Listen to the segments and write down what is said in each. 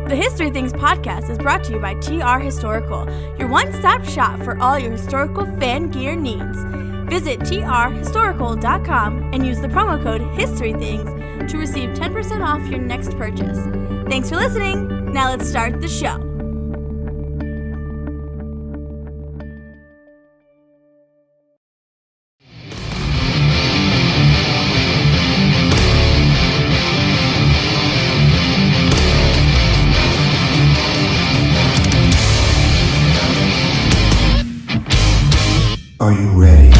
The History Things podcast is brought to you by TR Historical, your one-stop shop for all your historical fan gear needs. Visit trhistorical.com and use the promo code HISTORYTHINGS to receive 10% off your next purchase. Thanks for listening. Now let's start the show. Are you ready?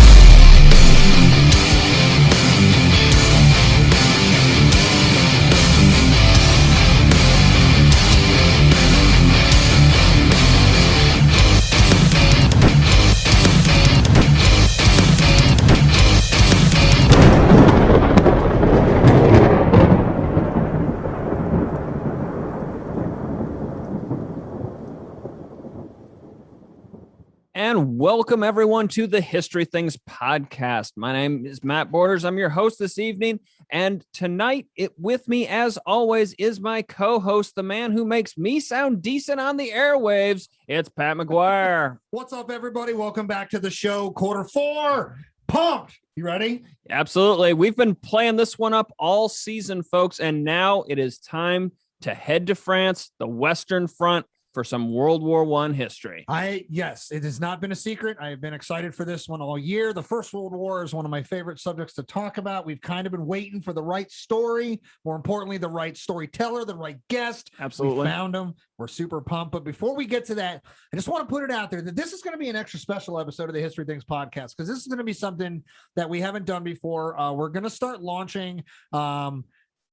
And welcome everyone to the History Things podcast. My name is Matt Borders. I'm your host this evening. And tonight, with me, as always, is my co-host, the man who makes me sound decent on the airwaves. It's Pat McGuire. What's up, everybody? Welcome back to the show. Quarter 4. Pumped. You ready? Absolutely. We've been playing this one up all season, folks. And now it is time to head to France, the Western Front, for some World War I history. Yes, it has not been a secret. I have been excited for this one all year. The First World War is one of my favorite subjects to talk about. We've kind of been waiting for the right story. More importantly, the right storyteller, the right guest. Absolutely. We found them. We're super pumped. But before we get to that, I just want to put it out there that this is going to be an extra special episode of the History Things podcast, because this is going to be something that we haven't done before. We're going to start launching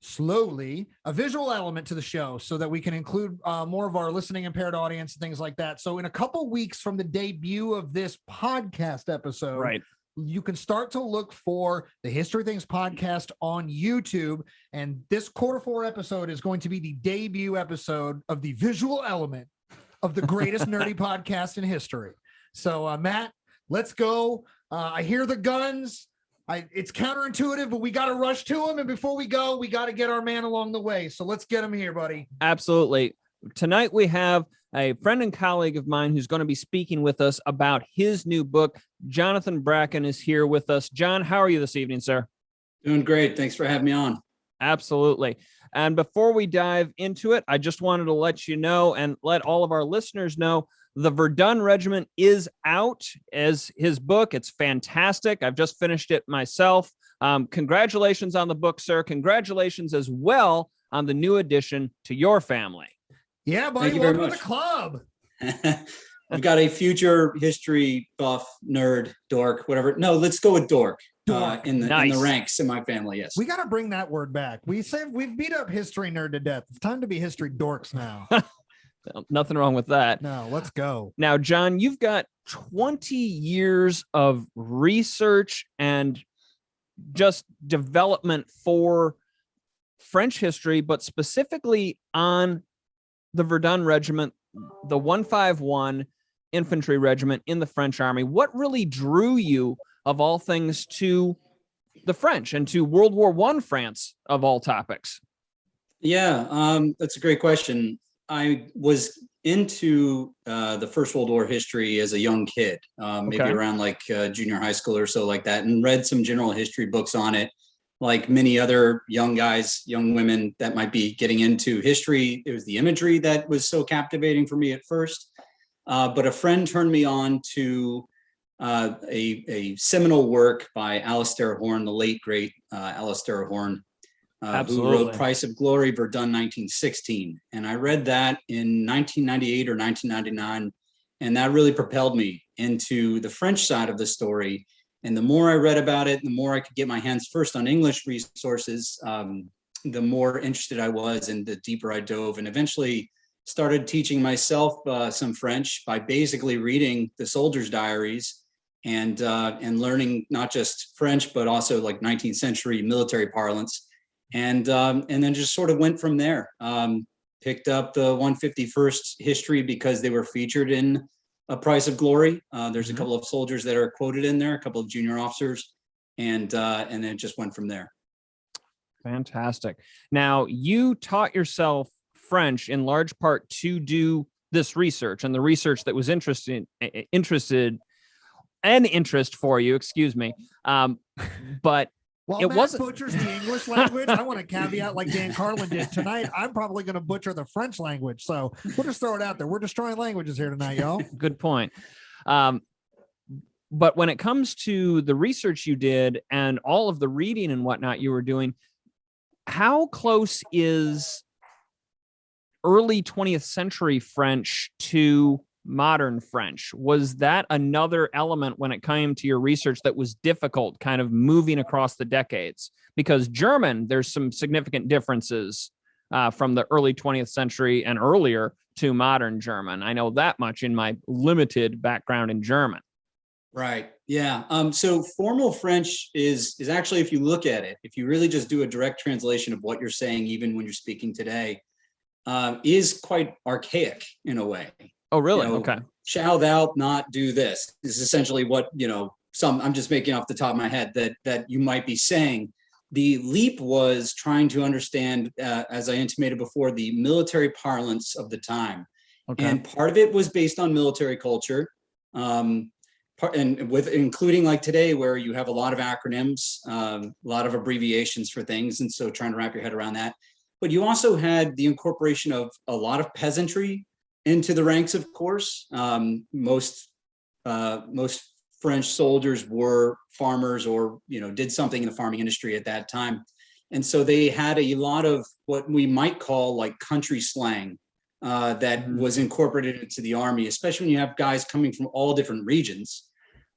slowly a visual element to the show so that we can include more of our listening impaired audience and things like that. So in a couple weeks from the debut of this podcast episode, right, you can start to look for the History Things podcast on YouTube. And this quarter 4 episode is going to be the debut episode of the visual element of the greatest nerdy podcast in history. So Matt, let's go. I hear the guns. It's counterintuitive, but we got to rush to him. And before we go, we got to get our man along the way. So let's get him here, buddy. Absolutely. Tonight, we have a friend and colleague of mine who's going to be speaking with us about his new book. Johnathan Bracken is here with us. John, how are you this evening, sir? Doing great. Thanks for having me on. Absolutely. And before we dive into it, I just wanted to let you know and let all of our listeners know the Verdun Regiment is out as his book. It's fantastic. I've just finished it myself. Congratulations on the book, sir. Congratulations as well on the new addition to your family. Yeah, buddy. Welcome to the club. I've got a future history buff, nerd, dork, whatever. No, let's go with dork. In the ranks in my family. Yes, we got to bring that word back. We've beat up history nerd to death. It's time to be history dorks now. Nothing wrong with that. No, let's go. Now, John, you've got 20 years of research and just development for French history, but specifically on the Verdun Regiment, the 151 Infantry Regiment in the French Army. What really drew you, of all things, to the French and to World War I France, of all topics? Yeah, that's a great question. I was into the First World War history as a young kid, maybe around like junior high school or so like that, and read some general history books on it. Like many other young guys, young women that might be getting into history, it was the imagery that was so captivating for me at first. But a friend turned me on to a seminal work by Alistair Horn, the late, great Alistair Horn, who wrote Price of Glory, Verdun 1916. And I read that in 1998 or 1999, and that really propelled me into the French side of the story. And the more I read about it, the more I could get my hands first on English resources, the more interested I was and the deeper I dove, and eventually started teaching myself some French by basically reading the soldiers' diaries and learning not just French, but also like 19th century military parlance. And then just sort of went from there. Picked up the 151st history because they were featured in A Price of Glory. There's a couple of soldiers that are quoted in there, a couple of junior officers, and then it just went from there. Fantastic. Now, you taught yourself French in large part to do this research, and the research that was interested interest for you, excuse me. But while Matt butchers the English language, I want to caveat like Dan Carlin did tonight. I'm probably going to butcher the French language. So we'll just throw it out there. We're destroying languages here tonight, y'all. Good point. But when it comes to the research you did and all of the reading and whatnot you were doing, how close is early 20th century French to modern French? Was that another element when it came to your research that was difficult, kind of moving across the decades? Because German, there's some significant differences from the early 20th century and earlier to modern German. I know that much in my limited background in German. Right. Yeah. So formal French is actually, if you look at it, if you really just do a direct translation of what you're saying, even when you're speaking today, is quite archaic in a way. Oh, really? Okay. Shall thou not do this is essentially what, I'm just making off the top of my head that you might be saying. The leap was trying to understand, as I intimated before, the military parlance of the time. Okay. And part of it was based on military culture. And with including like today, where you have a lot of acronyms, a lot of abbreviations for things. And so trying to wrap your head around that. But you also had the incorporation of a lot of peasantry into the ranks, of course. Most French soldiers were farmers or, did something in the farming industry at that time. And so they had a lot of what we might call like country slang that was incorporated into the army, especially when you have guys coming from all different regions.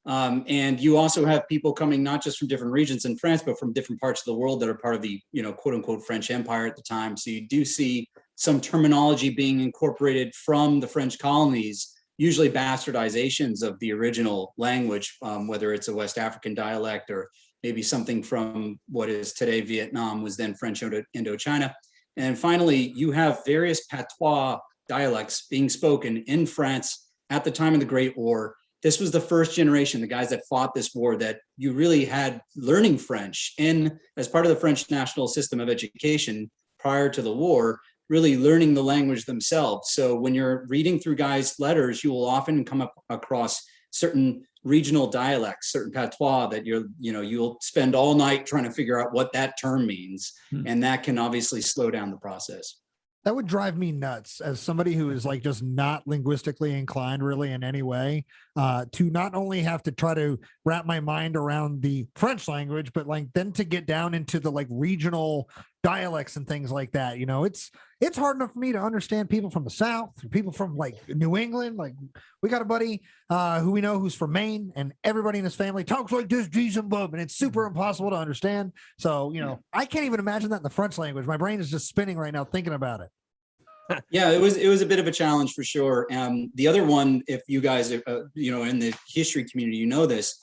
And you also have people coming not just from different regions in France, but from different parts of the world that are part of the, quote unquote, French Empire at the time. So you do see some terminology being incorporated from the French colonies, usually bastardizations of the original language, whether it's a West African dialect or maybe something from what is today Vietnam, was then French Indochina. And finally, you have various patois dialects being spoken in France at the time of the Great War. This was the first generation, the guys that fought this war, that you really had learning French as part of the French national system of education prior to the war, really learning the language themselves. So when you're reading through guys' letters, you will often come across certain regional dialects, certain patois that you'll spend all night trying to figure out what that term means. And that can obviously slow down the process. That would drive me nuts as somebody who is like just not linguistically inclined really in any way, to not only have to try to wrap my mind around the French language, but like then to get down into the like regional dialects and things like that. It's hard enough for me to understand people from the South, people from like New England. Like we got a buddy who we know who's from Maine, and everybody in his family talks like this, geez and bub, and it's super impossible to understand. So, I can't even imagine that in the French language. My brain is just spinning right now thinking about it. Yeah, it was a bit of a challenge for sure. The other one, if you guys are, in the history community, this,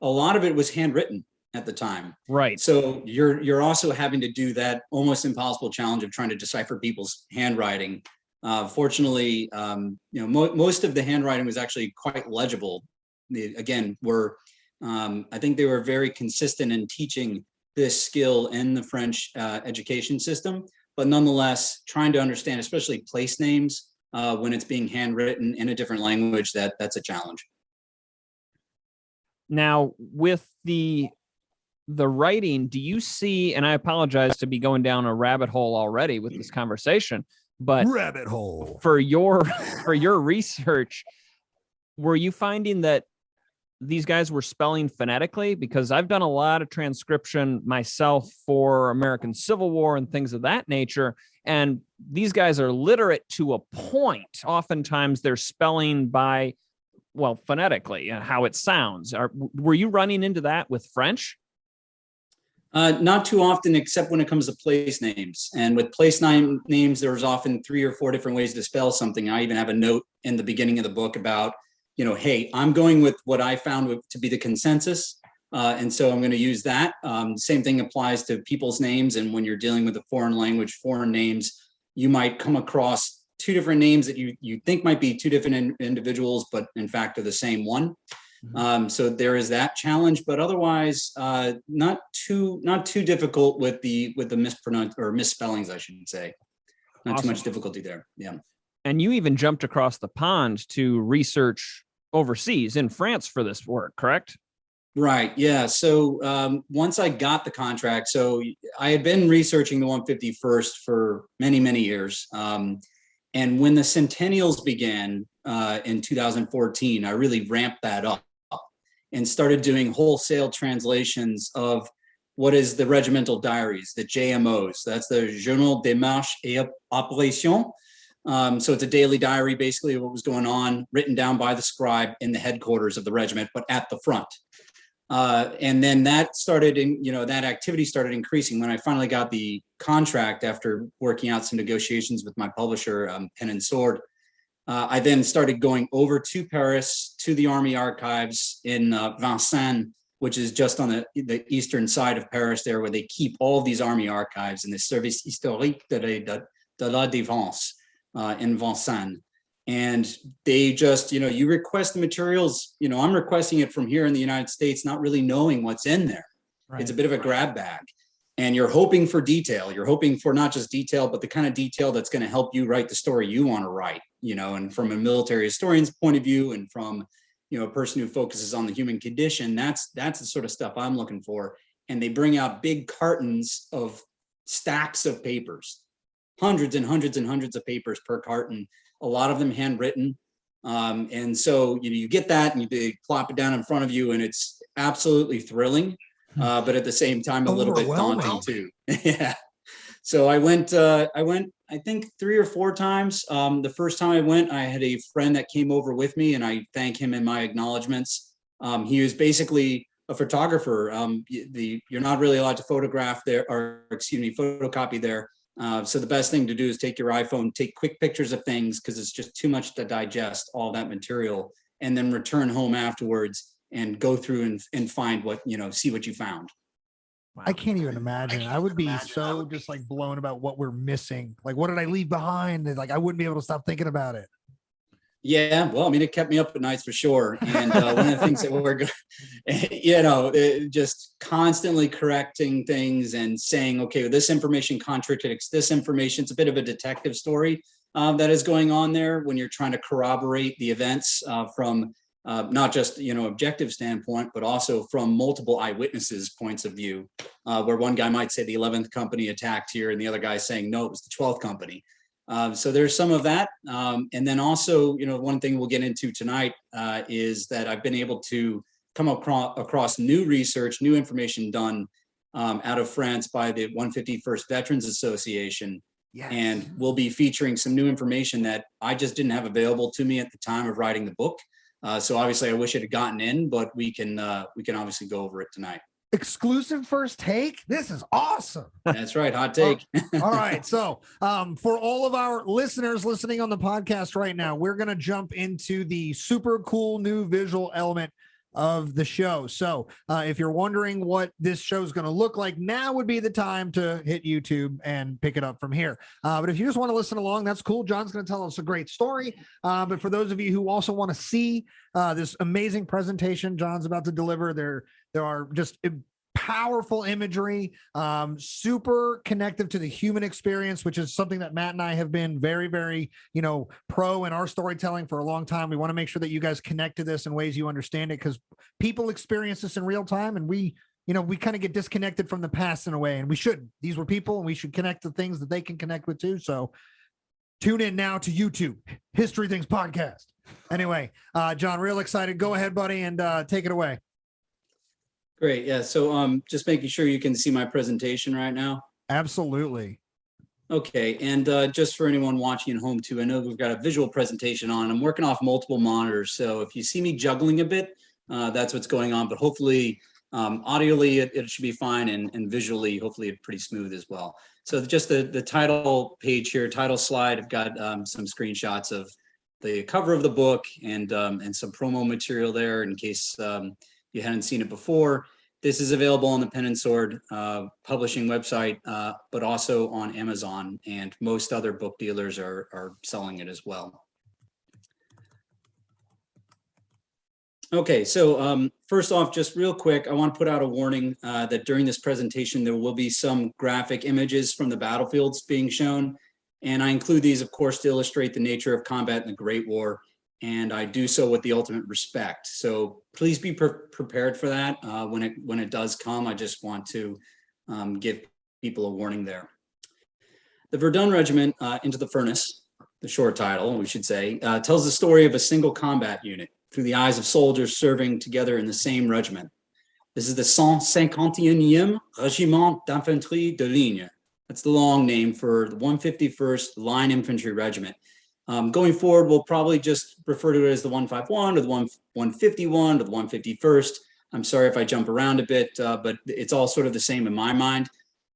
a lot of it was handwritten at the time. Right. So you're also having to do that almost impossible challenge of trying to decipher people's handwriting. Fortunately, most of the handwriting was actually quite legible. I think they were very consistent in teaching this skill in the French education system. But nonetheless, trying to understand, especially place names, when it's being handwritten in a different language, that's a challenge. Now, with the writing, do you see, and I apologize to be going down a rabbit hole already with this conversation, but rabbit hole for your research, were you finding that these guys were spelling phonetically? Because I've done a lot of transcription myself for American Civil War and things of that nature. And these guys are literate to a point. Oftentimes they're spelling phonetically, how it sounds. Were you running into that with French? Not too often, except when it comes to place names. And with place names, there's often 3 or 4 different ways to spell something. I even have a note in the beginning of the book about, hey, I'm going with what I found to be the consensus. And so I'm going to use that. Same thing applies to people's names. And when you're dealing with a foreign language, foreign names, you might come across 2 different names that you think might be 2 different individuals, but in fact are the same one. So there is that challenge, but otherwise not too difficult with the misspellings, I should say. Not Awesome. too much difficulty there. Yeah. And you even jumped across the pond to research overseas in France for this work, correct? Right. Yeah. So once I got the contract, so I had been researching the 151st for many, many years. And when the centennials began in 2014, I really ramped that up and started doing wholesale translations of what is the regimental diaries, the JMOs. That's the Journal des Marches et Opérations. So it's a daily diary, basically, of what was going on, written down by the scribe in the headquarters of the regiment, but at the front. And then that started, that activity started increasing when I finally got the contract after working out some negotiations with my publisher, Pen and Sword. I then started going over to Paris, to the Army Archives in Vincennes, which is just on the eastern side of Paris there, where they keep all these Army Archives in the Service Historique de la Défense in Vincennes. And they just, you request the materials, I'm requesting it from here in the United States, not really knowing what's in there. Right. It's a bit of a grab bag. And you're hoping for detail. You're hoping for not just detail, but the kind of detail that's going to help you write the story you want to write, and from a military historian's point of view, and from, a person who focuses on the human condition, that's the sort of stuff I'm looking for. And they bring out big cartons of stacks of papers, hundreds and hundreds and hundreds of papers per carton, a lot of them handwritten. And so, you get that and they plop it down in front of you, and it's absolutely thrilling. But at the same time, a little bit daunting too. Yeah. So I went, I think 3 or 4 times. The first time I went, I had a friend that came over with me, and I thank him in my acknowledgments. He was basically a photographer. You're not really allowed to photograph there, photocopy there. So the best thing to do is take your iPhone, take quick pictures of things, because it's just too much to digest all that material, and then return home afterwards and go through and find what, see what you found. Wow. I can't even imagine. I would be so just like blown about what we're missing. Like, what did I leave behind? Like, I wouldn't be able to stop thinking about it. Yeah, well, I mean, it kept me up at nights for sure. And one of the things that we're, just constantly correcting things and saying, okay, well, this information contradicts this information. It's a bit of a detective story that is going on there when you're trying to corroborate the events from not just, objective standpoint, but also from multiple eyewitnesses' points of view, where one guy might say the 11th company attacked here, and the other guy saying, no, it was the 12th company. So there's some of that. And then also, one thing we'll get into tonight is that I've been able to come across new research, new information done out of France by the 151st Veterans Association. Yes. And we'll be featuring some new information that I just didn't have available to me at the time of writing the book. So obviously I wish it had gotten in, but we can obviously go over it tonight. Exclusive first take. This is awesome. That's right. Hot take. All right. So for all of our listeners listening on the podcast right now, we're going to jump into the super cool new visual element of the show. So if you're wondering what this show is going to look like, now would be the time to hit YouTube and pick it up from here. But if you just want to listen along, that's cool. John's going to tell us a great story. But for those of you who also want to see this amazing presentation John's about to deliver, there are just powerful imagery, super connective to the human experience, which is something that Matt and I have been very, very, pro in our storytelling for a long time. We want to make sure that you guys connect to this in ways you understand it, because people experience this in real time, and we kind of get disconnected from the past in a way, and we should. These were people, and we should connect to things that they can connect with too. So tune in now to YouTube, History Things Podcast. Anyway, John, real excited. Go ahead, buddy, and take it away. Great. Yeah. So just making sure you can see my presentation right now. Absolutely. Okay. And just for anyone watching at home too, I know we've got a visual presentation on. I'm working off multiple monitors. So if you see me juggling a bit, that's what's going on. But hopefully audioly it should be fine, and visually, hopefully it's pretty smooth as well. So just the title page here, title slide, I've got some screenshots of the cover of the book and some promo material there in case you hadn't seen it before. This is available on the Pen and Sword publishing website, but also on Amazon, and most other book dealers are selling it as well. Okay, so first off, just real quick, I want to put out a warning that during this presentation, there will be some graphic images from the battlefields being shown. And I include these, of course, to illustrate the nature of combat in the Great War. And I do so with the ultimate respect. So please be prepared for that when it does come. I just want to give people a warning there. The Verdun Regiment, Into the Furnace, the short title, we should say, tells the story of a single combat unit through the eyes of soldiers serving together in the same regiment. This is the 151e Regiment d'Infanterie de Ligne. That's the long name for the 151st Line Infantry Regiment. Going forward, we'll probably just refer to it as the 151 or the 151 or the 151st. I'm sorry if I jump around a bit, but it's all sort of the same in my mind.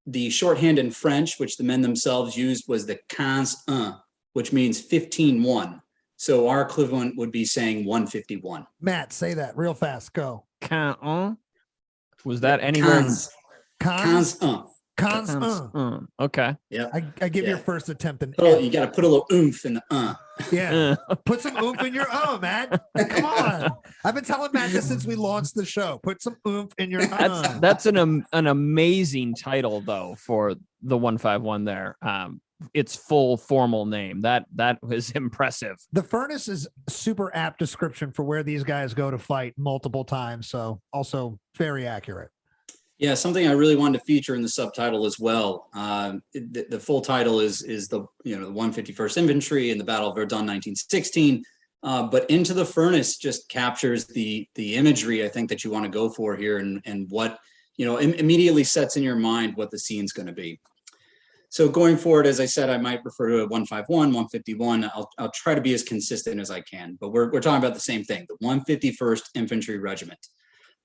The shorthand in French, which the men themselves used, was the 15-1, which means 15-1. So our equivalent would be saying 151. Matt, say that real fast. Go. 15-1? Was that anywhere? 15-1. Okay. Yeah. I give your first attempt an you got to put a little oomph in the Yeah. Put some oomph in your Matt. Come on. I've been telling Matt this since we launched the show. Put some oomph in your That's an amazing title though for the 151 there. Its full formal name. That was impressive. The Furnace is super apt description for where these guys go to fight multiple times. So also very accurate. Yeah, something I really wanted to feature in the subtitle as well. The full title is the the 151st Infantry in the Battle of Verdun 1916. But Into the Furnace just captures the imagery I think that you want to go for here, and what immediately sets in your mind what the scene's going to be. So going forward, as I said, I might refer to it 151, 151. I'll try to be as consistent as I can, but we're talking about the same thing, the 151st Infantry Regiment.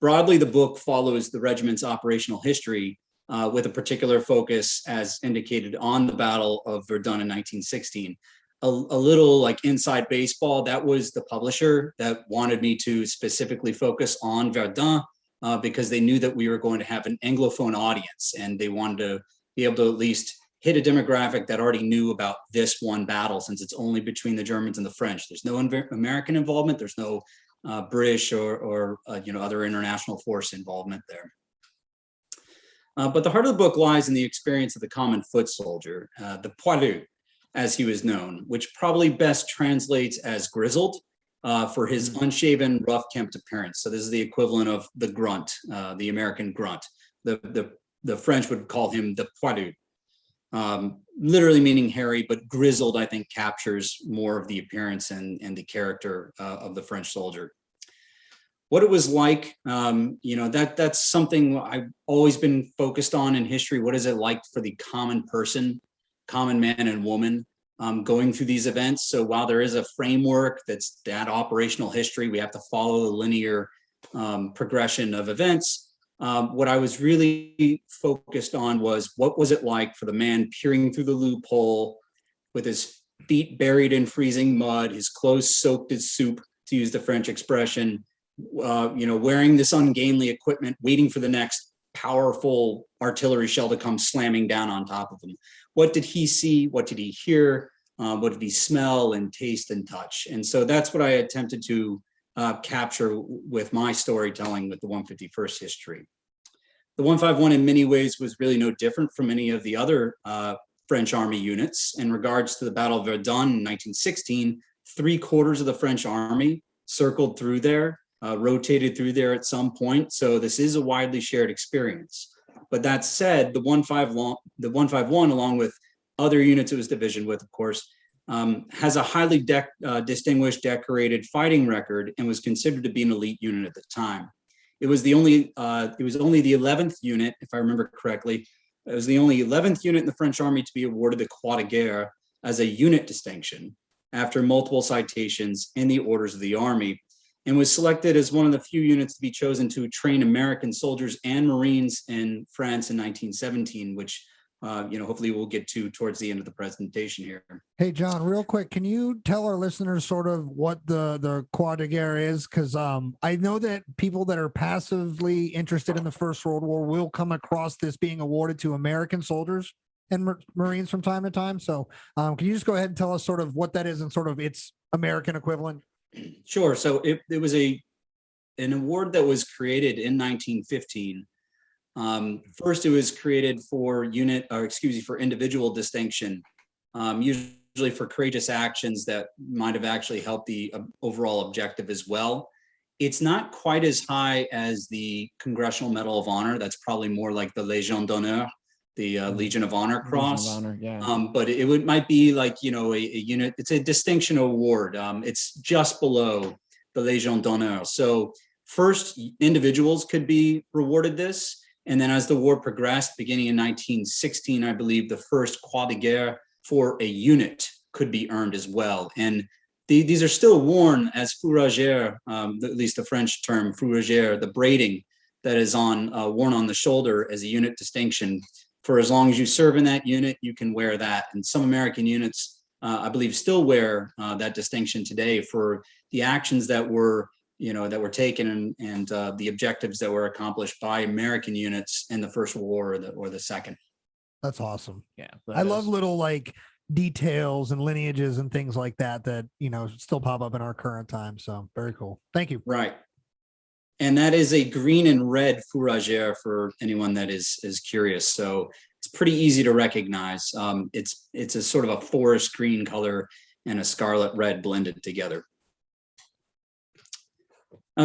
Broadly, the book follows the regiment's operational history with a particular focus, as indicated, on the Battle of Verdun in 1916. A little like inside baseball, that was the publisher that wanted me to specifically focus on Verdun because they knew that we were going to have an Anglophone audience, and they wanted to be able to at least hit a demographic that already knew about this one battle, since it's only between the Germans and the French. There's no American involvement. There's no British or other international force involvement there. But the heart of the book lies in the experience of the common foot soldier, the poilu, as he was known, which probably best translates as grizzled for his unshaven, rough-kempt appearance. So this is the equivalent of the grunt, the American grunt. The French would call him the poilu. Literally meaning hairy, but grizzled, I think, captures more of the appearance and the character of the French soldier. What it was like, that's something I've always been focused on in history. What is it like for the common person, common man and woman going through these events? So while there is a framework that's that operational history, we have to follow the linear progression of events. What I was really focused on was what was it like for the man peering through the loophole with his feet buried in freezing mud, his clothes soaked in soup, to use the French expression, wearing this ungainly equipment, waiting for the next powerful artillery shell to come slamming down on top of him. What did he see? What did he hear? What did he smell and taste and touch? And so that's what I attempted to capture with my storytelling with the 151st history. The 151 in many ways was really no different from any of the other French army units. In regards to the Battle of Verdun in 1916, 3/4 of the French army circled through there, rotated through there at some point. So this is a widely shared experience. But that said, the 151, along with other units it was divisioned with, of course, has a highly distinguished, decorated fighting record, and was considered to be an elite unit at the time. It was only the 11th unit, if I remember correctly. It was the only 11th unit in the French army to be awarded the Croix de Guerre as a unit distinction after multiple citations in the orders of the army, and was selected as one of the few units to be chosen to train American soldiers and Marines in France in 1917, which hopefully we'll get to towards the end of the presentation here. Hey, John, real quick, can you tell our listeners sort of what the Croix de Guerre is? Because I know that people that are passively interested in the First World War will come across this being awarded to American soldiers and Marines from time to time. So can you just go ahead and tell us sort of what that is and sort of its American equivalent? Sure. So it was an award that was created in 1915. First, it was created for individual distinction usually for courageous actions that might have actually helped the overall objective as well. It's not quite as high as the Congressional Medal of Honor. That's probably more like the Légion d'honneur, the Legion of Honor cross. Legion of Honor, yeah. But might be like, you know, a unit. It's a distinction award. It's just below the Légion d'honneur. So first, individuals could be rewarded this, and then as the war progressed, beginning in 1916, I believe the first Croix de Guerre for a unit could be earned as well. And these are still worn as fourragère, at least the French term fourragère, the braiding that is worn on the shoulder as a unit distinction. For as long as you serve in that unit, you can wear that. And some American units, I believe, still wear that distinction today for the actions that were, taken and the objectives that were accomplished by American units in the First World War or the Second. That's awesome. Yeah, I love little like details and lineages and things like that still pop up in our current time. So very cool. Thank you. Right. And that is a green and red fourragère for anyone that is curious. So it's pretty easy to recognize. It's a sort of a forest green color and a scarlet red blended together.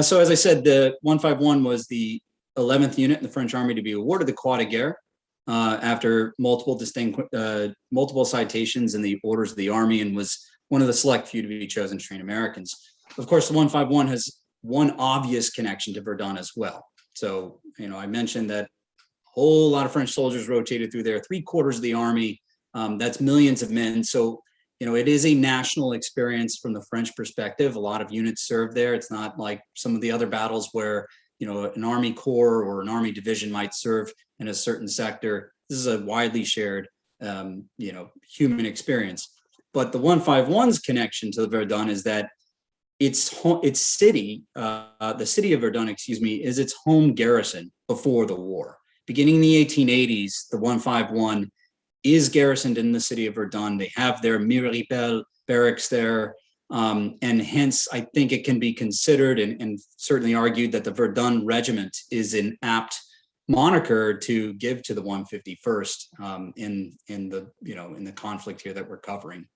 So as I said, the 151 was the 11th unit in the French Army to be awarded the Croix de Guerre after multiple citations in the orders of the Army, and was one of the select few to be chosen to train Americans. Of course, the 151 has one obvious connection to Verdun as well. So, I mentioned that a whole lot of French soldiers rotated through there, 3/4 of the Army. That's millions of men. So, it is a national experience from the French perspective. A lot of units served there. It's not like some of the other battles where, an Army Corps or an Army division might serve in a certain sector. This is a widely shared, human experience. But the 151's connection to the Verdun is that its city, the city of Verdun, is its home garrison before the war. Beginning in the 1880s, the 151 is garrisoned in the city of Verdun. They have their Miripel barracks there. And hence, I think it can be considered and certainly argued that the Verdun Regiment is an apt moniker to give to the 151st in the conflict here that we're covering.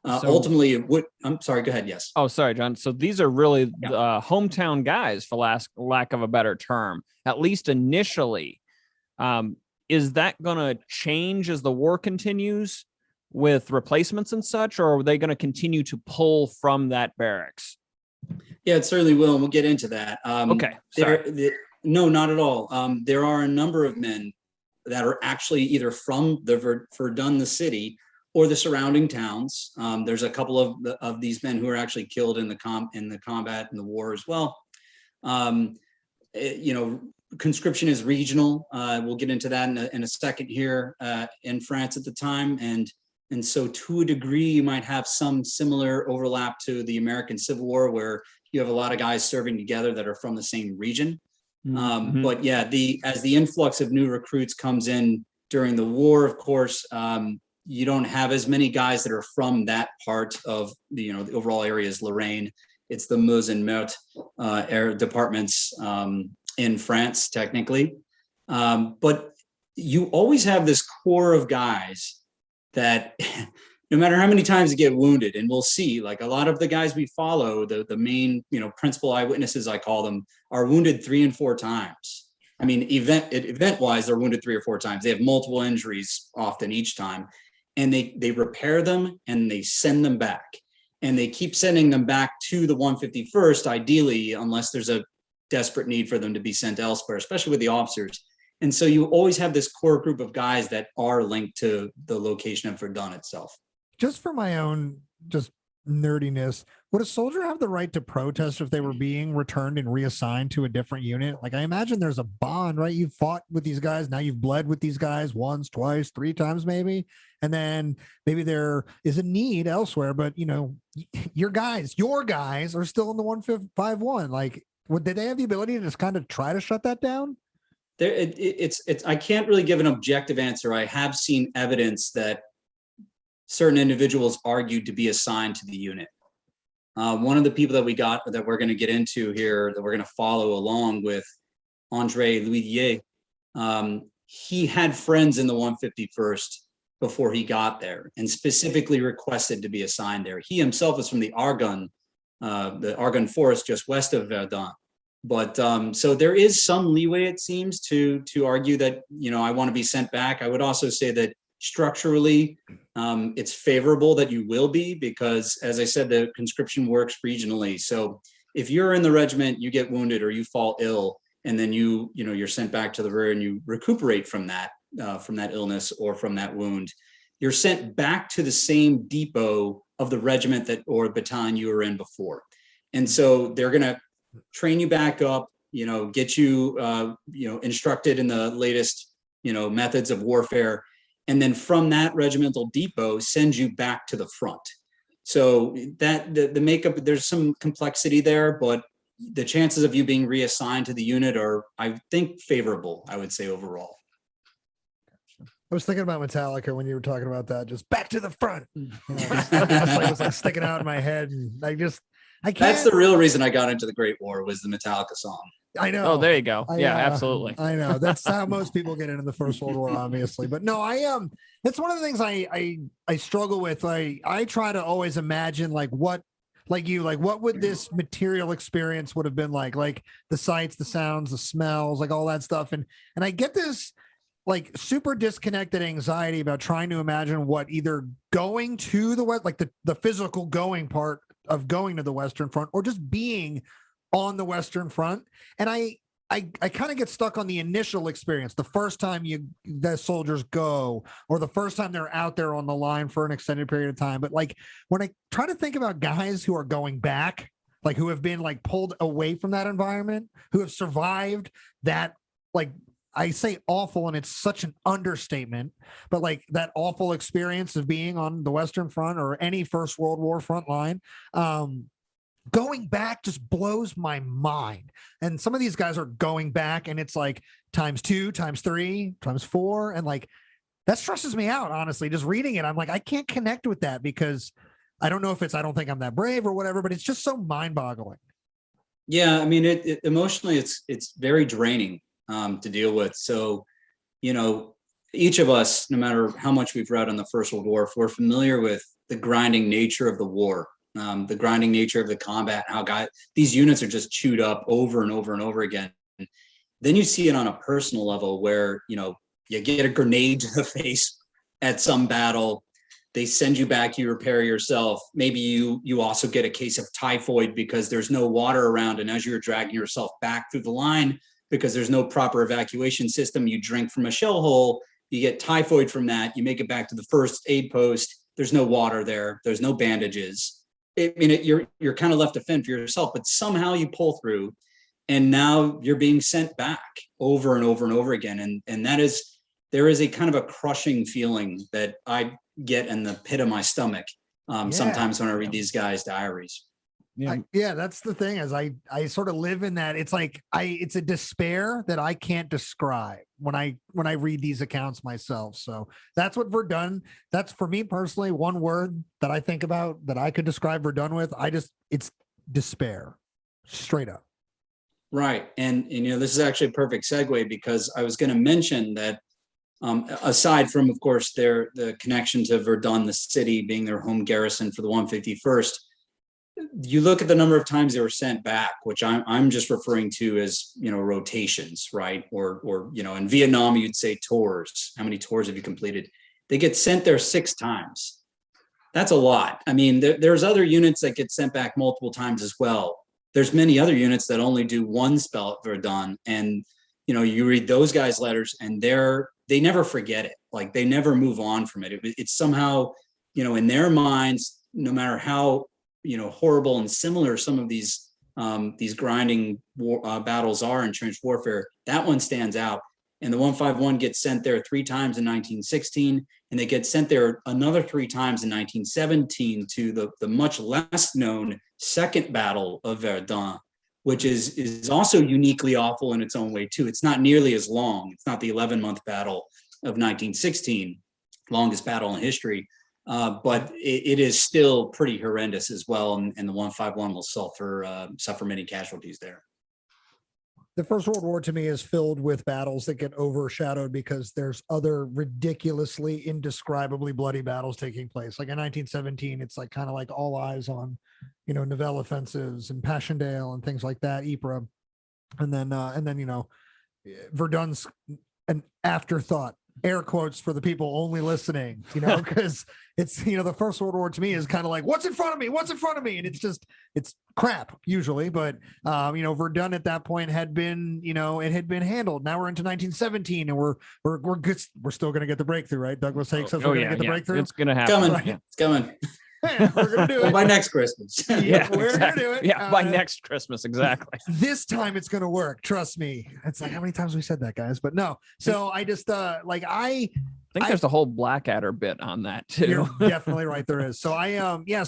Ultimately, I'm sorry, go ahead. Yes. Oh, sorry, John. So these are really the hometown guys, for lack of a better term, at least initially. Is that going to change as the war continues with replacements and such, or are they going to continue to pull from that barracks? Yeah, it certainly will. And we'll get into that. Okay. No, not at all. There are a number of men that are actually either from the Verdun, the city, or the surrounding towns. There's a couple of these men who are actually killed in the combat in the war as well. Conscription is regional. We'll get into that in a second here in France at the time, and so to a degree you might have some similar overlap to the American Civil War, where you have a lot of guys serving together that are from the same region. But yeah, as the influx of new recruits comes in during the war, of course, you don't have as many guys that are from that part of the overall area as Lorraine. It's the Meuse and Meurthe air departments in France, technically. But you always have this core of guys that no matter how many times they get wounded, and we'll see, like a lot of the guys we follow, the main, principal eyewitnesses, I call them, are wounded 3 and 4 times. I mean, event-wise, they're wounded 3 or 4 times. They have multiple injuries often each time, and they repair them and they send them back. And they keep sending them back to the 151st, ideally, unless there's a desperate need for them to be sent elsewhere, especially with the officers. And so you always have this core group of guys that are linked to the location of Verdun itself. Just for my own nerdiness, would a soldier have the right to protest if they were being returned and reassigned to a different unit? Like, I imagine there's a bond, right? You've fought with these guys. Now you've bled with these guys once, twice, 3 times, maybe. And then maybe there is a need elsewhere, but your guys are still in the 151. Like, did they have the ability to just kind of try to shut that down? It's I can't really give an objective answer. I have seen evidence that certain individuals argued to be assigned to the unit. One of the people that we got that we're going to get into here, that we're going to follow along with, André Louillier, he had friends in the 151st before he got there, and specifically requested to be assigned there. He himself is from the Argonne Forest just west of Verdun. But so there is some leeway, it seems, to argue that, I want to be sent back. I would also say that structurally, it's favorable that you will be, because, as I said, the conscription works regionally. So if you're in the regiment, you get wounded or you fall ill, and then you're sent back to the rear and you recuperate from that illness or from that wound, you're sent back to the same depot of the regiment or battalion you were in before. And so they're going to train you back up, get you, instructed in the latest, methods of warfare. And then from that regimental depot, send you back to the front. So that the makeup, there's some complexity there, but the chances of you being reassigned to the unit are, I think, favorable, I would say, overall. I was thinking about Metallica when you were talking about that, just back to the front. It was like sticking out in my head. And I can't. That's the real reason I got into the Great War, was the Metallica song. I know. Oh, there you go. Yeah, absolutely. I know. That's how most people get into the First World War, obviously. But no, it's one of the things I struggle with. I try to always imagine what would this material experience would have been like the sights, the sounds, the smells, like all that stuff. And I get this super disconnected anxiety about trying to imagine what either going to the West, like the physical going part of going to the Western Front, or just being on the Western Front. And I kind of get stuck on the initial experience, the first time the soldiers go, or the first time they're out there on the line for an extended period of time. But when I try to think about guys who are going back, who have been pulled away from that environment, who have survived that, I say awful, and it's such an understatement, but that awful experience of being on the Western Front or any First World War front line, going back just blows my mind. And some of these guys are going back, and it's times 2, times 3, times 4. And that stresses me out, honestly. Just reading it, I'm I can't connect with that, because I don't know if I don't think I'm that brave or whatever, but it's just so mind boggling. Yeah. I mean, it emotionally, it's very draining to deal with. So, each of us, no matter how much we've read on the First World War, if we're familiar with the grinding nature of the war, the grinding nature of the combat, how these units are just chewed up over and over and over again. Then you see it on a personal level where, you get a grenade to the face at some battle. They send you back, you repair yourself. Maybe you also get a case of typhoid because there's no water around. And as you're dragging yourself back through the line, because there's no proper evacuation system, you drink from a shell hole, you get typhoid from that, you make it back to the first aid post, there's no water there, there's no bandages. You're kind of left to fend for yourself, but somehow you pull through, and now you're being sent back over and over and over again. And there is a kind of a crushing feeling that I get in the pit of my stomach sometimes when I read these guys' diaries. Yeah, that's the thing, is I sort of live in that. It's it's a despair that I can't describe when I read these accounts myself. So that's what Verdun, that's for me personally, one word that I think about that I could describe Verdun with. It's despair, straight up. Right. And this is actually a perfect segue, because I was going to mention that aside from, of course, the connection to Verdun, the city being their home garrison for the 151st, you look at the number of times they were sent back, which I'm just referring to as, rotations, right? Or in Vietnam, you'd say tours. How many tours have you completed? They get sent there 6 times. That's a lot. I mean, there's other units that get sent back multiple times as well. There's many other units that only do one spell at Verdun. And, you read those guys' letters, and they never forget it. They never move on from it. It's somehow, in their minds, no matter how, horrible and similar some of these grinding battles are in trench warfare, that one stands out. And the 151 gets sent there 3 times in 1916, and they get sent there another 3 times in 1917 to the much less known Second Battle of Verdun, which is also uniquely awful in its own way too. It's not nearly as long. It's not the 11-month battle of 1916, longest battle in history. But it is still pretty horrendous as well, and the 151 will suffer many casualties there. The First World War to me is filled with battles that get overshadowed because there's other ridiculously, indescribably bloody battles taking place. Like in 1917, it's like kind of like all eyes on, Nivelle offensives and Passchendaele and things like that, Ypres, and then Verdun's an afterthought. Air quotes for the people only listening, because it's, the First World War to me is kind of like, what's in front of me? What's in front of me? And it's crap usually. But, Verdun at that point had been, it had been handled. Now we're into 1917 and we're good. We're still going to get the breakthrough, right? Douglas Hakes says we're going to get the breakthrough. It's going to happen. Coming. Right. It's coming. Yeah, we're going to do it by next Christmas. Yeah, we're exactly. going to do it. Yeah, by next Christmas. Exactly. This time it's going to work. Trust me. It's like, how many times we said that, guys? But no. So I just, I think there's a whole Blackadder bit on that too. You're definitely right. There is. So I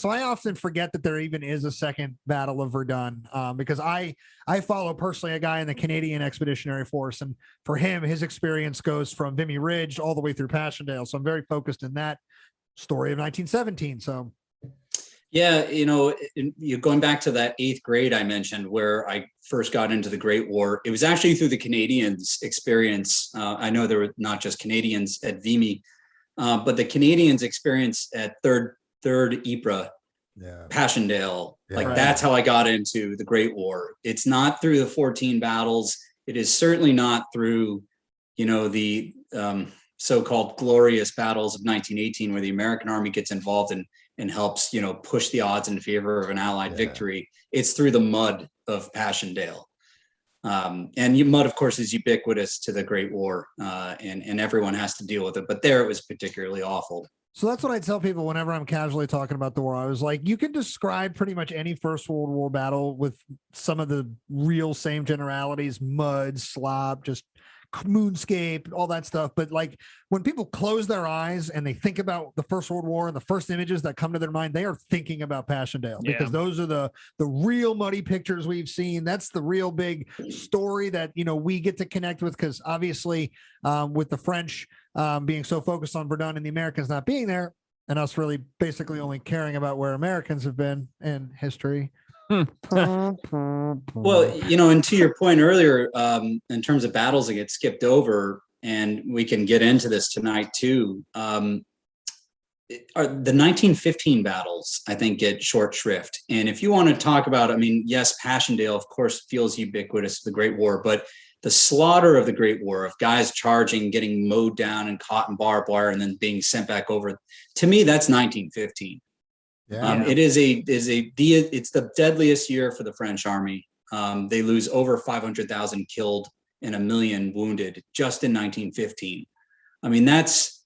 often forget that there even is a second Battle of Verdun, because I follow personally a guy in the Canadian Expeditionary Force, and for him, his experience goes from Vimy Ridge all the way through Passchendaele. So I'm very focused in that story of 1917. So. Yeah, you're going back to that 8th grade I mentioned where I first got into the Great War. It was actually through the Canadians' experience. I know there were not just Canadians at Vimy, but the Canadians' experience at third Ypres, Passchendaele. That's how I got into the Great War. It's not through the 14 battles. It is certainly not through, the so-called glorious battles of 1918, where the American army gets involved and helps, push the odds in favor of an Allied victory. It's through the mud of Passchendaele. And mud, of course, is ubiquitous to the Great War, and everyone has to deal with it. But there it was particularly awful. So that's what I tell people whenever I'm casually talking about the war. I was like, you can describe pretty much any First World War battle with some of the real same generalities: mud, slop, just moonscape, all that stuff. But like when people close their eyes and they think about the First World War and the first images that come to their mind, they are thinking about Passchendaele, because those are the real muddy pictures we've seen. That's the real big story that, we get to connect with, because obviously with the French being so focused on Verdun and the Americans not being there, and us really basically only caring about where Americans have been in history. Well, and to your point earlier, in terms of battles that get skipped over, and we can get into this tonight too, are the 1915 battles, I think, get short shrift. And if you want to talk about, yes, Passchendaele, of course, feels ubiquitous to the Great War, but the slaughter of the Great War, of guys charging, getting mowed down and caught in barbed wire, and then being sent back over, to me, that's 1915. It's the deadliest year for the French army. They lose over 500,000 killed and 1 million wounded just in 1915. That's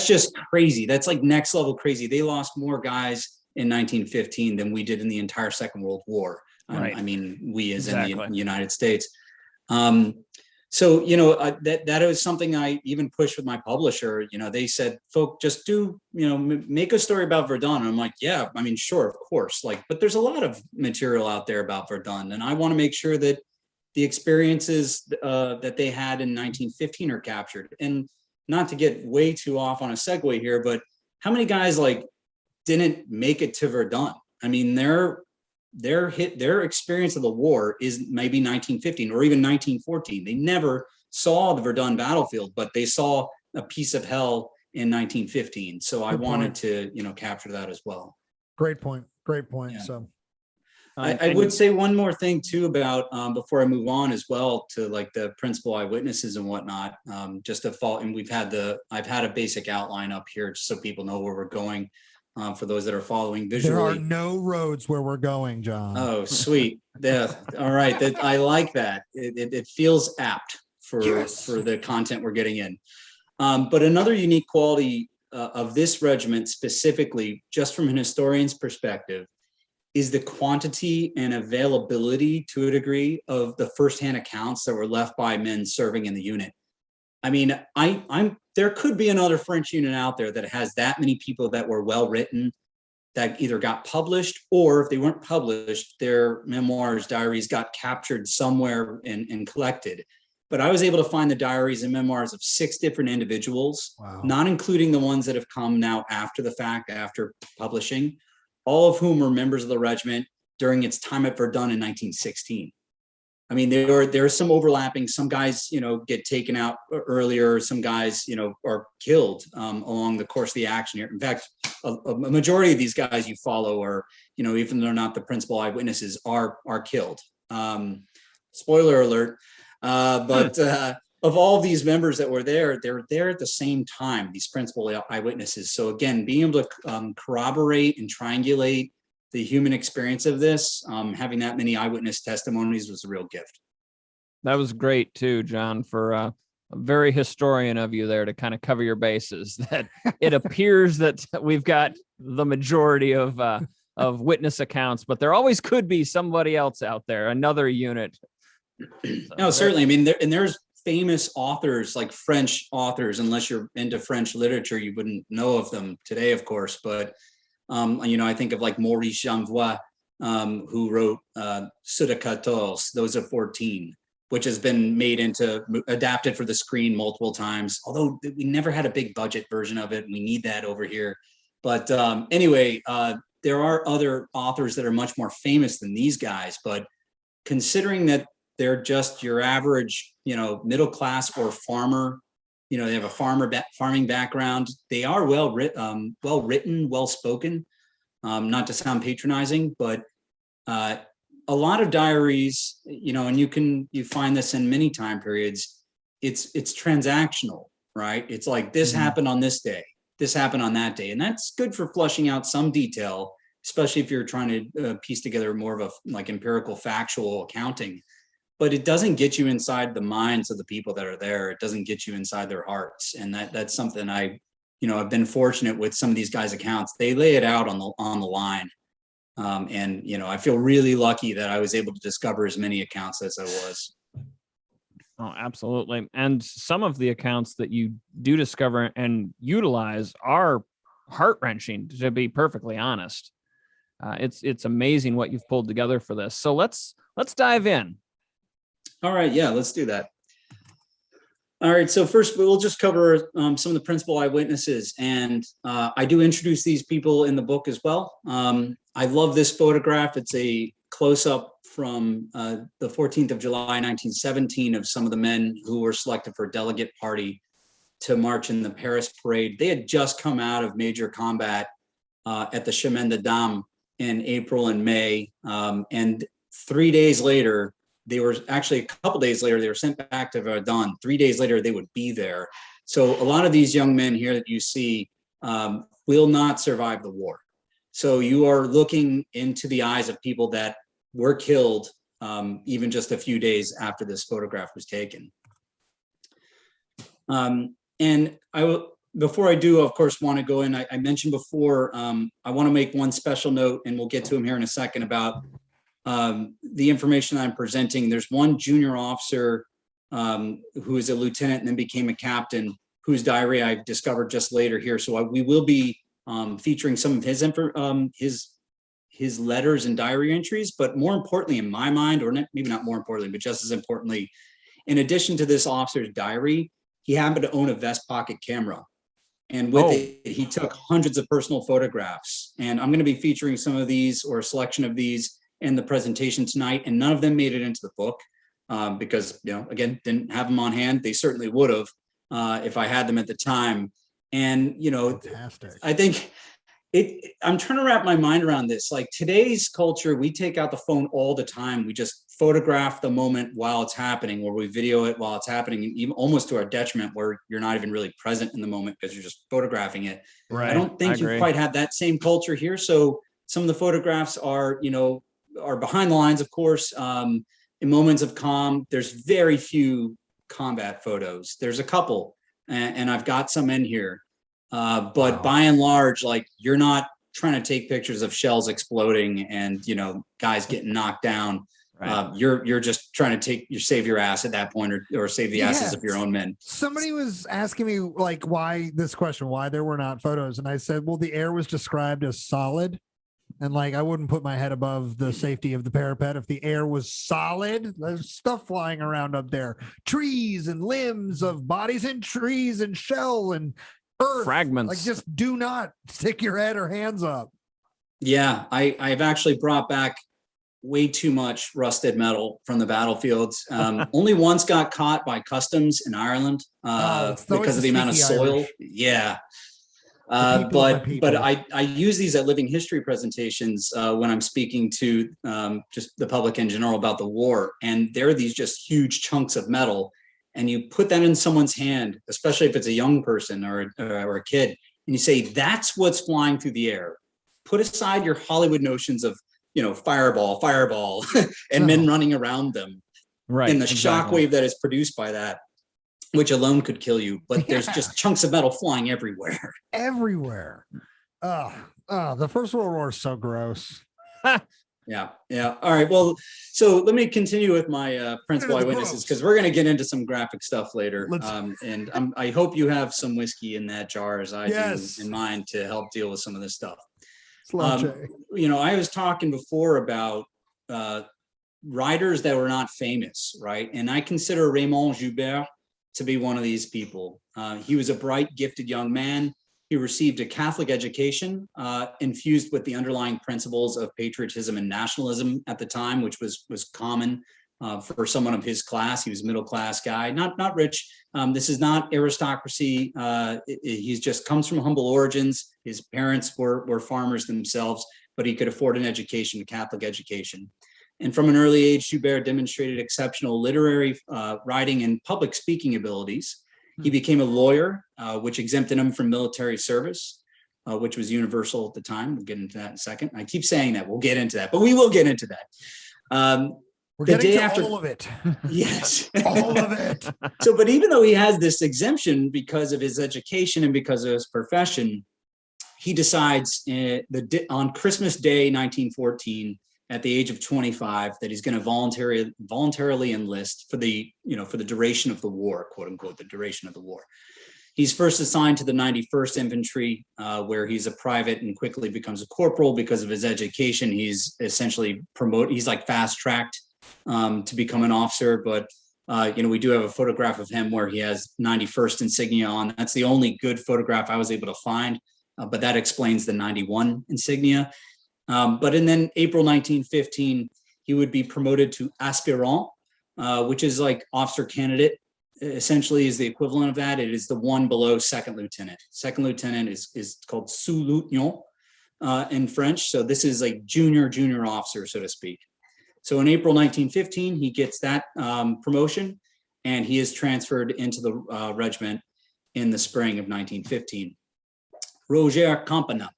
just crazy. That's like next level crazy. They lost more guys in 1915 than we did in the entire Second World War. Right. We as in the United States. So, that was something I even pushed with my publisher. They said, folk, just do, make a story about Verdun. And I'm like, yeah, sure, of course. But there's a lot of material out there about Verdun. And I want to make sure that the experiences that they had in 1915 are captured. And not to get way too off on a segue here, but how many guys didn't make it to Verdun? Their experience of the war is maybe 1915 or even 1914. They never saw the Verdun battlefield, but they saw a piece of hell in 1915. So I wanted to, capture that as well. Great point. Yeah. So I would say one more thing too about before I move on as well to the principal eyewitnesses and whatnot. Just a fault, and I've had a basic outline up here just so people know where we're going. For those that are following visually. There are no roads where we're going, John. Oh, sweet. Yeah. All right. I like that. It feels apt for the content we're getting in. But another unique quality of this regiment specifically, just from an historian's perspective, is the quantity and availability to a degree of the firsthand accounts that were left by men serving in the unit. There could be another French unit out there that has that many people that were well written, that either got published, or if they weren't published, their memoirs, diaries got captured somewhere and collected. But I was able to find the diaries and memoirs of 6 different individuals, not including the ones that have come now after the fact, after publishing, all of whom were members of the regiment during its time at Verdun in 1916. I mean, there's some overlapping. Some guys, get taken out earlier. Some guys, are killed along the course of the action here. In fact, a majority of these guys you follow are, even though they're not the principal eyewitnesses, are killed. Spoiler alert. But of all these members that were there, they're there at the same time, these principal eyewitnesses. So again, being able to corroborate and triangulate the human experience of this, having that many eyewitness testimonies was a real gift. That was great too, John, for a very historian of you there to kind of cover your bases. That it appears that we've got the majority of witness accounts, but there always could be somebody else out there, another unit. No, certainly. I mean, there's famous authors, like French authors. Unless you're into French literature, you wouldn't know of them today, of course. But I think of like Maurice Janvois, who wrote Ceux de 14, those of 14, which has been adapted for the screen multiple times. Although we never had a big budget version of it, we need that over here. But anyway, there are other authors that are much more famous than these guys. But considering that they're just your average, middle class or farmer. They have a farming background. They are well written, well spoken. Not to sound patronizing, but a lot of diaries, and you find this in many time periods. It's transactional, right? It's like this happened on this day, this happened on that day, and that's good for flushing out some detail, especially if you're trying to piece together more of a like empirical, factual accounting. But it doesn't get you inside the minds of the people that are there. It doesn't get you inside their hearts. And that's something I've been fortunate with some of these guys' accounts. They lay it out on the line. And I feel really lucky that I was able to discover as many accounts as I was. Oh, absolutely. And some of the accounts that you do discover and utilize are heart-wrenching, to be perfectly honest. It's amazing what you've pulled together for this. So let's dive in. All right. Yeah, let's do that. All right. So first, we'll just cover some of the principal eyewitnesses. And I do introduce these people in the book as well. I love this photograph. It's a close-up from the 14th of July, 1917, of some of the men who were selected for a delegate party to march in the Paris parade. They had just come out of major combat at the Chemin des Dames in April and May. And 3 days later, they were actually a couple days later, they were sent back to Verdun. 3 days later, they would be there. So a lot of these young men here that you see will not survive the war. So you are looking into the eyes of people that were killed even just a few days after this photograph was taken. And before I do, of course, want to go in, I mentioned before, I want to make one special note, and we'll get to him here in a second, about the information I'm presenting. There's one junior officer who is a lieutenant and then became a captain, whose diary I discovered just later here. So we will be featuring some of his letters and diary entries, but more importantly, in my mind, or maybe not more importantly, but just as importantly, in addition to this officer's diary, he happened to own a vest pocket camera. And with it, he took hundreds of personal photographs. And I'm going to be featuring some of these, or a selection of these, in the presentation tonight. And none of them made it into the book because, again, didn't have them on hand. They certainly would have if I had them at the time. And, Fantastic. I think I'm trying to wrap my mind around this. Like, today's culture, we take out the phone all the time. We just photograph the moment while it's happening, or we video it while it's happening, and even almost to our detriment, where you're not even really present in the moment because you're just photographing it. Right. I don't think you quite have that same culture here. So some of the photographs are behind the lines, of course, in moments of calm. There's very few combat photos. There's a couple, and I've got some in here. But wow, by and large, like, you're not trying to take pictures of shells exploding and, guys getting knocked down. Right. You're just trying to save your ass at that point, or save the asses of your own men. Somebody was asking me, like, why there were not photos. And I said, well, the air was described as solid. And, like, I wouldn't put my head above the safety of the parapet if the air was solid. There's stuff flying around up there, trees and limbs of bodies in trees and shell and earth fragments. Like, just do not stick your head or hands up. Yeah, I've actually brought back way too much rusted metal from the battlefields. Only once got caught by customs in Ireland because of the amount of soil. Irish. Yeah. But I use these at living history presentations when I'm speaking to just the public in general about the war. And there are these just huge chunks of metal, and you put that in someone's hand, especially if it's a young person or a kid, and you say, that's what's flying through the air. Put aside your Hollywood notions of, fireball, and men running around them. Right. And the shockwave that is produced by that, which alone could kill you. But there's just chunks of metal flying everywhere. Everywhere. The First World War is so gross. Yeah. All right. Well, so let me continue with my principal eyewitnesses, because we're going to get into some graphic stuff later. And I hope you have some whiskey in that jar, as I do in mine, to help deal with some of this stuff. I was talking before about writers that were not famous, right? And I consider Raymond Joubert to be one of these people. He was a bright, gifted young man. He received a Catholic education infused with the underlying principles of patriotism and nationalism at the time, which was common for someone of his class. He was a middle-class guy, not rich. This is not aristocracy. He just comes from humble origins. His parents were farmers themselves, but he could afford an education, a Catholic education. And from an early age, Joubert demonstrated exceptional literary writing and public speaking abilities. He became a lawyer, which exempted him from military service, which was universal at the time. We'll get into that in a second. I keep saying that we'll get into that, but we will get into that. We're getting to all of it. Yes. All of it. But even though he has this exemption because of his education and because of his profession, he decides on Christmas Day, 1914, at the age of 25, that he's going to voluntarily enlist for the duration of the war, quote unquote, the duration of the war. He's first assigned to the 91st Infantry, where he's a private and quickly becomes a corporal because of his education. He's essentially promoted. He's like fast tracked to become an officer. But we do have a photograph of him where he has 91st insignia on. That's the only good photograph I was able to find, but that explains the 91 insignia. But then April 1915, he would be promoted to aspirant, which is like officer candidate, essentially is the equivalent of that. It is the one below second lieutenant. Second lieutenant is called sous-lieutenant in French. So this is like junior officer, so to speak. So in April 1915, he gets that promotion, and he is transferred into the regiment in the spring of 1915. Roger Campana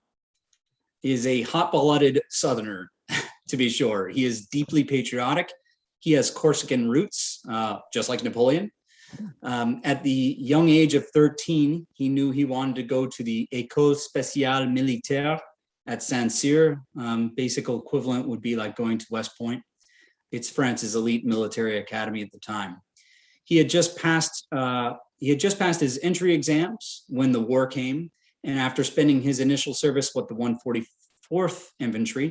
is a hot-blooded Southerner, to be sure. He is deeply patriotic. He has Corsican roots, just like Napoleon. At the young age of 13, he knew he wanted to go to the École Spéciale Militaire at Saint-Cyr. Basic equivalent would be like going to West Point. It's France's elite military academy at the time. He had just passed his entry exams when the war came. And after spending his initial service with the 144th Infantry,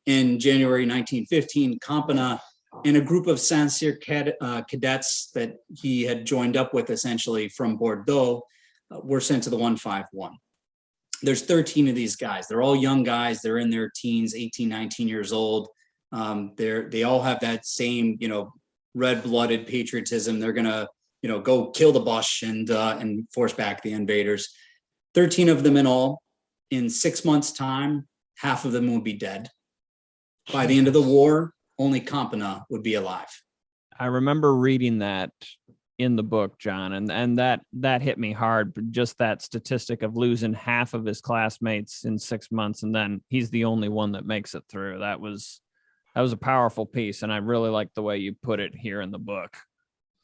in January 1915, Campana and a group of Saint-Cyr cadets that he had joined up with essentially from Bordeaux were sent to the 151. There's 13 of these guys. They're all young guys. They're in their teens, 18, 19 years old. They all have that same, red-blooded patriotism. They're going to go kill the Boche and force back the invaders. 13 of them in all. In 6 months' time, half of them will be dead. By the end of the war, only Campana would be alive. I remember reading that in the book, John, and that hit me hard. Just that statistic of losing half of his classmates in 6 months, and then he's the only one that makes it through. That was a powerful piece, and I really like the way you put it here in the book.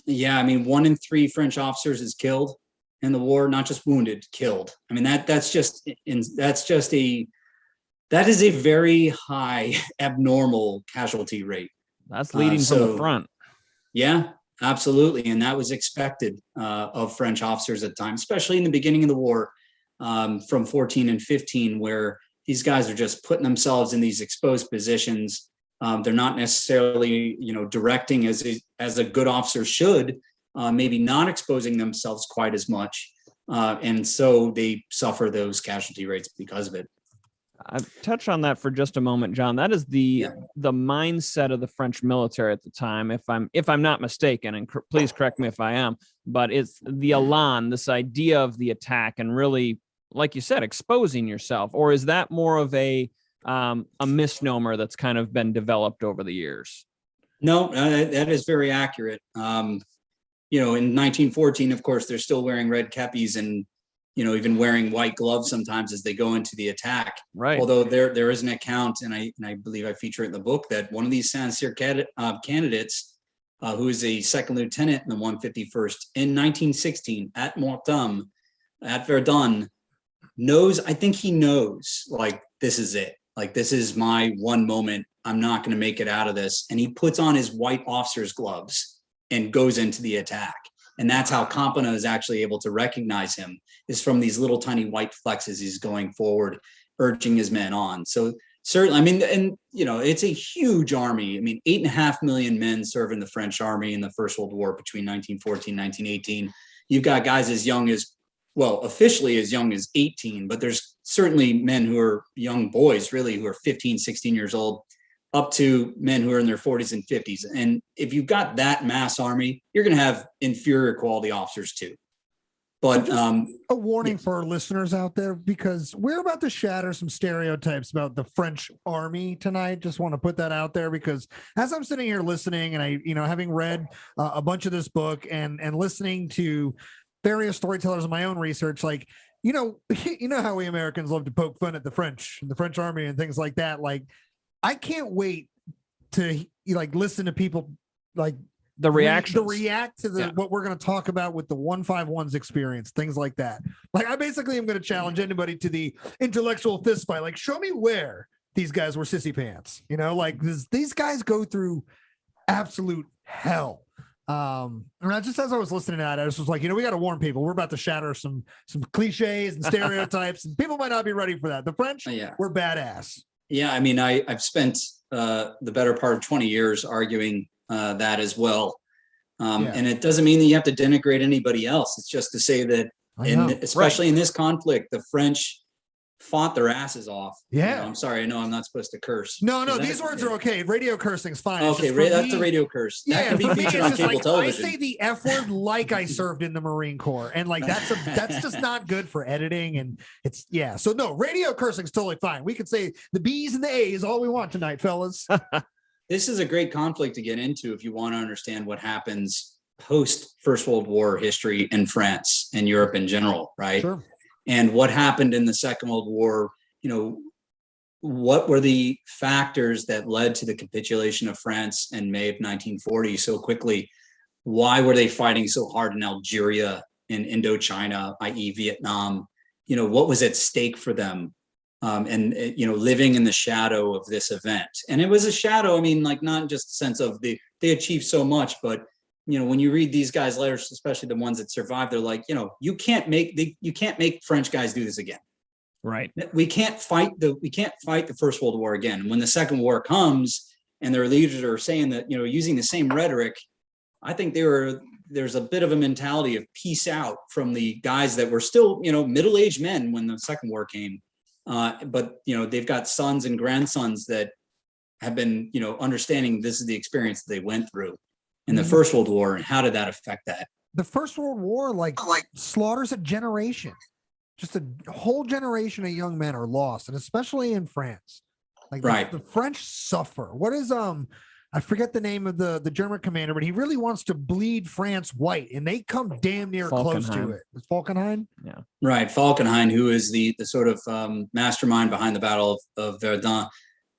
Yeah, I mean, 1 in 3 French officers is killed in the war, not just wounded, killed. I mean, that is a very high abnormal casualty rate. That's leading from the front. Yeah, absolutely. And that was expected of French officers at the time, especially in the beginning of the war, from 14 and 15, where these guys are just putting themselves in these exposed positions. They're not necessarily, directing as a good officer should, maybe not exposing themselves quite as much. And so they suffer those casualty rates because of it. touch on that for just a moment, John. That is the mindset of the French military at the time, if I'm not mistaken, and please correct me if I am. But it's the elan, this idea of the attack, and really, like you said, exposing yourself. Or is that more of a misnomer that's kind of been developed over the years? No, that is very accurate. In 1914, of course, they're still wearing red kepis and, even wearing white gloves sometimes as they go into the attack. Right. Although there is an account, and I believe I feature it in the book, that one of these Saint-Cyr candidates, who is a second lieutenant in the 151st in 1916 at Mortem, at Verdun, I think he knows, like, this is it. Like, this is my one moment. I'm not going to make it out of this. And he puts on his white officer's gloves and goes into the attack. And that's how Campana is actually able to recognize him, is from these little tiny white flecks as he's going forward, urging his men on. So certainly, it's a huge army. 8.5 million men serve in the French army in the First World War between 1914 and 1918. You've got guys as young as, officially as young as 18, but there's certainly men who are young boys, really, who are 15, 16 years old, up to men who are in their 40s and 50s. And if you've got that mass army, you're going to have inferior quality officers too. But so a warning for our listeners out there, because we're about to shatter some stereotypes about the French army tonight. Just want to put that out there, because as I'm sitting here listening, and I, having read a bunch of this book and listening to various storytellers in my own research, like, how we Americans love to poke fun at the French army and things like that. Like, I can't wait to listen to people like the reactions, react to what we're going to talk about with the 151's experience, things like that. Like, I basically am going to challenge anybody to the intellectual fist fight. Like, show me where these guys were sissy pants, these guys go through absolute hell. And just as I was listening to that, I was just like, we got to warn people. We're about to shatter some cliches and stereotypes, and people might not be ready for that. The French, we're badass. Yeah, I've spent the better part of 20 years arguing that as well. And it doesn't mean that you have to denigrate anybody else. It's just to say that, especially in this conflict, the French fought their asses off. Yeah. I'm sorry. I know I'm not supposed to curse. No, these words are okay. Radio cursing's fine. Okay, that's a radio curse. That can be featured on cable television. I say the F word like I served in the Marine Corps, and like that's just not good for editing, and it's So no, radio cursing's totally fine. We could say the B's and the A's all we want tonight, fellas. This is a great conflict to get into if you want to understand what happens post First World War history in France and Europe in general, right? Sure. And what happened in the Second World War, what were the factors that led to the capitulation of France in May of 1940 so quickly? Why were they fighting so hard in Algeria, in Indochina, i.e. Vietnam? What was at stake for them? Living in the shadow of this event. And it was a shadow, not just the sense of they achieved so much, but when you read these guys' letters, especially the ones that survived, they're like, you can't make French guys do this again. Right. We can't fight the First World War again. And when the Second War comes and their leaders are saying that, using the same rhetoric, I think there's a bit of a mentality of peace out from the guys that were still, middle-aged men when the Second War came. But they've got sons and grandsons that have been, understanding this is the experience that they went through in the First World War, and how did that affect that? The First World War, like slaughters a generation. Just a whole generation of young men are lost, and especially in France. Like the French suffer. What is I forget the name of the German commander, but he really wants to bleed France white, and they come damn near close to it. It's Falkenhayn? Yeah. Right. Falkenhayn, who is the sort of mastermind behind the Battle of Verdun.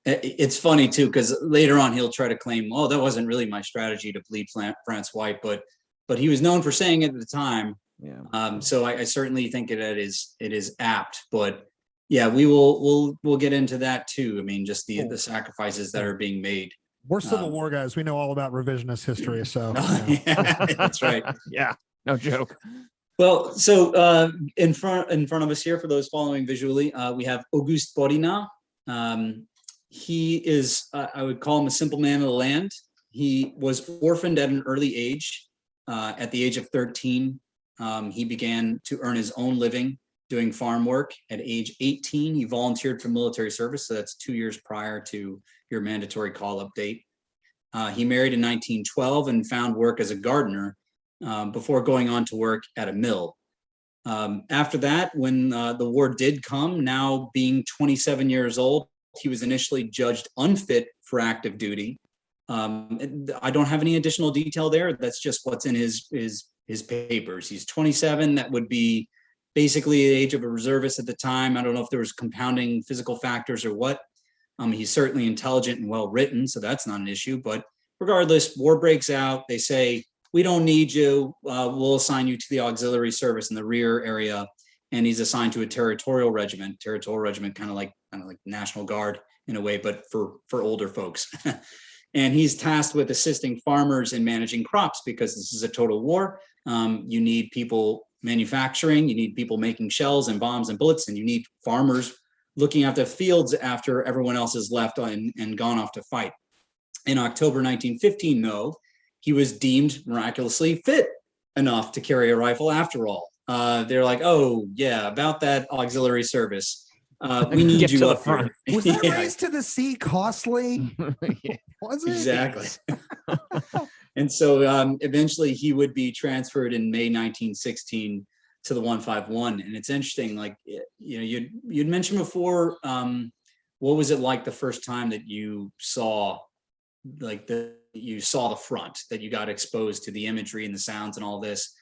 It's funny too, because later on he'll try to claim, "Oh, that wasn't really my strategy to bleed France white," but he was known for saying it at the time. Yeah. So I certainly think it is apt. But yeah, we'll get into that too. Just the sacrifices that are being made. We're Civil War guys. We know all about revisionist history. So yeah, that's right. Yeah, no joke. Well, so in front of us here, for those following visually, we have Auguste Borinat. He is, I would call him a simple man of the land. He was orphaned at an early age. At the age of 13, he began to earn his own living. doing farm work. At age 18, he volunteered for military service. So that's 2 years prior to your mandatory call-up date. He married in 1912 and found work as a gardener before going on to work at a mill. After that, when the war did come, now being 27 years old, he was initially judged unfit for active duty. I don't have any additional detail there. That's just what's in his papers. He's 27. That would be basically the age of a reservist at the time. I don't know if there was compounding physical factors or what. He's certainly intelligent and well-written, so that's not an issue. But regardless, war breaks out. They say, we don't need you. We'll assign you to the auxiliary service in the rear area. And he's assigned to a territorial regiment. Territorial regiment, kind of like National Guard in a way, but for older folks. And he's tasked with assisting farmers in managing crops, because this is a total war. You need people manufacturing, you need people making shells and bombs and bullets, and you need farmers looking after fields after everyone else has left and gone off to fight. In October 1915, though, he was deemed miraculously fit enough to carry a rifle after all. They're like, oh, yeah, about that auxiliary service. We need you up front. Was that race to the sea costly? Was it? Exactly. And so eventually he would be transferred in May 1916 to the 151. And it's interesting, like, you know, you'd mentioned before, what was it like the first time that you saw the front, that you got exposed to the imagery and the sounds and all this?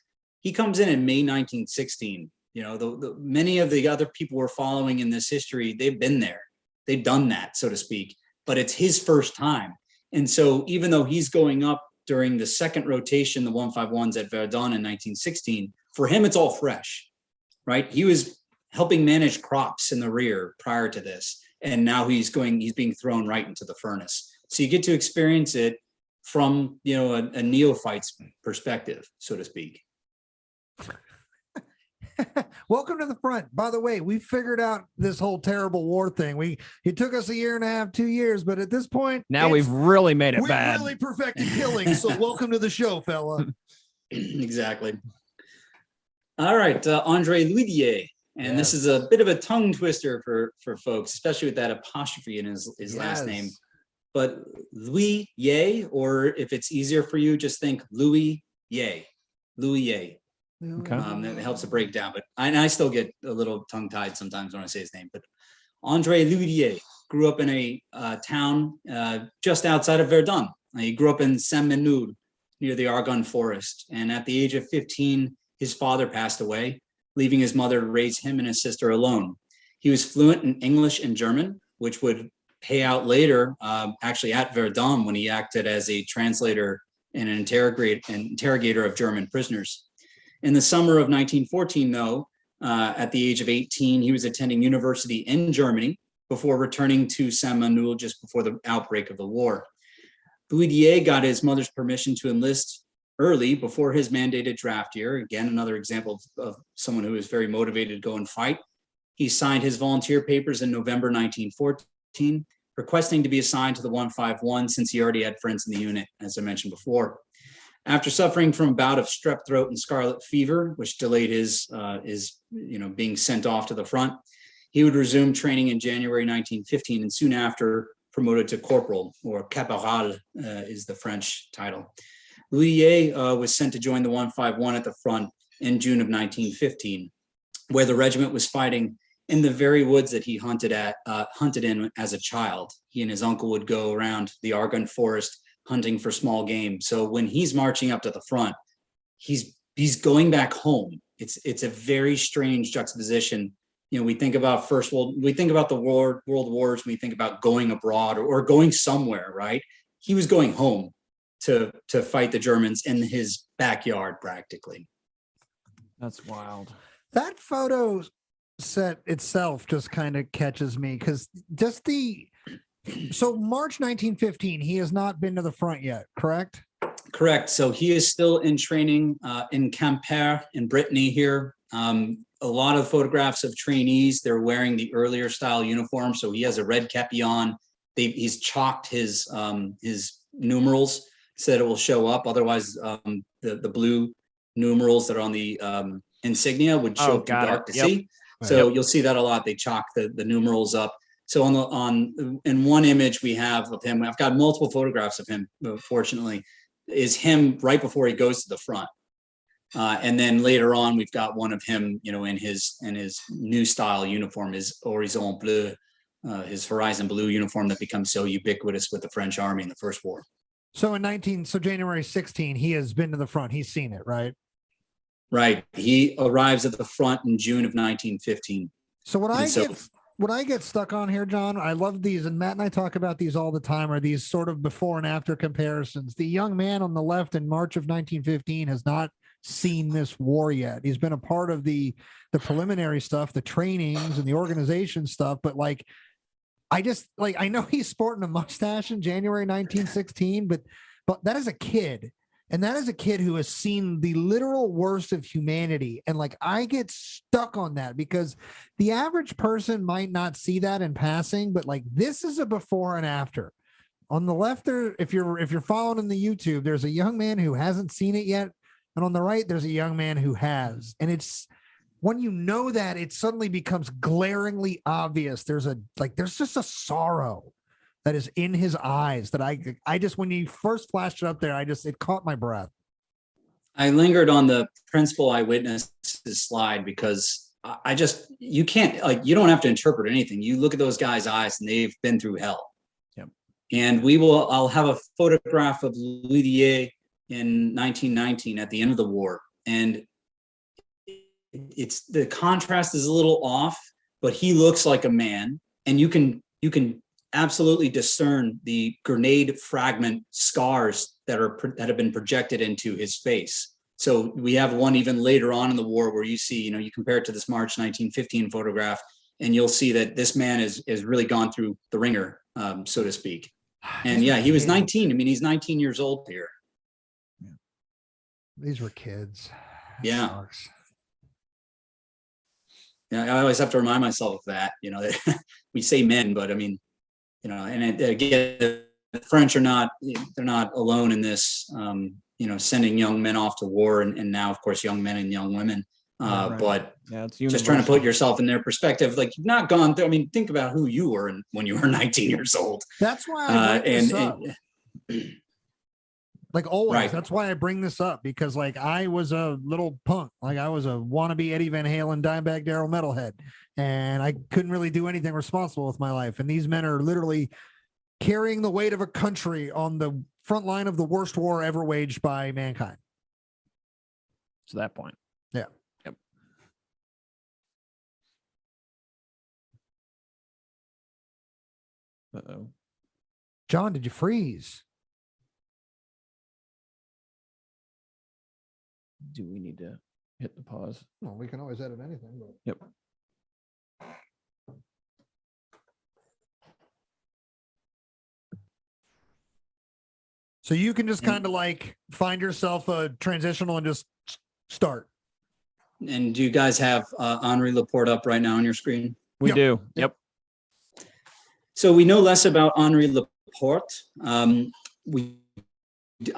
He comes in May 1916. You know, the many of the other people we're following in this history, they've been there, they've done that, so to speak, but it's his first time. And so even though he's going up during the second rotation, the 151s at Verdun in 1916, for him, it's all fresh, right? He was helping manage crops in the rear prior to this. And now he's being thrown right into the furnace. So you get to experience it from, you know, a neophyte's perspective, so to speak. Welcome to the front. By the way, we figured out this whole terrible war thing. It took us 1.5 years, 2 years, but at this point, now we've really made it bad. We really perfected killing. So welcome to the show, fella. Exactly. All right, Andre Louis. And Yes. This is a bit of a tongue twister for folks, especially with that apostrophe in his last name. But Louis Ye, or if it's easier for you, just think Louis Ye. Louis Ye. Okay. That helps to break down, but I still get a little tongue-tied sometimes when I say his name. But Andre Louis grew up in a town just outside of Verdun. He grew up in Saint-Menehould, near the Argonne Forest. And at the age of 15, his father passed away, leaving his mother to raise him and his sister alone. He was fluent in English and German, which would pay out later, actually at Verdun, when he acted as a translator and an interrogator of German prisoners. In the summer of 1914, though, at the age of 18, he was attending university in Germany before returning to Saint-Menehould just before the outbreak of the war. Louis got his mother's permission to enlist early before his mandated draft year. Again, another example of someone who is very motivated to go and fight. He signed his volunteer papers in November 1914, requesting to be assigned to the 151 since he already had friends in the unit, as I mentioned before. After suffering from a bout of strep throat and scarlet fever, which delayed his being sent off to the front, he would resume training in January 1915 and soon after promoted to corporal, or caporal is the French title. Louis was sent to join the 151 at the front in June of 1915, where the regiment was fighting in the very woods that he hunted in as a child. He and his uncle would go around the Argonne Forest hunting for small game. So when he's marching up to the front, he's going back home. It's a very strange juxtaposition. You know, we think about the world wars, we think about going abroad or going somewhere, right? He was going home to fight the Germans in his backyard, practically. That's wild. That photo set itself just kind of catches me, because so March 1915, he has not been to the front yet, correct? Correct. So he is still in training in Quimper in Brittany here. A lot of photographs of trainees, they're wearing the earlier style uniform. So he has a red kepi on. He's chalked his numerals so that it will show up. Otherwise, the blue numerals that are on the insignia would show too dark to see. So you'll see that a lot. They chalk the numerals up. So in one image we have of him, I've got multiple photographs of him, fortunately, is him right before he goes to the front. And then later on, we've got one of him, in his new style uniform, his Horizon Bleu, his Horizon Blue uniform that becomes so ubiquitous with the French army in the First War. So January 16, he has been to the front. He's seen it, right? Right. He arrives at the front in June of 1915. So what I get stuck on here, John, I love these, and Matt and I talk about these all the time, are these sort of before and after comparisons. The young man on the left in March of 1915 has not seen this war yet. He's been a part of the preliminary stuff, the trainings and the organization stuff, but I know he's sporting a mustache in January 1916, but that is a kid. And that is a kid who has seen the literal worst of humanity. And I get stuck on that because the average person might not see that in passing, but this is a before and after. On the left there, if you're following in the YouTube, there's a young man who hasn't seen it yet. And on the right, there's a young man who has. And it's when you know that, it suddenly becomes glaringly obvious. There's just a sorrow that is in his eyes that I just, when you first flashed it up there, it caught my breath. I lingered on the principal eyewitnesses slide because you can't, you don't have to interpret anything. You look at those guys' eyes and they've been through hell. Yep. And I'll have a photograph of Loudier in 1919 at the end of the war. And the contrast is a little off, but he looks like a man, and you can absolutely discern the grenade fragment scars that have been projected into his face. So we have one even later on in the war where you see, you compare it to this March 1915 photograph, and you'll see that this man is really gone through the ringer, so to speak. And yeah, he was 19. I mean, he's 19 years old here. Yeah. These were kids. That yeah. sucks. Yeah, I always have to remind myself of that. We say men, but I mean, and again, the French they're not alone in this, sending young men off to war and now, of course, young men and young women. Right. But it's just trying to put yourself in their perspective. You've not gone through, think about who you were when you were 19 years old. That's why I bring this up. Always, right. That's why I bring this up, because I was a little punk. I was a wannabe Eddie Van Halen, Dimebag Darrell metalhead, and I couldn't really do anything responsible with my life. And these men are literally carrying the weight of a country on the front line of the worst war ever waged by mankind. To that point. Yeah. Yep. Uh-oh. John, did you freeze? Do we need to hit the pause? Well, we can always edit anything. But... Yep. So you can just kind of find yourself a transitional and just start. And do you guys have Henri Laporte up right now on your screen? We Yep. do. Yep. So we know less about Henri Laporte.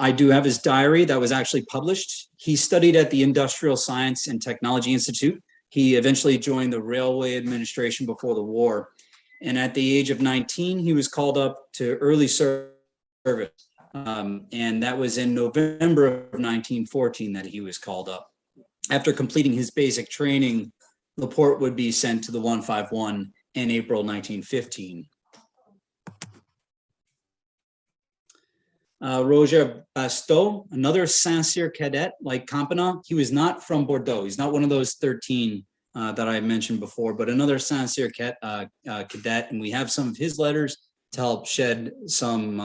I do have his diary that was actually published. He studied at the Industrial Science and Technology Institute. He eventually joined the Railway Administration before the war. And at the age of 19, he was called up to early service. And that was in November of 1914 that he was called up. After completing his basic training, Laporte would be sent to the 151 in April 1915. Roger Basteau, another Saint-Cyr cadet like Campanat. He was not from Bordeaux. He's not one of those 13 that I mentioned before, but another Saint-Cyr cadet. And we have some of his letters to help shed some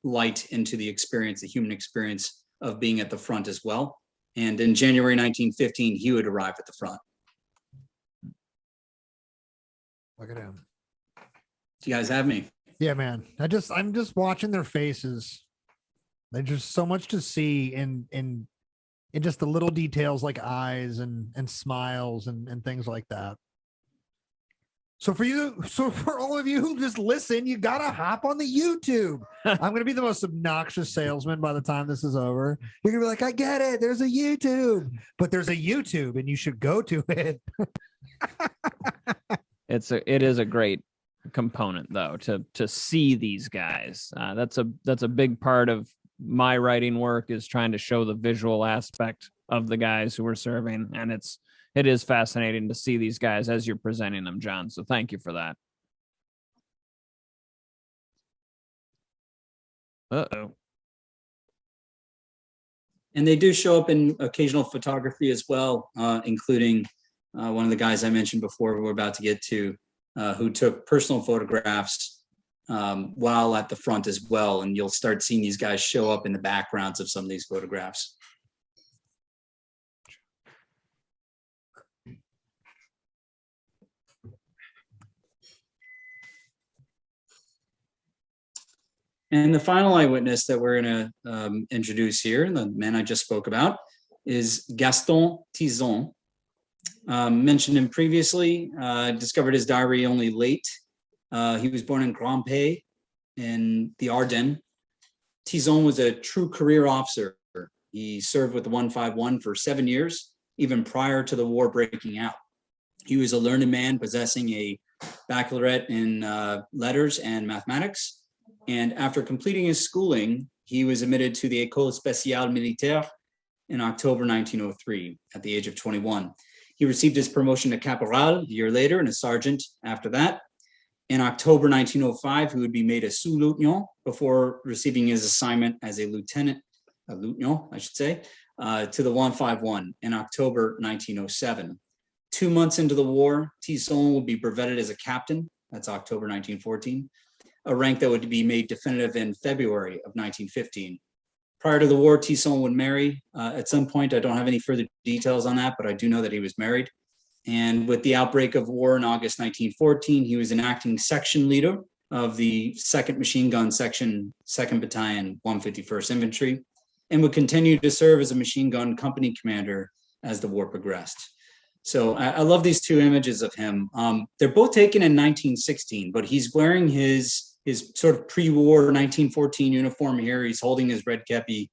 light into the human experience of being at the front as well. And in January 1915, he would arrive at the front. Look at him. Do you guys have me? Yeah, man. I'm just watching their faces. There's just so much to see in just the little details like eyes and smiles and things like that. So for all of you who just listen, you gotta hop on the YouTube. I'm gonna be the most obnoxious salesman by the time this is over. You're gonna be like, I get it. There's a YouTube, but there's a YouTube, and you should go to it. It is a great component though to see these guys. That's a big part of my writing work, is trying to show the visual aspect of the guys who are serving, and it is fascinating to see these guys as you're presenting them, John. So thank you for that. Uh-oh. And they do show up in occasional photography as well, including one of the guys I mentioned before, we're about to get to, who took personal photographs while at the front as well. And you'll start seeing these guys show up in the backgrounds of some of these photographs. And the final eyewitness that we're going to introduce here, the man I just spoke about, is Gaston Tizon. Mentioned him previously, discovered his diary only late. He was born in Grandpay in the Ardennes. Tizon was a true career officer. He served with the 151 for 7 years, even prior to the war breaking out. He was a learned man possessing a baccalaureate in letters and mathematics. And after completing his schooling, he was admitted to the École Spéciale Militaire in October 1903 at the age of 21. He received his promotion to caporal a year later and a sergeant after that. In October 1905, he would be made a sous-lieutenant before receiving his assignment as a lieutenant, I should say, to the 151 in October 1907. 2 months into the war, Tizon would be brevetted as a captain. That's October 1914. A rank that would be made definitive in February of 1915. Prior to the war, Tizon would marry at some point. I don't have any further details on that, but I do know that he was married. And with the outbreak of war in August 1914, he was an acting section leader of the 2nd Machine Gun Section, 2nd Battalion, 151st Infantry, and would continue to serve as a machine gun company commander as the war progressed. So I love these two images of him. They're both taken in 1916, but he's wearing his sort of pre-war 1914 uniform here. He's holding his red kepi.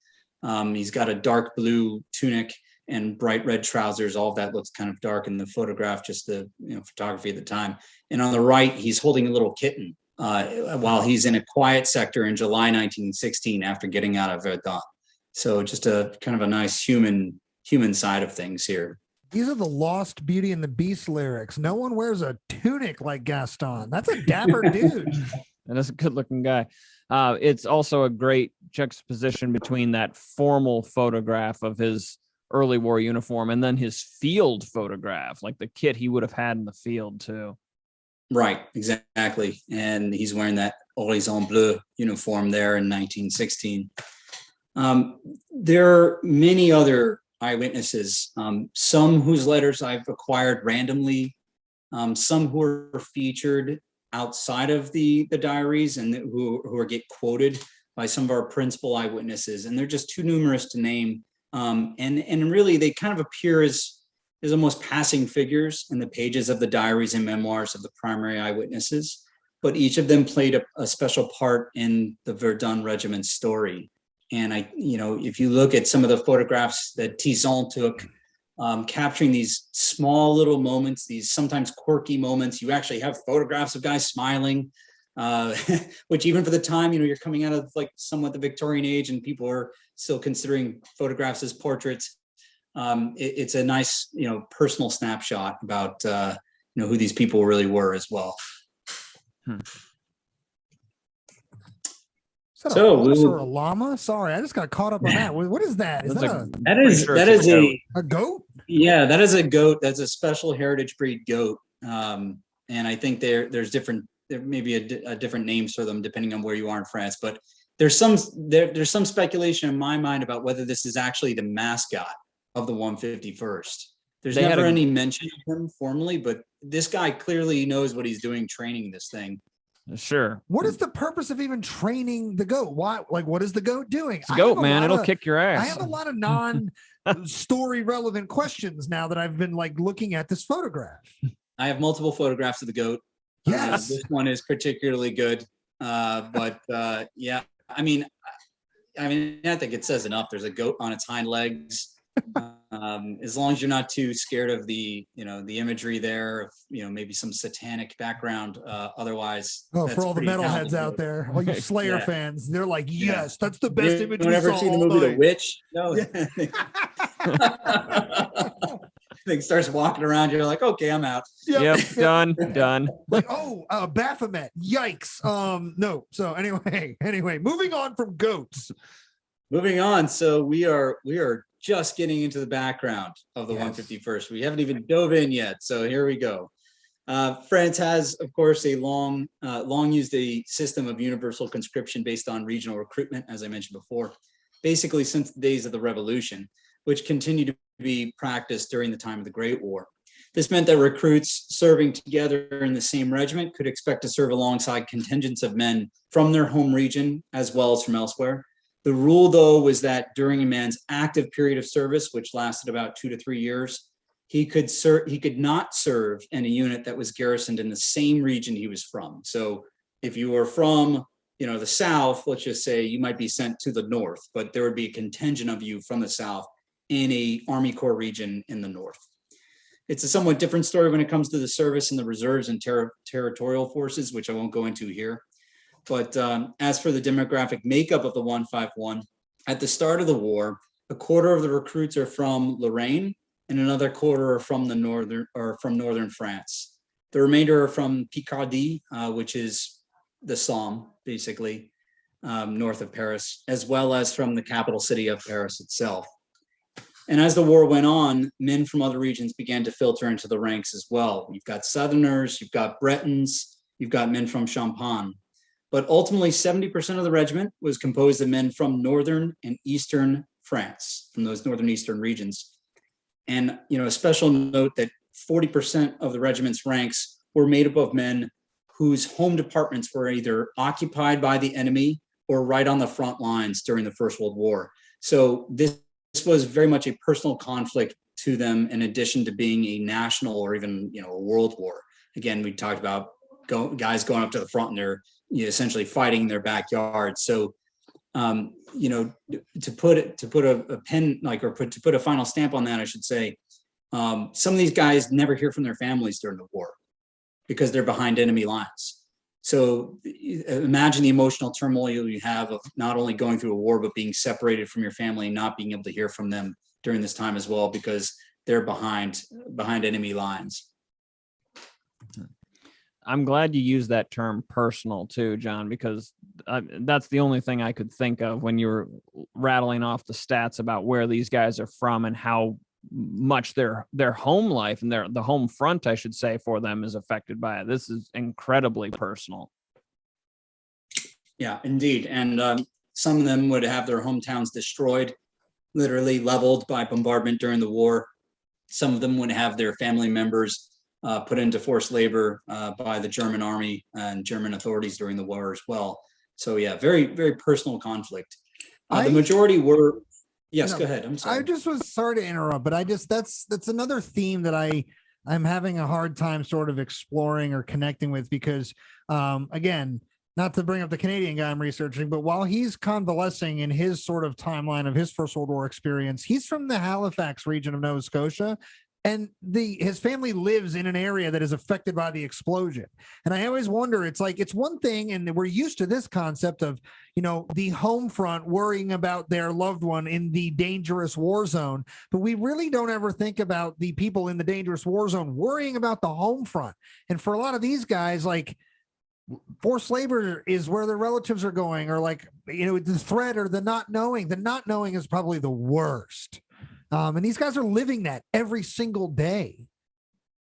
He's got a dark blue tunic and bright red trousers. All of that looks kind of dark in the photograph, just the photography at the time. And on the right, he's holding a little kitten while he's in a quiet sector in July 1916 after getting out of Verdun. So just a kind of a nice human side of things here. These are the Lost Beauty and the Beast lyrics. No one wears a tunic like Gaston. That's a dapper dude. And that's a good looking guy. It's also a great juxtaposition between that formal photograph of his early war uniform and then his field photograph, like the kit he would have had in the field too. Right, exactly. And he's wearing that Horizon Bleu uniform there in 1916. There are many other eyewitnesses, some whose letters I've acquired randomly, some who are featured outside of the diaries and who get quoted by some of our principal eyewitnesses, and they're just too numerous to name. And really they kind of appear as almost passing figures in the pages of the diaries and memoirs of the primary eyewitnesses, but each of them played a special part in the Verdun Regiment story. And if you look at some of the photographs that Tizon took, capturing these small little moments, these sometimes quirky moments, you actually have photographs of guys smiling, which even for the time, you're coming out of like somewhat the Victorian age and people are still considering photographs as portraits. It's a nice, personal snapshot about, who these people really were as well. Is that a horse or a llama? Sorry, I just got caught up on that. What is that? Is that a goat? Yeah, that is a goat. That's a special heritage breed goat. And I think there may be a different names for them depending on where you are in France. But there's some speculation in my mind about whether this is actually the mascot of the 151st. There's never any mention of him formally, but this guy clearly knows what he's doing training this thing. Sure. What is the purpose of even training the goat? Why? Like, what is the goat doing? It's a goat, man. It'll kick your ass. I have a lot of non-story relevant questions now that I've been looking at this photograph. I have multiple photographs of the goat. Yes. This one is particularly good. Yeah, I mean, I think it says enough. There's a goat on its hind legs. As long as you're not too scared of the imagery there, of, maybe some satanic background. Otherwise, for all the metalheads out there, all you Slayer fans, they're like, yes, that's the best image we saw. Seen the movie The Witch? No. Thing starts walking around, you're like, okay, I'm out. Yep, done. Like, Baphomet, yikes. No. So anyway, moving on from goats. Moving on. So we are just getting into the background of the 151st. We haven't even dove in yet. So here we go. France has, of course, a long used a system of universal conscription based on regional recruitment, as I mentioned before, basically since the days of the Revolution, which continued to be practiced during the time of the Great War. This meant that recruits serving together in the same regiment could expect to serve alongside contingents of men from their home region as well as from elsewhere. The rule, though, was that during a man's active period of service, which lasted about 2 to 3 years, he could not serve in a unit that was garrisoned in the same region he was from. So if you were from the South, let's just say, you might be sent to the North, but there would be a contingent of you from the South in a Army Corps region in the North. It's a somewhat different story when it comes to the service in the reserves and territorial forces, which I won't go into here. But as for the demographic makeup of the 151, at the start of the war, a quarter of the recruits are from Lorraine and another quarter are from northern France. The remainder are from Picardy, which is the Somme, basically, north of Paris, as well as from the capital city of Paris itself. And as the war went on, men from other regions began to filter into the ranks as well. You've got Southerners, you've got Bretons, you've got men from Champagne. But ultimately, 70% of the regiment was composed of men from northern and eastern France, from those northern eastern regions. And a special note that 40% of the regiment's ranks were made up of men whose home departments were either occupied by the enemy or right on the front lines during the First World War. So this was very much a personal conflict to them, in addition to being a national or even a world war. Again, we talked about guys going up to the front and they're essentially fighting in their backyard. So to put a pen, to put a final stamp on that, I should say, some of these guys never hear from their families during the war because they're behind enemy lines. So imagine the emotional turmoil you have of not only going through a war, but being separated from your family and not being able to hear from them during this time as well, because they're behind enemy lines. I'm glad you used that term personal too, John, because that's the only thing I could think of when you were rattling off the stats about where these guys are from and how much their home life and the home front, I should say, for them is affected by it. This is incredibly personal. Yeah, indeed. And some of them would have their hometowns destroyed, literally leveled by bombardment during the war. Some of them would have their family members put into forced labor by the German army and German authorities during the war as well. So yeah, very, very personal conflict. The majority were, yes, go ahead. I'm sorry. I just was sorry to interrupt, but that's another theme that I'm having a hard time sort of exploring or connecting with, because again, not to bring up the Canadian guy I'm researching, but while he's convalescing in his sort of timeline of his First World War experience, he's from the Halifax region of Nova Scotia. And his family lives in an area that is affected by the explosion. And I always wonder, it's one thing, and we're used to this concept of, the home front worrying about their loved one in the dangerous war zone. But we really don't ever think about the people in the dangerous war zone worrying about the home front. And for a lot of these guys, forced labor is where their relatives are going, or the threat or the not knowing. The not knowing is probably the worst. And these guys are living that every single day.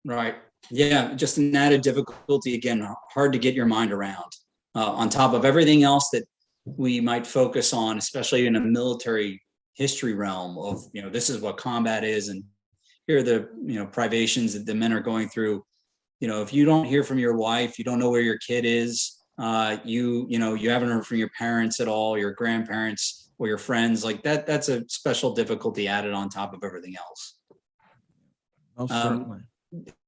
Right. Yeah. Just an added difficulty. Again, hard to get your mind around on top of everything else that we might focus on, especially in a military history realm of, this is what combat is. And here are the, privations that the men are going through. If you don't hear from your wife, you don't know where your kid is, you haven't heard from your parents at all, your grandparents, or your friends, that's a special difficulty added on top of everything else. Most certainly.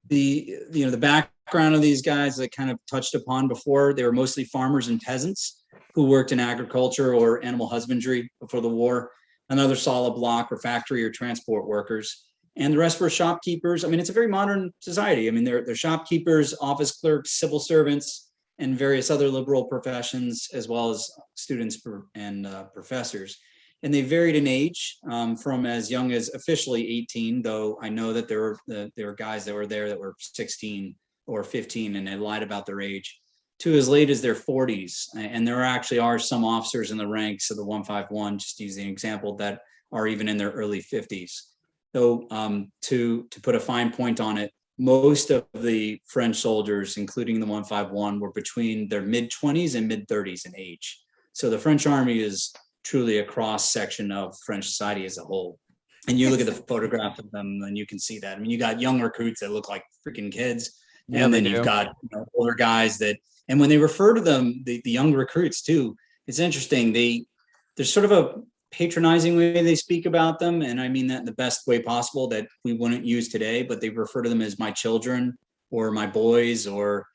The background of these guys that kind of touched upon before, they were mostly farmers and peasants who worked in agriculture or animal husbandry before the war. Another solid block or factory or transport workers. And the rest were shopkeepers. I mean, it's a very modern society. I mean, they're shopkeepers, office clerks, civil servants, and various other liberal professions, as well as students and professors. And they varied in age from as young as officially 18, though I know that there were guys that were there that were 16 or 15 and they lied about their age, to as late as their 40s. And there actually are some officers in the ranks of the 151, just using an example, that are even in their early 50s. Though to put a fine point on it, most of the French soldiers, including the 151, were between their mid-20s and mid-30s in age. So the French army is truly a cross section of French society as a whole. And you look at the photograph of them and you can see that. I mean, you got young recruits that look like freaking kids. And then you've got older guys that, and when they refer to them, the young recruits too, it's interesting. There's sort of a patronizing way they speak about them. And I mean that in the best way possible that we wouldn't use today, but they refer to them as my children or my boys or,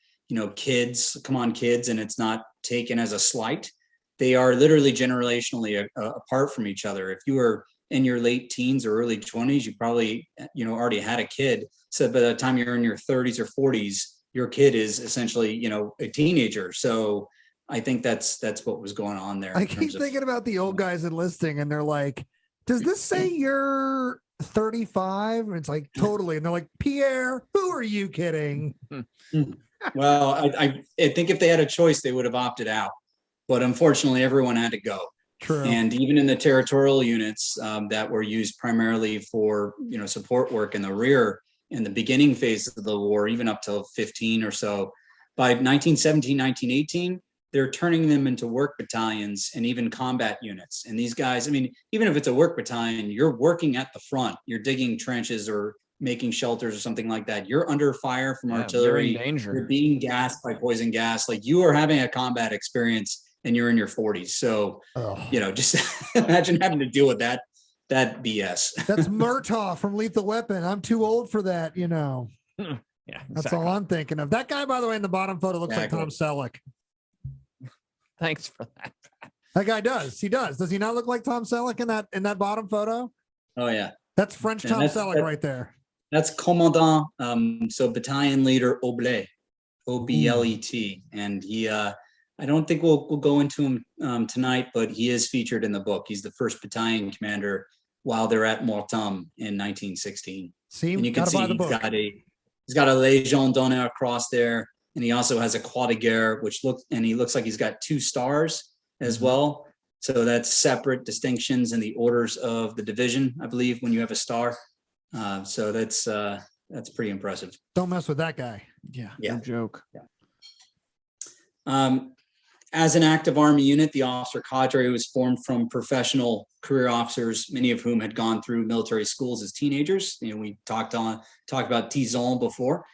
kids, come on kids. And it's not taken as a slight. They are literally generationally apart from each other. If you were in your late teens or early 20s, you probably, already had a kid. So by the time you're in your 30s or 40s, your kid is essentially, a teenager. So I think that's what was going on there. I keep thinking about the old guys enlisting and they're like, does this say you're 35? And it's like, totally. And they're like, Pierre, who are you kidding? Well, I think if they had a choice, they would have opted out. But unfortunately, everyone had to go. True. And even in the territorial units that were used primarily for, support work in the rear in the beginning phase of the war, even up to 15 or so, by 1917, 1918, they're turning them into work battalions and even combat units. And these guys, I mean, even if it's a work battalion, you're working at the front, you're digging trenches or making shelters or something like that. You're under fire from artillery. You're being gassed by poison gas. Like you are having a combat experience and you're in your 40s. So, just imagine having to deal with that BS. That's Murtaugh from Lethal Weapon. I'm too old for that, Yeah, That's exactly. all I'm thinking of. That guy, by the way, in the bottom photo looks like Tom Selleck. Thanks for that. That guy does. He does. Does he not look like Tom Selleck in that bottom photo? Oh yeah. That's French Tom Selleck right there. That's commandant. So battalion leader Oblet, OBLET. And he, I don't think we'll go into him tonight, but he is featured in the book. He's the first battalion commander while they're at Mortam in 1916. See, and you can see he's got a Légion d'honneur across there. And he also has a Croix de Guerre, he looks like he's got 2 stars as well. So that's separate distinctions in the orders of the division, I believe, when you have a star. So that's pretty impressive. Don't mess with that guy. Yeah. No joke. Yeah. As an active Army unit, the officer cadre was formed from professional career officers, many of whom had gone through military schools as teenagers. We talked about Tizon before.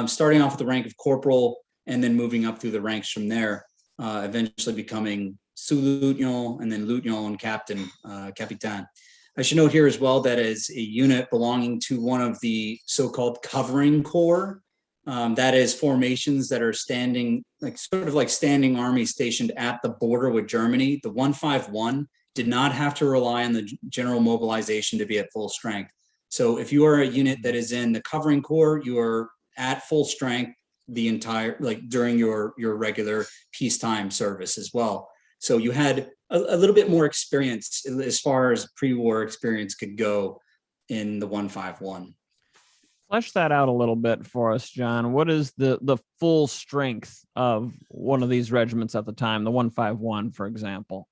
Starting off with the rank of corporal and then moving up through the ranks from there, eventually becoming sous-lieutenant and then lieutenant and captain. I should note here as well that as a unit belonging to one of the so-called covering corps, that is formations that are standing, like standing armies stationed at the border with Germany. The 151 did not have to rely on the general mobilization to be at full strength. So if you are a unit that is in the covering corps, you are at full strength the entire, during your regular peacetime service as well. So you had a little bit more experience as far as pre-war experience could go in the 151. Flesh that out a little bit for us, John. What is the full strength of one of these regiments at the time, the 151, for example?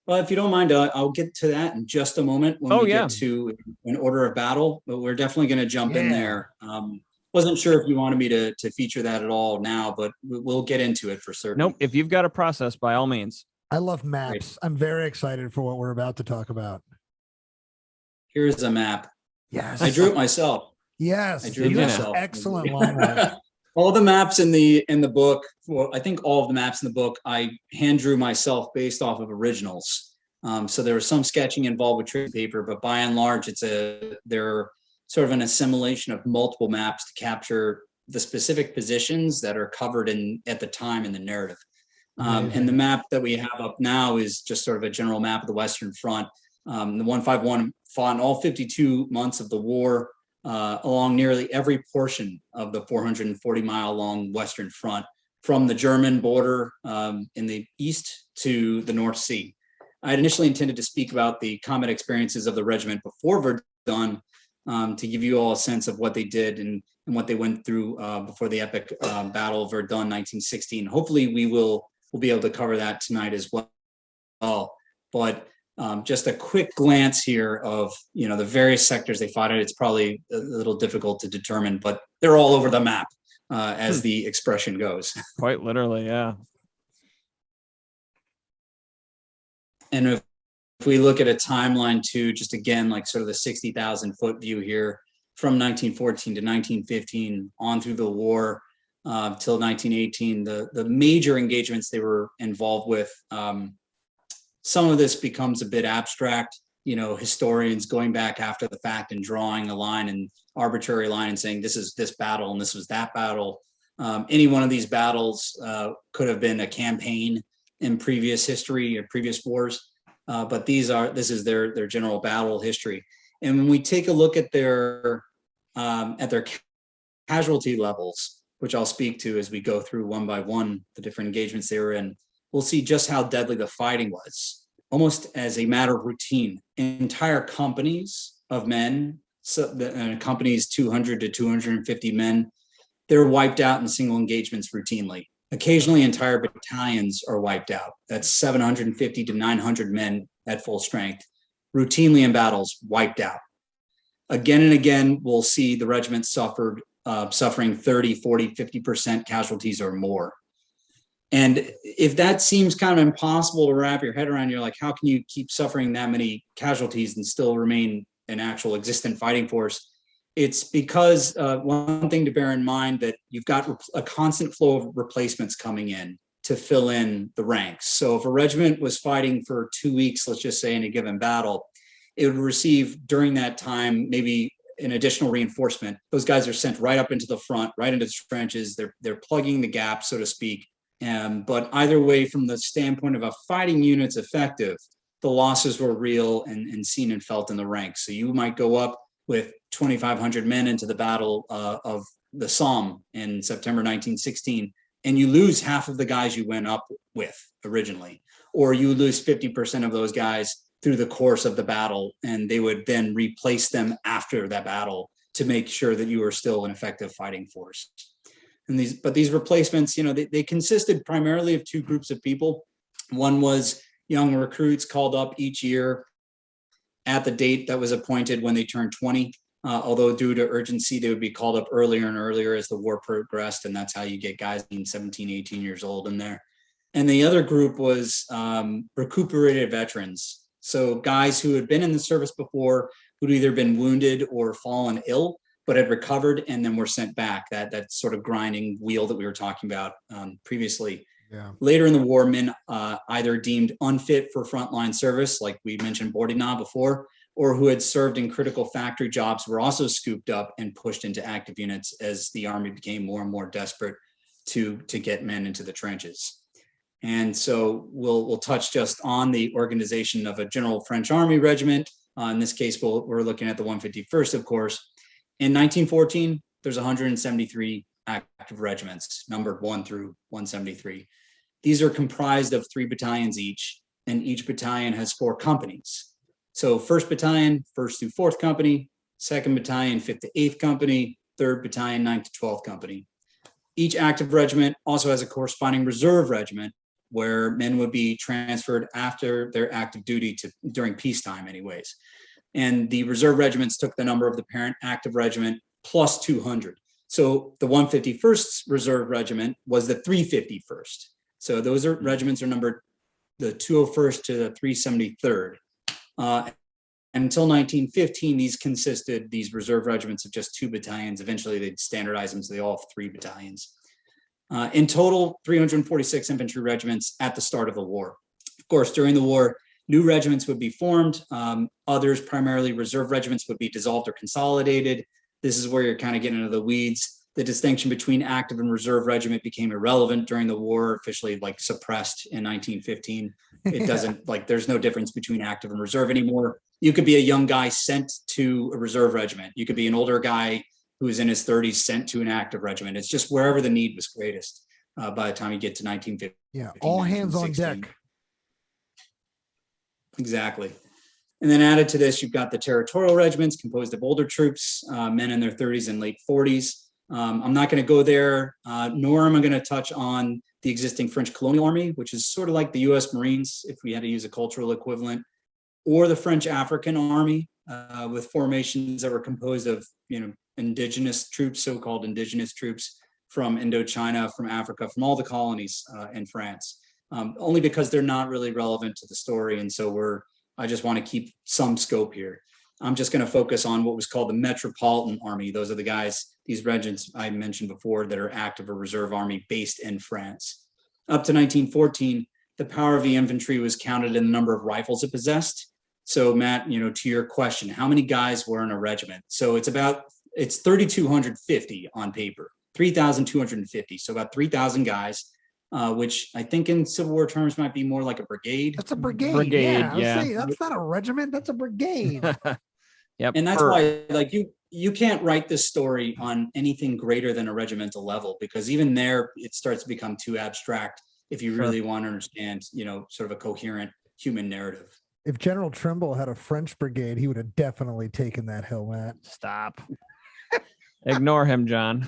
Well, if you don't mind, I'll get to that in just a moment when we get to an order of battle, but we're definitely going to jump in there. Wasn't sure if you wanted me to feature that at all now, but we'll get into it for certain. Nope. If you've got a process, by all means. I love maps. Great. I'm very excited for what we're about to talk about. Here's a map. Yes. I drew it myself. Yes. I drew it myself. Excellent line work. All the maps in the book, well, I think all of the maps in the book, I hand drew myself based off of originals. So there was some sketching involved with trade paper, but by and large, they're sort of an assimilation of multiple maps to capture the specific positions that are covered at the time in the narrative. And the map that we have up now is just sort of a general map of the Western Front. The 151 fought in all 52 months of the war along nearly every portion of the 440-mile long Western Front, from the German border in the east to the North Sea. I had initially intended to speak about the combat experiences of the regiment before Verdun, to give you all a sense of what they did and what they went through before the epic Battle of Verdun 1916. Hopefully we'll be able to cover that tonight as well. But just a quick glance here of the various sectors they fought in. It's probably a little difficult to determine, but they're all over the map, as the expression goes. Quite literally, yeah. And if we look at a timeline too, just again, like sort of the 60,000 foot view here, from 1914 to 1915 on through the war till 1918, the major engagements they were involved with. Some of this becomes a bit abstract, historians going back after the fact and drawing a line, and arbitrary line, and saying this is this battle and this was that battle. Any one of these battles could have been a campaign in previous history or previous wars, but this is their general battle history. And when we take a look at their casualty levels, which I'll speak to as we go through one by one the different engagements they were in, we'll see just how deadly the fighting was, almost as a matter of routine. Entire companies of men, companies 200 to 250 men, they're wiped out in single engagements routinely. Occasionally, entire battalions are wiped out. That's 750 to 900 men at full strength, routinely in battles, wiped out. Again and again, we'll see the regiment suffering 30, 40, 50% casualties or more. And if that seems kind of impossible to wrap your head around, you're like, how can you keep suffering that many casualties and still remain an actual existent fighting force? It's because one thing to bear in mind, that you've got a constant flow of replacements coming in to fill in the ranks. So if a regiment was fighting for 2 weeks, let's just say, in a given battle, it would receive during that time maybe an additional reinforcement. Those guys are sent right up into the front, right into the trenches. They're plugging the gap, so to speak. But either way, from the standpoint of a fighting unit's effective, the losses were real and seen and felt in the ranks. So you might go up with 2,500 men into the Battle of the Somme in September 1916, and you lose half of the guys you went up with originally, or you lose 50% of those guys through the course of the battle, and they would then replace them after that battle to make sure that you were still an effective fighting force. And these replacements, they consisted primarily of two groups of people. One was young recruits called up each year at the date that was appointed when they turned 20. Although due to urgency, they would be called up earlier and earlier as the war progressed. And that's how you get guys being 17, 18 years old in there. And the other group was recuperated veterans. So guys who had been in the service before, who'd either been wounded or fallen ill, but had recovered and then were sent back. That sort of grinding wheel that we were talking about previously. Yeah. Later in the war, men either deemed unfit for frontline service, like we mentioned Bourdonnais before, or who had served in critical factory jobs were also scooped up and pushed into active units as the Army became more and more desperate to get men into the trenches. And so we'll touch just on the organization of a general French Army regiment. In this case, we're looking at the 151st, of course. In 1914, there's 173 active regiments, numbered 1 through 173. These are comprised of 3 battalions each, and each battalion has 4 companies. So 1st Battalion, 1st through 4th Company, 2nd Battalion, 5th to 8th Company, 3rd Battalion, 9th to 12th Company. Each active regiment also has a corresponding reserve regiment where men would be transferred after their active duty during peacetime anyways. And the reserve regiments took the number of the parent active regiment plus 200. So the 151st Reserve Regiment was the 351st. So those regiments are numbered the 201st to the 373rd. Until 1915, these reserve regiments of just 2 battalions. Eventually, they'd standardize them so they all have 3 battalions. In total, 346 infantry regiments at the start of the war. Of course, during the war, New regiments would be formed. Others, primarily reserve regiments, would be dissolved or consolidated. This is where you're kind of getting into the weeds. The distinction between active and reserve regiment became irrelevant during the war, officially like suppressed in 1915. It doesn't like there's no difference between active and reserve anymore. You could be a young guy sent to a reserve regiment. You could be an older guy who's in his 30s sent to an active regiment. It's just wherever the need was greatest by the time you get to 1950. Yeah, all hands on deck. Exactly. And then added to this, you've got the territorial regiments composed of older troops, men in their 30s and late 40s. I'm not going to go there, nor am I going to touch on the existing French colonial army, which is sort of like the U.S. Marines, if we had to use a cultural equivalent, or the French African army with formations that were composed of, indigenous troops, so-called indigenous troops from Indochina, from Africa, from all the colonies in France, only because they're not really relevant to the story. And so I just want to keep some scope here. I'm just going to focus on what was called the Metropolitan Army. Those are the guys, these regiments I mentioned before that are active or reserve army based in France. Up to 1914, the power of the infantry was counted in the number of rifles it possessed. So Matt, to your question, how many guys were in a regiment? So it's 3,250 on paper, 3,250. So about 3,000 guys, which I think in Civil War terms might be more like a brigade. That's a brigade. Brigade, Yeah. That's not a regiment. That's a brigade. Yep. And that's why, like, you can't write this story on anything greater than a regimental level, because even there it starts to become too abstract if you really want to understand, sort of a coherent human narrative. If General Trimble had a French brigade, he would have definitely taken that hill, Matt. Stop. Ignore him, John.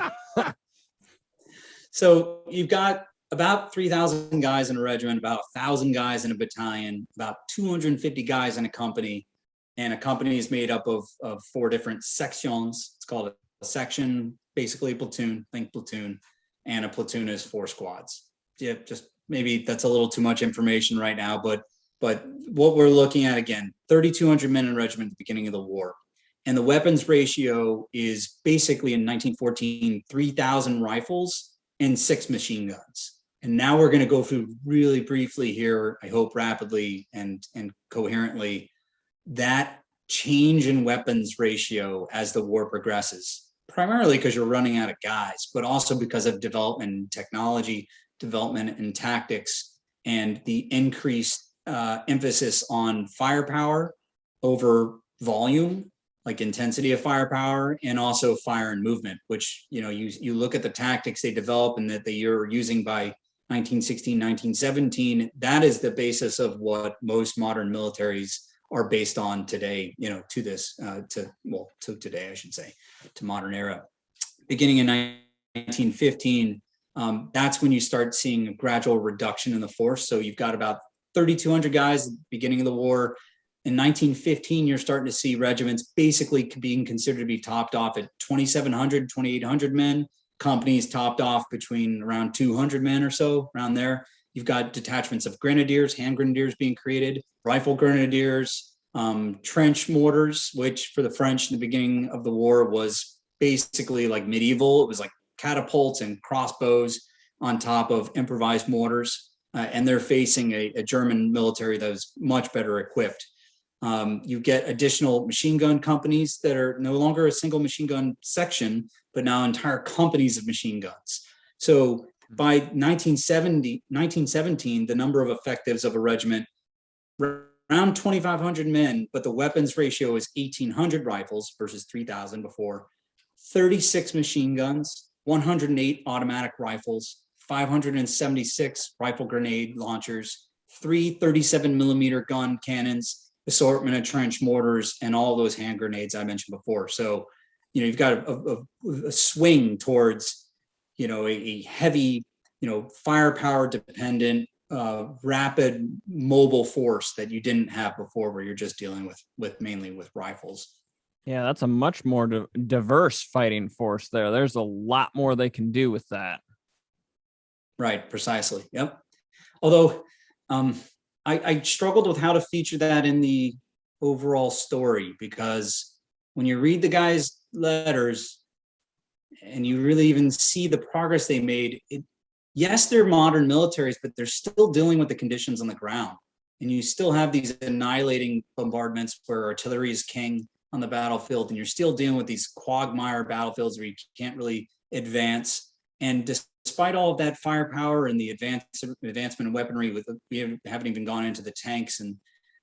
So you've got about 3,000 guys in a regiment, about 1,000 guys in a battalion, about 250 guys in a company. And a company is made up of 4 different sections. It's called a section, basically a platoon, think platoon, and a platoon is 4 squads. Yeah, just maybe that's a little too much information right now, but what we're looking at, again, 3,200 men in a regiment at the beginning of the war. And the weapons ratio is basically in 1914, 3,000 rifles and 6 machine guns. And now we're going to go through really briefly here, I hope rapidly and coherently, that change in weapons ratio as the war progresses, primarily because you're running out of guys, but also because of development in technology, development in tactics, and the increased emphasis on firepower over volume, like intensity of firepower, and also fire and movement, which, you look at the tactics they develop and that you're using by 1916, 1917, that is the basis of what most modern militaries are based on today, to today, I should say, to modern era. Beginning in 1915, that's when you start seeing a gradual reduction in the force. So you've got about 3,200 guys at the beginning of the war. In 1915, you're starting to see regiments basically being considered to be topped off at 2,700, 2,800 men. Companies topped off between around 200 men or so, around there. You've got detachments of grenadiers, hand grenadiers being created, rifle grenadiers, trench mortars, which for the French in the beginning of the war was basically like medieval. It was like catapults and crossbows on top of improvised mortars. And they're facing a German military that was much better equipped. You get additional machine gun companies that are no longer a single machine gun section, but now entire companies of machine guns. So by 1917, the number of effectives of a regiment, around 2,500 men, but the weapons ratio is 1,800 rifles versus 3,000 before, 36 machine guns, 108 automatic rifles, 576 rifle grenade launchers, 3 37 millimeter gun cannons, assortment of trench mortars, and all those hand grenades I mentioned before. So, you've got a swing towards, a heavy, firepower dependent, rapid mobile force that you didn't have before, where you're just dealing with mainly with rifles. Yeah, that's a much more diverse fighting force there. There's a lot more they can do with that. Right, precisely. Yep. Although I struggled with how to feature that in the overall story, because when you read the guys' letters and you really even see the progress they made, yes, they're modern militaries, but they're still dealing with the conditions on the ground. and you still have these annihilating bombardments where artillery is king on the battlefield, and you're still dealing with these quagmire battlefields where you can't really advance. And despite all of that firepower and the advancement in weaponry, we haven't even gone into the tanks and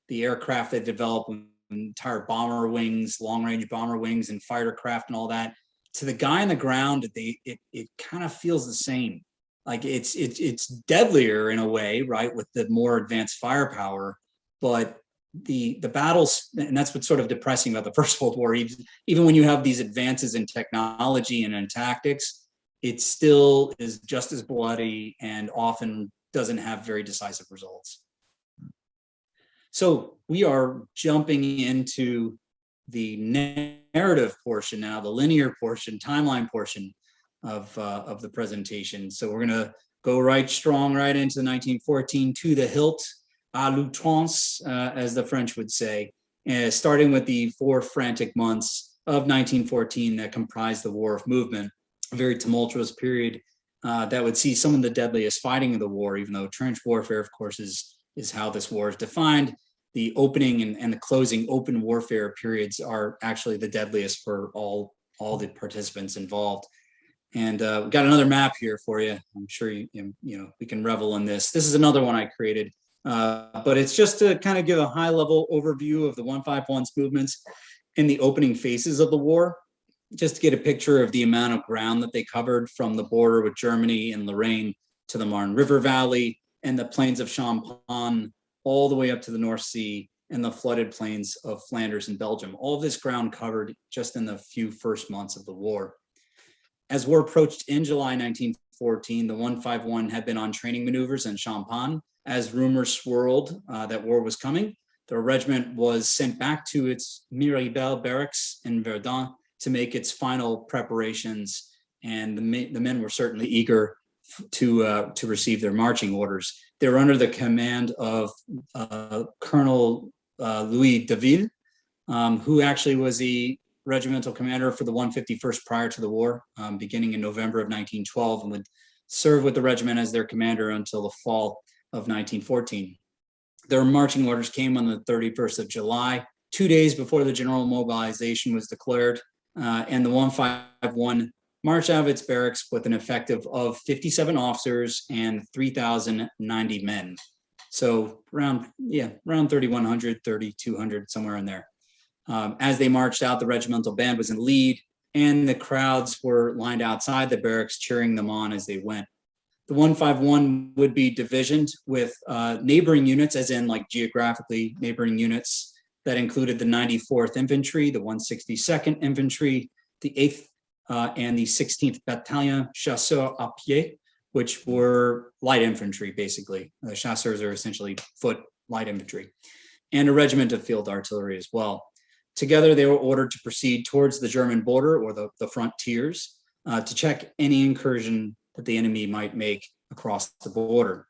the aircraft that developed, entire bomber wings, long-range bomber wings, and fighter craft and all that. To the guy on the ground, it kind of feels the same. Like it's deadlier in a way, right, with the more advanced firepower, but the battles, and that's what's sort of depressing about the First World War. Even when you have these advances in technology and in tactics, it still is just as bloody and often doesn't have very decisive results. So we are jumping into the narrative portion now, the linear portion, timeline portion of the presentation. So we're going to go right into 1914 to the hilt, à l'outrance, as the French would say, starting with the 4 frantic months of 1914 that comprised the War of Movement, a very tumultuous period that would see some of the deadliest fighting of the war, even though trench warfare, of course, is how this war is defined. The opening and the closing open warfare periods are actually the deadliest for all the participants involved. And we've got another map here for you. I'm sure you know we can revel in this. This is another one I created, but it's just to kind of give a high-level overview of the 151's movements in the opening phases of the war, just to get a picture of the amount of ground that they covered from the border with Germany and Lorraine to the Marne River Valley and the plains of Champagne, all the way up to the North Sea and the flooded plains of Flanders and Belgium. All of this ground covered just in the few first months of the war. As war approached in July 1914, the 151 had been on training maneuvers in Champagne. As rumors swirled that war was coming, the regiment was sent back to its Mirabel barracks in Verdun to make its final preparations, and the men were certainly eager to receive their marching orders. They were under the command of Colonel Louis Deville, who actually was the regimental commander for the 151st prior to the war, beginning in November of 1912, and would serve with the regiment as their commander until the fall of 1914. Their marching orders came on the 31st of July, 2 days before the general mobilization was declared, and the 151 marched out of its barracks with an effective of 57 officers and 3,090 men. So around 3,100, 3,200, somewhere in there. As they marched out, the regimental band was in lead, and the crowds were lined outside the barracks cheering them on as they went. The 151 would be divisioned with neighboring units, as in like geographically neighboring units that included the 94th Infantry, the 162nd Infantry, the 8th and the 16th Battalion Chasseurs à Pied, which were light infantry, basically. The chasseurs are essentially foot light infantry, and a regiment of field artillery as well. Together, they were ordered to proceed towards the German border or the frontiers to check any incursion that the enemy might make across the border.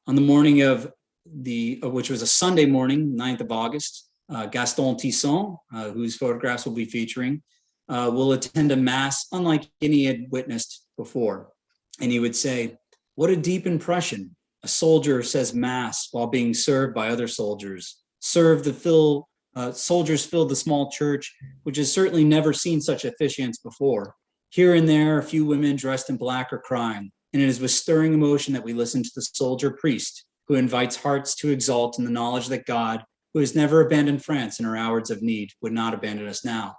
On the morning of which was a Sunday morning, 9th of August, Gaston Tisson, whose photographs we'll be featuring, will attend a mass unlike any he had witnessed before. And he would say, "What a deep impression. A soldier says mass while being served by other soldiers. Soldiers filled the small church, which has certainly never seen such officiants before. Here and there, a few women dressed in black are crying, and it is with stirring emotion that we listen to the soldier priest, who invites hearts to exalt in the knowledge that God, who has never abandoned France in her hours of need, would not abandon us now.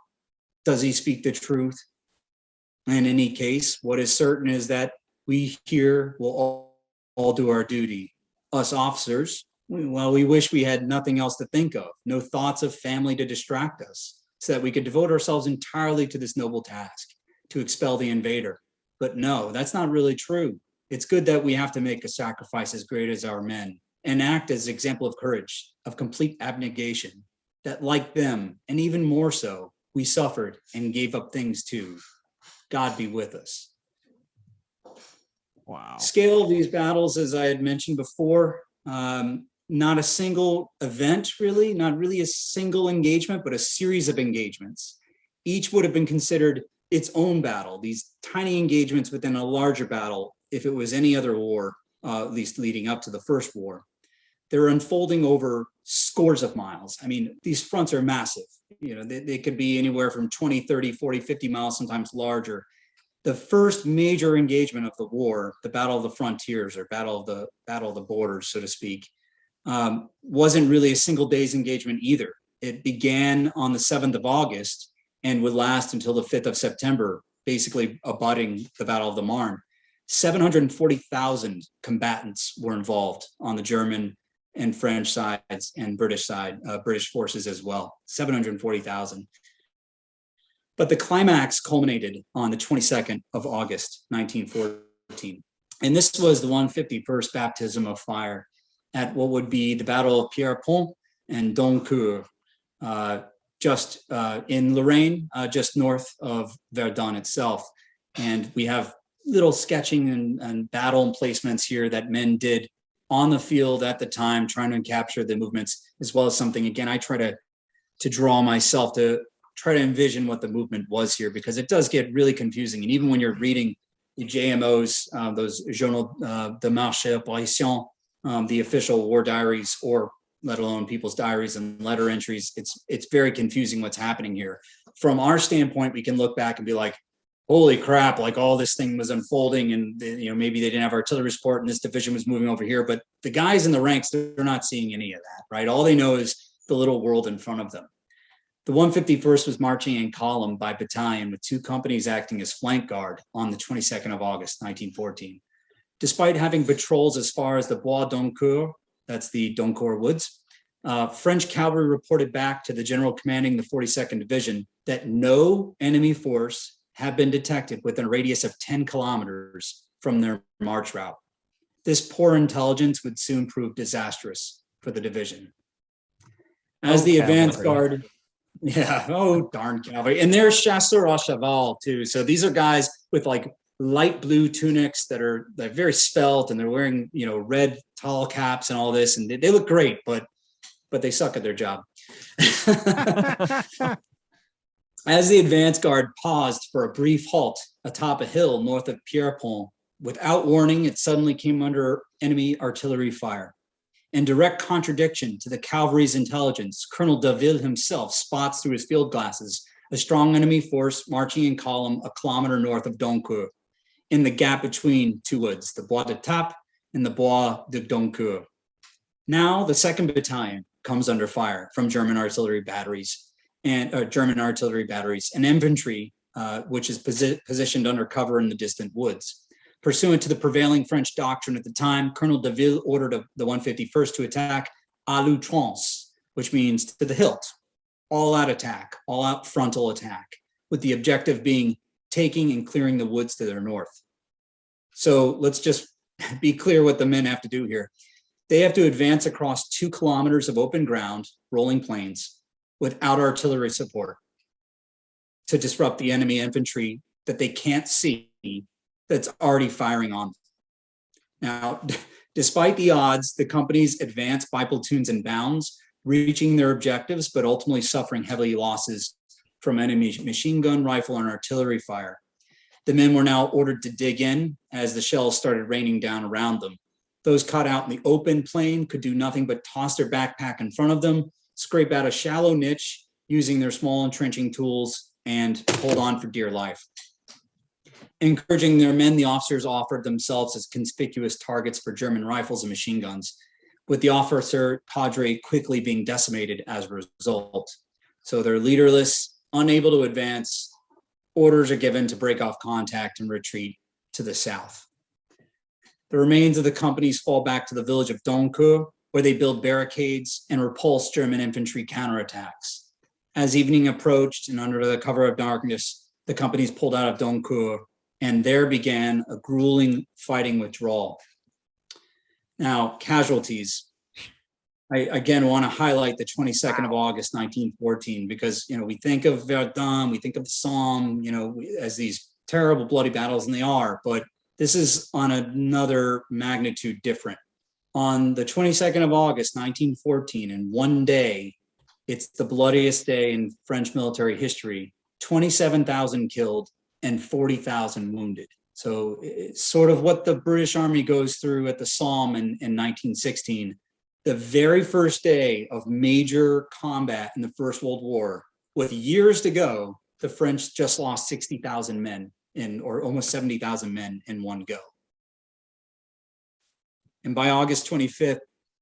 Does he speak the truth? In any case, what is certain is that we here will all do our duty. Us officers, we wish we had nothing else to think of, no thoughts of family to distract us, so that we could devote ourselves entirely to this noble task, to expel the invader. But no, that's not really true. It's good that we have to make a sacrifice as great as our men and act as an example of courage, of complete abnegation, that like them, and even more so, we suffered and gave up things too. God be with us." Wow. Scale of these battles, as I had mentioned before, not a single event really, not really a single engagement, but a series of engagements. Each would have been considered its own battle, these tiny engagements within a larger battle, if it was any other war, at least leading up to the first war. they're unfolding over scores of miles. I mean, these fronts are massive. You know, they could be anywhere from 20, 30, 40, 50 miles, sometimes larger. The first major engagement of the war, the Battle of the Frontiers, or Battle of the Borders, so to speak, wasn't really a single day's engagement either. It began on the 7th of August and would last until the 5th of September, basically abutting the Battle of the Marne. 740,000 combatants were involved on the German and French sides and British side, British forces as well, 740,000. But the climax culminated on the 22nd of August, 1914. And this was the 151st baptism of fire at what would be the Battle of Pierrepont and Doncourt, just in Lorraine, just north of Verdun itself. And we have little sketching and battle emplacements here that men did on the field at the time, trying to capture the movements, as well as something, again, I try to draw myself to try to envision what the movement was here, because it does get really confusing. And even when you're reading the JMOs, those Journal de Marche Opération, the official war diaries, or let alone people's diaries and letter entries, it's very confusing what's happening here. From our standpoint, we can look back and be like, holy crap, like all this thing was unfolding, and maybe they didn't have artillery support and this division was moving over here. But the guys in the ranks, they're not seeing any of that, right? All they know is the little world in front of them. The 151st was marching in column by battalion, with 2 companies acting as flank guard on the 22nd of August, 1914. Despite having patrols as far as the Bois d'Oncourt, that's the Doncourt Woods, French cavalry reported back to the general commanding the 42nd Division that no enemy force had been detected within a radius of 10 kilometers from their march route. This poor intelligence would soon prove disastrous for the division. As the advance guard, darn cavalry. And they're chasseurs à cheval too. So these are guys with like light blue tunics they're very svelte, and they're wearing, red tall caps and all this, and they look great, but they suck at their job. As the advance guard paused for a brief halt atop a hill north of Pierrepont, without warning, it suddenly came under enemy artillery fire. In direct contradiction to the cavalry's intelligence, Colonel Deville himself spots through his field glasses a strong enemy force marching in column a kilometer north of Doncourt, in the gap between 2 woods, the Bois de Tape and the Bois de Doncourt. Now the 2nd Battalion comes under fire from German artillery batteries and infantry, which is positioned under cover in the distant woods. Pursuant to the prevailing French doctrine at the time, Colonel Deville ordered the 151st to attack à l'outrance, which means to the hilt, all-out attack, all-out frontal attack, with the objective being taking and clearing the woods to their north. So let's just be clear what the men have to do here. They have to advance across 2 kilometers of open ground, rolling plains, without artillery support, to disrupt the enemy infantry that they can't see, that's already firing on them. Now, despite the odds, the companies advanced by platoons and bounds, reaching their objectives, but ultimately suffering heavy losses from enemy machine gun, rifle, and artillery fire. The men were now ordered to dig in as the shells started raining down around them. Those caught out in the open plain could do nothing but toss their backpack in front of them, scrape out a shallow niche using their small entrenching tools, and hold on for dear life. Encouraging their men, the officers offered themselves as conspicuous targets for German rifles and machine guns, with the officer cadre quickly being decimated as a result. So they're leaderless, unable to advance. Orders are given to break off contact and retreat to the south. The remains of the companies fall back to the village of Doncourt, where they build barricades and repulse German infantry counterattacks. As evening approached and under the cover of darkness, the companies pulled out of Doncourt, and there began a grueling fighting withdrawal. Now, casualties. I again want to highlight the 22nd of August, 1914, because we think of Verdun, we think of the Somme, as these terrible bloody battles, and they are, but this is on another magnitude different. On the 22nd of August, 1914, in one day, it's the bloodiest day in French military history, 27,000 killed and 40,000 wounded. So it's sort of what the British Army goes through at the Somme in 1916, the very first day of major combat in the First World War, with years to go, the French just lost 60,000 men or almost 70,000 men in one go. And by August 25th,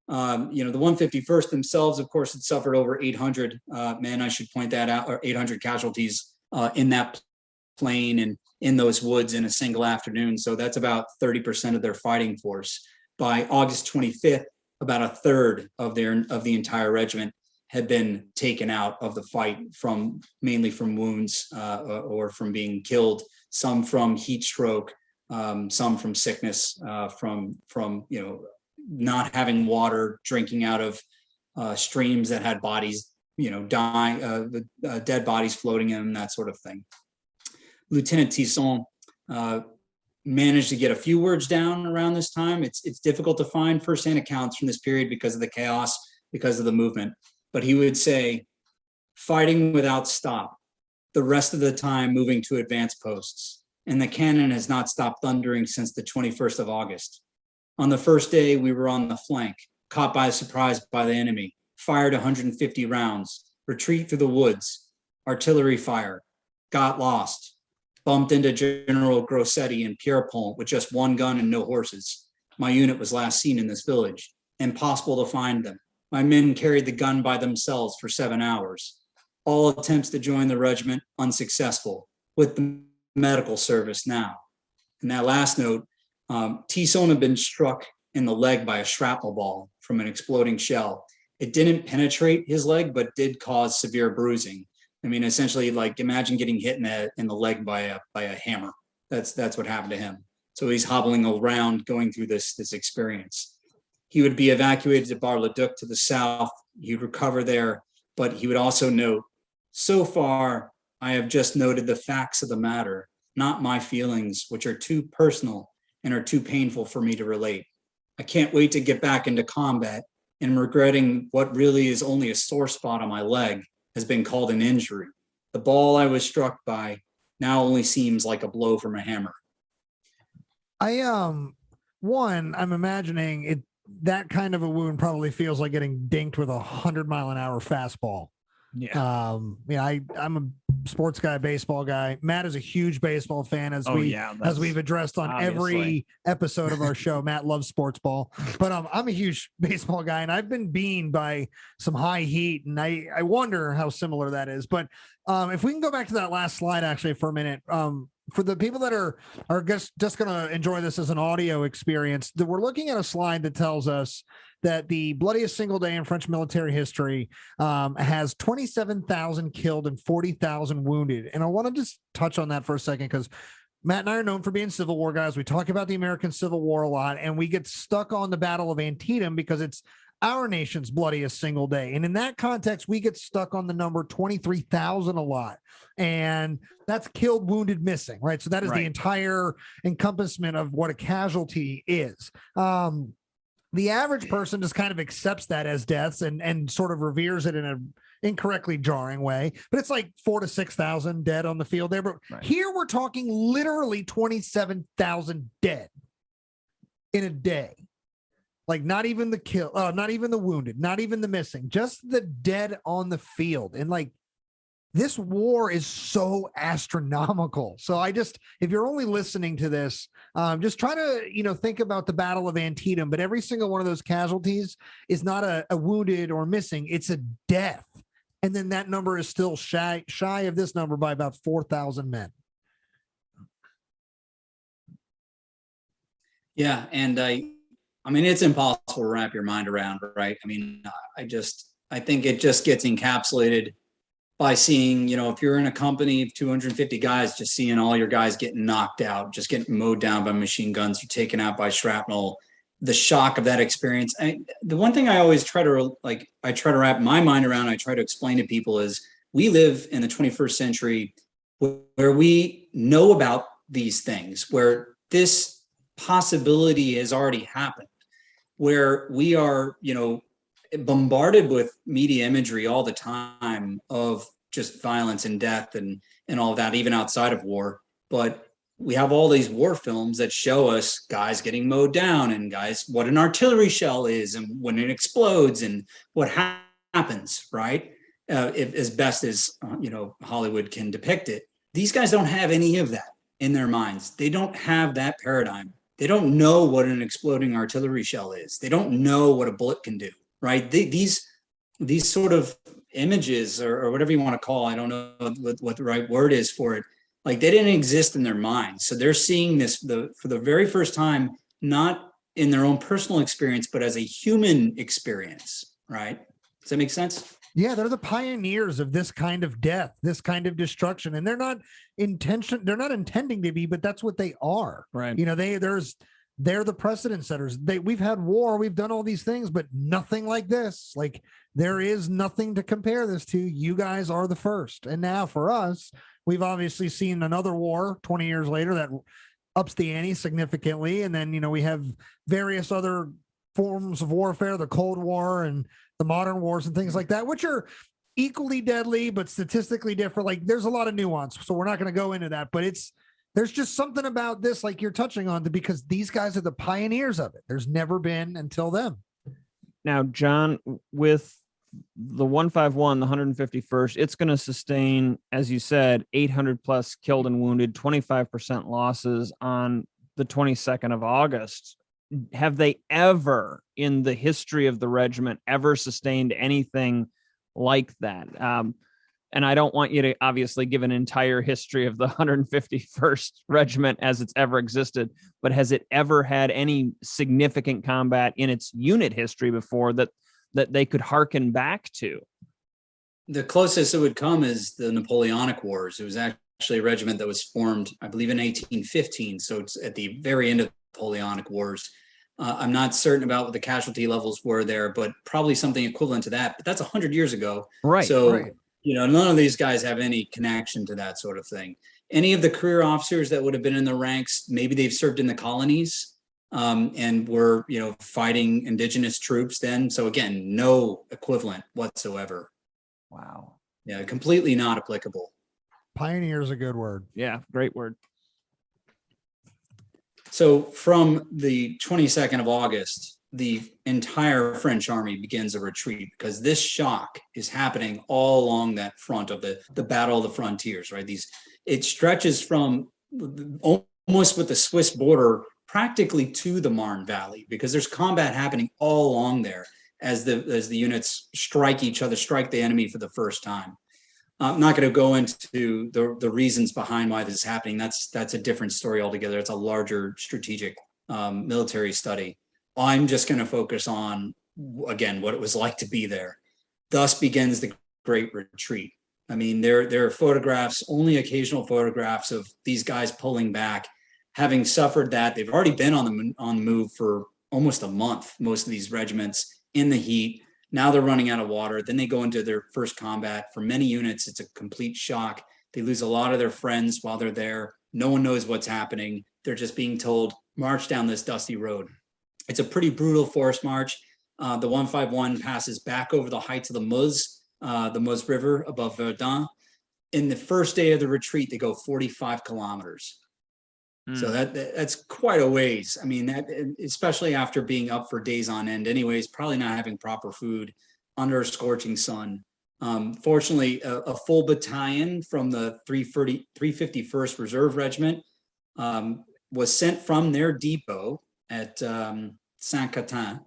the 151st themselves, of course, had suffered over 800 men. I should point that out, or 800 casualties in that plain and in those woods in a single afternoon. So that's about 30% of their fighting force. By August 25th, about a third of the entire regiment had been taken out of the fight, mainly from wounds or from being killed. Some from heat stroke, some from sickness, from not having water, drinking out of streams that had bodies, dying, dead bodies floating in them, that sort of thing. Lieutenant Tisson managed to get a few words down around this time. It's difficult to find firsthand accounts from this period because of the chaos, because of the movement. But he would say, fighting without stop, the rest of the time moving to advance posts, and the cannon has not stopped thundering since the 21st of August. On the first day, we were on the flank, caught by surprise by the enemy, fired 150 rounds, retreat through the woods, artillery fire, got lost, bumped into General Grossetti and Pierrepont with just one gun and no horses. My unit was last seen in this village. Impossible to find them. My men carried the gun by themselves for 7 hours. All attempts to join the regiment unsuccessful, with the medical service now. And that last note, Tisson had been struck in the leg by a shrapnel ball from an exploding shell. It didn't penetrate his leg, but did cause severe bruising. I mean, essentially, like, imagine getting hit in the leg by a hammer. That's what happened to him. So he's hobbling around, going through this experience. He would be evacuated to Bar-le-Duc to the south. He'd recover there, but he would also note, so far, I have just noted the facts of the matter, not my feelings, which are too personal and are too painful for me to relate. I can't wait to get back into combat, and regretting what really is only a sore spot on my leg has been called an injury. The ball I was struck by now only seems like a blow from a hammer. I'm imagining it, that kind of a wound probably feels like getting dinked with 100-mile-an-hour fastball. Yeah. I'm a sports guy, baseball guy. Matt is a huge baseball fan, as we've addressed on obviously every episode of our show. Matt loves sports ball, but I'm a huge baseball guy, and I've been beamed by some high heat, and I wonder how similar that is. But if we can go back to that last slide actually for a minute, for the people that are just going to enjoy this as an audio experience, that we're looking at a slide that tells us that the bloodiest single day in French military history has 27,000 killed and 40,000 wounded. And I want to just touch on that for a second, because Matt and I are known for being Civil War guys. We talk about the American Civil War a lot, and we get stuck on the Battle of Antietam because it's our nation's bloodiest single day. And in that context, we get stuck on the number 23,000 a lot. And that's killed, wounded, missing, right? So that is the entire encompassment of what a casualty is. The average person just kind of accepts that as deaths and sort of reveres it in an incorrectly jarring way. But it's like 4,000 to 6,000 dead on the field there. But here we're talking literally 27,000 dead in a day. Like, not even the kill, not even the wounded, not even the missing, just the dead on the field. And like, this war is so astronomical. So if you're only listening to this, just try to, think about the Battle of Antietam, but every single one of those casualties is not a wounded or missing. It's a death. And then that number is still shy of this number by about 4,000 men. Yeah. And I mean, it's impossible to wrap your mind around, right? I mean, I think it just gets encapsulated by seeing, if you're in a company of 250 guys, just seeing all your guys getting knocked out, just getting mowed down by machine guns, you're taken out by shrapnel, the shock of that experience. The one thing I always try to wrap my mind around, I try to explain to people is, we live in the 21st century where we know about these things, where this possibility has already happened, where we are, bombarded with media imagery all the time of just violence and death and all of that, even outside of war. But we have all these war films that show us guys getting mowed down and guys, what an artillery shell is and when it explodes and what happens, right? As best as, Hollywood can depict it. These guys don't have any of that in their minds. They don't have that paradigm. They don't know what an exploding artillery shell is. They don't know what a bullet can do, right? These sort of images or whatever you want to call, I don't know what the right word is for it. Like they didn't exist in their minds. So they're seeing this for the very first time, not in their own personal experience, but as a human experience, right? Does that make sense? Yeah, they're the pioneers of this kind of death, this kind of destruction, and they're not intending to be, but that's what they are. Right. They're the precedent setters. We've had war, we've done all these things, but nothing like this. Like there is nothing to compare this to. You guys are the first. And now for us, we've obviously seen another war 20 years later that ups the ante significantly. And then, we have various other forms of warfare, the Cold War and the modern wars and things like that, which are equally deadly, but statistically different. Like there's a lot of nuance. So we're not going to go into that, but there's just something about this, like you're touching on, because these guys are the pioneers of it. There's never been until them. Now, John, with the 151, the 151st, it's going to sustain, as you said, 800 plus killed and wounded, 25% losses on the 22nd of August. Have they ever in the history of the regiment ever sustained anything like that? And I don't want you to obviously give an entire history of the 151st Regiment as it's ever existed, but has it ever had any significant combat in its unit history before that they could hearken back to? The closest it would come is the Napoleonic Wars. It was actually a regiment that was formed, I believe, in 1815. So it's at the very end of the Napoleonic Wars. I'm not certain about what the casualty levels were there, but probably something equivalent to that. But that's 100 years ago. Right. So, right. None of these guys have any connection to that sort of thing. Any of the career officers that would have been in the ranks, maybe they've served in the colonies and were, fighting indigenous troops then. So again, no equivalent whatsoever. Wow. Yeah, completely not applicable. Pioneer is a good word. Yeah, great word. So from the 22nd of August, the entire French army begins a retreat because this shock is happening all along that front of the Battle of the Frontiers, right? It stretches from almost with the Swiss border practically to the Marne Valley because there's combat happening all along there as the units strike the enemy for the first time. I'm not going to go into the reasons behind why this is happening. That's a different story altogether. It's a larger strategic military study. I'm just going to focus on, again, what it was like to be there. Thus begins the Great Retreat. I mean, there are photographs, only occasional photographs of these guys pulling back, having suffered that. They've already been on the move for almost a month, most of these regiments in the heat. Now they're running out of water. Then they go into their first combat. For many units, it's a complete shock. They lose a lot of their friends while they're there. No one knows what's happening. They're just being told, march down this dusty road. It's a pretty brutal forest march. The 151 passes back over the heights of the Meuse River above Verdun. In the first day of the retreat, they go 45 kilometers. So that's quite a ways. I mean, that especially after being up for days on end anyways, probably not having proper food under a scorching sun. Fortunately, a full battalion from the 351st Reserve Regiment was sent from their depot at Saint-Quentin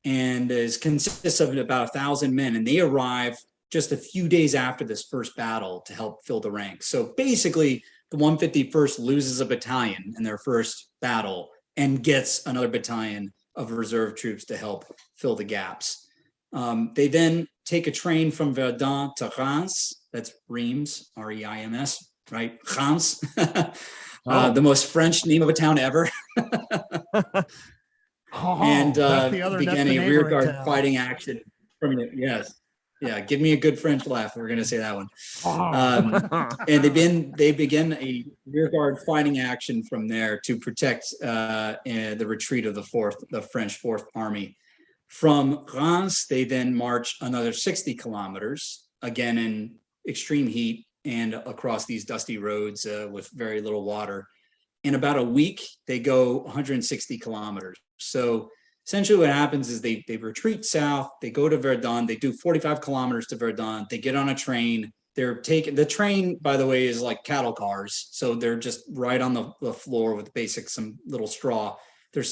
and consists of about 1,000 men. And they arrive just a few days after this first battle to help fill the ranks. So basically, the 151st loses a battalion in their first battle and gets another battalion of reserve troops to help fill the gaps. They then take a train from Verdun to Reims. That's Reims, R-E-I-M-S, right? Reims. The most French name of a town ever. And began a rearguard fighting action from it. Yes. Yeah, give me a good French laugh. We're going to say that one. And they begin a rearguard fighting action from there to protect the retreat of the French Fourth Army. From Reims, they then march another 60 kilometers, again in extreme heat and across these dusty roads with very little water. in about a week, they go 160 kilometers. So essentially what happens is they retreat south, they go to Verdun, they do 45 kilometers to Verdun, they get on a train. They're taking, the train, by the way, is like cattle cars. So they're just right on the floor with some little straw. They're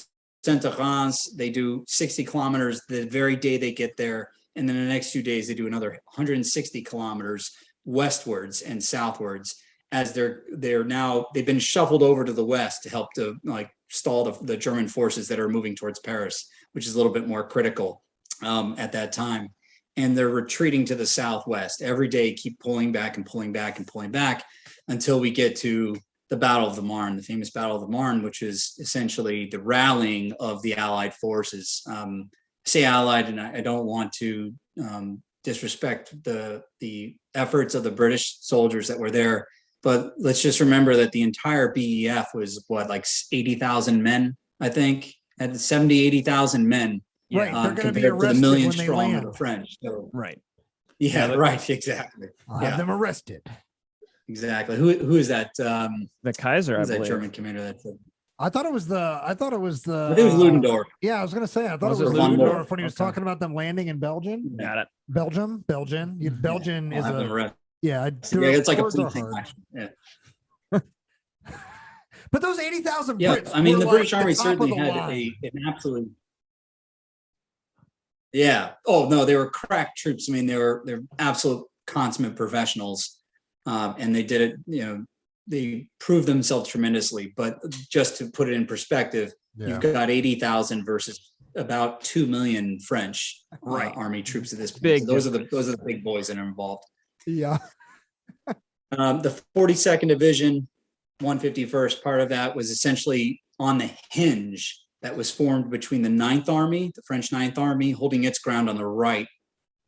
sent to Reims, they do 60 kilometers the very day they get there. And then the next 2 days, they do another 160 kilometers westwards and southwards, as they've been shuffled over to the west to help to like stall the German forces that are moving towards Paris, which is a little bit more critical at that time. And they're retreating to the southwest every day, keep pulling back and pulling back and pulling back until we get to the Battle of the Marne, the famous Battle of the Marne, which is essentially the rallying of the Allied forces. I say Allied, and I don't want to disrespect the efforts of the British soldiers that were there. But let's just remember that the entire BEF was like 80,000 men, I think, had 70, 80,000 men. Right. They're going to be compared to the arrested million when they strong land. of the French. So, Right. Yeah, right. Exactly. I'll have them arrested. Exactly. Who is that? The Kaiser, I who's that believe. German commander that said? I thought it was the. I think it was Ludendorff. Yeah, I was going to say. I thought Was it was it Ludendorff? Ludendorff when he was Okay. talking about them landing in Belgium. Got it. Belgium. Belgian I'll is have them a. arrested. Yeah, Yeah, it's like a words are fleet thing. hard. Actually. Yeah. But those 80,000 Yeah, Brits. I mean, were the like British Army top of certainly the had line. an absolute. Yeah. Oh no, they were crack troops. I mean, they're absolute consummate professionals, and they did it. You know, they proved themselves tremendously. But just to put it in perspective, you've got 80,000 versus about 2 million French army troops at this point. Big So those are the big boys that are involved. Yeah. The 42nd Division, 151st, part of that was essentially on the hinge that was formed between the 9th Army, the French 9th Army, holding its ground on the right,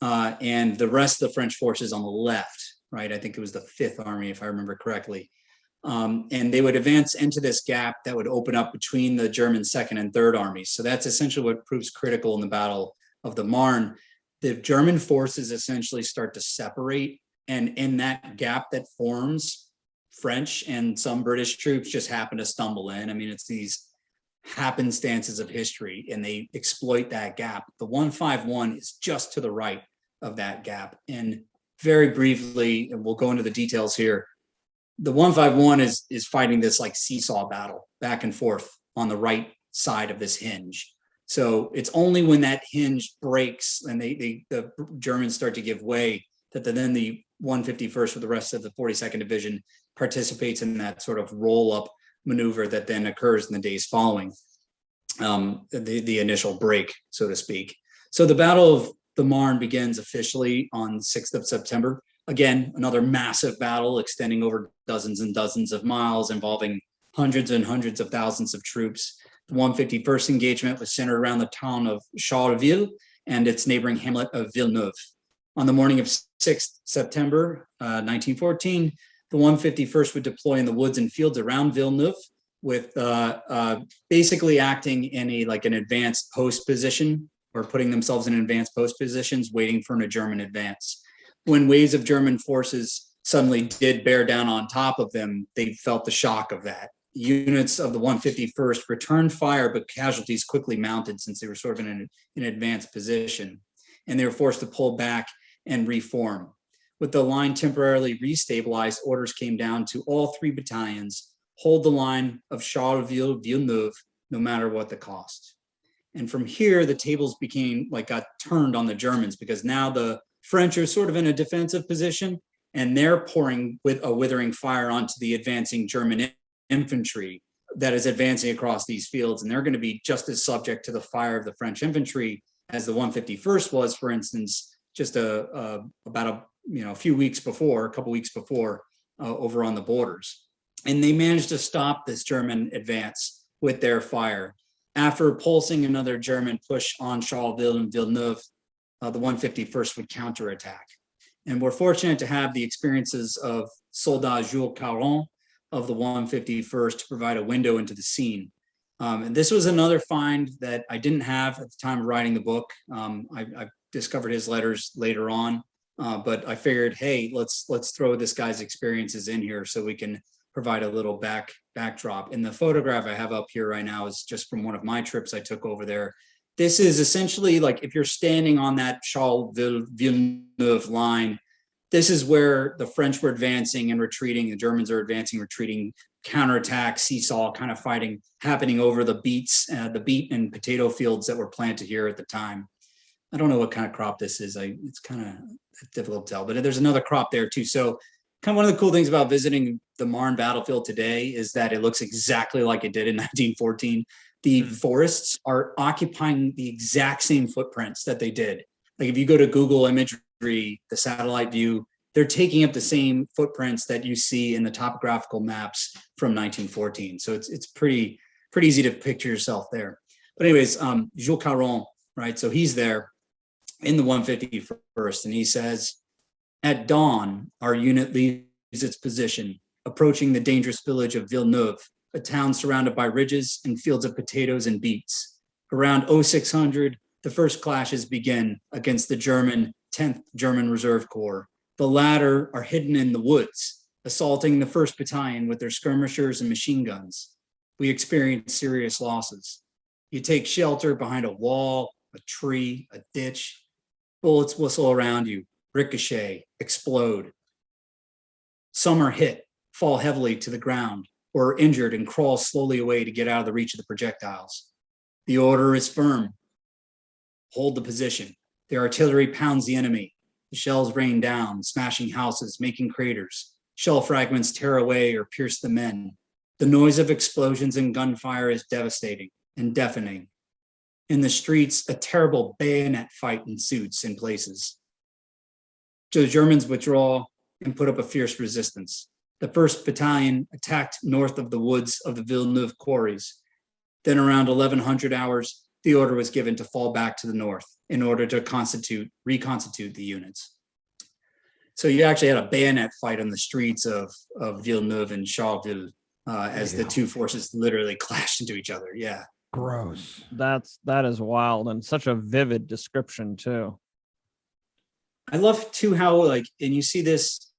and the rest of the French forces on the left, right? I think it was the 5th Army, if I remember correctly. And they would advance into this gap that would open up between the German 2nd and 3rd Armies. So that's essentially what proves critical in the Battle of the Marne. The German forces essentially start to separate, and in that gap that forms, French and some British troops just happen to stumble in. I mean, it's these happenstances of history, and they exploit that gap. The 151 is just to the right of that gap. And very briefly, and we'll go into the details here, the 151 is fighting this like seesaw battle back and forth on the right side of this hinge. So it's only when that hinge breaks and the Germans start to give way that then the 151st with the rest of the 42nd Division participates in that sort of roll-up maneuver that then occurs in the days following the initial break, so to speak. So the Battle of the Marne begins officially on 6th of September. Again, another massive battle extending over dozens and dozens of miles, involving hundreds and hundreds of thousands of troops. The 151st engagement was centered around the town of Charleville and its neighboring hamlet of Villeneuve. On the morning of 6th September 1914, the 151st would deploy in the woods and fields around Villeneuve, with basically acting in an advanced post position, or putting themselves in advanced post positions, waiting for a German advance. When waves of German forces suddenly did bear down on top of them, they felt the shock of that. Units of the 151st returned fire, but casualties quickly mounted since they were sort of in an advanced position, and they were forced to pull back and reform. With the line temporarily restabilized, orders came down to all 3 battalions: hold the line of Charleville-Villeneuve, no matter what the cost. And from here, the tables got turned on the Germans, because now the French are sort of in a defensive position, and they're pouring with a withering fire onto the advancing German infantry that is advancing across these fields. And they're going to be just as subject to the fire of the French infantry as the 151st was, for instance, just about a couple weeks before, over on the borders. And they managed to stop this German advance with their fire. After repulsing another German push on Charleville and Villeneuve, the 151st would counterattack. And we're fortunate to have the experiences of Soldat Jules Caron of the 151st to provide a window into the scene. And this was another find that I didn't have at the time of writing the book. I discovered his letters later on, but I figured, hey, let's throw this guy's experiences in here so we can provide a little backdrop. And the photograph I have up here right now is just from one of my trips I took over there. This is essentially like if you're standing on that Charles-Villeneuve line, this is where the French were advancing and retreating. The Germans are advancing, retreating, counterattack, seesaw kind of fighting happening over the beet and potato fields that were planted here at the time. I don't know what kind of crop this is. It's kind of difficult to tell, but there's another crop there too. So kind of one of the cool things about visiting the Marne battlefield today is that it looks exactly like it did in 1914. The forests are occupying the exact same footprints that they did. Like if you go to Google imagery, the satellite view, they're taking up the same footprints that you see in the topographical maps from 1914. So it's pretty easy to picture yourself there. But anyways, Jules Caron, right? So he's there in the 151st, and he says, at dawn, our unit leaves its position, approaching the dangerous village of Villeneuve, a town surrounded by ridges and fields of potatoes and beets. Around 0600, the first clashes begin against the 10th German Reserve Corps. The latter are hidden in the woods, assaulting the 1st Battalion with their skirmishers and machine guns. We experience serious losses. You take shelter behind a wall, a tree, a ditch. Bullets whistle around you, ricochet, explode. Some are hit, fall heavily to the ground, or are injured and crawl slowly away to get out of the reach of the projectiles. The order is firm. Hold the position. The artillery pounds the enemy. The shells rain down, smashing houses, making craters. Shell fragments tear away or pierce the men. The noise of explosions and gunfire is devastating and deafening. In the streets, a terrible bayonet fight ensues in places. The Germans withdraw and put up a fierce resistance. The 1st Battalion attacked north of the woods of the Villeneuve quarries. Then around 1100 hours, the order was given to fall back to the north in order to reconstitute the units. So you actually had a bayonet fight on the streets of Villeneuve and Charleville as the two forces literally clashed into each other. Yeah. Gross. That is wild, and such a vivid description too. I love too how and you see this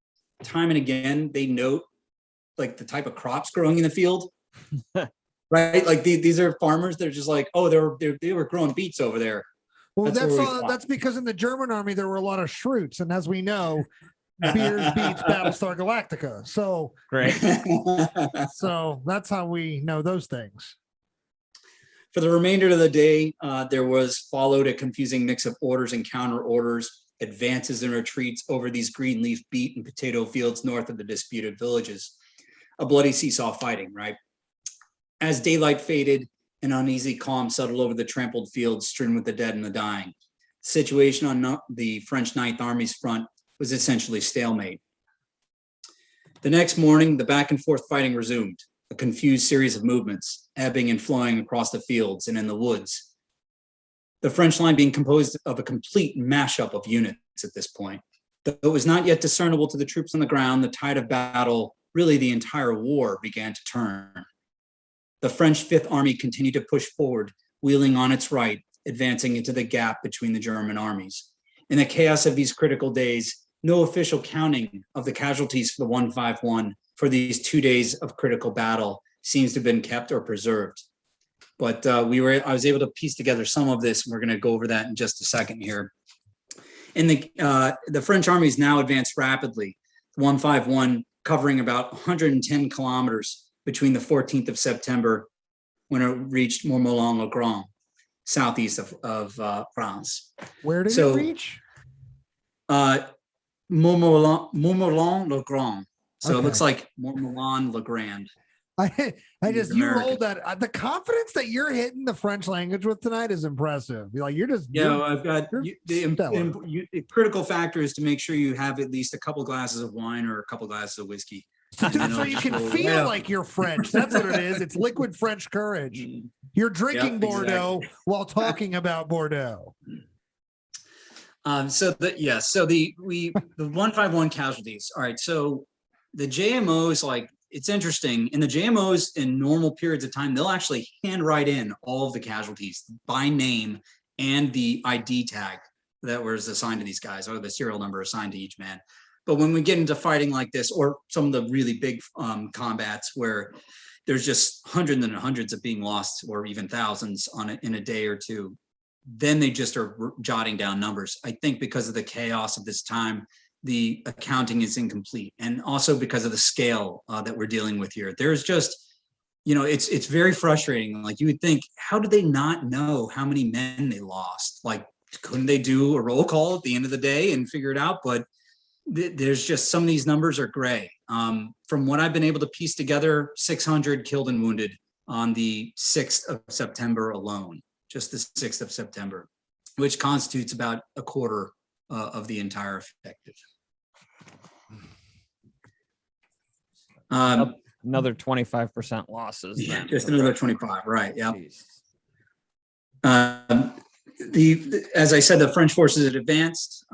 time and again, they note like the type of crops growing in the field, right? Like these are farmers. They're just like, oh, they were growing beets over there. Well, that's because in the German army there were a lot of Schrutes, and as we know, beers beats Battlestar Galactica. So great. So that's how we know those things. For the remainder of the day, there was followed a confusing mix of orders and counter orders, advances and retreats over these green leaf beet and potato fields north of the disputed villages. A bloody seesaw fighting, right? As daylight faded, an uneasy calm settled over the trampled fields strewn with the dead and the dying. The situation on the French Ninth Army's front was essentially stalemate. The next morning, the back and forth fighting resumed, a confused series of movements, ebbing and flowing across the fields and in the woods. The French line being composed of a complete mashup of units at this point. Though it was not yet discernible to the troops on the ground, the tide of battle, really the entire war, began to turn. The French Fifth Army continued to push forward, wheeling on its right, advancing into the gap between the German armies. In the chaos of these critical days, no official counting of the casualties for the 151 for these 2 days of critical battle seems to have been kept or preserved. But I was able to piece together some of this, and we're going to go over that in just a second here. And the French armies now advanced rapidly, 151 covering about 110 kilometers between the 14th of September when it reached Montmollon-le-Grand, southeast of France. Where did it reach? Montmollon-le-Grand. So Okay. It looks like Montmollon-le-Grand. You rolled that. The confidence that you're hitting the French language with tonight is impressive. I've got the critical factor is to make sure you have at least a couple glasses of wine or a couple glasses of whiskey. So you can feel like you're French. That's what it is. It's liquid French courage. You're drinking Bordeaux while talking about Bordeaux. The 151 casualties. All right. So the JMOs, it's interesting. In the JMOs, in normal periods of time, they'll actually handwrite in all of the casualties by name and the ID tag that was assigned to these guys, or the serial number assigned to each man. But when we get into fighting like this, or some of the really big combats where there's just hundreds and hundreds of being lost, or even thousands in a day or two, then they just are jotting down numbers. I think because of the chaos of this time, the accounting is incomplete, and also because of the scale that we're dealing with here. There's just, it's very frustrating. Like, you would think, how do they not know how many men they lost? Like, couldn't they do a roll call at the end of the day and figure it out? But there's just, some of these numbers are gray. From what I've been able to piece together, 600 killed and wounded on the 6th of September alone, just the 6th of September, which constitutes about a quarter of the entire effective. Another 25% losses. Yeah, then. just another 25, right? Yeah. Jeez. As I said, the French forces had advanced.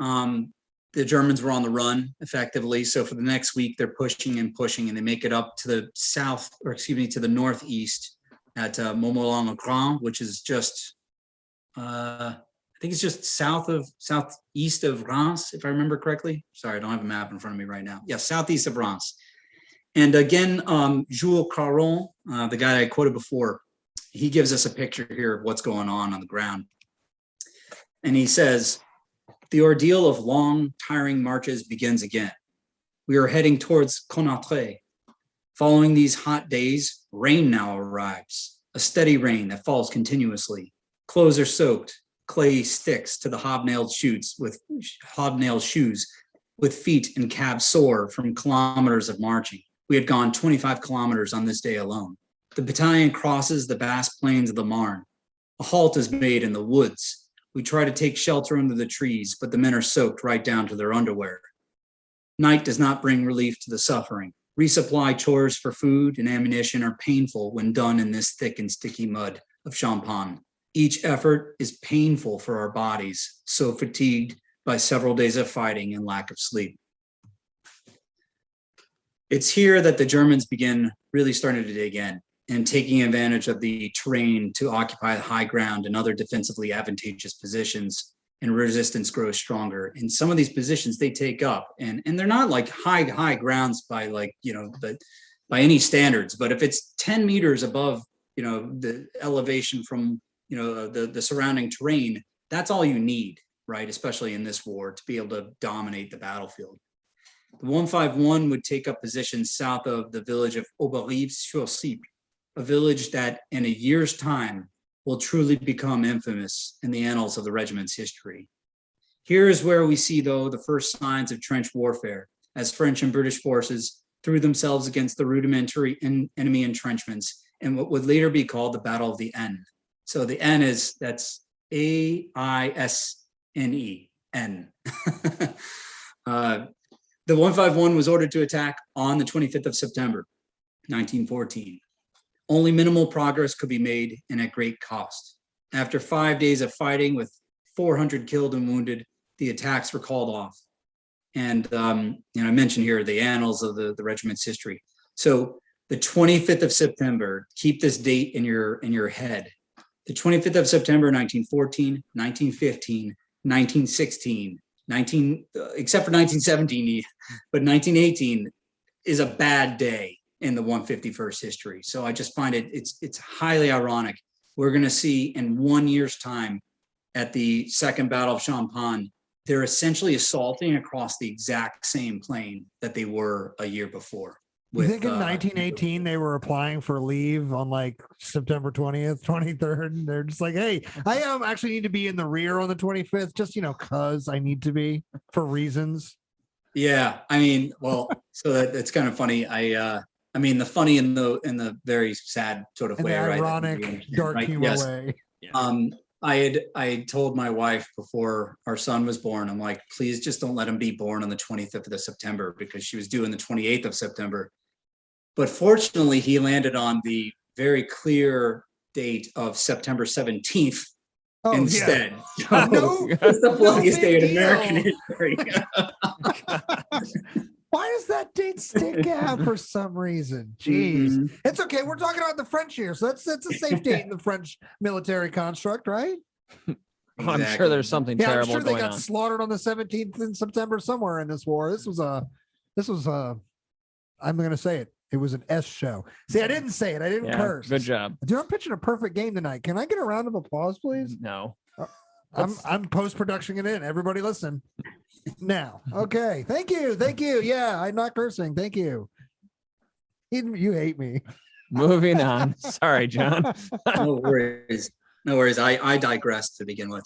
The Germans were on the run effectively. So for the next week, they're pushing and pushing, and they make it up to the south, or excuse me, to the northeast at Montmollon-le-Grand, which is just, I think it's just southeast of Reims, if I remember correctly. Sorry, I don't have a map in front of me right now. Yeah, southeast of Reims. And again, Jules Caron, the guy I quoted before, he gives us a picture here of what's going on the ground. And he says, the ordeal of long, tiring marches begins again. We are heading towards Conatre. Following these hot days, rain now arrives, a steady rain that falls continuously. Clothes are soaked, clay sticks to the hobnailed shoes with feet and calves sore from kilometers of marching. We had gone 25 kilometers on this day alone. The battalion crosses the vast plains of the Marne. A halt is made in the woods. We try to take shelter under the trees, but the men are soaked right down to their underwear. Night does not bring relief to the suffering. Resupply chores for food and ammunition are painful when done in this thick and sticky mud of Champagne. Each effort is painful for our bodies, so fatigued by several days of fighting and lack of sleep. It's here that the Germans begin really starting to dig in and taking advantage of the terrain to occupy the high ground and other defensively advantageous positions, and resistance grows stronger. And some of these positions they take up, and they're not like high grounds by by any standards, but if it's 10 meters above, the elevation from, the surrounding terrain, that's all you need, right? Especially in this war, to be able to dominate the battlefield. The 151 would take up positions south of the village of Auberive-sur-Cipre, a village that in a year's time will truly become infamous in the annals of the regiment's history. Here is where we see, though, the first signs of trench warfare, as French and British forces threw themselves against the rudimentary enemy entrenchments in what would later be called the Battle of the Aisne. So the Aisne that's A-I-S-N-E, N. The 151 was ordered to attack on the 25th of September, 1914. Only minimal progress could be made, and at great cost. After 5 days of fighting with 400 killed and wounded, the attacks were called off. And I mentioned here the annals of the regiment's history. So the 25th of September, keep this date in your head. The 25th of September, 1914, 1915, 1916, except for 1917, but 1918 is a bad day in the 151st history. So I just find it's highly ironic. We're going to see in 1 year's time at the Second Battle of Champagne, they're essentially assaulting across the exact same plain that they were a year before. You think in 1918 they were applying for leave on like September 20th, 23rd, and they're just like, hey, I actually need to be in the rear on the 25th, just, because I need to be for reasons. Yeah, I mean, well, so that's kind of funny. The funny in the very sad sort of in way, the right? Ironic, dark humor yes. way. Yeah. I had told my wife before our son was born, I'm like, please just don't let him be born on the 25th of September, because she was due on the 28th of September. But fortunately, he landed on the very clear date of September 17th instead. Yeah. So it's the bloodiest day in American history. Why does that date stick out for some reason? Jeez. Mm-hmm. It's okay. We're talking about the French here. So that's a safe date in the French military construct, right? I'm sure there's something Yeah, I'm terrible sure they going got on. slaughtered on the 17th in September somewhere in this war. This was I'm going to say it. It was an S show. See, I didn't say it. I didn't curse. Good job. Dude, I'm pitching a perfect game tonight. Can I get a round of applause, please? No. I'm post-production it in. Everybody listen. Now. Okay. Thank you. Thank you. Yeah, I'm not cursing. Thank you. You hate me. Moving on. Sorry, John. No worries. No worries. I digressed to begin with.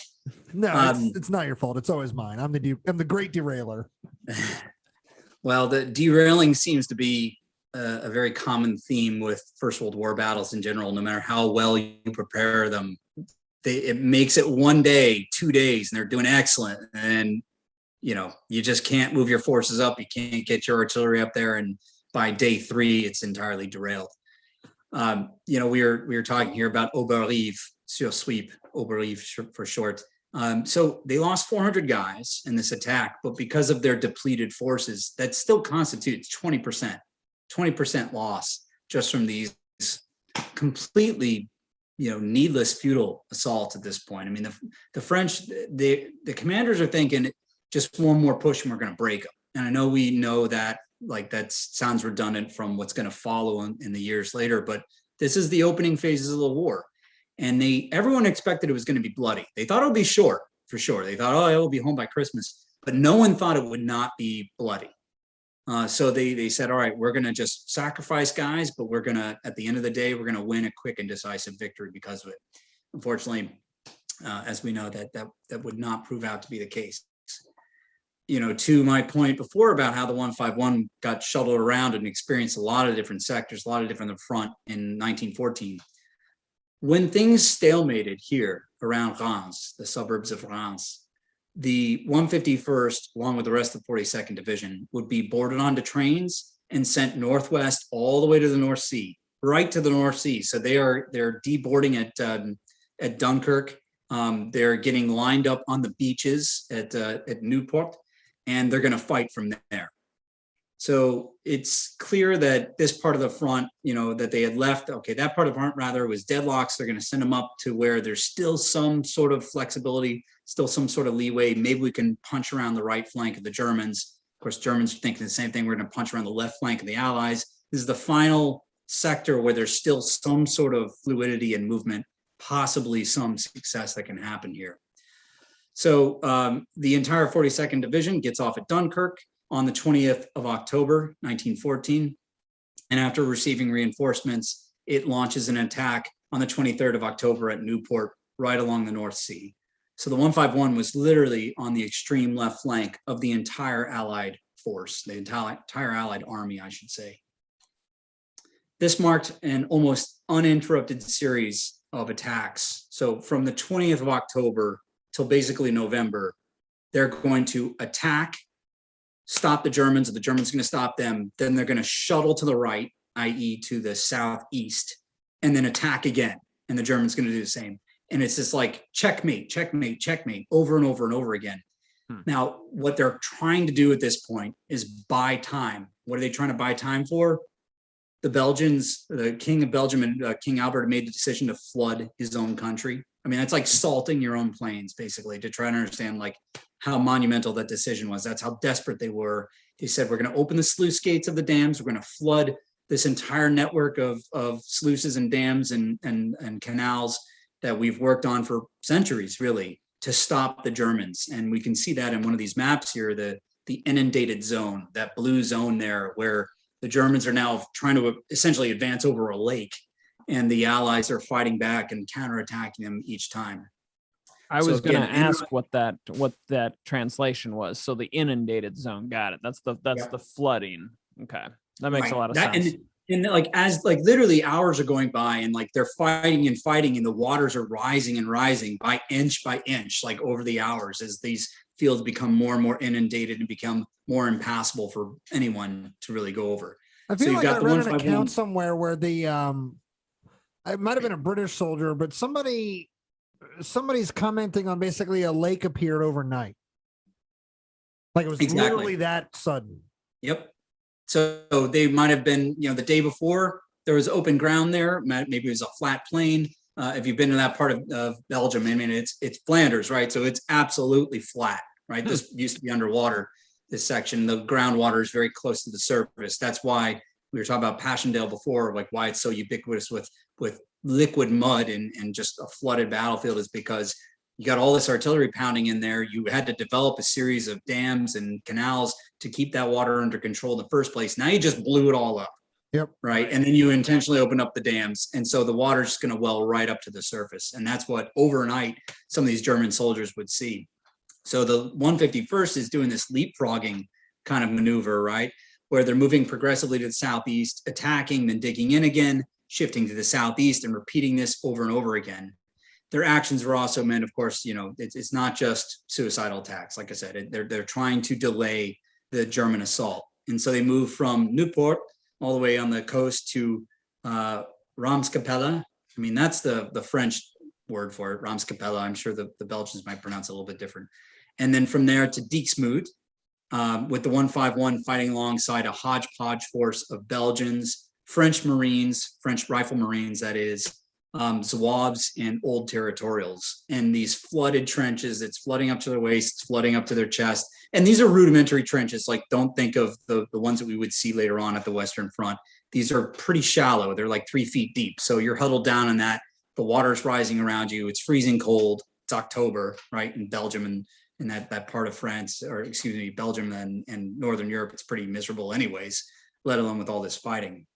No, it's not your fault. It's always mine. I'm the great derailer. Well, the derailing seems to be a very common theme with First World War battles in general. No matter how well you prepare them, it makes it 1 day, 2 days, and they're doing excellent. And you just can't move your forces up. You can't get your artillery up there, and by day 3, it's entirely derailed. We were talking here about Oberlief, sur sweep, Oberlief for short. So they lost 400 guys in this attack, but because of their depleted forces, that still constitutes 20% loss just from these completely, needless, futile assaults at this point. I mean, the French, the commanders are thinking just one more push and we're going to break them. And I know we know that, that sounds redundant from what's going to follow in the years later, but this is the opening phases of the war. And everyone expected it was going to be bloody. They thought it would be short, for sure. They thought, it will be home by Christmas. But no one thought it would not be bloody. So they said, all right, we're going to just sacrifice guys, but we're going to, at the end of the day, we're going to win a quick and decisive victory because of it. Unfortunately, as we know, that would not prove out to be the case. To my point before about how the 151 got shuttled around and experienced a lot of different sectors, a lot of different front in 1914. When things stalemated here around Reims, the suburbs of Reims, the 151st, along with the rest of the 42nd Division, would be boarded onto trains and sent northwest all the way to the North Sea, right to the North Sea. So they're deboarding at Dunkirk. They're getting lined up on the beaches at Newport, and they're going to fight from there. So it's clear that this part of the front, that they had left, that part of the front rather was deadlocks. They're going to send them up to where there's still some sort of flexibility, still some sort of leeway. Maybe we can punch around the right flank of the Germans. Of course, Germans are thinking the same thing. We're going to punch around the left flank of the Allies. This is the final sector where there's still some sort of fluidity and movement, possibly some success that can happen here. So the entire 42nd Division gets off at Dunkirk on the 20th of October, 1914. And after receiving reinforcements, it launches an attack on the 23rd of October at Newport, right along the North Sea. So the 151 was literally on the extreme left flank of the entire Allied force, the entire Allied army, I should say. This marked an almost uninterrupted series of attacks. So from the 20th of October till basically November, they're going to attack, stop the Germans, or the Germans are going to stop them. Then they're going to shuttle to the right, i.e. to the southeast, and then attack again. And the Germans going to do the same. And it's just like checkmate, checkmate, checkmate, over and over and over again. Now, what they're trying to do at this point is buy time. What are they trying to buy time for? The Belgians, the King of Belgium and King Albert made the decision to flood his own country. I mean, that's like salting your own plains, basically, to try to understand how monumental that decision was. That's how desperate they were. They said, we're going to open the sluice gates of the dams. We're going to flood this entire network of sluices and dams and canals that we've worked on for centuries, really, to stop the Germans. And we can see that in one of these maps here, the inundated zone, that blue zone there, where the Germans are now trying to essentially advance over a lake, and the Allies are fighting back and counterattacking them each time. I was going to ask what that translation was. So the inundated zone, got it. That's the flooding. Okay, that makes a lot of sense. And as literally hours are going by, and they're fighting, and the waters are rising and rising by inch, over the hours, as these fields become more and more inundated and become more impassable for anyone to really go over. I feel like I read an account somewhere where it might have been a British soldier, but somebody's commenting on basically a lake appeared overnight. Like it was literally that sudden. Yep. So they might have been, the day before there was open ground there. Maybe it was a flat plain. if you've been to that part of Belgium, I mean, it's Flanders, right? So it's absolutely flat, right? This used to be underwater, this section. The groundwater is very close to the surface. That's why we were talking about Passchendaele before, like why it's so ubiquitous with liquid mud and just a flooded battlefield is because you got all this artillery pounding in there. You had to develop a series of dams and canals to keep that water under control in the first place. Now you just blew it all up. Yep. Right. And then you intentionally open up the dams. And so the water's just going to well right up to the surface. And that's what overnight some of these German soldiers would see. So the 151st is doing this leapfrogging kind of maneuver, right? Where they're moving progressively to the southeast, attacking, then digging in again, shifting to the southeast and repeating this over and over again. Their actions were also meant, of course, you know, it's not just suicidal attacks. Like I said, they're trying to delay the German assault. And so they move from Newport all the way on the coast to Ramskapelle. I mean, that's the French word for it, Ramskapelle. I'm sure the Belgians might pronounce it a little bit different. And then from there to Dixmude, with the 151 fighting alongside a hodgepodge force of Belgians, French Marines, French Rifle Marines, that is, Zouaves and Old Territorials. And these flooded trenches, it's flooding up to their waist, it's flooding up to their chest. And these are rudimentary trenches. Like, don't think of the ones that we would see later on at the Western Front. These are pretty shallow. They're like 3 feet deep. So you're huddled down in that. The water's rising around you. It's freezing cold. It's October, right? In Belgium and in that part of France, or excuse me, Belgium and Northern Europe, it's pretty miserable anyways, let alone with all this fighting.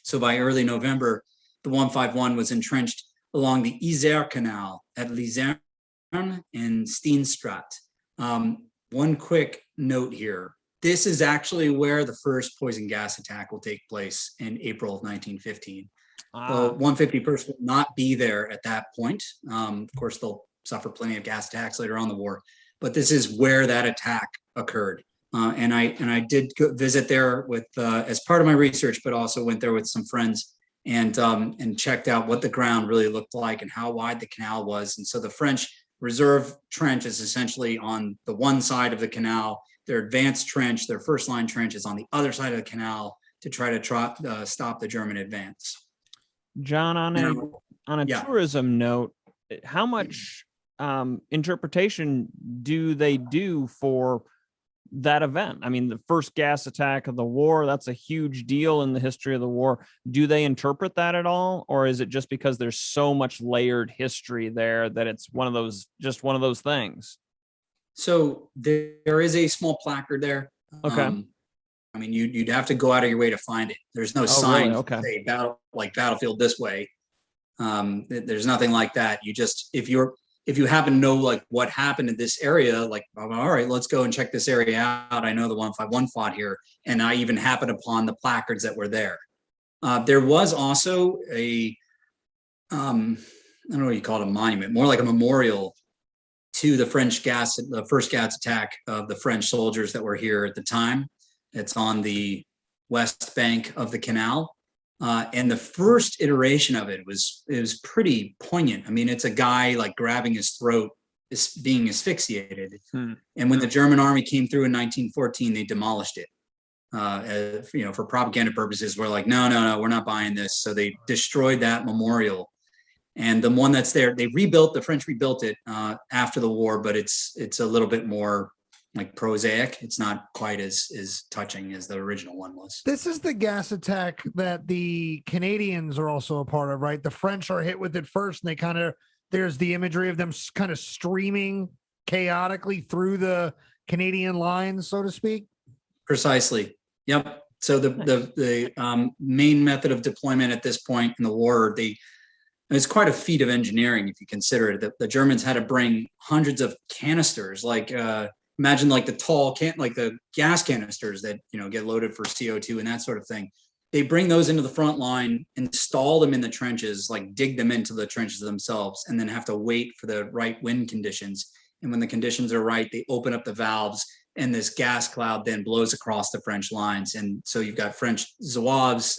So by early November, the 151 was entrenched along the Isère Canal at Lizerne and Steenstraat. One quick note here. This is actually where the first poison gas attack will take place in April of 1915. The 151st will not be there at that point. Of course, they'll suffer plenty of gas attacks later on in the war, but this is where that attack occurred. And I did visit there with as part of my research, but also went there with some friends and checked out what the ground really looked like and how wide the canal was. And so the French reserve trench is essentially on the one side of the canal. Their advanced trench, their first line trench, is on the other side of the canal to try to stop the German advance. John, on a tourism note, how much interpretation do they do for that event? I mean, the first gas attack of the war, that's a huge deal in the history of the war. Do they interpret that at all? Or is it just because there's so much layered history there that it's one of those things? So there is a small placard there. Okay. I mean, you'd have to go out of your way to find it. There's no sign, really? Okay. Say battlefield this way. There's nothing like that. You just, if you happen to know like what happened in this area, like, all right, let's go and check this area out. I know the 151 fought here, and I even happened upon the placards that were there. There was also I don't know what you call it, a monument, more like a memorial to the first gas attack of the French soldiers that were here at the time. It's on the west bank of the canal. And the first iteration of it was pretty poignant. I mean, it's a guy like grabbing his throat, being asphyxiated. And when the German army came through in 1914, they demolished it. For propaganda purposes, we're like, no, we're not buying this. So they destroyed that memorial. And the one that's there, the French rebuilt it after the war, but it's a little bit more like prosaic. It's not quite as touching as the original one was. This is the gas attack that the Canadians are also a part of, right? The French are hit with it first, and there's the imagery of them kind of streaming chaotically through the Canadian lines, so to speak. Precisely. Yep. So the main method of deployment at this point in the war, it's quite a feat of engineering if you consider it. The Germans had to bring hundreds of canisters, like imagine like the tall like the gas canisters that get loaded for CO2 and that sort of thing. They bring those into the front line, install them in the trenches, like dig them into the trenches themselves, and then have to wait for the right wind conditions. And when the conditions are right, they open up the valves, and this gas cloud then blows across the French lines. And so you've got French Zouaves,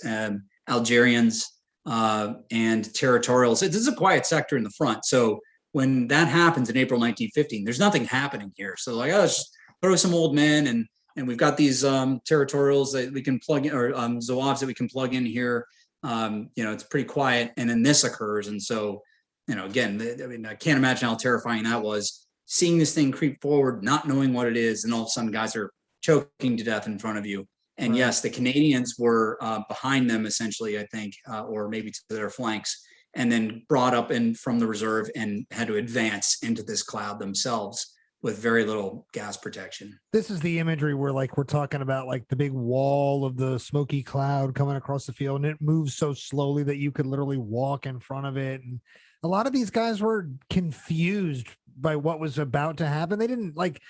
Algerians, and territorials. This is a quiet sector in the front. So when that happens in April 1915, there's nothing happening here. So like, let's just throw some old men, and we've got these territorials that we can plug in, or Zouaves that we can plug in here. It's pretty quiet. And then this occurs. And so again, I mean, I can't imagine how terrifying that was. Seeing this thing creep forward, not knowing what it is, and all of a sudden guys are choking to death in front of you. And Right. yes, the Canadians were behind them essentially, I think, or maybe to their flanks, and then brought up in from the reserve and had to advance into this cloud themselves with very little gas protection. This is the imagery where like we're talking about like the big wall of the smoky cloud coming across the field, and it moves so slowly that you could literally walk in front of it. And a lot of these guys were confused by what was about to happen. They didn't like,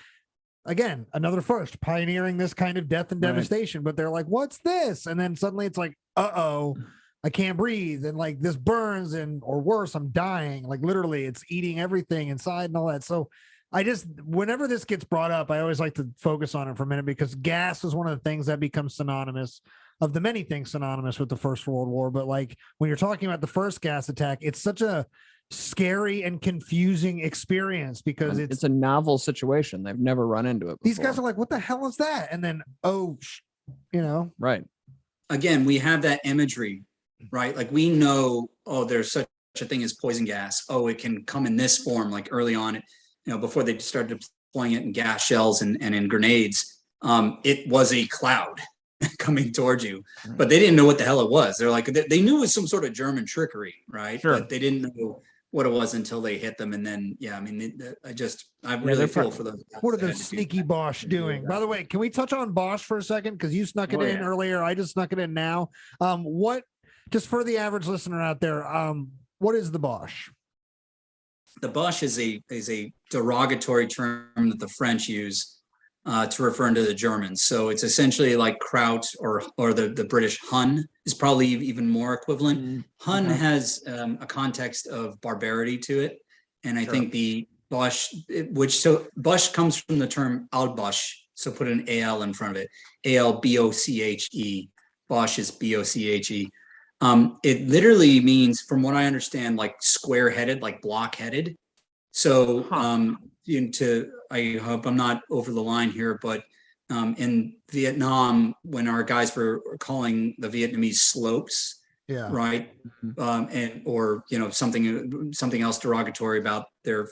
again, another first pioneering this kind of death and devastation, but they're like, what's this? And then suddenly it's like, uh-oh, I can't breathe. And like this burns, and or worse, I'm dying. Like literally it's eating everything inside and all that. So whenever this gets brought up, I always like to focus on it for a minute, because gas is one of the things that becomes synonymous of the many things synonymous with the First World War. But like when you're talking about the first gas attack, it's such a scary and confusing experience because it's a novel situation. They've never run into it before. These guys are like, what the hell is that? And then, right. Again, we have that imagery, right? Like we know, oh, there's such a thing as poison gas. Oh, it can come in this form, like early on, before they started deploying it in gas shells and in grenades. It was a cloud coming towards you, but they didn't know what the hell it was. They're like, they knew it was some sort of German trickery, right? Sure. But they didn't know what it was until they hit them. And then, I really feel for them. What are the sneaky Bosch doing? By the way, can we touch on Bosch for a second? Because you snuck it in earlier. I just snuck it in now. Just for the average listener out there, what is the Bosch? The Bosch is a derogatory term that the French use to refer to the Germans. So it's essentially like Kraut or the British Hun is probably even more equivalent. Hun has a context of barbarity to it. And I think the Bosch, Bosch comes from the term Albosch. So put an AL in front of it. ALBOCHE. Bosch is BOCHE. It literally means, from what I understand, like square-headed, like block-headed. So I hope I'm not over the line here, but in Vietnam, when our guys were calling the Vietnamese slopes, right, and or something else derogatory about their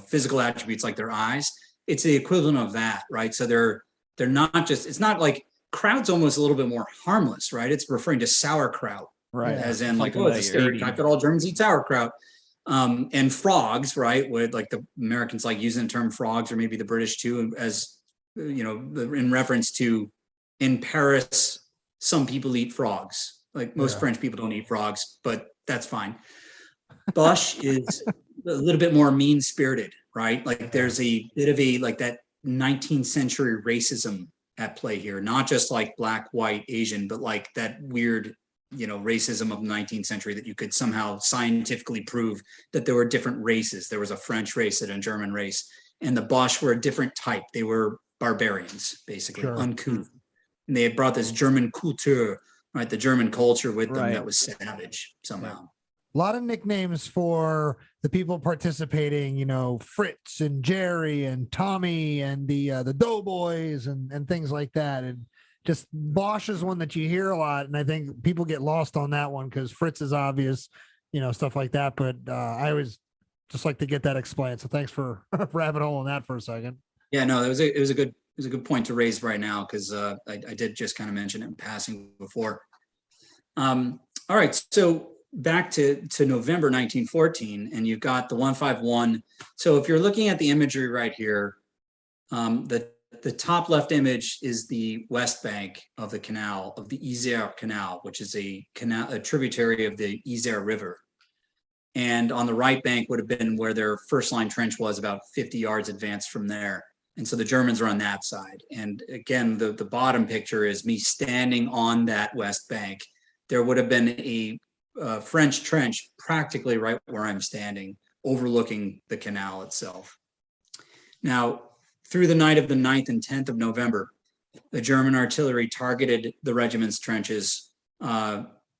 physical attributes like their eyes, it's the equivalent of that, right? So they're not just, it's not like Kraut's almost a little bit more harmless, right? It's referring to sauerkraut, right? As in like, oh, it's a stereotype that all Germans eat sauerkraut. And frogs, right? With like the Americans like using the term frogs, or maybe the British too, as in reference to, in Paris, some people eat frogs. Like most French people don't eat frogs, but that's fine. Bosch is a little bit more mean-spirited, right? Like there's a bit of like that 19th century racism at play here, not just like black, white, Asian, but like that weird racism of the 19th century that you could somehow scientifically prove that there were different races. There was a French race and a German race, and the Bosch were a different type. They were barbarians, basically, uncouth. And they had brought this German Kultur, right? The German culture with them that was savage somehow. A lot of nicknames for the people participating, Fritz and Jerry and Tommy and the Doughboys and things like that. And just Bosch is one that you hear a lot. And I think people get lost on that one because Fritz is obvious, stuff like that. But I always just like to get that explained. So thanks for rabbit hole on that for a second. Yeah, no, it was a good point to raise right now, because I did just kind of mention it in passing before. All right, so back to November 1914, and you've got the 151. So if you're looking at the imagery right here, the top left image is the west bank of the canal, of the Isère Canal, which is a tributary of the Isère River. And on the right bank would have been where their first line trench was, about 50 yards advanced from there. And so the Germans are on that side. And again, the bottom picture is me standing on that west bank. There would have been a French trench practically right where I'm standing, overlooking the canal itself. Now, through the night of the 9th and 10th of November, the German artillery targeted the regiment's trenches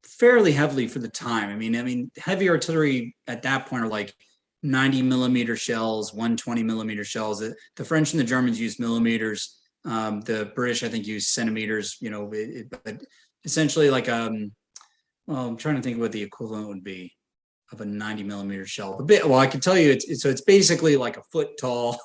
fairly heavily for the time. I mean, heavy artillery at that point are like 90 millimeter shells, 120 millimeter shells. The French and the Germans used millimeters. The British, I think, used centimeters. But essentially, like well, I'm trying to think of what the equivalent would be. of a 90 millimeter shell. Well, I can tell you it's basically like a foot tall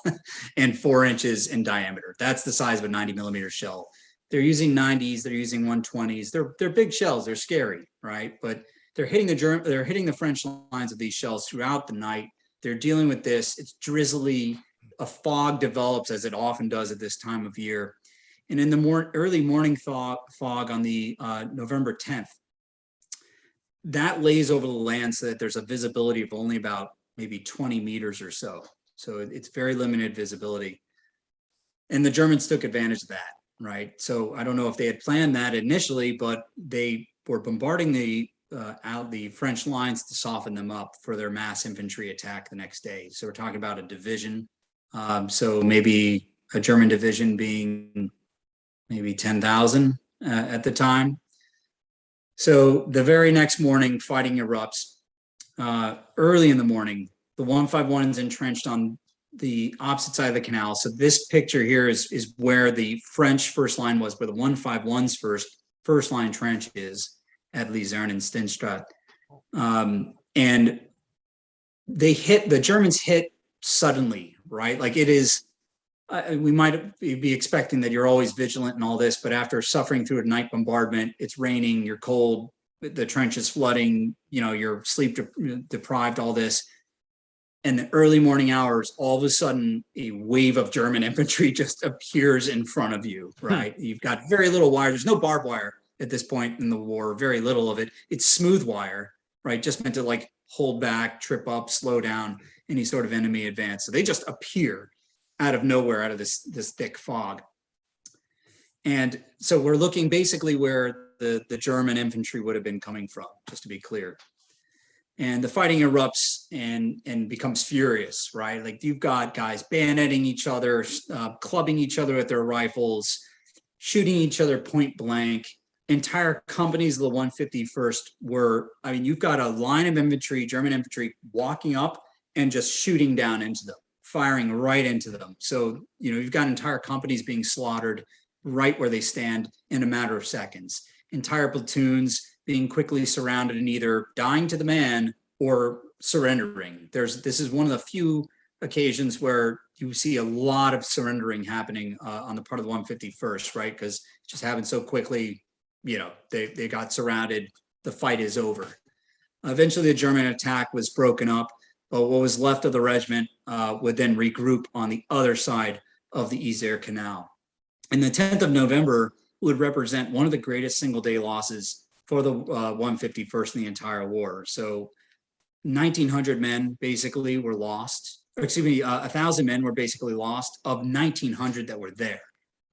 and 4 inches in diameter. That's the size of a 90 millimeter shell. They're using 90s, they're using 120s. They're big shells. They're scary, right? But they're hitting the French lines of these shells throughout the night. They're dealing with this. It's drizzly. A fog develops, as it often does at this time of year. And in the early morning fog on the November 10th, that lays over the land so that there's a visibility of only about maybe 20 meters or so. So it's very limited visibility. And the Germans took advantage of that, right? So I don't know if they had planned that initially, but they were bombarding the French lines to soften them up for their mass infantry attack the next day. So we're talking about a division. So maybe a German division being maybe 10,000 at the time. So the very next morning, fighting erupts. Early in the morning, the 151 is entrenched on the opposite side of the canal. So this picture here is where the French first line was, where the 151's first line trench is at Lizerne and Stenstraat. And the Germans hit suddenly, right? Like it is, we might be expecting that you're always vigilant and all this, but after suffering through a night bombardment, it's raining, you're cold, the trench is flooding, you're sleep deprived, all this. And the early morning hours, all of a sudden, a wave of German infantry just appears in front of you, right? You've got very little wire. There's no barbed wire at this point in the war, very little of it. It's smooth wire, right? Just meant to like hold back, trip up, slow down any sort of enemy advance. So they just appear out of nowhere, out of this thick fog. And so we're looking basically where the German infantry would have been coming from, just to be clear. And the fighting erupts and becomes furious, right? Like you've got guys bayoneting each other, clubbing each other with their rifles, shooting each other point blank. Entire companies of the 151st you've got a line of infantry, German infantry, walking up and just shooting down into them, firing right into them. So, you've got entire companies being slaughtered right where they stand in a matter of seconds. Entire platoons being quickly surrounded and either dying to the man or surrendering. This is one of the few occasions where you see a lot of surrendering happening on the part of the 151st, right? Because it just happened so quickly, they got surrounded, the fight is over. Eventually the German attack was broken up, but what was left of the regiment would then regroup on the other side of the Isère Canal. And the 10th of November would represent one of the greatest single day losses for the 151st in the entire war. So 1,900 men basically were lost. 1,000 men were basically lost of 1,900 that were there,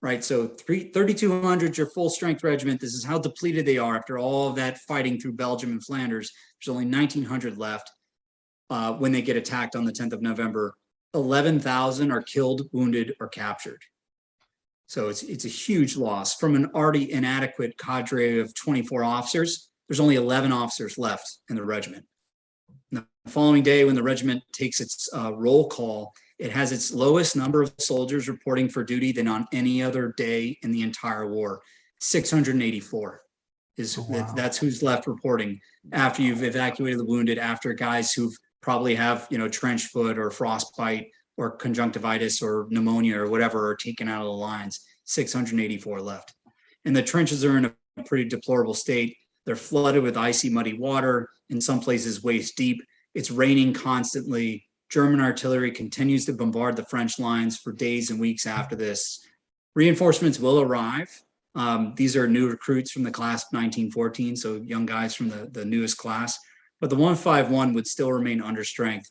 right? So 3,200, your full strength regiment. This is how depleted they are after all of that fighting through Belgium and Flanders. There's only 1,900 left when they get attacked on the 10th of November. 11,000 are killed, wounded, or captured. So it's a huge loss. From an already inadequate cadre of 24 officers, there's only 11 officers left in the regiment. Now, the following day, when the regiment takes its roll call, it has its lowest number of soldiers reporting for duty than on any other day in the entire war. 684 that's who's left reporting after you've evacuated the wounded, after guys who've probably have trench foot or frostbite or conjunctivitis or pneumonia or whatever are taken out of the lines. 684 left. And the trenches are in a pretty deplorable state. They're flooded with icy, muddy water, in some places waist deep. It's raining constantly. German artillery continues to bombard the French lines for days and weeks after this. Reinforcements will arrive. These are new recruits from the class of 1914, so young guys from the newest class. But the 151 would still remain under strength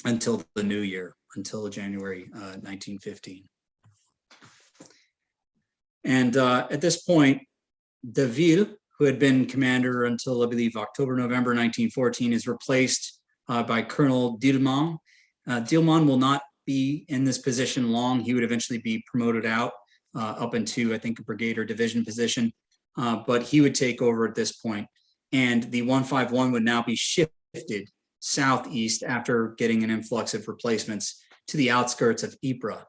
until the new year, until January 1915. And at this point, Deville, who had been commander until, I believe, October-November 1914, is replaced by Colonel Dillemont. Dillemont will not be in this position long. He would eventually be promoted out up into, I think, a brigade or division position, but he would take over at this point. And the 151 would now be shifted southeast after getting an influx of replacements to the outskirts of Ypres.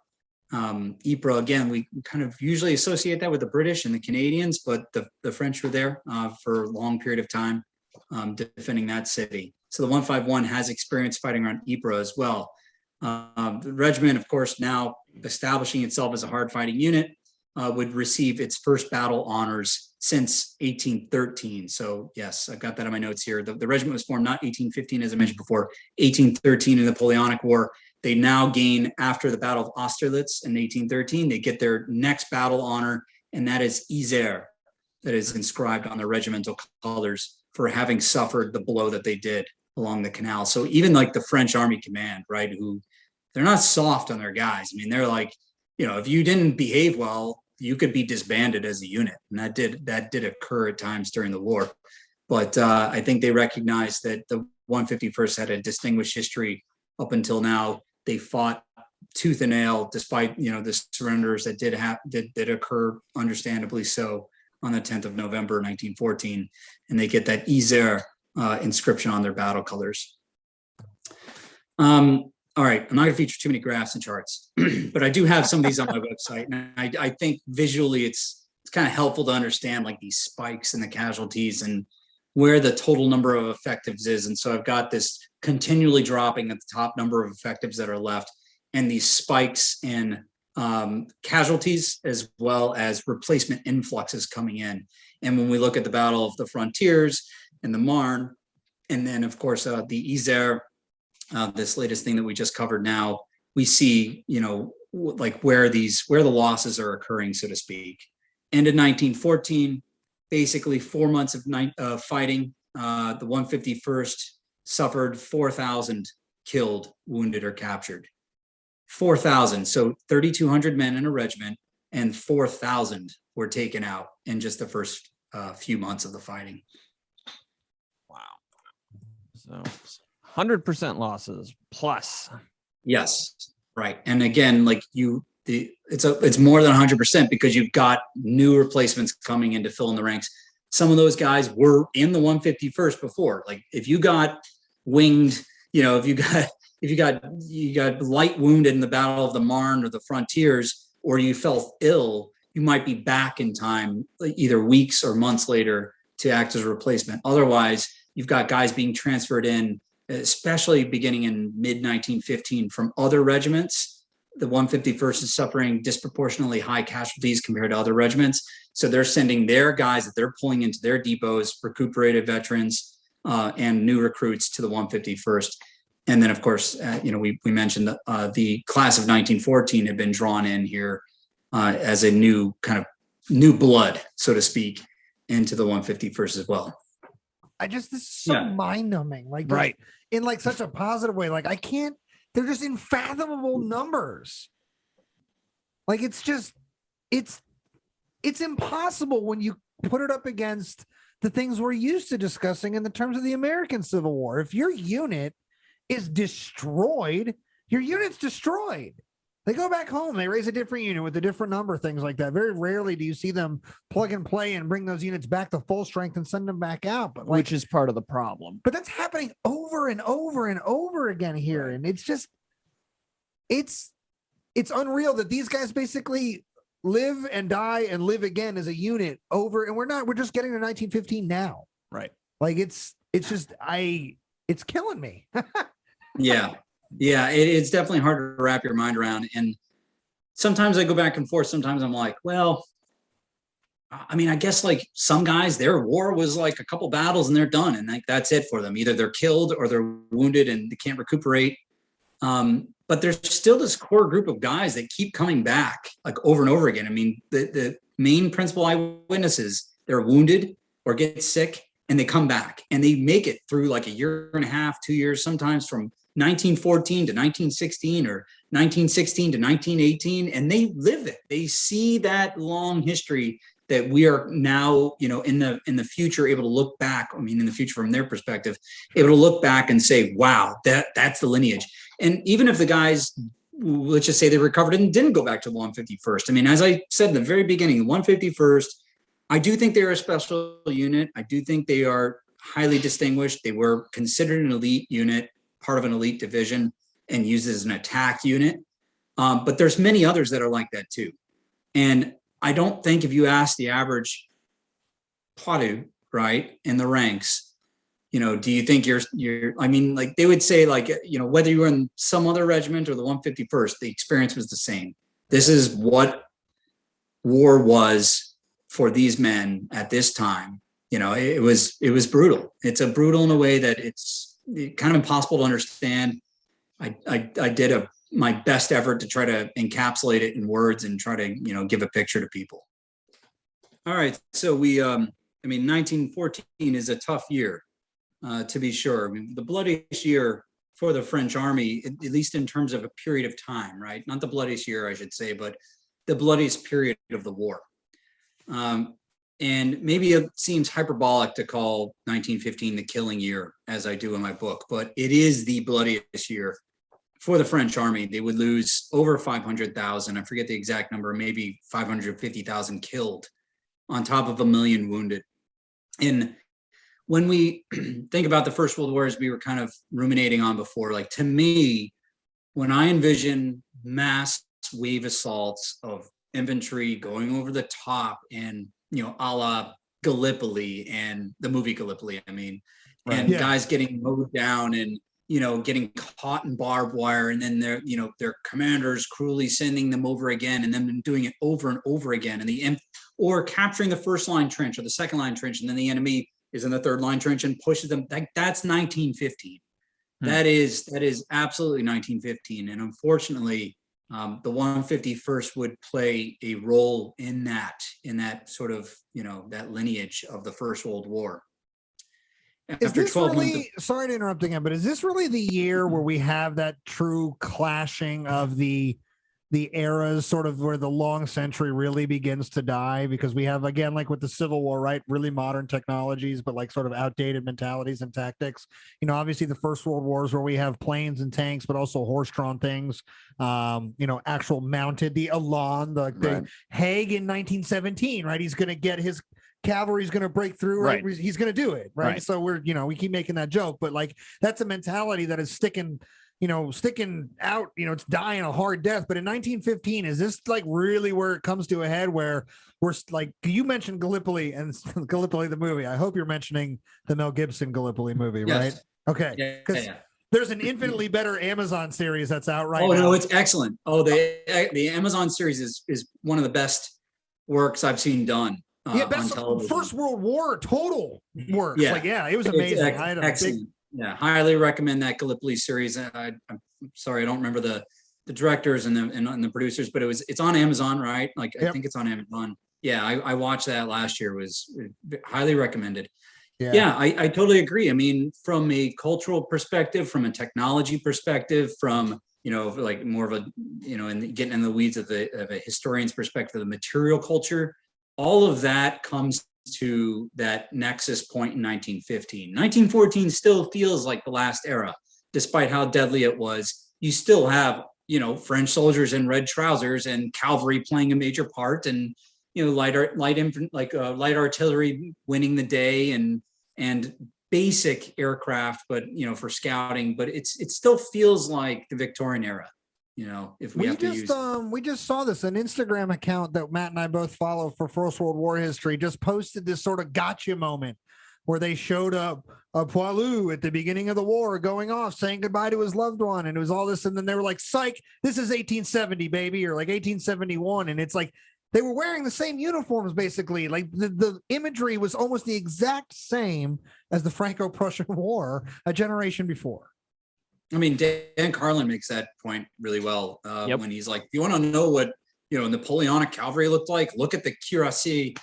Ypres, again, we kind of usually associate that with the British and the Canadians, but the French were there for a long period of time defending that city. So the 151 has experience fighting around Ypres as well. The regiment, of course, now establishing itself as a hard fighting unit, would receive its first battle honors since 1813. So yes, I've got that in my notes here. The regiment was formed not 1815, as I mentioned before, 1813 in the Napoleonic War. They now gain, after the Battle of Austerlitz in 1813, they get their next battle honor, and that is Isère, that is inscribed on their regimental colors for having suffered the blow that they did along the canal. So even like the French Army Command, right, who they're not soft on their guys. I mean, they're like, if you didn't behave well, you could be disbanded as a unit. And that did occur at times during the war. But I think they recognized that the 151st had a distinguished history up until now. They fought tooth and nail, despite the surrenders that did occur, understandably so, on the 10th of November 1914, and they get that Isère inscription on their battle colors. All right, I'm not going to feature too many graphs and charts, but I do have some of these on my website, and I think visually it's kind of helpful to understand like these spikes in the casualties and where the total number of effectives is. And so I've got this continually dropping at the top number of effectives that are left, and these spikes in casualties as well as replacement influxes coming in. And when we look at the Battle of the Frontiers and the Marne, and then of course the Isère, this latest thing that we just covered now, we see like where the losses are occurring, so to speak. And in 1914, basically 4 months of fighting, the 151st suffered 4,000 killed, wounded, or captured. 4,000, so 3,200 men in a regiment, and 4,000 were taken out in just the first few months of the fighting. Wow. So 100% losses plus. Yes, right. And again, like it's more than 100% because you've got new replacements coming in to fill in the ranks. Some of those guys were in the 151st before. Like if you got winged, if you got light wounded in the Battle of the Marne or the Frontiers, or you fell ill, you might be back in time, either weeks or months later, to act as a replacement. Otherwise, you've got guys being transferred in, especially beginning in mid-1915 from other regiments. The 151st is suffering disproportionately high casualties compared to other regiments. So they're sending their guys that they're pulling into their depots, recuperated veterans and new recruits to the 151st. And then, of course, we mentioned that the class of 1914 had been drawn in here as a new blood, so to speak, into the 151st as well. This is so mind-numbing, right? In like such a positive way. Like they're just unfathomable numbers. Like it's impossible when you put it up against the things we're used to discussing in the terms of the American Civil War. If your unit is destroyed, your unit's destroyed. They go back home, they raise a different unit with a different number, things like that. Very rarely do you see them plug and play and bring those units back to full strength and send them back out. But which is part of the problem. But that's happening over and over and over again here. And it's just, it's unreal that these guys basically live and die and live again as a unit over. And we're just getting to 1915 now. Right. Like it's killing me. Yeah, it's definitely hard to wrap your mind around. And sometimes I go back and forth. Sometimes I'm like, well, I mean, I guess like some guys, their war was like a couple battles and they're done. And like, that's it for them. Either they're killed or they're wounded and they can't recuperate. But there's still this core group of guys that keep coming back like over and over again. I mean, the main principal eyewitnesses, they're wounded or get sick and they come back and they make it through like a year and a half, 2 years, sometimes from 1914 to 1916 or 1916 to 1918, and they live it. They see that long history that we are now, in the future, able to look back. I mean, in the future, from their perspective, able to look back and say, wow, that's the lineage. And even if the guys, let's just say they recovered and didn't go back to the 151st. I mean, as I said in the very beginning, the 151st, I do think they're a special unit. I do think they are highly distinguished. They were considered an elite unit, part of an elite division, and used as an attack unit. But there's many others that are like that too. And I don't think if you ask the average Poilu, right, in the ranks, do you think you're, I mean, like they would say like, whether you were in some other regiment or the 151st, the experience was the same. This is what war was for these men at this time. It was brutal. It's a brutal in a way that it's kind of impossible to understand. I did my best effort to try to encapsulate it in words and try to, give a picture to people. All right. So 1914 is a tough year, to be sure. I mean, the bloodiest year for the French army, at least in terms of a period of time, right? Not the bloodiest year, I should say, but the bloodiest period of the war. And maybe it seems hyperbolic to call 1915 the killing year, as I do in my book, but it is the bloodiest year for the French army. They would lose over 500,000. I forget the exact number, maybe 550,000 killed, on top of 1 million wounded. And when we think about the First World War, as we were kind of ruminating on before, like to me, when I envision mass wave assaults of infantry going over the top and, a la Gallipoli and the movie Gallipoli, and guys getting mowed down and, getting caught in barbed wire, and then their commanders cruelly sending them over again, and then doing it over and over again, and or capturing the first line trench or the second line trench, and then the enemy is in the third line trench and pushes them. That's 1915. That is absolutely 1915, and unfortunately, the 151st would play a role in that sort of that lineage of the First World War. Is this really, sorry to interrupt again, but is this really the year where we have that true clashing of the eras, sort of where the long century really begins to die? Because we have, again, like with the Civil War, right, really modern technologies, but like sort of outdated mentalities and tactics. Obviously the First World War is where we have planes and tanks, but also horse-drawn things, actual mounted, the Elan, the Haig in 1917, right? He's going to get his cavalry's going to break through, right? He's going to do it, right? So we keep making that joke, but like that's a mentality that is sticking out, it's dying a hard death. But in 1915, is this like really where it comes to a head, where we're like, you mentioned Gallipoli and Gallipoli, the movie. I hope you're mentioning the Mel Gibson Gallipoli movie, right? Okay. Because there's an infinitely better Amazon series that's out right now. Oh, no, it's excellent. Oh, the Amazon series is one of the best works I've seen done. Best First World War total works. It was amazing. I had a excellent. Highly recommend that Gallipoli series. I'm sorry, I don't remember the directors and the producers, but it's on Amazon, right? Like I think it's on Amazon. Yeah, I watched that last year. It was highly recommended. Yeah, I totally agree. I mean, from a cultural perspective, from a technology perspective, from like more of a and getting in the weeds of a historian's perspective, the material culture, all of that comes to that nexus point in 1915. 1914 still feels like the last era, despite how deadly it was. You still have, French soldiers in red trousers and cavalry playing a major part, and light artillery winning the day, and basic aircraft, but for scouting. But it still feels like the Victorian era. If we just saw this, an Instagram account that Matt and I both follow for First World War history just posted this sort of gotcha moment where they showed up a Poilu at the beginning of the war going off, saying goodbye to his loved one. And it was all this. And then they were like, psych, this is 1870, baby, or like 1871. And it's like, they were wearing the same uniforms, basically. Like the imagery was almost the exact same as the Franco-Prussian War a generation before. I mean, Dan Carlin makes that point really well when he's like, you want to know what, Napoleonic cavalry looked like? Look at the cuirassier,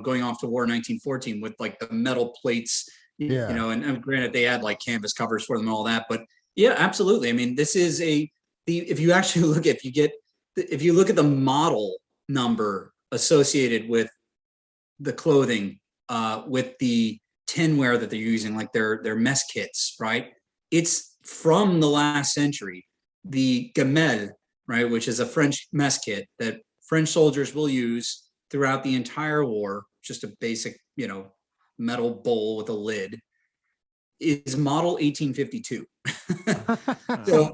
going off to war in 1914 with like the metal plates, and granted they had like canvas covers for them and all that. But yeah, absolutely. I mean, this is if you actually look at, if you look at the model number associated with the clothing, with the tinware that they're using, like their mess kits, right? It's from the last century. The gamelle, right, which is a French mess kit that French soldiers will use throughout the entire war, just a basic, metal bowl with a lid, is model 1852. So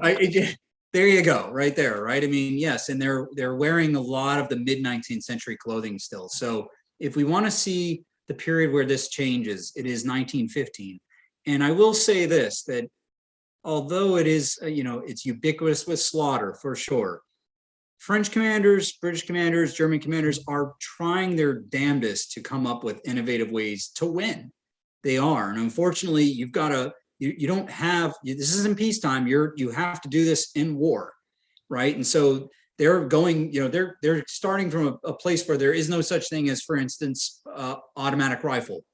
there you go, right there, right? I mean, yes, and they're wearing a lot of the mid-19th century clothing still. So if we want to see the period where this changes. It is 1915. And I will say this, that although it is, it's ubiquitous with slaughter for sure, French commanders, British commanders, German commanders are trying their damnedest to come up with innovative ways to win. They are. And unfortunately, you've got to, you don't have, this isn't peacetime. You have to do this in war, right? And so they're going, they're starting from a place where there is no such thing as, for instance, automatic rifle,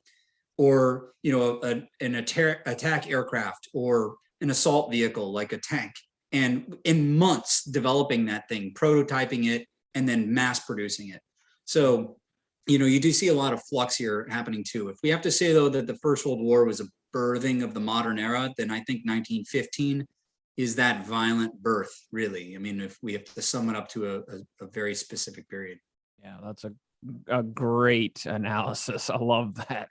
or, an attack aircraft, or an assault vehicle like a tank. And in months developing that thing, prototyping it, and then mass producing it. So, you do see a lot of flux here happening too. If we have to say, though, that the First World War was a birthing of the modern era, then I think 1915 is that violent birth, really. I mean, if we have to sum it up to a very specific period. Yeah, that's a great analysis. I love that.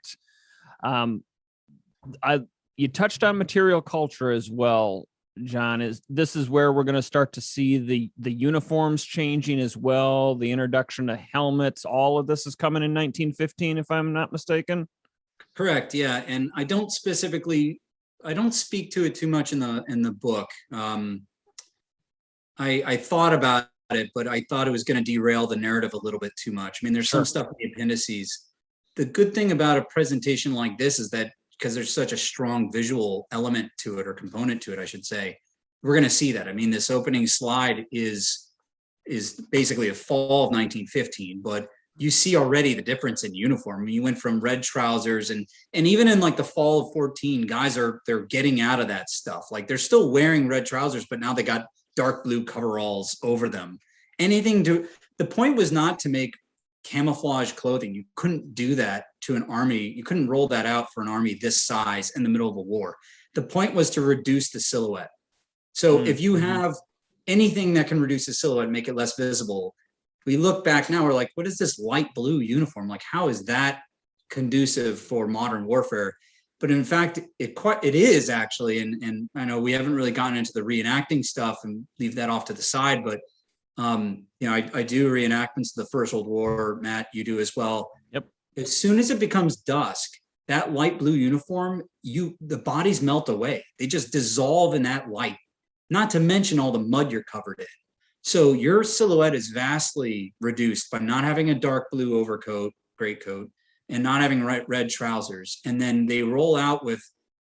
You touched on material culture as well, John. This is where we're going to start to see the uniforms changing as well, the introduction of helmets. All of this is coming in 1915, if I'm not mistaken. Correct. Yeah, and I don't speak to it too much in the book. I thought about it, but I thought it was going to derail the narrative a little bit too much. I mean, there's some stuff in the appendices. The good thing about a presentation like this is that, because there's such a strong visual element to it, or component to it, I should say, we're going to see that. I mean, this opening slide is basically a fall of 1915, but you see already the difference in uniform. I mean, you went from red trousers, and even in like the fall of 14, guys they're getting out of that stuff. Like, they're still wearing red trousers, but now they got dark blue coveralls over them. The point was not to make camouflage clothing. You couldn't do that to an army. You couldn't roll that out for an army this size in the middle of a war. The point was to reduce the silhouette. So if you have anything that can reduce the silhouette, make it less visible, we look back now, we're like, what is this light blue uniform? Like, how is that conducive for modern warfare? But in fact, it is actually, and I know we haven't really gotten into the reenacting stuff and leave that off to the side, but I do reenactments of the First World War. Matt, you do as well. Yep. As soon as it becomes dusk, that light blue uniform, the bodies melt away. They just dissolve in that light, not to mention all the mud you're covered in. So your silhouette is vastly reduced by not having a dark blue overcoat, greatcoat, and not having red trousers. And then they roll out with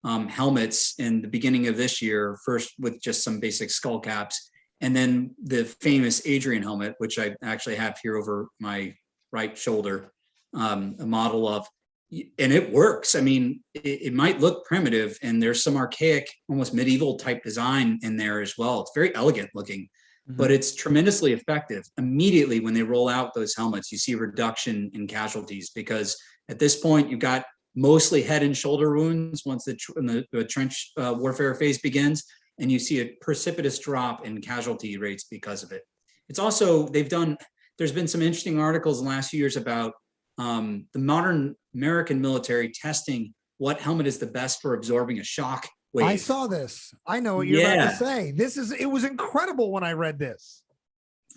helmets in the beginning of this year, first with just some basic skull caps, and then the famous Adrian helmet, which I actually have here over my right shoulder, a model of, and it works. I mean, it might look primitive, and there's some archaic, almost medieval type design in there as well. It's very elegant looking, but it's tremendously effective. Immediately when they roll out those helmets, you see a reduction in casualties, because at this point you've got mostly head and shoulder wounds once the trench warfare phase begins, and you see a precipitous drop in casualty rates because of it. It's also, there's been some interesting articles in the last few years about the modern American military testing what helmet is the best for absorbing a shock wave. I saw this. I know what you're about to say. It was incredible when I read this.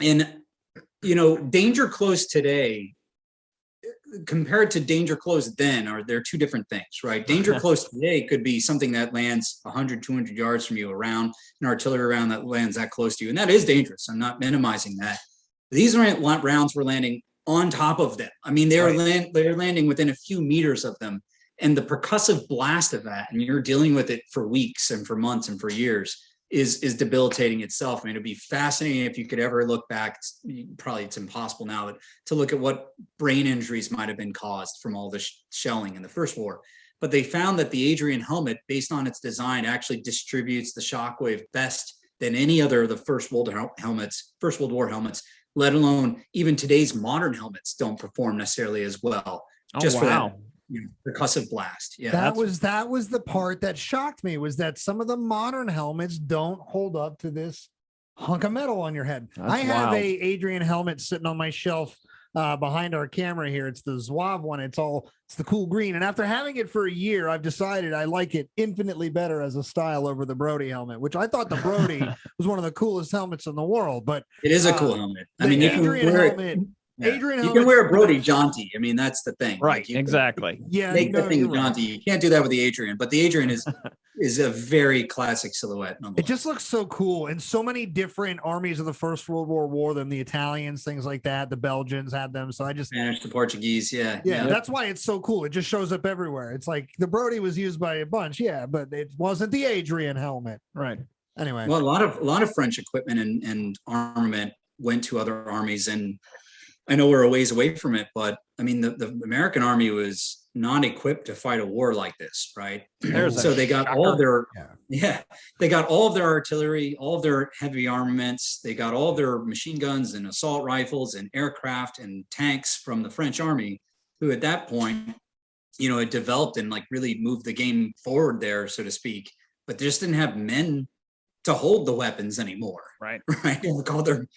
And, danger close today compared to danger close then, they're two different things, right? Danger close today could be something that lands 100, 200 yards from you, around an artillery round that lands that close to you. And that is dangerous. I'm not minimizing that. These rounds were landing on top of them. I mean, they're landing within a few meters of them. And the percussive blast of that, and you're dealing with it for weeks and for months and for years, is debilitating itself. I mean, it'd be fascinating if you could ever look back. Probably it's impossible now, but to look at what brain injuries might have been caused from all the shelling in the First War. But they found that the Adrian helmet, based on its design, actually distributes the shockwave best than any other of the First World War helmets, let alone even today's modern helmets don't perform necessarily as well. For that percussive blast. Yeah, that was the part that shocked me, was that some of the modern helmets don't hold up to this hunk of metal on your head. I have a Adrian helmet sitting on my shelf behind our camera here. It's the Zouave one. It's the cool green. And after having it for a year, I've decided I like it infinitely better as a style over the Brody helmet, which I thought the Brody was one of the coolest helmets in the world. But it is a cool helmet. I mean, Adrian helmet Adrian You can helmets- wear a Brody jaunty. I mean, that's the thing. Right. Like, you can Exactly. Yeah, make the thing you're right. jaunty. You can't do that with the Adrian, but the Adrian is a very classic silhouette. It just looks so cool. And so many different armies of the First World War wore them. The Italians, things like that. The Belgians had them. So I just, Spanish, the Portuguese. Yeah. that's why it's so cool. It just shows up everywhere. It's like the Brody was used by a bunch. Yeah, but it wasn't the Adrian helmet. Right. Anyway. Well, a lot of French equipment and armament went to other armies, and I know we're a ways away from it, but I mean, the American army was not equipped to fight a war like this, right? So they got all of their, they got all of their artillery, all of their heavy armaments. They got all of their machine guns and assault rifles and aircraft and tanks from the French army, who at that point, had developed and like really moved the game forward there, so to speak, but they just didn't have men to hold the weapons anymore. Right. Right. Like all their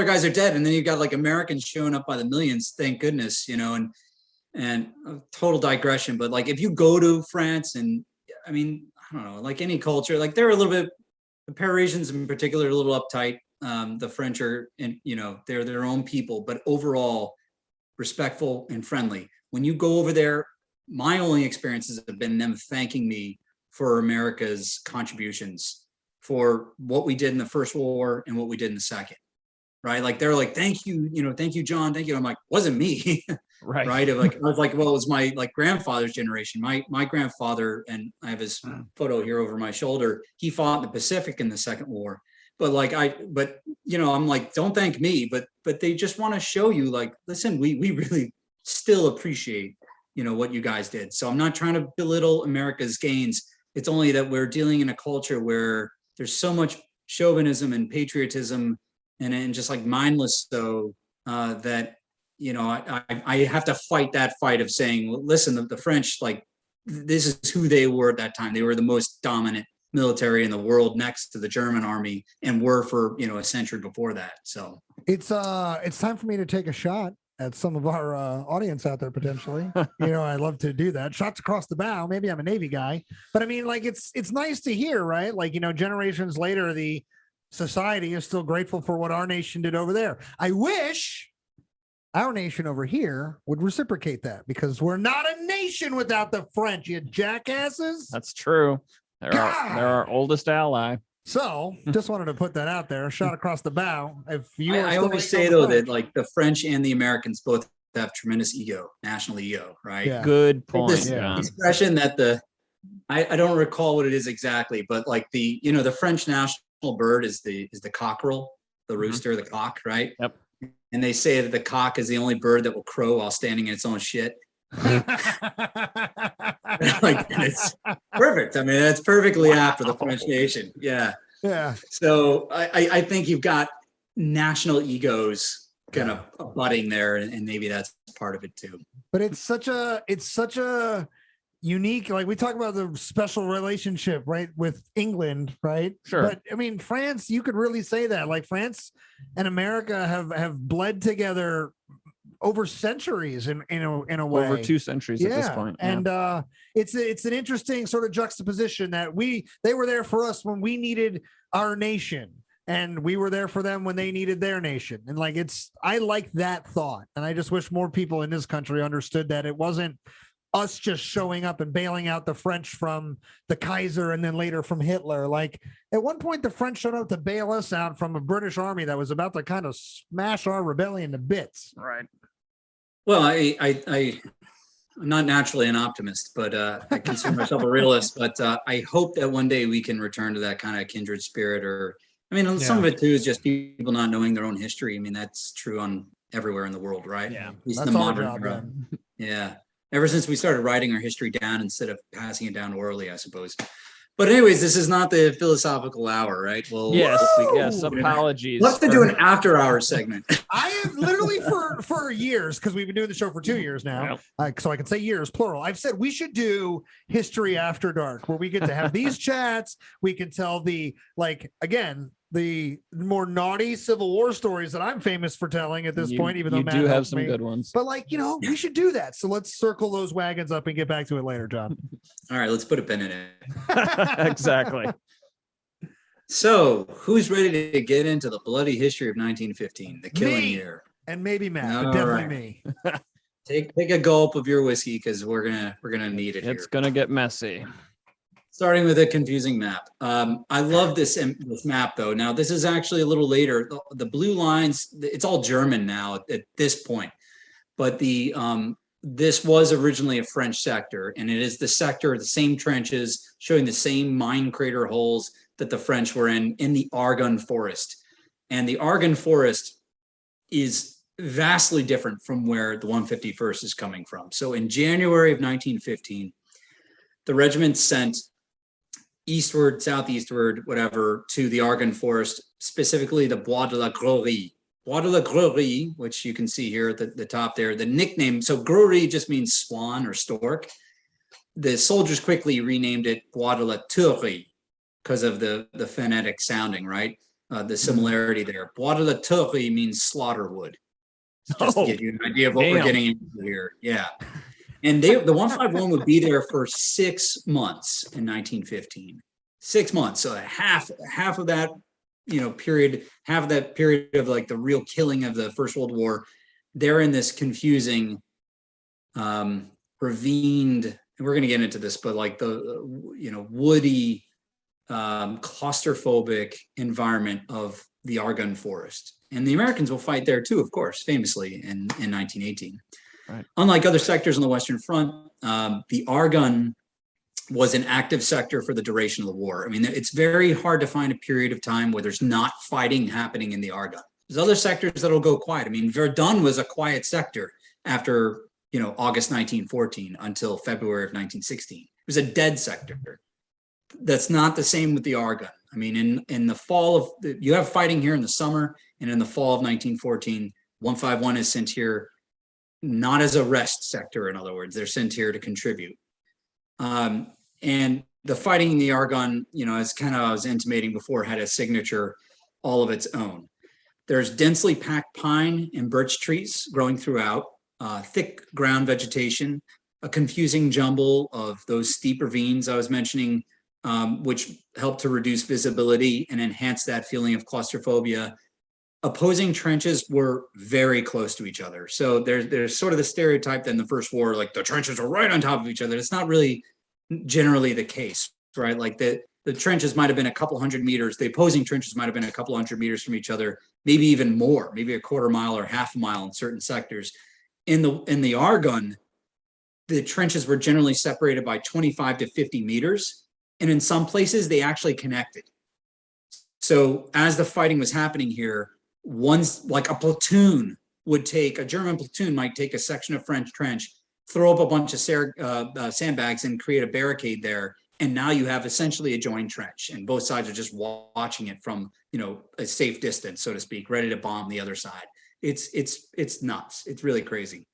guys are dead. And then you've got like Americans showing up by the millions, thank goodness, and a total digression. But like, if you go to France, and I mean, I don't know, like any culture, like they're a little bit, the Parisians in particular, are a little uptight. The French are, and they're their own people, but overall respectful and friendly. When you go over there, my only experiences have been them thanking me for America's contributions, for what we did in the First World War and what we did in the Second, right? Like they're like, thank you, thank you, John, thank you. I'm like, wasn't me, Right? Right? I was like, well, it was my like grandfather's generation. My grandfather, and I have his photo here over my shoulder. He fought in the Pacific in the Second War, but like I'm like, don't thank me, but they just want to show you, like, listen, we really still appreciate what you guys did. So I'm not trying to belittle America's gains. It's only that we're dealing in a culture where there's so much chauvinism and patriotism and just like mindless that, I have to fight that fight of saying, well, listen, the French, like, this is who they were at that time. They were the most dominant military in the world next to the German army, and were for, a century before that. So it's time for me to take a shot at some of our audience out there, potentially. I love to do that. Shots across the bow. Maybe I'm a Navy guy, but I mean, like, it's nice to hear, right? Like, generations later, the society is still grateful for what our nation did over there. I wish our nation over here would reciprocate that, because we're not a nation without the French, you jackasses. That's true. They're our oldest ally. So just wanted to put that out there. A shot across the bow. If you, I always say though that like the French and the Americans both have tremendous ego, national ego, right? Yeah. Good point. This expression that I don't recall what it is exactly, but like the French national bird is the cockerel, the rooster, the cock, right? Yep. And they say that the cock is the only bird that will crow while standing in its own shit. Like, it's perfect. I mean, that's perfectly after the French nation. Yeah. Yeah. So I think you've got national egos kind of abutting there, and maybe that's part of it too. But it's such a unique, like, we talk about the special relationship, right, with England, right? Sure. But I mean, France, you could really say that, like, France and America have bled together over centuries in a way. Over 2 centuries at this point. And it's an interesting sort of juxtaposition that they were there for us when we needed our nation, and we were there for them when they needed their nation. And like, I like that thought, and I just wish more people in this country understood that it wasn't us just showing up and bailing out the French from the Kaiser and then later from Hitler. Like, at one point, the French showed up to bail us out from a British army that was about to kind of smash our rebellion to bits. Right. Well, I'm not naturally an optimist, but I consider myself a realist. But I hope that one day we can return to that kind of kindred spirit. Or, I mean, some of it too is just people not knowing their own history. I mean, that's true on everywhere in the world, right? Yeah, at least that's in the our modern job, era. man. Yeah, ever since we started writing our history down instead of passing it down orally, I suppose. But anyways, this is not the philosophical hour, right? Well, yes, Yes, apologies. We'll have to do an after-hour segment. I have literally for years, because we've been doing the show for 2 years now, so I can say years, plural. I've said we should do History After Dark, where we get to have these chats. We can tell the more naughty Civil War stories that I'm famous for telling at this point, even though Matt do have helps some me. good ones. But we should do that. So let's circle those wagons up and get back to it later, John. All right, let's put a pin in it. Exactly. So, who's ready to get into the bloody history of 1915, the killing year? And maybe Matt, All but definitely right. me. Take a gulp of your whiskey because we're gonna need it here. It's gonna get messy. Starting with a confusing map. I love this map though. Now this is actually a little later. The blue lines, it's all German now at this point, but this was originally a French sector, and it is the sector, the same trenches, showing the same mine crater holes that the French were in the Argonne Forest. And the Argonne Forest is vastly different from where the 151st is coming from. So in January of 1915, the regiment sent eastward, southeastward, whatever, to the Argonne Forest, specifically the Bois de la Groerie. Bois de la Groerie, which you can see here at the top there, the nickname, so Groerie just means swan or stork. The soldiers quickly renamed it Bois de la Tuerie because of the phonetic sounding, right? The similarity there. Bois de la Tuerie means slaughterwood. Just to give you an idea of what we're getting into here. Yeah. And the 151 would be there for 6 months in 1915. 6 months. So half of that, period, half of that period of like the real killing of the First World War, they're in this confusing, ravined, and we're going to get into this, but like the, woody, claustrophobic environment of the Argonne Forest. And the Americans will fight there too, of course, famously in 1918. Right. Unlike other sectors on the Western Front, the Argonne was an active sector for the duration of the war. I mean, it's very hard to find a period of time where there's not fighting happening in the Argonne. There's other sectors that'll go quiet. I mean, Verdun was a quiet sector after, August 1914 until February of 1916. It was a dead sector. That's not the same with the Argonne. I mean, in the fall of, you have fighting here in the summer, and in the fall of 1914, 151 is sent here not as a rest sector. In other words, they're sent here to contribute. And the fighting in the Argonne, as kind of I was intimating before, had a signature all of its own. There's densely packed pine and birch trees growing throughout, thick ground vegetation, a confusing jumble of those steep ravines I was mentioning, which help to reduce visibility and enhance that feeling of claustrophobia. Opposing trenches were very close to each other. So there's sort of the stereotype that in the First War, like the trenches are right on top of each other. It's not really generally the case, right? Like the trenches might have been a couple hundred meters. The opposing trenches might have been a couple hundred meters from each other, maybe even more, maybe a quarter mile or half a mile in certain sectors. In the Argonne, the trenches were generally separated by 25 to 50 meters. And in some places, they actually connected. So as the fighting was happening here, like a German platoon might take a section of French trench, throw up a bunch of sandbags and create a barricade there. And now you have essentially a joined trench, and both sides are just watching it from, a safe distance, so to speak, ready to bomb the other side. It's nuts. It's really crazy.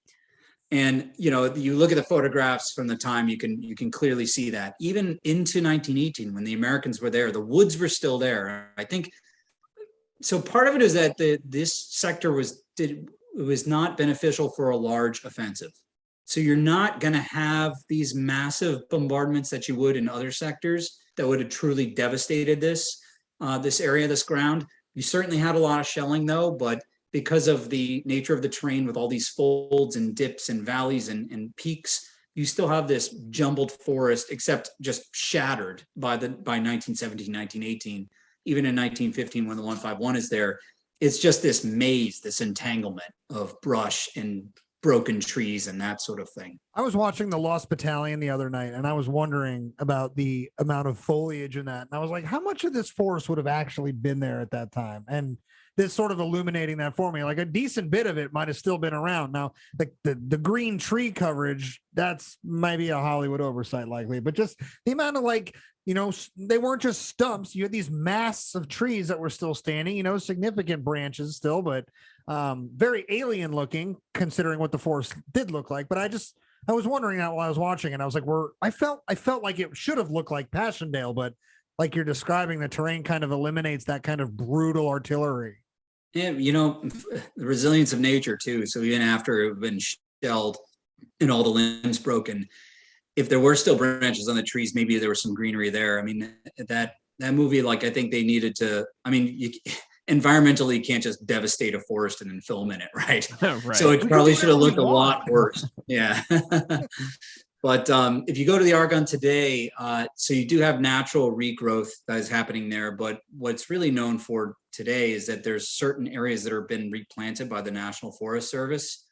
And, you look at the photographs from the time, you can clearly see that even into 1918, when the Americans were there, the woods were still there. I think, so part of it is that this sector was not beneficial for a large offensive. So you're not going to have these massive bombardments that you would in other sectors that would have truly devastated this area, this ground. You certainly had a lot of shelling though, but because of the nature of the terrain with all these folds and dips and valleys and peaks, you still have this jumbled forest, except just shattered by 1917, 1918. Even in 1915, when the 151 is there, it's just this maze, this entanglement of brush and broken trees and that sort of thing. I was watching The Lost Battalion the other night, and I was wondering about the amount of foliage in that. And I was like, how much of this forest would have actually been there at that time? And this sort of illuminating that for me, like a decent bit of it might have still been around. Now, the green tree coverage, that's maybe a Hollywood oversight likely, but just the amount of they weren't just stumps. You had these masts of trees that were still standing, significant branches still, but very alien looking considering what the forest did look like. But I was wondering that while I was watching, and I was like, I felt like it should have looked like Passchendaele, but like you're describing, the terrain kind of eliminates that kind of brutal artillery. Yeah, the resilience of nature too. So even after it had been shelled and all the limbs broken, if there were still branches on the trees, maybe there was some greenery there. I mean, that movie, like, I think they needed to, environmentally, you can't just devastate a forest and then film in it, right? Right. So it We probably can do should have whatever looked we a lot want. worse. Yeah. But if you go to the Argonne today, so you do have natural regrowth that is happening there. But what's really known for today is that there's certain areas that have been replanted by the National Forest Service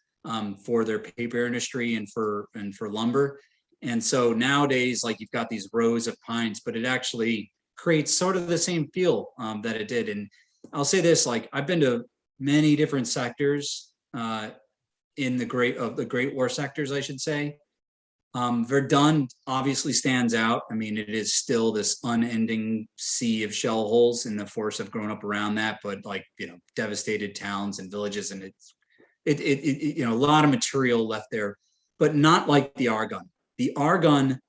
for their paper industry and for lumber. And so nowadays, like, you've got these rows of pines, but it actually creates sort of the same feel that it did. And I'll say this, like, I've been to many different sectors in the Great War sectors, I should say. Verdun obviously stands out. I mean, it is still this unending sea of shell holes, and the forests have grown up around that, but, like, devastated towns and villages, and it a lot of material left there, but not like the Argonne. The Argonne,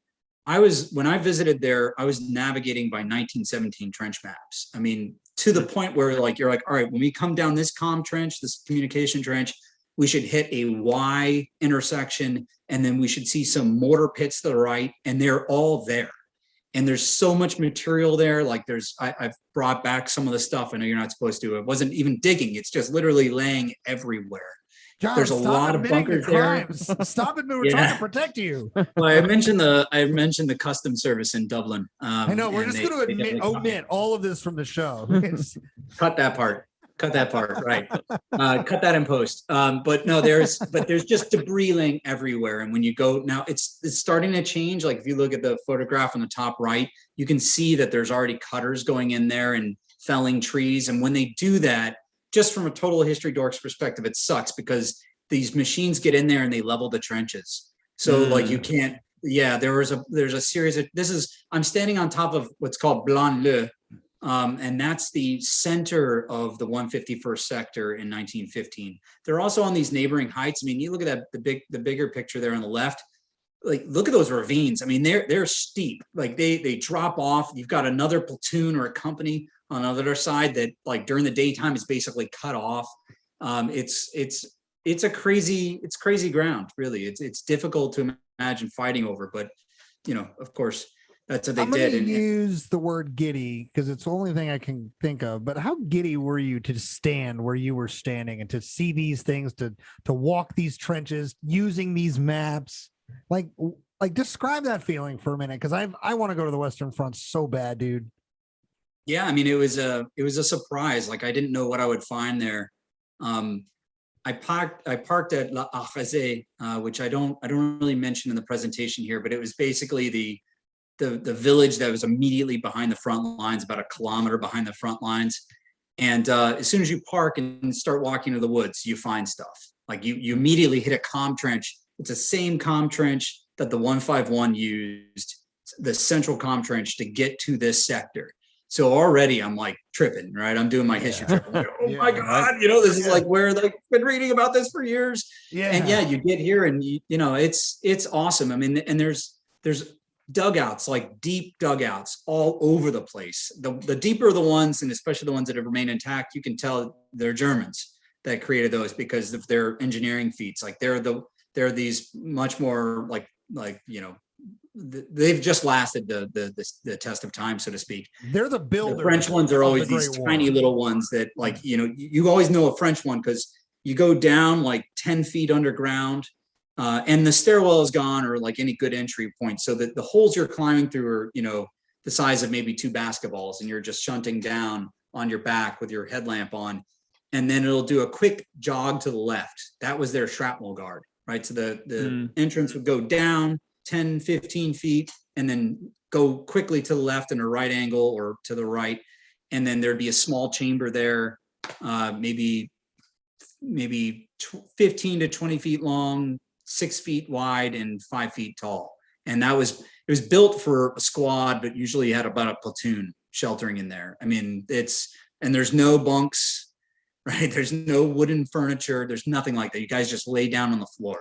when I visited there, I was navigating by 1917 trench maps. I mean, to the point where, like, you're like, all right, when we come down this comm trench, this communication trench, we should hit a Y intersection, and then we should see some mortar pits to the right, and they're all there. And there's so much material there. Like, I've brought back some of the stuff. I know you're not supposed to. It wasn't even digging. It's just literally laying everywhere. John, there's a lot of bunkers there. Stop it! We're trying to protect you. Well, I mentioned the custom service in Dublin. I know. We're just going to omit all of this from the show. Cut that part. Right. Cut that in post. But no, there's just debris laying everywhere. And when you go now, it's starting to change. Like, if you look at the photograph on the top right, you can see that there's already cutters going in there and felling trees. And when they do that, just from a total history dork's perspective, it sucks, because these machines get in there and they level the trenches. So like, you can't, there's a series of, I'm standing on top of what's called Blanc-Le. And that's the center of the 151st sector in 1915. They're also on these neighboring heights. I mean, you look at that, the bigger picture there on the left, like, look at those ravines. I mean, they're steep, like they drop off. You've got another platoon or a company on the other side that, like, during the daytime is basically cut off. It's crazy ground, really. It's difficult to imagine fighting over, but of course, that's what they did. I'm going to use the word giddy because it's the only thing I can think of. But how giddy were you to stand where you were standing and to see these things, to walk these trenches using these maps? Like describe that feeling for a minute, because I want to go to the Western Front so bad, dude. Yeah, I mean, it was a surprise. Like, I didn't know what I would find there. I parked at La Arrezé, which I don't really mention in the presentation here, but it was basically the village that was immediately behind the front lines, about a kilometer behind the front lines. And as soon as you park and start walking to the woods, you find stuff. Like, you immediately hit a comm trench. It's the same comm trench that the 151 used, the central comm trench, to get to this sector. So already I'm like tripping, right? I'm doing my history trip. I'm like, oh my God, this is like where they've been reading about this for years. Yeah. And you get here and it's awesome. I mean, and there's dugouts, like deep dugouts all over the place. The deeper the ones, and especially the ones that have remained intact, you can tell they're Germans that created those because of their engineering feats. Like, they're these much more like they've just lasted the test of time, so to speak. They're the builders. The French ones are always these tiny little ones that, like, you always know a French one because you go down like 10 feet underground, and the stairwell is gone, or like any good entry point, so that the holes you're climbing through are the size of maybe 2 basketballs, and you're just shunting down on your back with your headlamp on, and then it'll do a quick jog to the left. That was their shrapnel guard, right? So the entrance would go down 10, 15 feet, and then go quickly to the left in a right angle or to the right. And then there'd be a small chamber there, maybe 15 to 20 feet long, 6 feet wide, and 5 feet tall. And it was built for a squad, but usually you had about a platoon sheltering in there. I mean, and there's no bunks, right? There's no wooden furniture. There's nothing like that. You guys just lay down on the floor.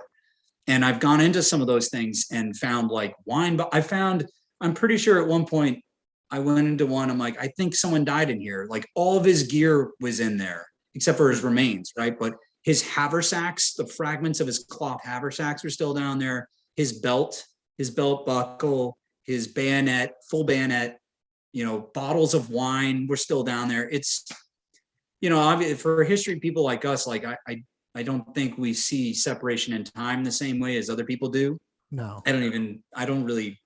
And I've gone into some of those things and found like wine, but I'm pretty sure at one point I went into one, I'm like, I think someone died in here. Like, all of his gear was in there except for his remains, right? But his haversacks, the fragments of his cloth haversacks were still down there. His belt buckle, his bayonet, full bayonet, bottles of wine were still down there. for history people like us, like I don't think we see separation in time the same way as other people do. No. I don't really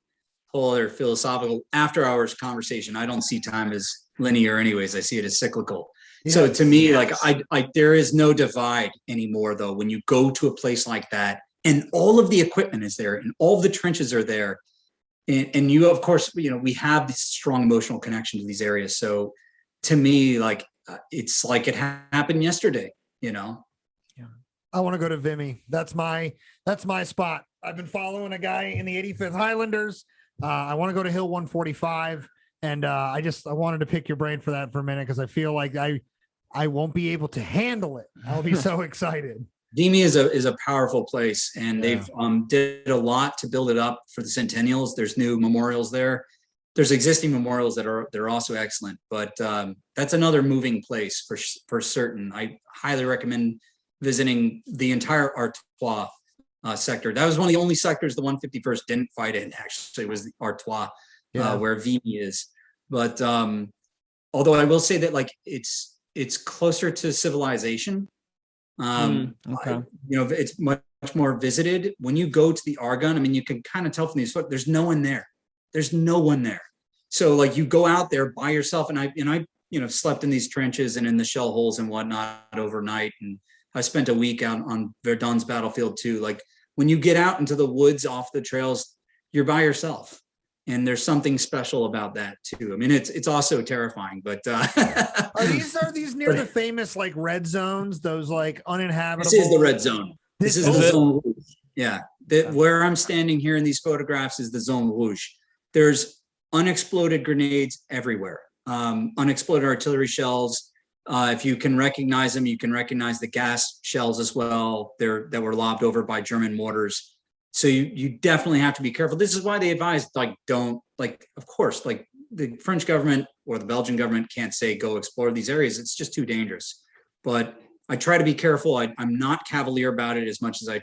whole other philosophical after hours conversation. I don't see time as linear anyways. I see it as cyclical. Yes. So to me, like I there is no divide anymore though. When you go to a place like that and all of the equipment is there and all of the trenches are there. And you, of course, we have this strong emotional connection to these areas. So to me, like, it's like it happened yesterday, Yeah. I want to go to Vimy. That's my spot. I've been following a guy in the 85th Highlanders. I want to go to Hill 145. And I wanted to pick your brain for that for a minute, because I feel like I won't be able to handle it. I'll be so excited. Vimy is a powerful place, and they've did a lot to build it up for the centennials. There's new memorials there. There's existing memorials they're also excellent, but that's another moving place for certain. I highly recommend visiting the entire Artois sector. That was one of the only sectors the 151st didn't fight in. Actually, was the Artois, where Vimy is. But although I will say that, like, it's closer to civilization. Okay. It's much more visited. When you go to the Argonne, I mean, you can kind of tell from these photos, there's no one there. There's no one there. So like you go out there by yourself, and I slept in these trenches and in the shell holes and whatnot overnight. And I spent a week out on Verdun's battlefield too. Like when you get out into the woods off the trails, you're by yourself. And there's something special about that too. I mean, it's also terrifying, but are these near the famous like red zones? Those like uninhabitable. This is the red zone. This is the zone rouge. Yeah, where I'm standing here in these photographs is the zone rouge. There's unexploded grenades everywhere. Unexploded artillery shells. If you can recognize them, you can recognize the gas shells as well. That were lobbed over by German mortars. So you definitely have to be careful. This is why they advise, like, don't, like, of course, like the French government or the Belgian government can't say go explore these areas. It's just too dangerous. But I try to be careful. I'm not cavalier about it as much as I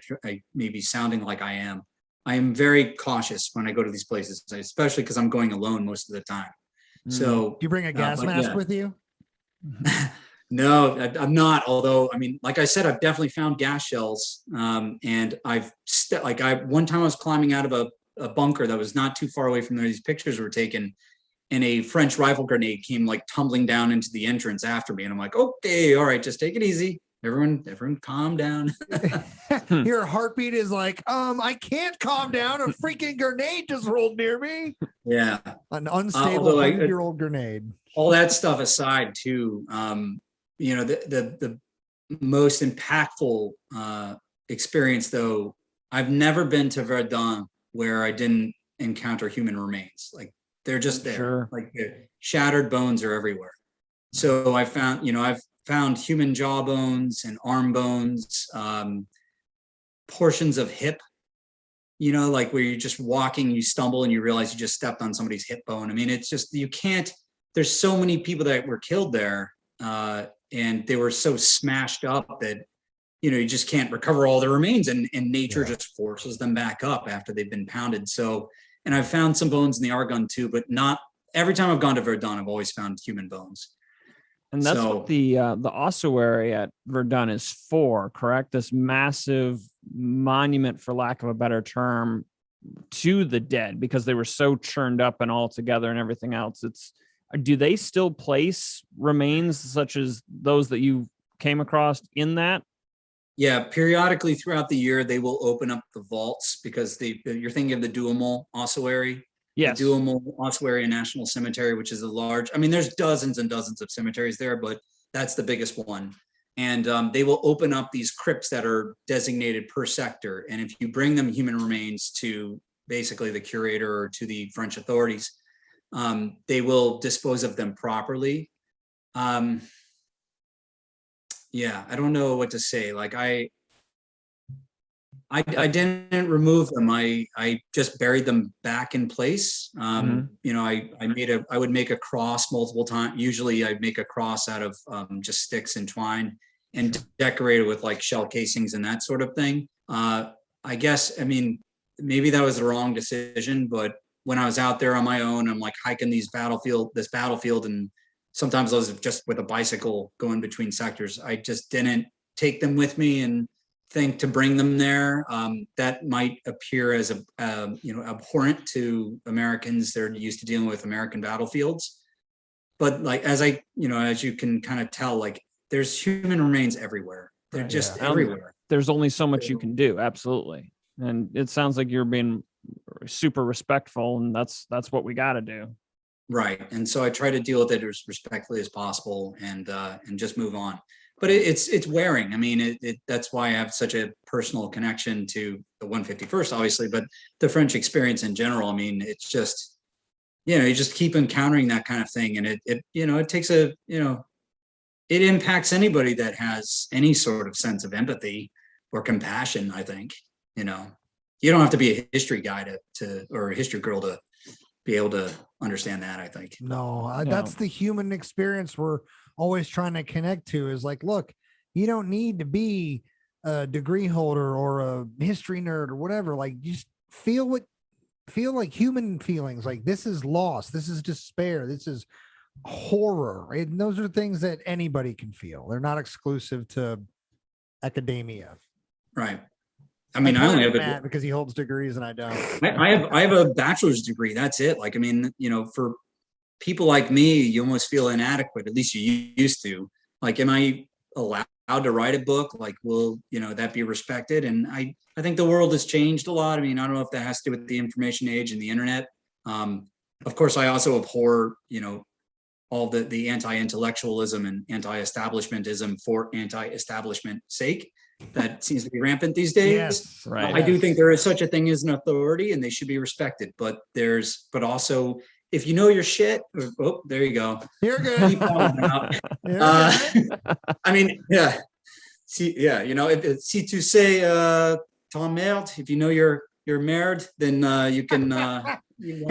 may be sounding like I am. I am very cautious when I go to these places, especially because I'm going alone most of the time. So do you bring a gas mask with you? No, I'm not. Although, I mean, like I said, I've definitely found gas shells. And one time I was climbing out of a bunker that was not too far away from where these pictures were taken, and a French rifle grenade came like tumbling down into the entrance after me. And I'm like, okay, all right, just take it easy. Everyone calm down. Your heartbeat is like, I can't calm down. A freaking grenade just rolled near me. Yeah. An unstable 100-year-old grenade. All that stuff aside too, the most impactful experience though, I've never been to Verdun where I didn't encounter human remains. Like they're just there. Sure. Like the shattered bones are everywhere. So I've found human jaw bones and arm bones, portions of hip, like where you're just walking, you stumble and you realize you just stepped on somebody's hip bone. I mean, it's just, there's so many people that were killed there, and they were so smashed up that, you just can't recover all the remains, and nature just forces them back up after they've been pounded. So, and I've found some bones in the Argonne too, but not every time I've gone to Verdun, I've always found human bones. And that's what the ossuary at Verdun is for, correct? This massive monument, for lack of a better term, to the dead, because they were so churned up and all together and everything else. Do they still place remains such as those that you came across in that? Yeah, periodically throughout the year, they will open up the vaults, because you're thinking of the Douaumont ossuary. Yes. The Douaumont Ossuary and National Cemetery, which is there's dozens and dozens of cemeteries there, but that's the biggest one. And they will open up these crypts that are designated per sector. And if you bring them human remains to basically the curator or to the French authorities, they will dispose of them properly. I don't know what to say. Like I didn't remove them. I just buried them back in place. I would make a cross multiple times. Usually I'd make a cross out of just sticks and twine and decorate it with like shell casings and that sort of thing. I guess, maybe that was the wrong decision, but when I was out there on my own, I'm like hiking this battlefield, and sometimes I was just with a bicycle going between sectors. I just didn't take them with me and think to bring them there. That might appear as abhorrent to Americans. They're used to dealing with American battlefields. But like, as you can kind of tell, like there's human remains everywhere. They're just everywhere. There's only so much you can do. Absolutely. And it sounds like you're being super respectful, and that's what we got to do. Right. And so I try to deal with it as respectfully as possible and just move on. But it's wearing. I mean, that's why I have such a personal connection to the 151st, obviously, but the French experience in general. I mean, it's just, you just keep encountering that kind of thing. And it takes it impacts anybody that has any sort of sense of empathy or compassion, I think. You don't have to be a history guy or a history girl to be able to understand that, I think. No, that's the human experience we're always trying to connect to, is like, look, you don't need to be a degree holder or a history nerd or whatever. Like, just feel like human feelings. Like, this is loss, this is despair, this is horror, right? And those are things that anybody can feel. They're not exclusive to academia. Right. I mean, I only have Matt because he holds degrees and I don't. I have a bachelor's degree. That's it. Like, I mean, for people like me, you almost feel inadequate. At least you used to. Like, am I allowed to write a book? Like, will that be respected? And I think the world has changed a lot. I mean, I don't know if that has to do with the information age and the internet. Of course, I also abhor all the anti-intellectualism and anti-establishmentism for anti-establishment sake. That seems to be rampant these days. Yes, right. I do think there is such a thing as an authority, and they should be respected. But also, if you know your shit, there you go. You're good. I mean, yeah. See, yeah, si tu sais ton merde, if you know your merde, then you can. Why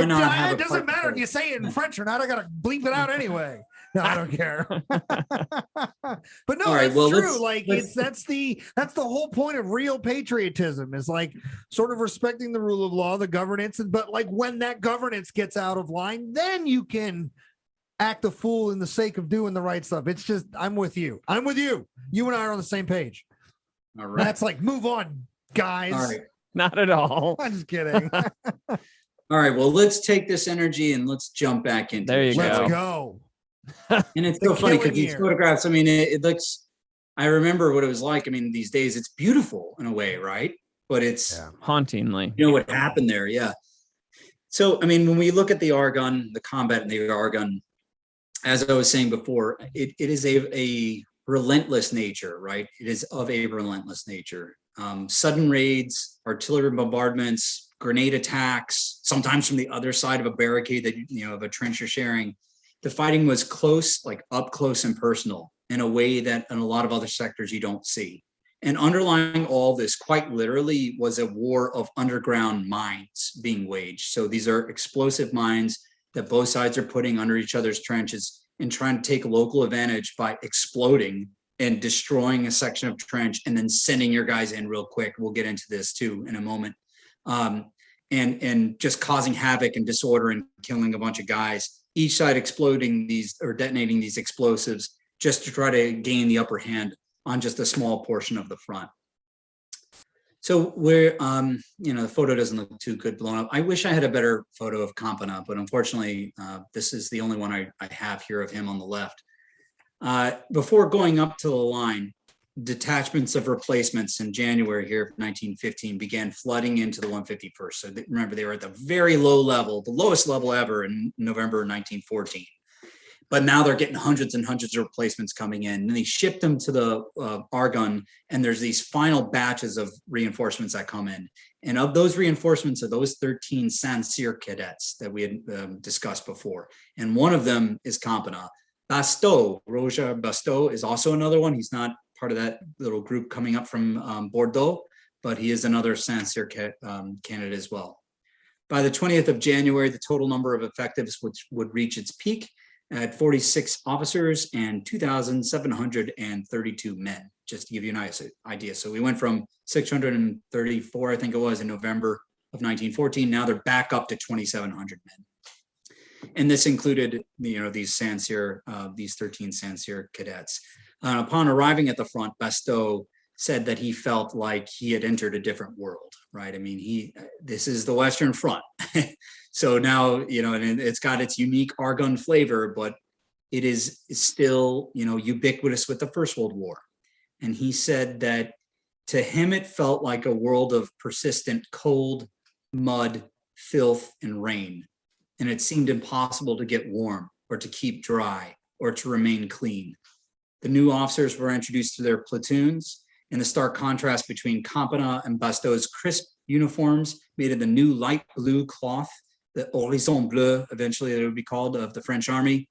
not have it doesn't matter if you say it in French or not. I gotta bleep it out anyway. No, I don't care. But no, it's true. Like, that's the whole point of real patriotism, is like sort of respecting the rule of law, the governance, but like when that governance gets out of line, then you can act a fool in the sake of doing the right stuff. It's just, I'm with you. You and I are on the same page. All right. That's like, move on, guys. All right. Not at all. I'm just kidding. All right. Well, let's take this energy and let's jump back into it. Let's go. And it's so funny because these photographs, I mean, it looks, I remember what it was like. I mean, these days it's beautiful in a way, right? But it's hauntingly. What happened there. Yeah. So, I mean, when we look at the Argonne, the combat in the Argonne, as I was saying before, it is a relentless nature, right? It is of a relentless nature. Sudden raids, artillery bombardments, grenade attacks, sometimes from the other side of a barricade that, of a trench you're sharing. The fighting was close, like up close and personal, in a way that in a lot of other sectors you don't see. And underlying all this, quite literally, was a war of underground mines being waged. So these are explosive mines that both sides are putting under each other's trenches and trying to take local advantage by exploding and destroying a section of trench and then sending your guys in real quick. We'll get into this too in a moment. And just causing havoc and disorder and killing a bunch of guys. Each side exploding these or detonating these explosives just to try to gain the upper hand on just a small portion of the front. So we're, the photo doesn't look too good blown up. I wish I had a better photo of Campana, but unfortunately, this is the only one I have here of him on the left. Before going up to the line, detachments of replacements in January here of 1915 began flooding into the 151st. So remember, they were at the very low level, the lowest level ever in November 1914. But now they're getting hundreds and hundreds of replacements coming in. And they shipped them to the Argonne, and there's these final batches of reinforcements that come in. And of those reinforcements are those 13 Saint-Cyr cadets that we had discussed before. And one of them is Campana. Basteau, Roger Basteau, is also another one. He's not part of that little group coming up from Bordeaux, but he is another Saint-Cyr candidate as well. By the 20th of January, the total number of effectives which would reach its peak at 46 officers and 2,732 men, just to give you an idea. So we went from 634, I think it was, in November of 1914. Now they're back up to 2,700 men. And this included, these these 13 Saint-Cyr cadets. Upon arriving at the front, Basteau said that he felt like he had entered a different world, right? I mean, this is the Western Front. So now, and it's got its unique Argonne flavor, but it is still, ubiquitous with the First World War. And he said that to him, it felt like a world of persistent cold, mud, filth, and rain. And it seemed impossible to get warm or to keep dry or to remain clean. The new officers were introduced to their platoons, and the stark contrast between Campana and Basteau's crisp uniforms made of the new light blue cloth, the horizon bleu, eventually it would be called, of the French army,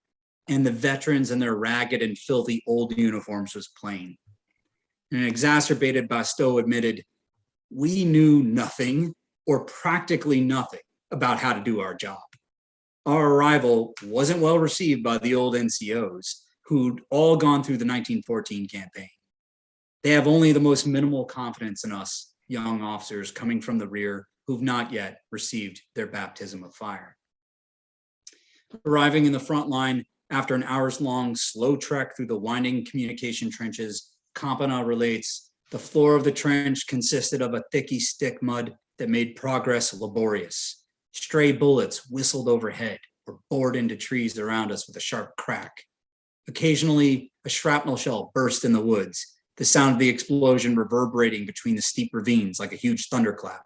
and the veterans in their ragged and filthy old uniforms was plain. And an exacerbated Basteau admitted, "We knew nothing or practically nothing about how to do our job." Our arrival wasn't well received by the old NCOs who'd all gone through the 1914 campaign. They have only the most minimal confidence in us, young officers coming from the rear who've not yet received their baptism of fire. Arriving in the front line after an hours-long slow trek through the winding communication trenches, Campana relates, the floor of the trench consisted of a thicky stick mud that made progress laborious. Stray bullets whistled overhead or bored into trees around us with a sharp crack. Occasionally, a shrapnel shell burst in the woods, the sound of the explosion reverberating between the steep ravines like a huge thunderclap.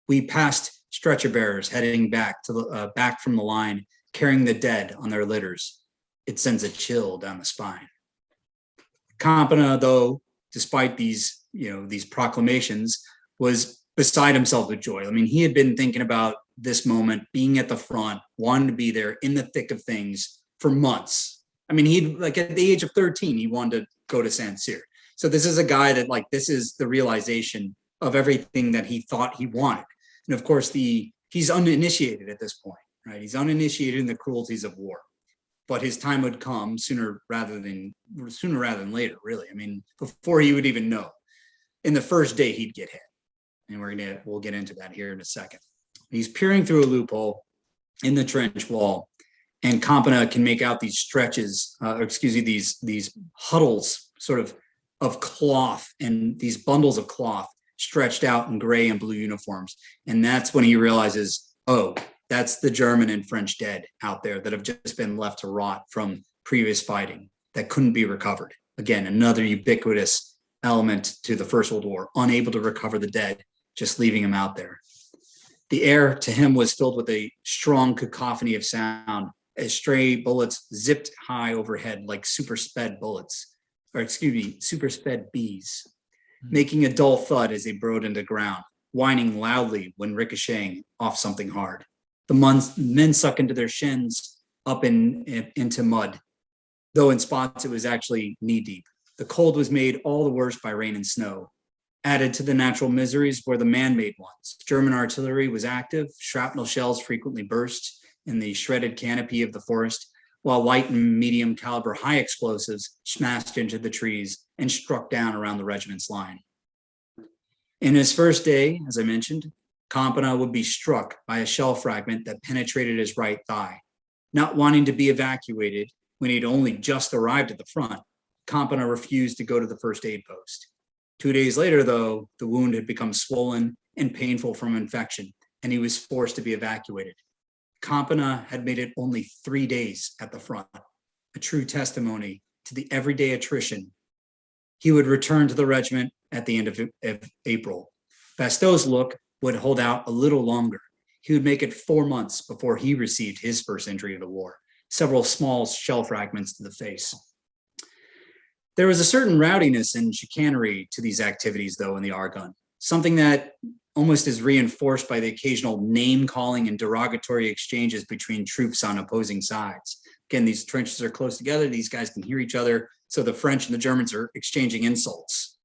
We passed stretcher bearers heading back from the line, carrying the dead on their litters. It sends a chill down the spine. Campana, though, despite these proclamations, was beside himself with joy. I mean, he had been thinking about this moment, being at the front, wanting to be there in the thick of things for months. I mean, at the age of 13, he wanted to go to Saint-Cyr. So this is a guy that this is the realization of everything that he thought he wanted. And of course, he's uninitiated at this point, right? He's uninitiated in the cruelties of war. But his time would come sooner rather than later, really. I mean, before he would even know. In the first day, he'd get hit. And we'll get into that here in a second. He's peering through a loophole in the trench wall, and Campana can make out these stretches, these huddles sort of cloth, and these bundles of cloth stretched out in gray and blue uniforms. And that's when he realizes, oh, that's the German and French dead out there that have just been left to rot from previous fighting that couldn't be recovered. Again, another ubiquitous element to the First World War, unable to recover the dead, just leaving them out there. The air to him was filled with a strong cacophony of sound as stray bullets zipped high overhead like super sped bees, making a dull thud as they burrowed into ground, whining loudly when ricocheting off something hard. The men suck into their shins up into mud, though in spots it was actually knee-deep. The cold was made all the worse by rain and snow. Added to the natural miseries were the man-made ones. German artillery was active, shrapnel shells frequently burst in the shredded canopy of the forest, while light and medium caliber high explosives smashed into the trees and struck down around the regiment's line. In his first day, as I mentioned, Campana would be struck by a shell fragment that penetrated his right thigh. Not wanting to be evacuated when he'd only just arrived at the front, Campana refused to go to the first aid post. 2 days later, though, the wound had become swollen and painful from infection, and he was forced to be evacuated. Campana had made it only 3 days at the front, a true testimony to the everyday attrition. He would return to the regiment at the end of April. Basteau's look would hold out a little longer. He would make it 4 months before he received his first injury of the war, several small shell fragments to the face. There was a certain rowdiness and chicanery to these activities, though, in the Argonne, something that almost is reinforced by the occasional name-calling and derogatory exchanges between troops on opposing sides. Again, these trenches are close together. These guys can hear each other. So the French and the Germans are exchanging insults,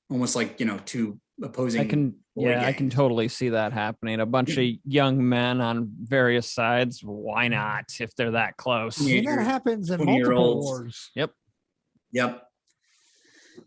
almost like, two opposing. I can totally see that happening. A bunch of young men on various sides. Why not, if they're that close? And that happens in multiple wars. Yep.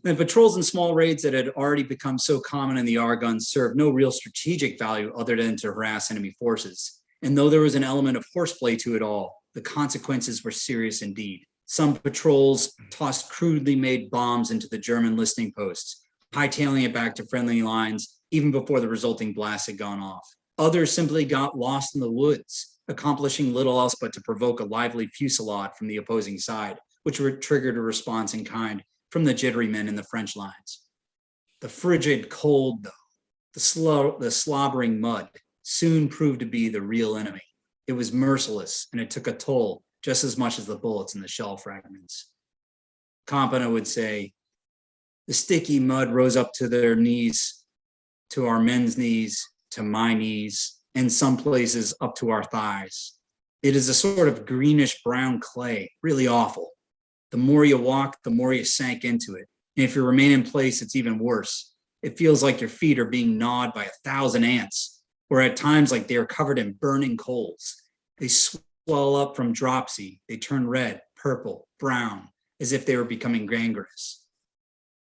The patrols and small raids that had already become so common in the Argonne served no real strategic value other than to harass enemy forces. And though there was an element of horseplay to it all, the consequences were serious indeed. Some patrols tossed crudely made bombs into the German listening posts, hightailing it back to friendly lines even before the resulting blast had gone off. Others simply got lost in the woods, accomplishing little else but to provoke a lively fusillade from the opposing side, which triggered a response in kind from the jittery men in the French lines. The frigid cold, though, the slobbering mud, soon proved to be the real enemy. It was merciless, and it took a toll just as much as the bullets and the shell fragments. Campana would say, the sticky mud rose up to their knees, to our men's knees, to my knees, and some places up to our thighs. It is a sort of greenish brown clay, really awful. The more you walk, the more you sank into it. And if you remain in place, it's even worse. It feels like your feet are being gnawed by 1,000 ants, or at times like they are covered in burning coals. They swell up from dropsy. They turn red, purple, brown, as if they were becoming gangrenous.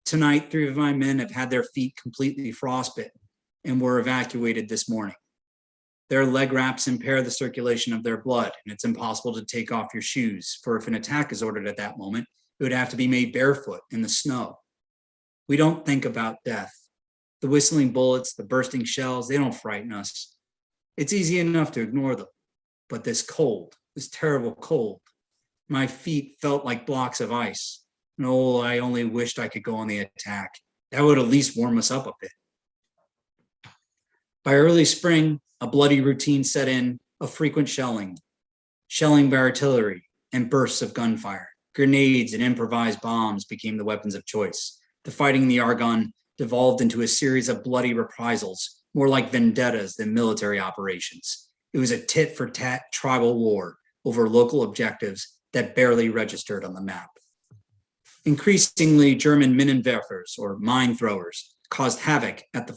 Tonight, 3 of my men have had their feet completely frostbitten and were evacuated this morning. Their leg wraps impair the circulation of their blood, and it's impossible to take off your shoes, for if an attack is ordered at that moment, it would have to be made barefoot in the snow. We don't think about death. The whistling bullets, the bursting shells, they don't frighten us. It's easy enough to ignore them. But this cold, this terrible cold, my feet felt like blocks of ice. And oh, I only wished I could go on the attack. That would at least warm us up a bit. By early spring, a bloody routine set in of frequent shelling by artillery, and bursts of gunfire. Grenades and improvised bombs became the weapons of choice. The fighting in the Argonne devolved into a series of bloody reprisals, more like vendettas than military operations. It was a tit-for-tat tribal war over local objectives that barely registered on the map. Increasingly, German Minenwerfers, or mine throwers, caused havoc at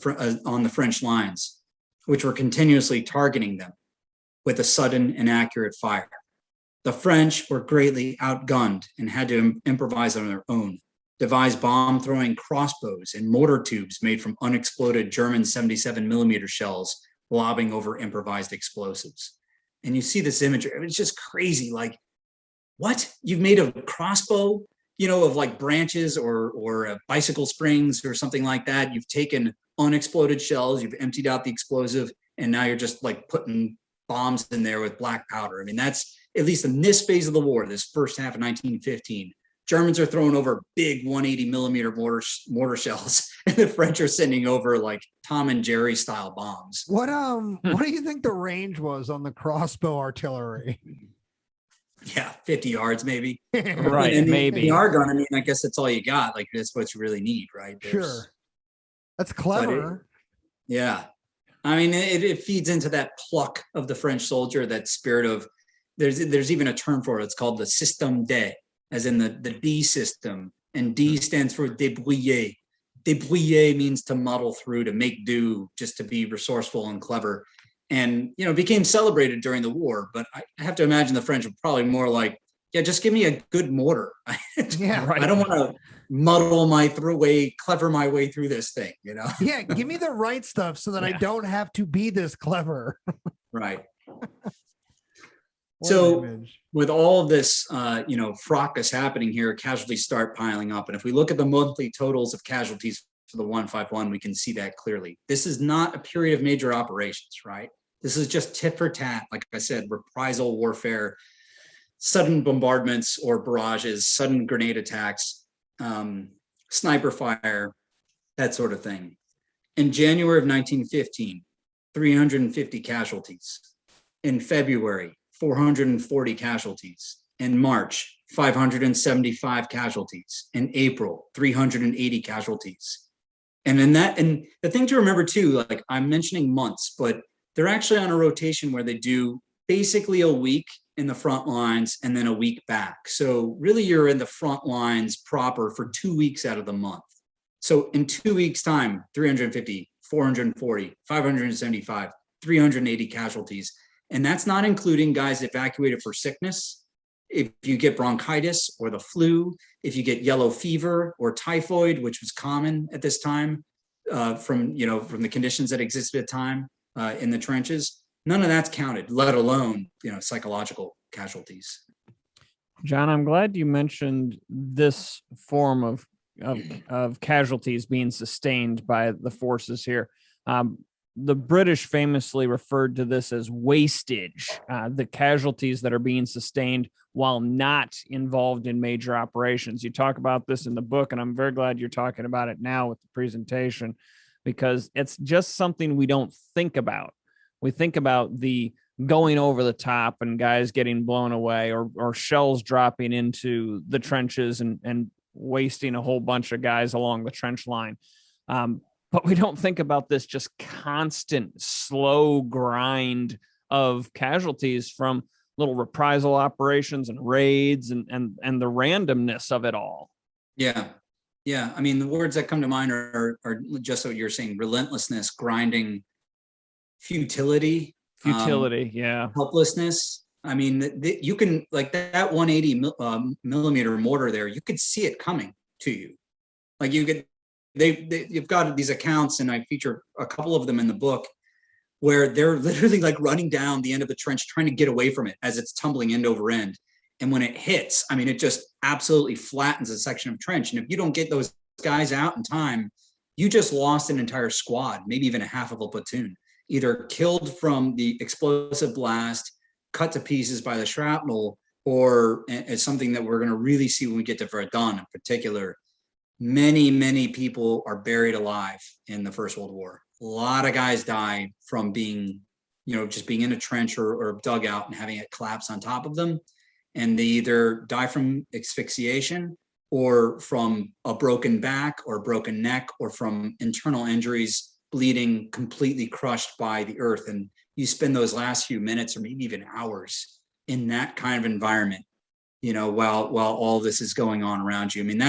on the French lines, which were continuously targeting them with a sudden and accurate fire. The French were greatly outgunned and had to improvise on their own, devise bomb-throwing crossbows and mortar tubes made from unexploded German 77mm shells lobbing over improvised explosives. And you see this imagery, it's just crazy. Like, what? You've made a crossbow, of like branches or bicycle springs or something like that. You've taken unexploded shells, you've emptied out the explosive, and now you're just like putting bombs in there with black powder. I mean, that's, at least in this phase of the war, this first half of 1915, Germans are throwing over big 180mm mortar shells, and the French are sending over like Tom and Jerry style bombs. What do you think the range was on the crossbow artillery? Yeah, 50 yards maybe. Right, and maybe. The Argonne, I mean, I guess that's all you got. Like, that's what you really need, right? Sure. That's clever. Yeah. I mean, it feeds into that pluck of the French soldier, that spirit of, there's even a term for it. It's called the système D, as in the D system. And D stands for débrouiller. Débrouiller means to muddle through, to make do, just to be resourceful and clever. And, became celebrated during the war. But I have to imagine the French were probably more like, yeah, just give me a good mortar. Yeah, right. I don't want to muddle clever my way through this thing, Yeah, give me the right stuff so that I don't have to be this clever. Right. So with all of this, fracas happening here, casualties start piling up. And if we look at the monthly totals of casualties for the 151, we can see that clearly. This is not a period of major operations, right? This is just tit for tat, like I said, reprisal warfare, sudden bombardments or barrages, sudden grenade attacks, sniper fire, that sort of thing. In January of 1915, 350 casualties. In February, 440 casualties. In March, 575 casualties. In April, 380 casualties. And the thing to remember too, like I'm mentioning months, but they're actually on a rotation where they do basically a week in the front lines and then a week back. So really you're in the front lines proper for 2 weeks out of the month. So in 2 weeks time, 350, 440, 575, 380 casualties. And that's not including guys evacuated for sickness. If you get bronchitis or the flu, if you get yellow fever or typhoid, which was common at this time from the conditions that existed at the time in the trenches, none of that's counted, let alone, psychological casualties. John, I'm glad you mentioned this form of casualties being sustained by the forces here. The British famously referred to this as wastage, the casualties that are being sustained while not involved in major operations. You talk about this in the book, and I'm very glad you're talking about it now with the presentation, because it's just something we don't think about. We think about the going over the top and guys getting blown away, or shells dropping into the trenches and wasting a whole bunch of guys along the trench line. But we don't think about this just constant slow grind of casualties from little reprisal operations and raids and the randomness of it all. Yeah. Yeah. I mean, the words that come to mind are just what you're saying: relentlessness, grinding, futility, yeah, helplessness. I mean, you can, like, that 180 millimeter mortar there, you could see it coming to you. Like, you could, you've got these accounts, and I feature a couple of them in the book, where they're literally like running down the end of the trench trying to get away from it as it's tumbling end over end. And when it hits, I mean, it just absolutely flattens a section of trench. And if you don't get those guys out in time, you just lost an entire squad, maybe even a half of a platoon, either killed from the explosive blast, cut to pieces by the shrapnel, or it's something that we're going to really see when we get to Verdun in particular. Many, many people are buried alive in the First World War. A lot of guys die from being, just being in a trench or a dugout and having it collapse on top of them. And they either die from asphyxiation, or from a broken back or broken neck, or from internal injuries, bleeding, completely crushed by the earth. And you spend those last few minutes or maybe even hours in that kind of environment, while all this is going on around you. I mean,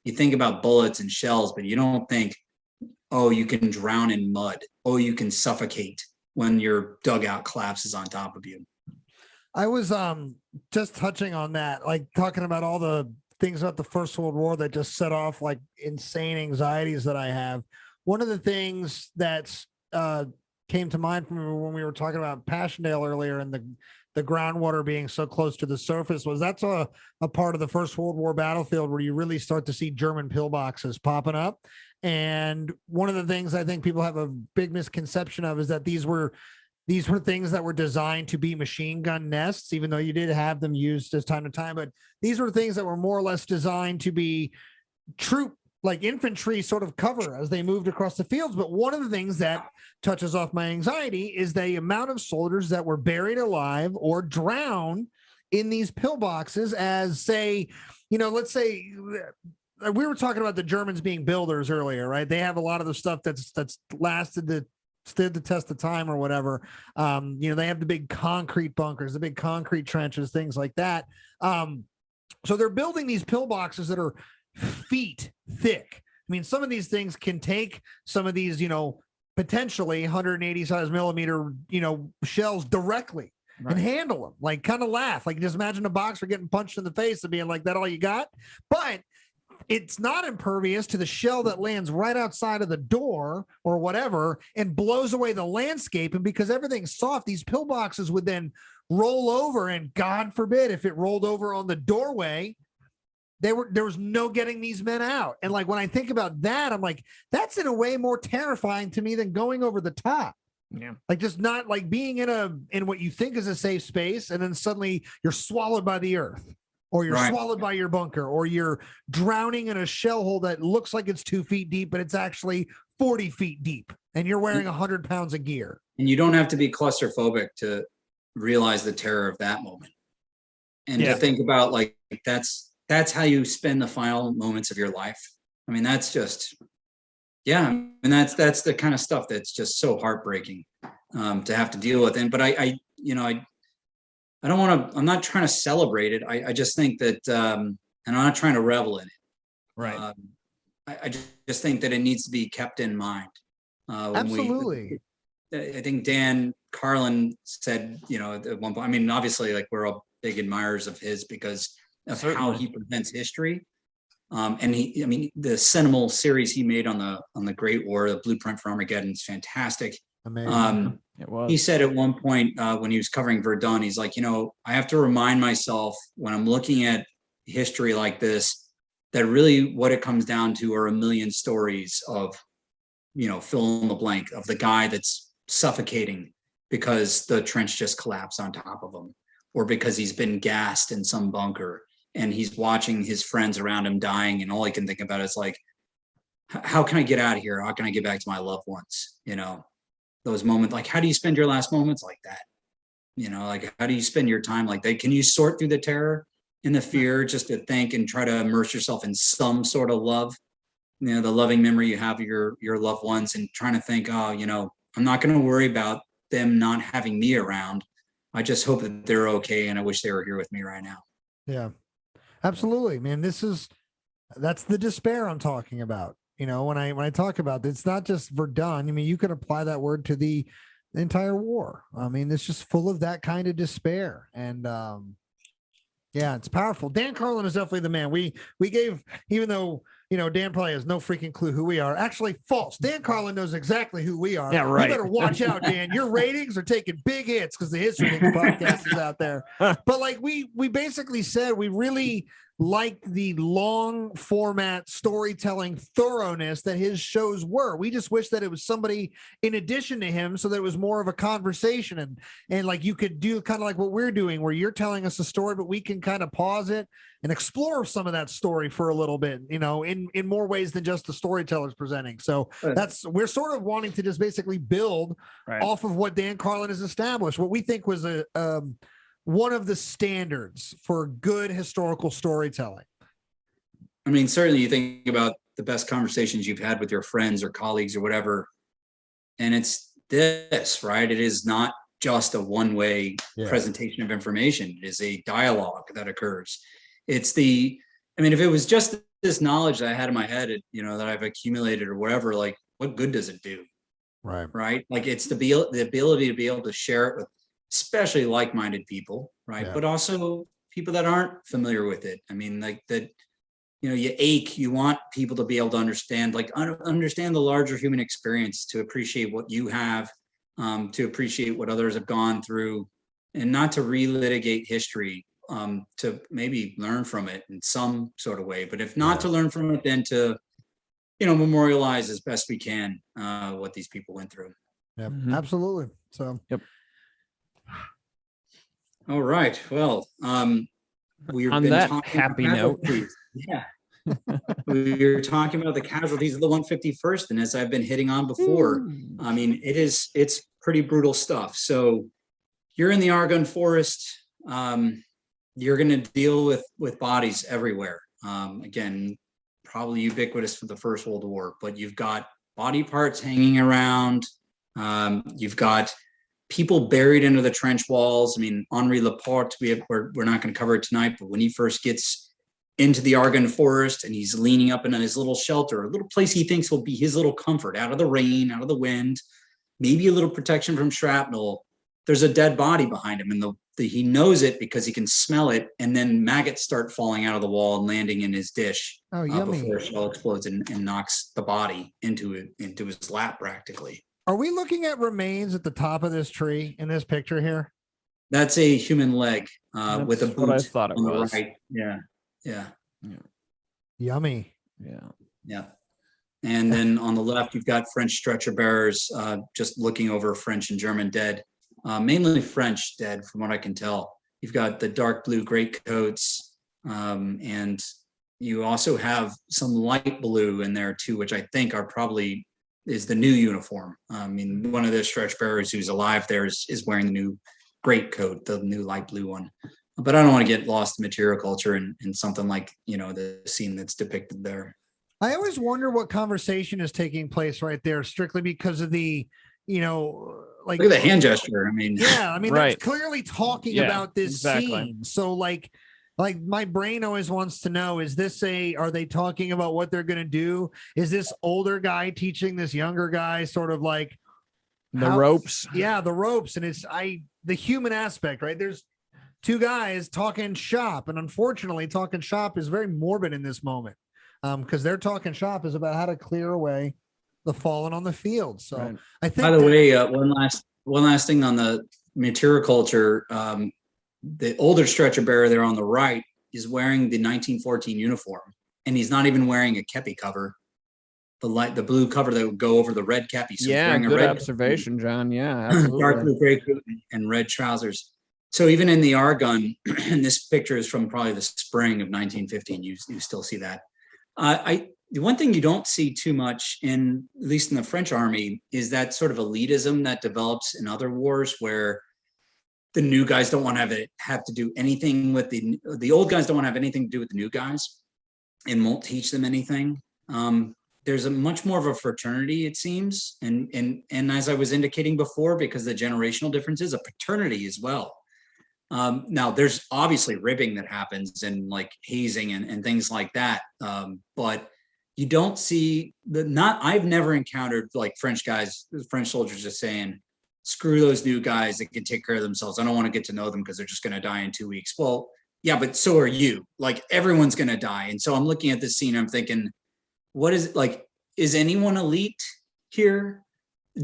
you think about bullets and shells, but you don't think, oh, you can drown in mud. Oh, you can suffocate when your dugout collapses on top of you. I was just touching on that, like talking about all the things about the First World War that just set off like insane anxieties that I have. One of the things that came to mind from when we were talking about Passchendaele earlier, and the groundwater being so close to the surface, was that's a part of the First World War battlefield where you really start to see German pillboxes popping up. And one of the things I think people have a big misconception of is that these were things that were designed to be machine gun nests, even though you did have them used as time to time. But these were things that were more or less designed to be troop, like infantry sort of cover as they moved across the fields. But one of the things that touches off my anxiety is the amount of soldiers that were buried alive or drowned in these pillboxes, as, say, let's say, we were talking about the Germans being builders earlier, right? They have a lot of the stuff that's stood the test of time or whatever. They have the big concrete bunkers, the big concrete trenches, things like that. So they're building these pillboxes that are feet thick. I mean, some of these things can take some of these, potentially 180 size millimeter, shells directly. Right. And handle them, like, kind of laugh, like, just imagine a boxer getting punched in the face and being like, that all you got? But it's not impervious to the shell that lands right outside of the door or whatever and blows away the landscape. And because everything's soft, these pillboxes would then roll over, and God forbid if it rolled over on the doorway, there was no getting these men out. And like, when I think about that, I'm like, that's in a way more terrifying to me than going over the top. Yeah. Like, just not like being in what you think is a safe space, and then suddenly you're swallowed by the earth, or you're swallowed by your bunker, or you're drowning in a shell hole that looks like it's 2 feet deep, but it's actually 40 feet deep, and you're wearing 100 pounds of gear. And you don't have to be claustrophobic to realize the terror of that moment. And to think about, like, that's how you spend the final moments of your life. I mean, that's just, and that's the kind of stuff that's just so heartbreaking to have to deal with. And, but I don't want to, I'm not trying to celebrate it. I just think that, and I'm not trying to revel in it. Right. I just think that it needs to be kept in mind. Absolutely. I think Dan Carlin said, at one point, I mean, obviously, like, we're all big admirers of his because of how he presents history. And the seminal series he made on the Great War, the Blueprint for Armageddon, is fantastic. Amazing. It was. He said at one point when he was covering Verdun, he's like, I have to remind myself when I'm looking at history like this, that really what it comes down to are a million stories of, fill in the blank, of the guy that's suffocating because the trench just collapsed on top of him, or because he's been gassed in some bunker and he's watching his friends around him dying. And all he can think about is like, how can I get out of here? How can I get back to my loved ones? Those moments, like, how do you spend your last moments like that? Like, how do you spend your time like that? Can you sort through the terror and the fear just to think and try to immerse yourself in some sort of love, the loving memory you have of your loved ones, and trying to think, I'm not going to worry about them not having me around. I just hope that they're okay. And I wish they were here with me right now. Yeah, absolutely, man. That's the despair I'm talking about. When I talk about this, it's not just Verdun. I mean, you can apply that word to the entire war. I mean, it's just full of that kind of despair. And yeah, it's powerful. Dan Carlin is definitely the man. We gave, even though, Dan probably has no freaking clue who we are. Actually, false. Dan Carlin knows exactly who we are. Yeah, right. You better watch out, Dan. Your ratings are taking big hits because the History Things podcast is out there. But like we basically said, we really like the long format storytelling thoroughness that his shows were. We just wish that it was somebody in addition to him, so that it was more of a conversation, and like you could do kind of like what we're doing, where you're telling us a story, but we can kind of pause it and explore some of that story for a little bit, in more ways than just the storytellers presenting. So we're sort of wanting to just basically build off of what Dan Carlin has established, what we think was one of the standards for good historical storytelling. I mean, certainly you think about the best conversations you've had with your friends or colleagues or whatever, and it's this, right? It is not just a one-way presentation of information. It is a dialogue that occurs. If it was just this knowledge that I had in my head, that I've accumulated or whatever, like, what good does it do? Right. Like, it's the ability to be able to share it with especially like-minded people, right? Yeah. But also people that aren't familiar with it. I mean, like that, you want people to be able to understand the larger human experience, to appreciate what you have, to appreciate what others have gone through, and not to relitigate history, to maybe learn from it in some sort of way. But if not to learn from it, then to, memorialize as best we can what these people went through. Yeah, absolutely. So, yep. All right. Well, we've on been that talking happy note. Yeah. We were talking about the casualties of the 151st, and as I've been hitting on before, I mean, it's pretty brutal stuff. So you're in the Argonne Forest. You're going to deal with bodies everywhere. Again, probably ubiquitous for the First World War, but you've got body parts hanging around. You've got people buried into the trench walls. I mean, Henri Laporte, we're not going to cover it tonight, but when he first gets into the Argonne Forest and he's leaning up in his little shelter, a little place he thinks will be his little comfort, out of the rain, out of the wind, maybe a little protection from shrapnel, there's a dead body behind him, and he knows it because he can smell it, and then maggots start falling out of the wall and landing in his dish before a shell explodes and knocks the body into his lap practically. Are we looking at remains at the top of this tree in this picture here? That's a human leg with a boot. What I thought it was. Right. Yeah. Yummy. Yeah. And then on the left, you've got French stretcher bearers just looking over French and German dead, mainly French dead, from what I can tell. You've got the dark blue greatcoats, and you also have some light blue in there too, which I think is the new uniform. I mean, one of the stretch bearers who's alive there is wearing the new greatcoat, the new light blue one. But I don't want to get lost in material culture and something like, the scene that's depicted there. I always wonder what conversation is taking place right there, strictly because of the, like, look at the hand gesture. I mean, right. That's clearly talking about this scene. So like my brain always wants to know, are they talking about what they're going to do? Is this older guy teaching this younger guy sort of like the ropes? Yeah, the ropes. And the human aspect, right? There's two guys talking shop, and unfortunately talking shop is very morbid in this moment, because their talking shop is about how to clear away the fallen on the field. So I think, by the way, one last thing on the material culture. The older stretcher bearer there on the right is wearing the 1914 uniform, and he's not even wearing a kepi cover, the blue cover that would go over the red kepi. So yeah, he's wearing good a red observation, John. Yeah, absolutely. dark blue gray coat and red trousers. So even in the Argonne, and this picture is from probably the spring of 1915, you still see that. The one thing you don't see too much in, at least in the French army, is that sort of elitism that develops in other wars, where the new guys don't want to have to do anything with the old guys don't want to have anything to do with the new guys, and won't teach them anything. There's a much more of a fraternity, it seems, and as I was indicating before, because the generational differences, a paternity as well. Now there's obviously ribbing that happens and like hazing and things like that, but you don't see I've never encountered like French soldiers just saying, screw those new guys that can take care of themselves. I don't want to get to know them because they're just going to die in 2 weeks. Well, yeah, but so are you. Like, everyone's going to die. And so I'm looking at this scene, I'm thinking, what is it like? Is anyone elite here?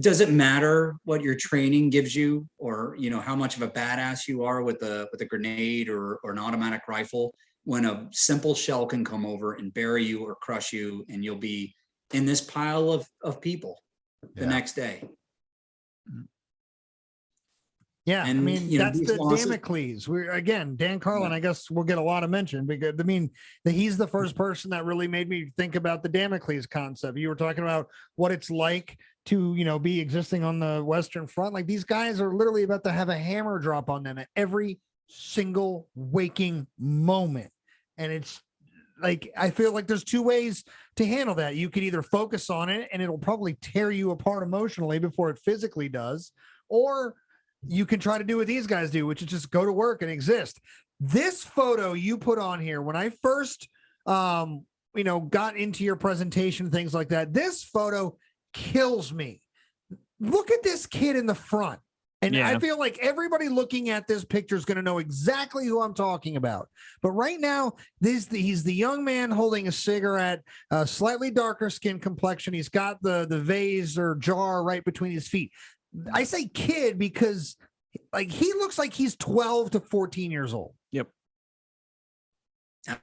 Does it matter what your training gives you, or, you know, how much of a badass you are with a grenade or an automatic rifle, when a simple shell can come over and bury you or crush you, and you'll be in this pile of people the next day? Yeah, and, I mean, you know, that's the losses, Damocles. We're again, Dan Carlin, I guess we'll get a lot of mention, because I mean, he's the first person that really made me think about the Damocles concept. You were talking about what it's like to, you know, be existing on the Western Front. Like, these guys are literally about to have a hammer drop on them at every single waking moment. And it's like, I feel like there's two ways to handle that. You could either focus on it and it'll probably tear you apart emotionally before it physically does, or you can try to do what these guys do, which is just go to work and exist. This photo you put on here, when I first, got into your presentation, things like that, this photo kills me. Look at this kid in the front. And I feel like everybody looking at this picture is going to know exactly who I'm talking about. But right now, he's the young man holding a cigarette, slightly darker skin complexion. He's got the vase or jar right between his feet. I say kid because, like, he looks like he's 12 to 14 years old. Yep.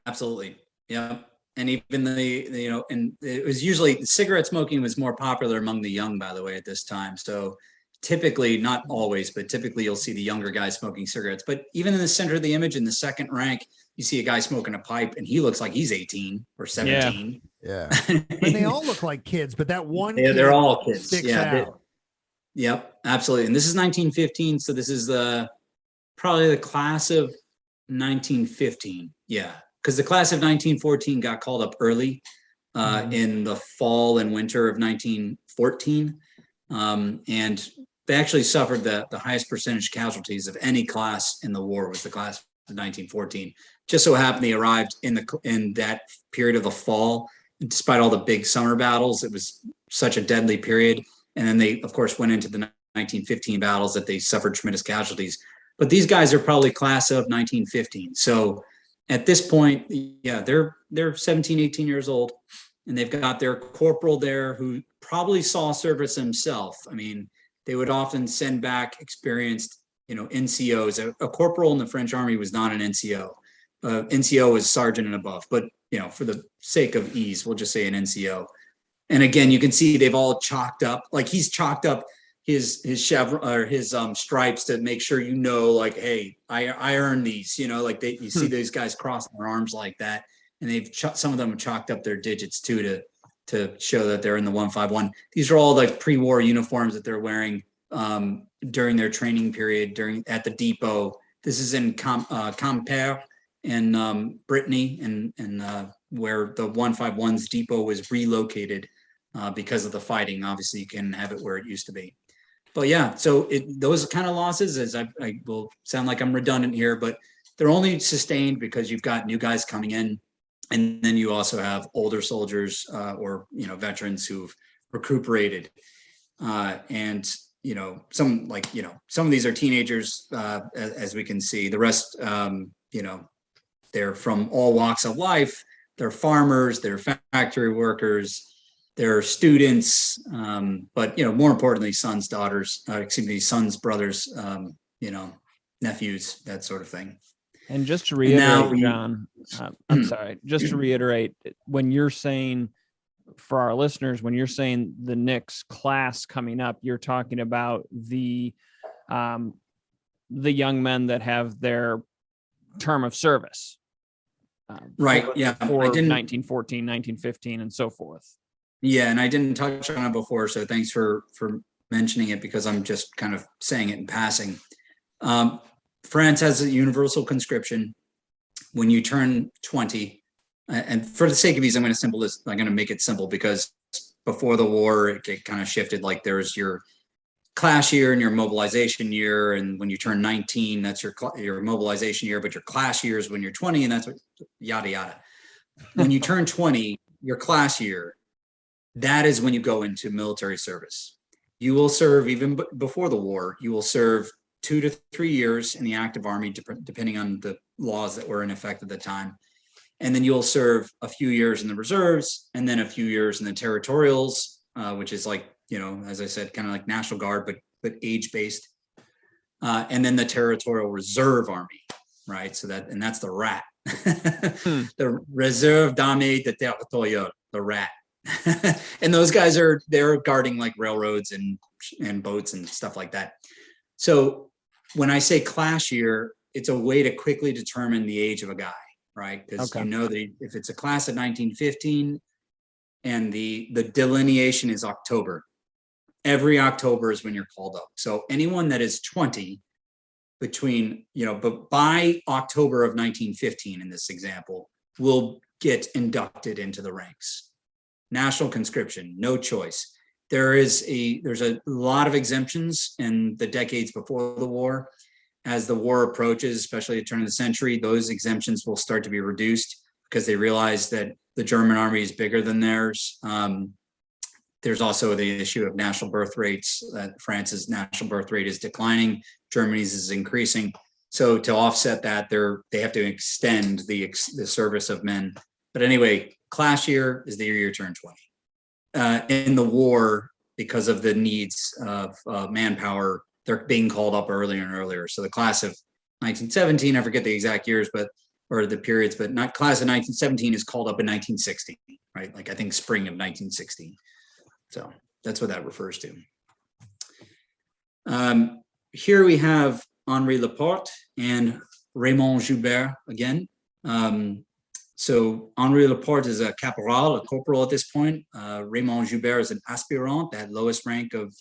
Absolutely. Yeah. And even and it was usually, cigarette smoking was more popular among the young, by the way, at this time. So typically, not always, but typically you'll see the younger guys smoking cigarettes. But even in the center of the image, in the second rank, you see a guy smoking a pipe, and he looks like he's 18 or 17. Yeah. And they all look like kids, but that one kid they're all kids. Sticks out. Yep, absolutely. And this is 1915, so this is probably the class of 1915. Yeah, because the class of 1914 got called up early in the fall and winter of 1914, and they actually suffered the highest percentage casualties of any class in the war. Was the class of 1914. Just so happened they arrived in that period of the fall. And despite all the big summer battles, it was such a deadly period. And then they, of course, went into the 1915 battles that they suffered tremendous casualties. But these guys are probably class of 1915. So at this point, yeah, they're 17, 18 years old, and they've got their corporal there who probably saw service himself. I mean, they would often send back experienced, NCOs. A corporal in the French army was not an NCO. NCO is sergeant and above, but, for the sake of ease, we'll just say an NCO. And again, you can see they've all chalked up, like he's chalked up his chevron or his stripes to make sure, like, hey, I earned these, you see these guys crossing their arms like that. And they've some of them have chalked up their digits too, to show that they're in the 151. These are all like pre-war uniforms that they're wearing during their training period at the depot. This is in Quimper in Brittany, and where the 151's depot was relocated because of the fighting. Obviously, you can have it where it used to be. But yeah, so those kind of losses, as I will sound like I'm redundant here, but they're only sustained because you've got new guys coming in, and then you also have older soldiers or veterans who've recuperated, and some of these are teenagers, as we can see. The rest, they're from all walks of life. They're farmers, they're factory workers, their students, but more importantly, sons, daughters, sons, brothers, nephews, that sort of thing. And just to reiterate, John, I'm sorry, just to reiterate, when you're saying, for our listeners, when you're saying the next class coming up, you're talking about the young men that have their term of service. Right. Yeah. For 1914, 1915, and so forth. Yeah. And I didn't touch on it before, so thanks for mentioning it, because I'm just kind of saying it in passing. France has a universal conscription. When you turn 20, and for the sake of ease, I'm going to make it simple, because before the war, it kind of shifted. Like there's your class year and your mobilization year, and when you turn 19, that's your mobilization year, but your class year is when you're 20, and that's what yada yada. When you turn 20, your class year, that is when you go into military service. You will serve, even before the war, you will serve 2 to 3 years in the active army, depending on the laws that were in effect at the time. And then you'll serve a few years in the reserves, and then a few years in the territorials, which is like, as I said, kind of like National Guard, but age-based. And then the Territorial Reserve Army, right? So that's the RAT. The Reserve d'Armée de Territoire, the RAT. And those guys they're guarding like railroads and boats and stuff like that. So when I say class year, it's a way to quickly determine the age of a guy, right? Because that if it's a class of 1915 and the delineation is October, every October is when you're called up. So anyone that is 20 but by October of 1915 in this example, will get inducted into the ranks. National conscription, no choice. There's a lot of exemptions in the decades before the war. As the war approaches, especially at the turn of the century, those exemptions will start to be reduced because they realize that the German army is bigger than theirs. There's also the issue of national birth rates. France's national birth rate is declining. Germany's is increasing. So to offset that, they have to extend the service of men. But anyway, class year is the year you turn 20. In the war, because of the needs of manpower, they're being called up earlier and earlier. So the class of 1917, I forget the exact years, or the periods, but not class of 1917 is called up in 1916, right? Like I think spring of 1916. So that's what that refers to. Here we have Henri Laporte and Raymond Joubert again. So Henri Laporte is a caporal, a corporal at this point. Raymond Joubert is an aspirant, that lowest rank of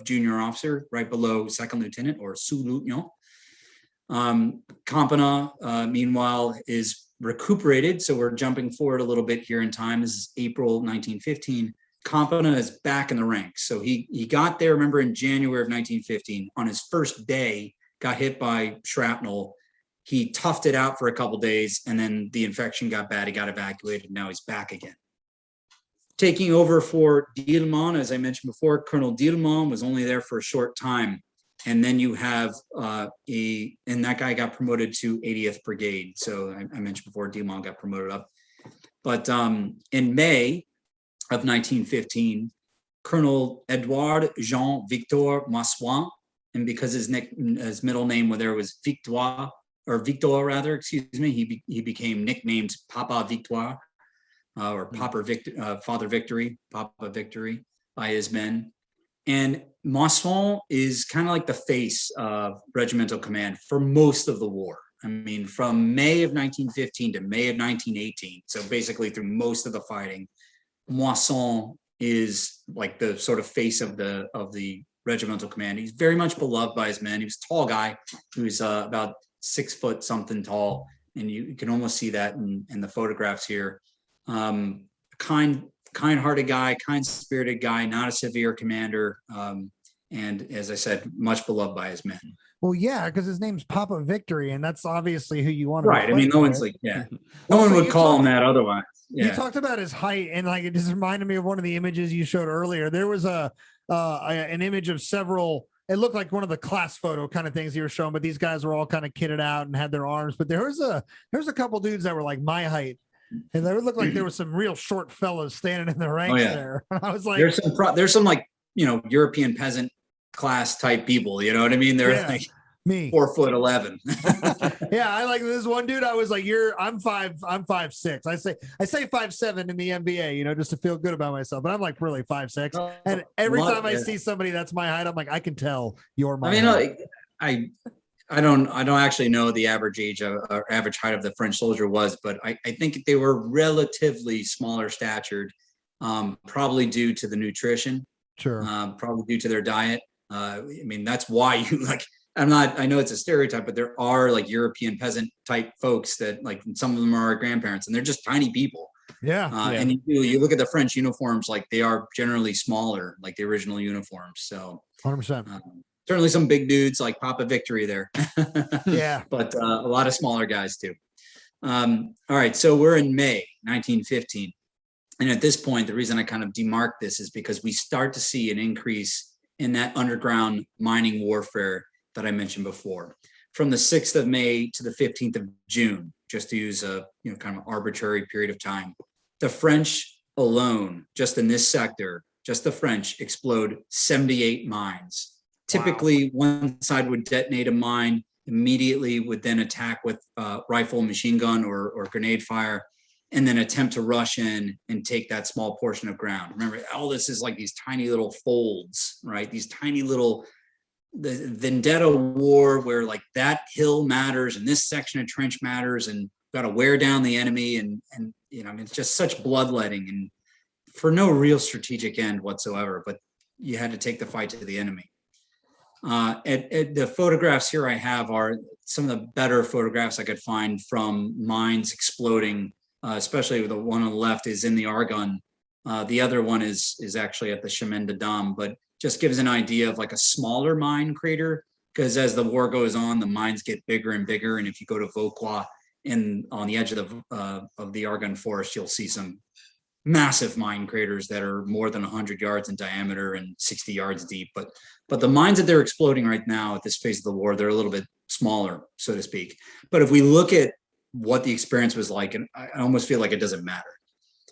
junior officer, right below second lieutenant or sous-lieutenant. Campana, meanwhile, is recuperated. So we're jumping forward a little bit here in time. This is April 1915. Campana is back in the ranks. So he got there, remember, in January of 1915. On his first day, got hit by shrapnel. He toughed it out for a couple days, and then the infection got bad. He got evacuated. Now he's back again. Taking over for Dielman, as I mentioned before, Colonel Dielman was only there for a short time. And then you have and that guy got promoted to 80th Brigade. So I mentioned before, Dielman got promoted up. But in May of 1915, Colonel Edouard Jean Victor Massoin, and because his middle name there was Victor, he became nicknamed Papa Victoire, or Father Victory, Papa Victory by his men. And Masson is kind of like the face of regimental command for most of the war. I mean, from May of 1915 to May of 1918, so basically through most of the fighting, Moisson is like the sort of face of the regimental command. He's very much beloved by his men. He was a tall guy who's about 6 foot something tall, and you can almost see that in the photographs here. Kind-hearted guy, kind-spirited guy, not a severe commander, and as I said, much beloved by his men. Well, yeah, because his name's Papa Victory, and that's obviously who you want to. Right. I mean, no one's like, no one would call him that otherwise. Yeah. You talked about his height, and like it just reminded me of one of the images you showed earlier. There was an image of several. It looked like one of the class photo kind of things you were showing, but these guys were all kind of kitted out and had their arms. But there's a couple dudes that were like my height, And they would look like there was some real short fellas standing in the ranks there. I was like, there's some like, European peasant class type people, you know what I mean? They're like me 4'11". Yeah, I like this one dude. I was like, I'm 5'6". I say 5'7" in the NBA, just to feel good about myself. But I'm like really 5'6". And every time I see somebody that's my height, I'm like, I can tell you're my height. I don't actually know the average age or average height of the French soldier was, but I think they were relatively smaller statured, probably due to the nutrition. Sure. Probably due to their diet. That's why you like. I know it's a stereotype, but there are like European peasant type folks that like some of them are our grandparents, and they're just tiny people. Yeah. And you look at the French uniforms, like they are generally smaller, like the original uniforms. So 100%. Certainly some big dudes like Papa Victory there. Yeah. But a lot of smaller guys too. All right. So we're in May 1915. And at this point, the reason I kind of demark this is because we start to see an increase in that underground mining warfare that I mentioned before. From the 6th of May to the 15th of June, just to use a kind of arbitrary period of time, the French alone, just in this sector, just the French explode 78 mines. Wow. Typically, one side would detonate a mine, immediately would then attack with rifle, machine gun, or grenade fire, and then attempt to rush in and take that small portion of ground. Remember, all this is like these tiny little folds, right? These tiny little, the Vendetta War, where like that hill matters and this section of trench matters, and got to wear down the enemy, and it's just such bloodletting, and for no real strategic end whatsoever. But you had to take the fight to the enemy. The photographs here I have are some of the better photographs I could find from mines exploding. Especially the one on the left is in the Argonne. The other one is actually at the Chemin de Dame, but just gives an idea of like a smaller mine crater, because as the war goes on, the mines get bigger and bigger. And if you go to Vauquois on the edge of the Argonne forest, you'll see some massive mine craters that are more than 100 yards in diameter and 60 yards deep. But the mines that they're exploding right now at this phase of the war, they're a little bit smaller, so to speak. But if we look at what the experience was like, and I almost feel like it doesn't matter.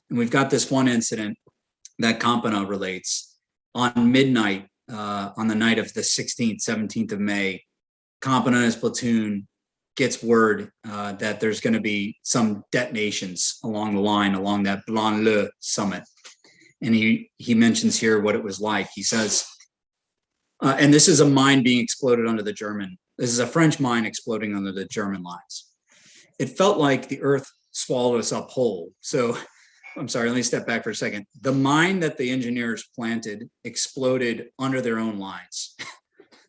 And we've got this one incident that Campana relates on midnight, on the night of the 16th, 17th of May. Campana and his platoon gets word that there's going to be some detonations along the line, along that Blanc-Le summit. And he mentions here what it was like. He says, and this is a mine being exploded under the German. This is a French mine exploding under the German lines. It felt like the earth swallowed us up whole. So I'm sorry, let me step back for a second. The mine that the engineers planted exploded under their own lines.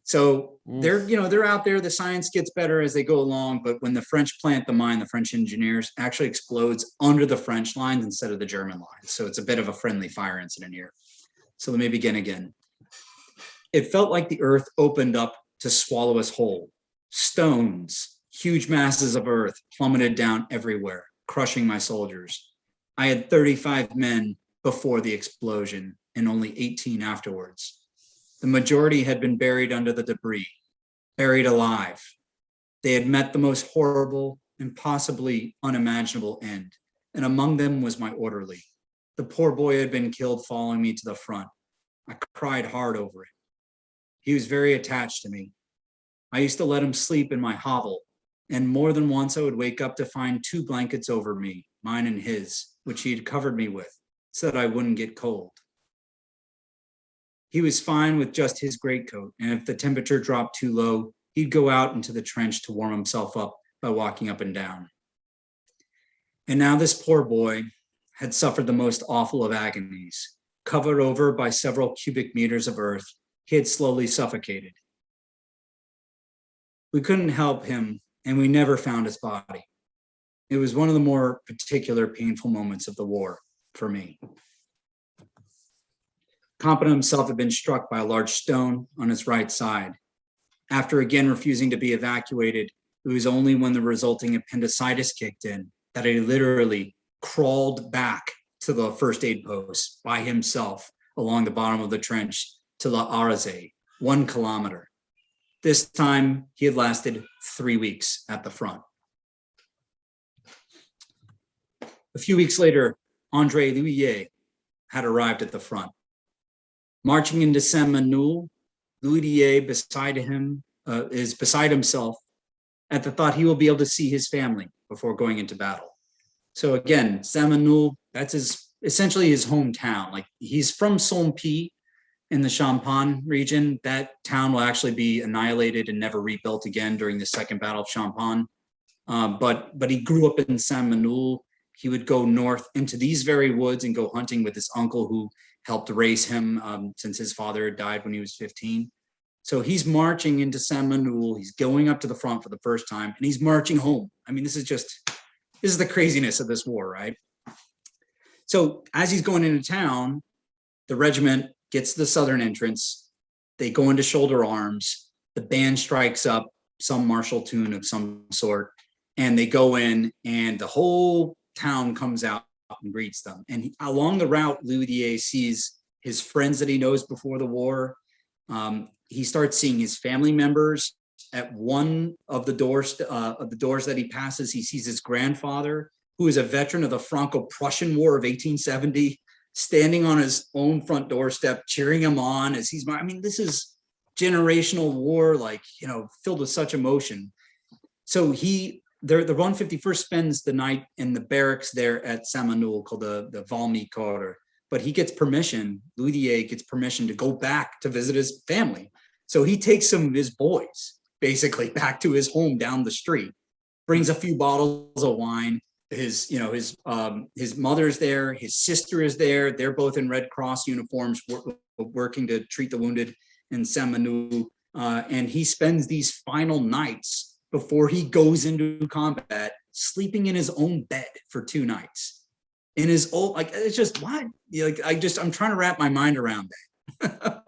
So they're out there, the science gets better as they go along, but when the French plant the mine, the French engineers, actually explodes under the French lines instead of the German lines. So it's a bit of a friendly fire incident here. So let me begin again. It felt like the earth opened up to swallow us whole. Stones, huge masses of earth plummeted down everywhere, crushing my soldiers. I had 35 men before the explosion and only 18 afterwards. The majority had been buried under the debris, buried alive. They had met the most horrible and possibly unimaginable end, and among them was my orderly. The poor boy had been killed following me to the front. I cried hard over it. He was very attached to me. I used to let him sleep in my hovel, and more than once I would wake up to find 2 blankets over me, mine and his, which he had covered me with, so that I wouldn't get cold. He was fine with just his greatcoat, and if the temperature dropped too low, he'd go out into the trench to warm himself up by walking up and down. And now this poor boy had suffered the most awful of agonies. Covered over by several cubic meters of earth, he had slowly suffocated. We couldn't help him, and we never found his body. It was one of the more particular painful moments of the war for me. Campana himself had been struck by a large stone on his right side. After again refusing to be evacuated, it was only when the resulting appendicitis kicked in that he literally crawled back to the first aid post by himself along the bottom of the trench to La Araze, 1 kilometer. This time he had lasted 3 weeks at the front. A few weeks later, André Louillier had arrived at the front. Marching into Saint-Manuel, Louillier is beside himself at the thought he will be able to see his family before going into battle. So again, Saint-Manuel, that's essentially his hometown. Like, he's from Saint-Pie in the Champagne region. That town will actually be annihilated and never rebuilt again during the Second Battle of Champagne. But he grew up in Saint-Manuel. He would go north into these very woods and go hunting with his uncle, who helped raise him since his father had died when he was 15. So he's marching into Saint-Manuel. He's going up to the front for the first time, and he's marching home. I mean, this is the craziness of this war, right? So as he's going into town, the regiment gets to the southern entrance. They go into shoulder arms. The band strikes up some martial tune of some sort, and they go in, and the whole town comes out and greets them. And along the route, Louillier sees his friends that he knows before the war. He starts seeing his family members. At one of the doors that he passes, he sees his grandfather, who is a veteran of the Franco-Prussian War of 1870, standing on his own front doorstep, cheering him on as he's. I mean, this is generational war, like, filled with such emotion. So the 151st spends the night in the barracks there at Saint-Manuel, called the Valmy Corps. But he gets permission. Louillier gets permission to go back to visit his family. So he takes some of his boys basically back to his home down the street, brings a few bottles of wine. His mother's there, his sister is there. They're both in Red Cross uniforms, working to treat the wounded in Saint-Manuel. And he spends these final nights before he goes into combat, sleeping in his own bed for 2 nights. In his old, it's just what? I'm trying to wrap my mind around that.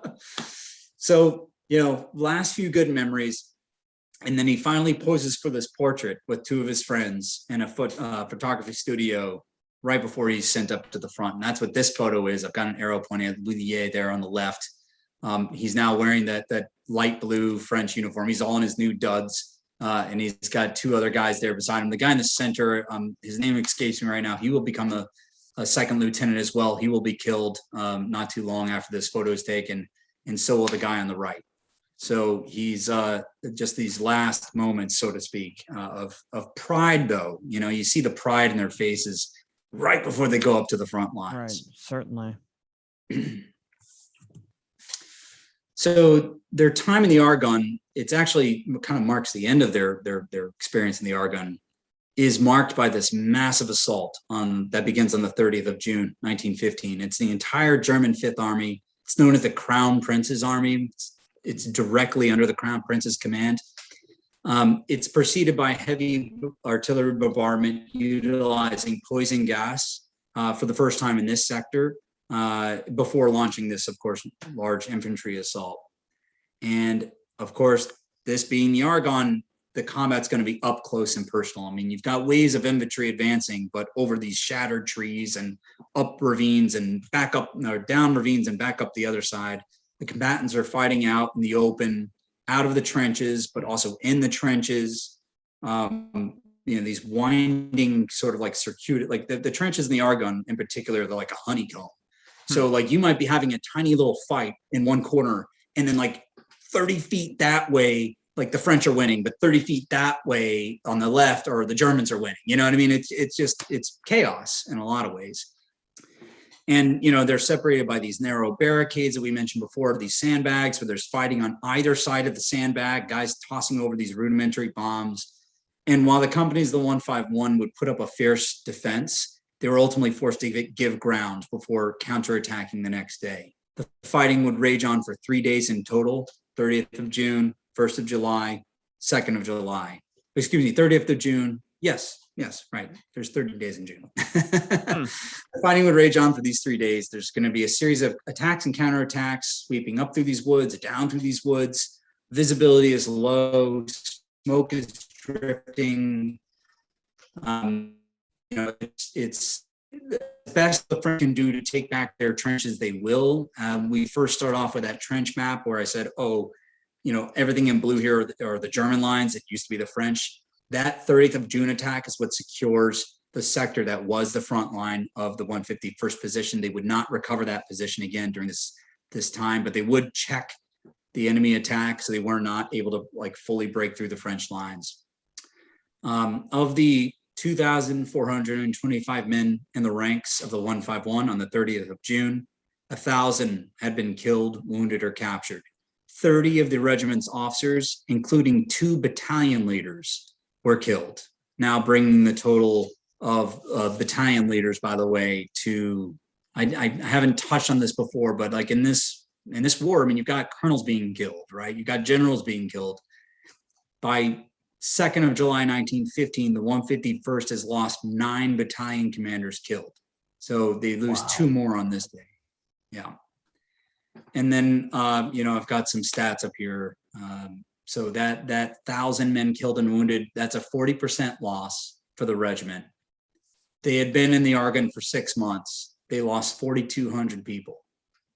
So, last few good memories. And then he finally poses for this portrait with 2 of his friends in a photography studio right before he's sent up to the front. And that's what this photo is. I've got an arrow pointing at Louillier there on the left. He's now wearing that light blue French uniform. He's all in his new duds. And he's got 2 other guys there beside him. The guy in the center, his name escapes me right now. He will become a second lieutenant as well. He will be killed not too long after this photo is taken. And so will the guy on the right. So he's just these last moments, so to speak, of pride, though. You see the pride in their faces right before they go up to the front lines. Right, certainly. So their time in the Argonne, it's actually kind of marks the end of their experience in the Argonne, is marked by this massive assault that begins on the 30th of June, 1915. It's the entire German Fifth Army. It's known as the Crown Prince's Army. It's directly under the Crown Prince's command. It's preceded by heavy artillery bombardment utilizing poison gas for the first time in this sector, before launching this, of course, large infantry assault. And of course, this being the Argonne, the combat's going to be up close and personal. I mean, you've got waves of infantry advancing, but over these shattered trees and up ravines and back up, or down ravines and back up the other side. The combatants are fighting out in the open, out of the trenches, but also in the trenches. These winding sort of like circuitous, like the trenches in the Argonne in particular, they're like a honeycomb. So like you might be having a tiny little fight in one corner, and then like 30 feet that way, like the French are winning, but 30 feet that way on the left, or the Germans are winning. You know what I mean? It's chaos in a lot of ways. And, they're separated by these narrow barricades that we mentioned before, these sandbags, where there's fighting on either side of the sandbag, guys tossing over these rudimentary bombs. And while the companies, the 151, would put up a fierce defense, they were ultimately forced to give ground before counterattacking the next day. The fighting would rage on for 3 days in total, 30th of June, 1st of July, 2nd of July. Excuse me, 30th of June. Yes, right. There's 30 days in June. The fighting would rage on for these 3 days. There's going to be a series of attacks and counterattacks, sweeping up through these woods, down through these woods. Visibility is low. Smoke is drifting. It's the best the French can do to take back their trenches. They will. We first start off with that trench map where I said, everything in blue here are the German lines. It used to be the French. That 30th of June attack is what secures the sector that was the front line of the 151st position. They would not recover that position again during this time, but they would check the enemy attack, so they were not able to like fully break through the French lines. Of the 2,425 men in the ranks of the 151 on the 30th of June, 1,000 had been killed, wounded, or captured. 30 of the regiment's officers, including 2 battalion leaders, were killed. Now bringing the total of battalion leaders, by the way, to, I haven't touched on this before, but like in this war, I mean, you've got colonels being killed, right? You've got generals being killed. By 2nd of July, 1915, the 151st has lost 9 battalion commanders killed. So they lose 2 more on this day. Yeah. And then, I've got some stats up here. So that 1,000 men killed and wounded, that's a 40% loss for the regiment. They had been in the Argonne for 6 months. They lost 4,200 people,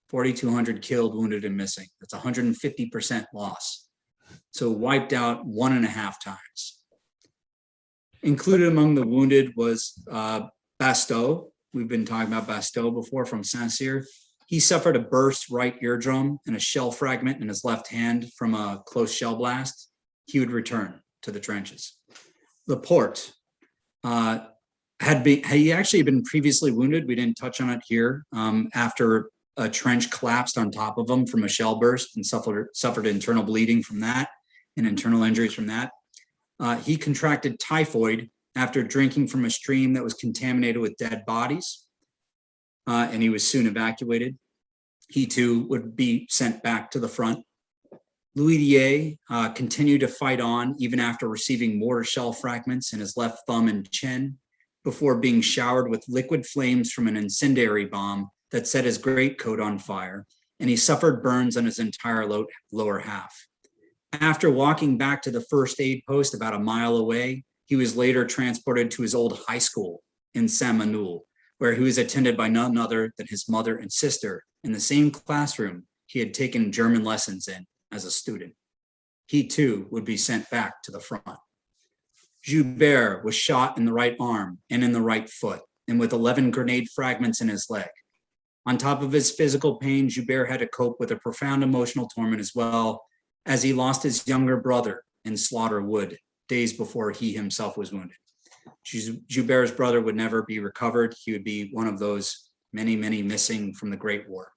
4,200 killed, wounded, and missing. That's 150% loss. So wiped out 1.5 times. Included among the wounded was Basteau. We've been talking about Basteau before, from Saint-Cyr. He suffered a burst right eardrum and a shell fragment in his left hand from a close shell blast. He would return to the trenches. Laporte he actually been previously wounded. We didn't touch on it here. After a trench collapsed on top of him from a shell burst and suffered internal bleeding from that and internal injuries from that. He contracted typhoid after drinking from a stream that was contaminated with dead bodies, and he was soon evacuated. He too would be sent back to the front. Louis Dier continued to fight on even after receiving mortar shell fragments in his left thumb and chin, before being showered with liquid flames from an incendiary bomb that set his greatcoat on fire, and he suffered burns on his entire lower half. After walking back to the first aid post about a mile away, he was later transported to his old high school in Saint-Manuel, where he was attended by none other than his mother and sister in the same classroom he had taken German lessons in as a student. He too would be sent back to the front. Joubert was shot in the right arm and in the right foot, and with 11 grenade fragments in his leg. On top of his physical pain, Joubert had to cope with a profound emotional torment as well, as he lost his younger brother in Slaughter Wood days before he himself was wounded. Joubert's brother would never be recovered. He would be one of those many, many missing from the Great War.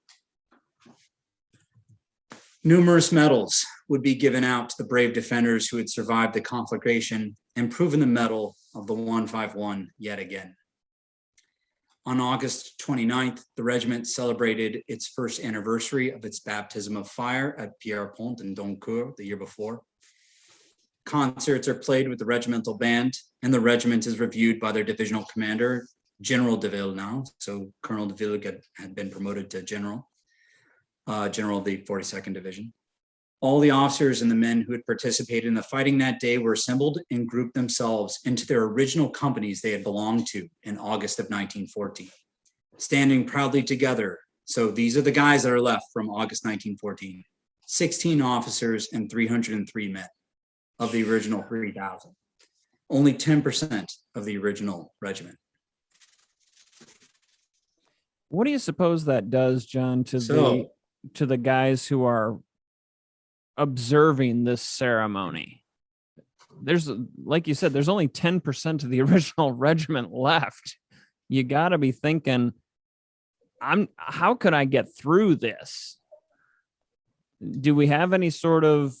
Numerous medals would be given out to the brave defenders who had survived the conflagration and proven the mettle of the 151 yet again. On August 29th, the regiment celebrated its first anniversary of its baptism of fire at Pierrepont in Doncourt the year before. Concerts are played with the regimental band, and the regiment is reviewed by their divisional commander, General de Ville now. So Colonel de Ville had been promoted to general of the 42nd Division. All the officers and the men who had participated in the fighting that day were assembled and grouped themselves into their original companies they had belonged to in August of 1914, standing proudly together. So these are the guys that are left from August 1914, 16 officers and 303 men of the original 3,000, only 10% of the original regiment. What do you suppose that does, John, to the guys who are observing this ceremony? There's, like you said, there's only 10% of the original regiment left. You got to be thinking, how could I get through this? Do we have any sort of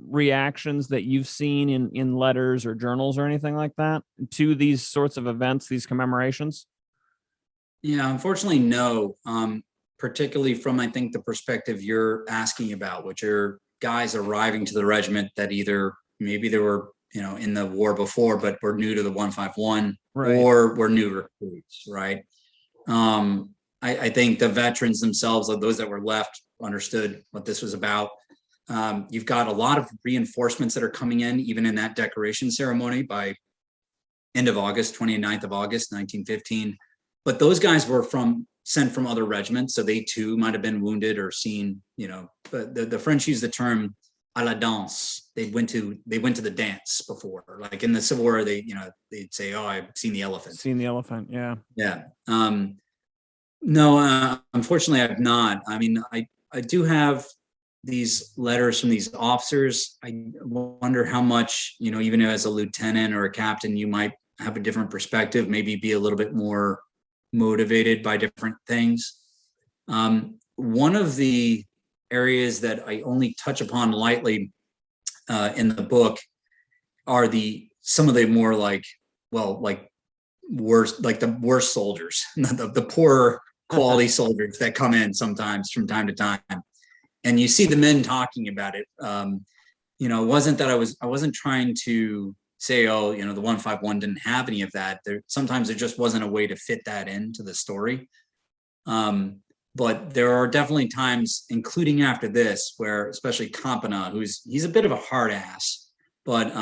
reactions that you've seen in letters or journals or anything like that to these sorts of events, these commemorations? Yeah, unfortunately, no. Particularly from, I think, the perspective you're asking about, which are guys arriving to the regiment that either maybe they were, in the war before, but were new to the 151, right, or were new recruits, right? I think the veterans themselves, like those that were left, understood what this was about. You've got a lot of reinforcements that are coming in, even in that decoration ceremony by end of August, 29th of August, 1915. But those guys were sent from other regiments, so they too might have been wounded or seen, but the French use the term à la danse. They went to the dance before. Like in the Civil War, they'd say, "Oh, I've seen the elephant." Seen the elephant, yeah. Yeah. No, unfortunately, I've not. I mean, I do have these letters from these officers. I wonder how much, even as a lieutenant or a captain, you might have a different perspective, maybe be a little bit more motivated by different things. One of the areas that I only touch upon lightly in the book are some of the more worse, like the worst soldiers, the poorer quality soldiers that come in sometimes from time to time, and you see the men talking about it. It wasn't that I wasn't trying to say, oh, the 151 didn't have any of that. Sometimes there just wasn't a way to fit that into the story. But there are definitely times, including after this, where especially Campana, he's a bit of a hard ass, but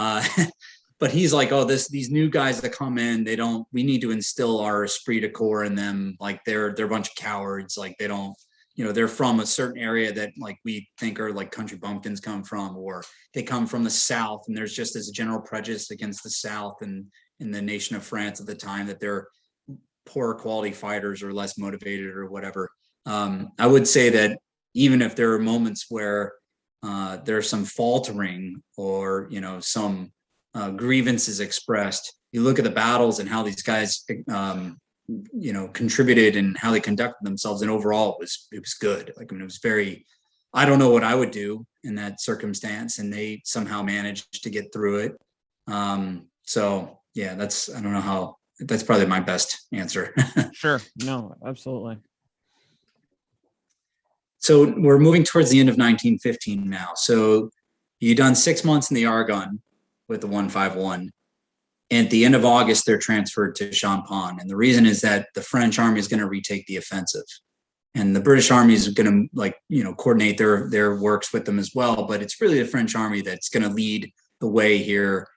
but he's like, oh, these new guys that come in, we need to instill our esprit de corps in them. Like they're a bunch of cowards. Like they don't, they're from a certain area that like we think are like country bumpkins come from, or they come from the South. And there's just this general prejudice against the South and in the nation of France at the time that they're poorer quality fighters or less motivated or whatever. I would say that even if there are moments where there's some faltering or, some grievances expressed, you look at the battles and how these guys, contributed and how they conducted themselves. And overall it was good. Like, I mean, it was I don't know what I would do in that circumstance, and they somehow managed to get through it. So yeah, that's probably my best answer. Sure. No, absolutely. So we're moving towards the end of 1915 now. So you've done 6 months in the Argonne with the 151. And at the end of August, they're transferred to Champagne. And the reason is that the French army is going to retake the offensive. And the British army is going to, coordinate their works with them as well. But it's really the French army that's going to lead the way here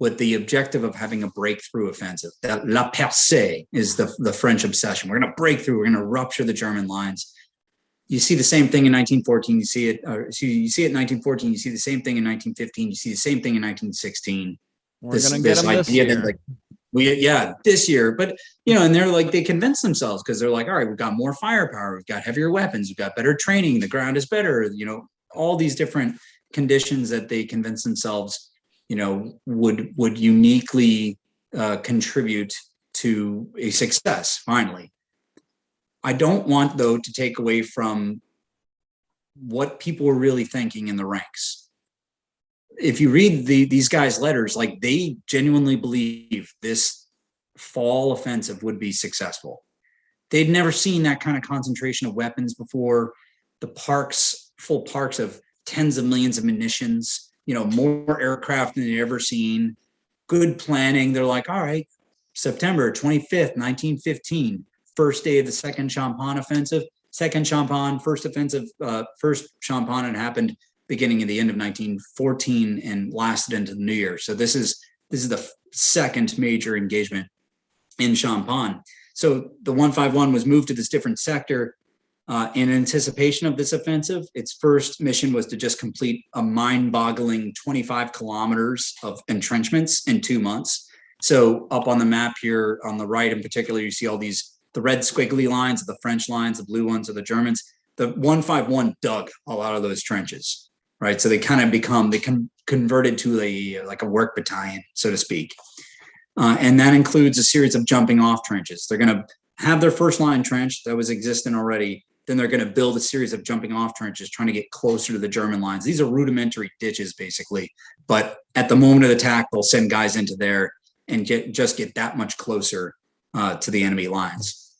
with the objective of having a breakthrough offensive. That La Percée is the French obsession. We're going to break through. We're going to rupture the German lines. You see the same thing in 1914. You see it in 1914. You see the same thing in 1915. You see the same thing in 1916. We're going to get them this year. This year. But, and they're like, they convince themselves because they're like, all right, we've got more firepower. We've got heavier weapons. We've got better training. The ground is better. All these different conditions that they convince themselves, would uniquely contribute to a success, finally. I don't want, though, to take away from what people were really thinking in the ranks. If you read these guys' letters, like they genuinely believe this fall offensive would be successful. They'd never seen that kind of concentration of weapons before. The full parks of tens of millions of munitions, more aircraft than they'd ever seen. Good planning. They're like, all right, September 25th, 1915. First day of the second Champagne offensive. Second Champagne, first offensive, first Champagne had happened beginning of the end of 1914 and lasted into the new year. So this is the second major engagement in Champagne. So the 151 was moved to this different sector in anticipation of this offensive. Its first mission was to just complete a mind-boggling 25 kilometers of entrenchments in 2 months. So up on the map here on the right in particular, you see all the red squiggly lines of the French lines, the blue ones of the Germans. The 151 dug a lot of those trenches, right? So they kind of converted to a work battalion, so to speak. And that includes a series of jumping off trenches. They're going to have their first line trench that was existing already. Then they're going to build a series of jumping off trenches, trying to get closer to the German lines. These are rudimentary ditches, basically. But at the moment of attack, they'll send guys into there and get that much closer to the enemy lines.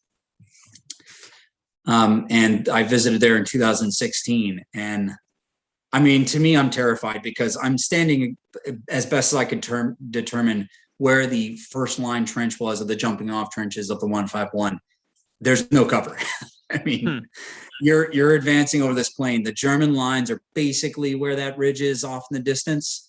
And I visited there in 2016. And I mean, to me, I'm terrified because I'm standing as best as I could determine where the first line trench was of the jumping off trenches of the 151. There's no cover. I mean, you're advancing over this plain. The German lines are basically where that ridge is off in the distance.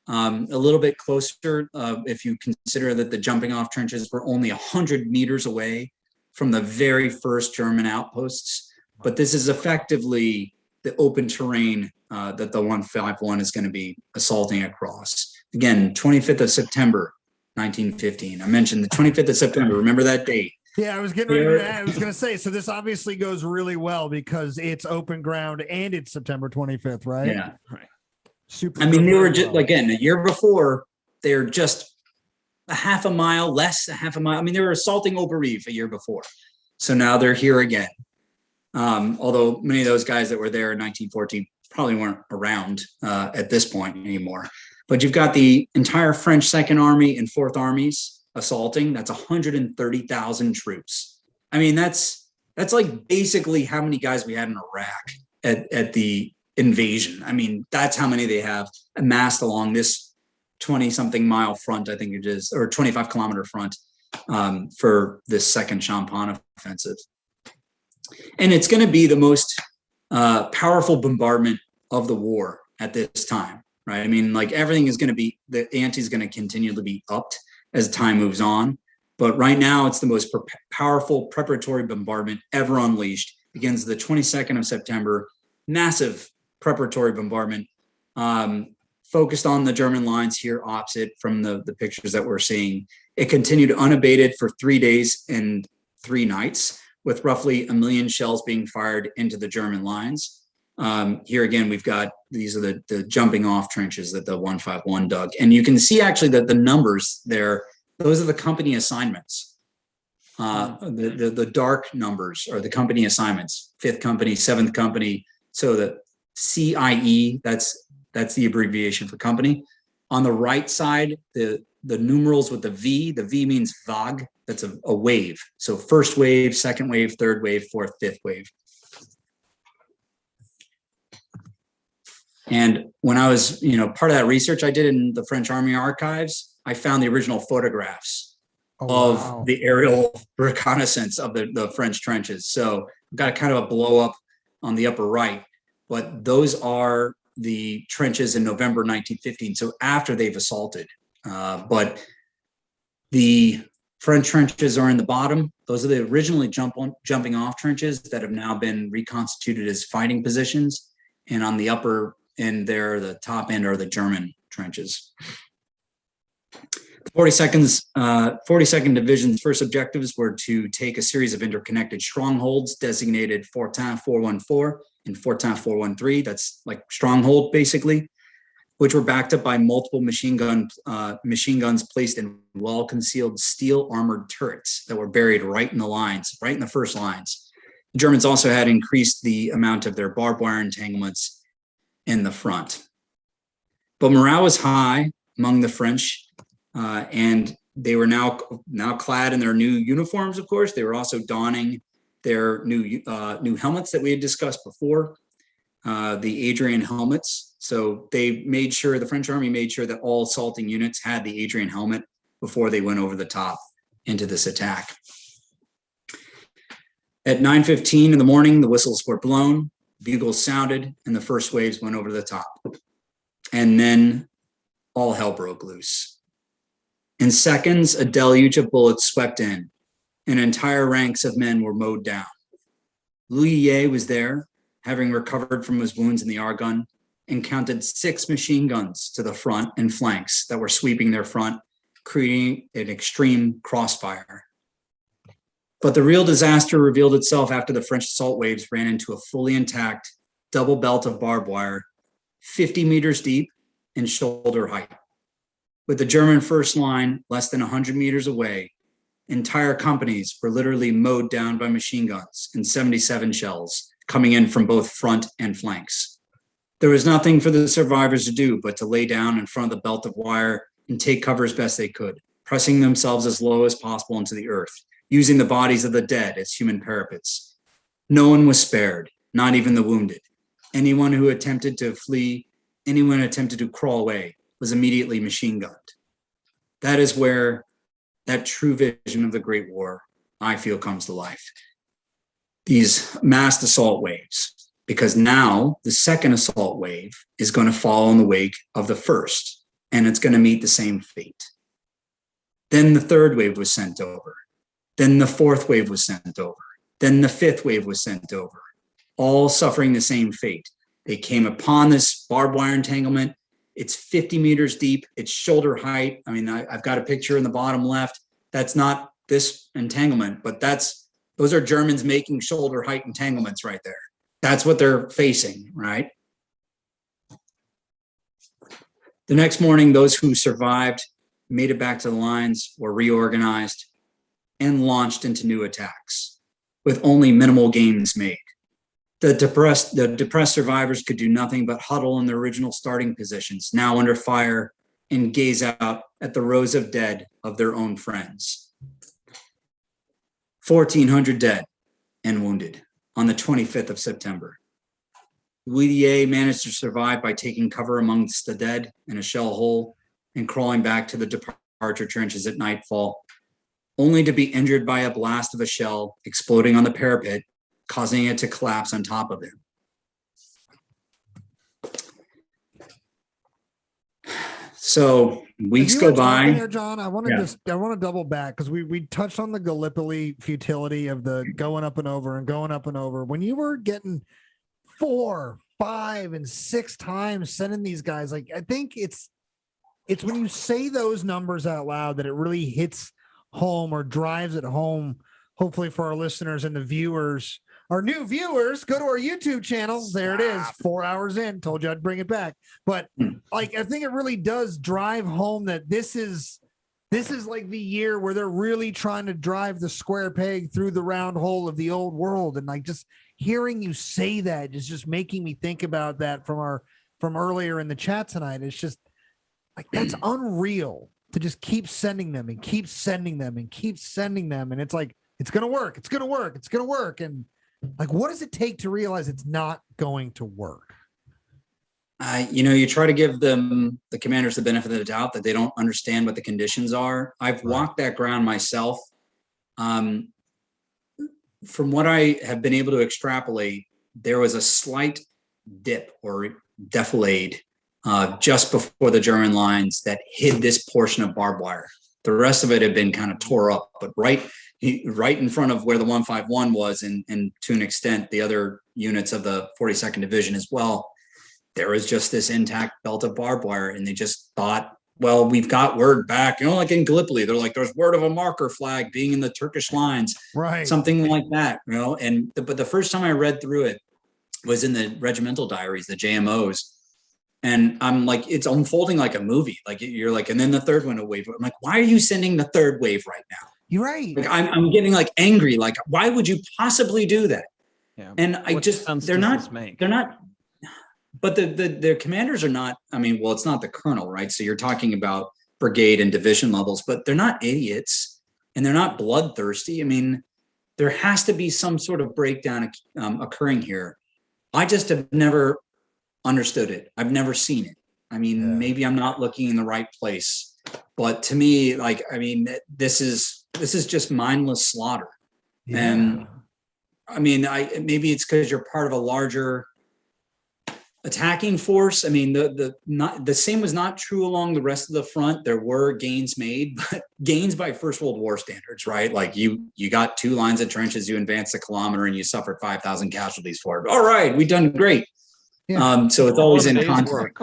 A little bit closer if you consider that the jumping off trenches were only 100 meters away from the very first German outposts. But this is effectively the open terrain that the 151 is going to be assaulting across. Again, 25th of September, 1915. I mentioned the 25th of September. Remember that date? Yeah, I was getting ready. I was going to say, so this obviously goes really well because it's open ground and it's September 25th, right? Yeah. Right. Super. I mean, they were just, again, a year before, they're just a half a mile, less a half a mile. I mean, they were assaulting Oberrief a year before. So now they're here again. Although many of those guys that were there in 1914 probably weren't around at this point anymore. But you've got the entire French Second Army and Fourth Armies assaulting. That's 130,000 troops. I mean, that's like basically how many guys we had in Iraq at the invasion. I mean, that's how many they have amassed along this 20-something mile front, I think it is, or 25-kilometer front for this second Champagne offensive. And it's going to be the most powerful bombardment of the war at this time, right? I mean, like everything is going to be, the ante is going to continue to be upped as time moves on. But right now, it's the most powerful preparatory bombardment ever unleashed. Begins the 22nd of September, massive preparatory bombardment focused on the German lines here opposite from the pictures that we're seeing. It continued unabated for 3 days and 3 nights, with roughly 1 million shells being fired into the German lines. Here again, we've got, these are the jumping off trenches that the 151 dug. And you can see actually that the numbers there, those are the company assignments. The dark numbers are the company assignments, 5th company, 7th company. So the CIE, that's the abbreviation for company. On the right side, the numerals with the V means VAG, that's a wave. So first wave, second wave, third wave, fourth, fifth wave. And when I was, part of that research I did in the French Army archives, I found the original photographs of the aerial reconnaissance of the French trenches. So I've got kind of a blow up on the upper right, but those are the trenches in November 1915. So after they've assaulted, but the French trenches are in the bottom. Those are the originally jumping off trenches that have now been reconstituted as fighting positions. And on the upper end there, the top end are the German trenches. The 42nd Division's first objectives were to take a series of interconnected strongholds designated Fortin 414 and Fortin 413. That's like stronghold basically, which were backed up by multiple machine guns placed in well-concealed steel armored turrets that were buried right in the lines, right in the first lines. The Germans also had increased the amount of their barbed wire entanglements in the front. But morale was high among the French, and they were now clad in their new uniforms, of course. They were also donning their new helmets that we had discussed before, the Adrian helmets. So they made sure, the French army made sure that all assaulting units had the Adrian helmet before they went over the top into this attack. At 9:15 in the morning, the whistles were blown, bugles sounded, and the first waves went over the top. And then all hell broke loose. In seconds, a deluge of bullets swept in, and entire ranks of men were mowed down. L'Huillier was there, having recovered from his wounds in the Argonne, and counted 6 machine guns to the front and flanks that were sweeping their front, creating an extreme crossfire. But the real disaster revealed itself after the French assault waves ran into a fully intact double belt of barbed wire, 50 meters deep and shoulder height. With the German first line less than 100 meters away, entire companies were literally mowed down by machine guns and 77 shells coming in from both front and flanks. There was nothing for the survivors to do but to lay down in front of the belt of wire and take cover as best they could, pressing themselves as low as possible into the earth, using the bodies of the dead as human parapets. No one was spared, not even the wounded. Anyone who attempted to flee, anyone who attempted to crawl away, was immediately machine gunned. That is where that true vision of the Great War, I feel, comes to life. These massed assault waves, because now the second assault wave is going to follow in the wake of the first, and it's going to meet the same fate. Then the third wave was sent over. Then the fourth wave was sent over. Then the fifth wave was sent over. all suffering the same fate. They came upon this barbed wire entanglement. It's 50 meters deep. It's shoulder height. I mean, I've got a picture in the bottom left. That's not this entanglement, but those are Germans making shoulder height entanglements right there. That's what they're facing, right? The next morning, those who survived made it back to the lines, were reorganized, and launched into new attacks with only minimal gains made. The depressed survivors could do nothing but huddle in their original starting positions, now under fire, and gaze out at the rows of dead of their own friends. 1,400 dead and wounded on the 25th of September. Ouidier managed to survive by taking cover amongst the dead in a shell hole and crawling back to the departure trenches at nightfall, only to be injured by a blast of a shell exploding on the parapet, causing it to collapse on top of him. So weeks go by. There, John, I want to double back because we touched on the Gallipoli futility of the going up and over and going up and over. When you were getting 4, 5, and 6 times sending these guys, like, I think it's when you say those numbers out loud that it really hits home or drives it home. Hopefully for our listeners and the viewers, our new viewers, go to our YouTube channel. There it is. 4 hours in. Told you I'd bring it back. But like, I think it really does drive home that this is like the year where they're really trying to drive the square peg through the round hole of the old world. And like, just hearing you say that is just making me think about that from earlier in the chat tonight. It's just like, that's unreal to just keep sending them and keep sending them and keep sending them. And it's like, it's going to work. It's going to work. It's going to work. And like, what does it take to realize it's not going to work? You try to give the commanders the benefit of the doubt that they don't understand what the conditions are. I've walked that ground myself. From what I have been able to extrapolate, there was a slight dip or defilade just before the German lines that hid this portion of barbed wire. The rest of it had been kind of tore up, but right in front of where the 151 was, and to an extent, the other units of the 42nd Division as well, there was just this intact belt of barbed wire. And they just thought, well, we've got word back, like in Gallipoli, they're like, there's word of a marker flag being in the Turkish lines, right? Something like that, but the first time I read through it was in the regimental diaries, the JMOs. And I'm like, it's unfolding like a movie. Like, you're like, and then the third one will wave. I'm like, why are you sending the third wave right now? You're right. Like, I'm getting like angry. Like, why would you possibly do that? Yeah. And they're not, but the commanders are not, well, it's not the colonel, right? So you're talking about brigade and division levels, but they're not idiots and they're not bloodthirsty. There has to be some sort of breakdown occurring here. I just have never understood it. I've never seen it. Maybe I'm not looking in the right place, but to me, this is just mindless slaughter. Yeah. And maybe it's because you're part of a larger attacking force. The same was not true along the rest of the front. There were gains made, but gains by First World War standards, right? Like you got 2 lines of trenches, you advanced a kilometer, and you suffered 5,000 casualties for it. All right, we've done great. Yeah. So it's always in conflict.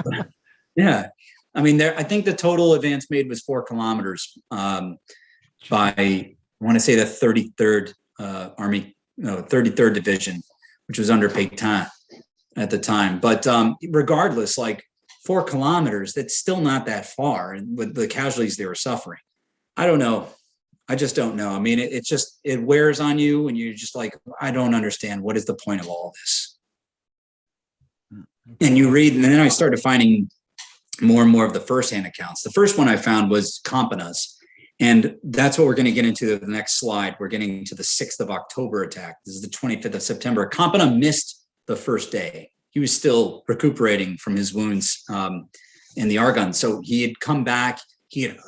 Yeah. I think the total advance made was 4 kilometers by, I want to say the 33rd Army, 33rd Division, which was under Pétain at the time. But regardless, like 4 kilometers, that's still not that far. And with the casualties they were suffering, I don't know. I just don't know. It wears on you and you're just like, I don't understand. What is the point of all this? And you read, and then I started finding more and more of the firsthand accounts. The first one I found was Campanas, and that's what we're going to get into the next slide. We're getting to the 6th of October attack. This is the 25th of September. Campana missed the first day. He was still recuperating from his wounds in the Argonne. So he had come back. He had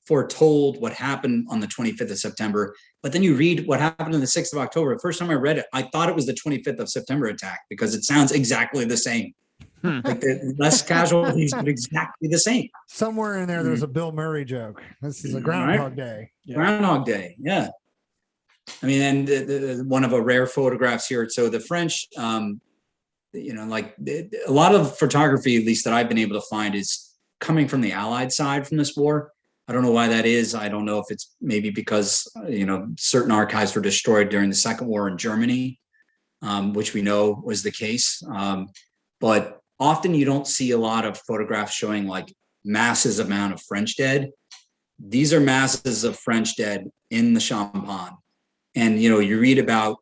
foretold what happened on the 25th of September. But then you read what happened on the 6th of October. The first time I read it, I thought it was the 25th of September attack because it sounds exactly the same. Like less casualties, but exactly the same. Somewhere in there's a Bill Murray joke. This is a Groundhog Day. Yeah. Groundhog Day, yeah. I mean, and one of a rare photographs here. So the French, like a lot of photography, at least that I've been able to find, is coming from the Allied side from this war. I don't know why that is. I don't know if it's maybe because, certain archives were destroyed during the Second War in Germany, which we know was the case. But often you don't see a lot of photographs showing like masses amount of French dead. These are masses of French dead in the Champagne. And, you read about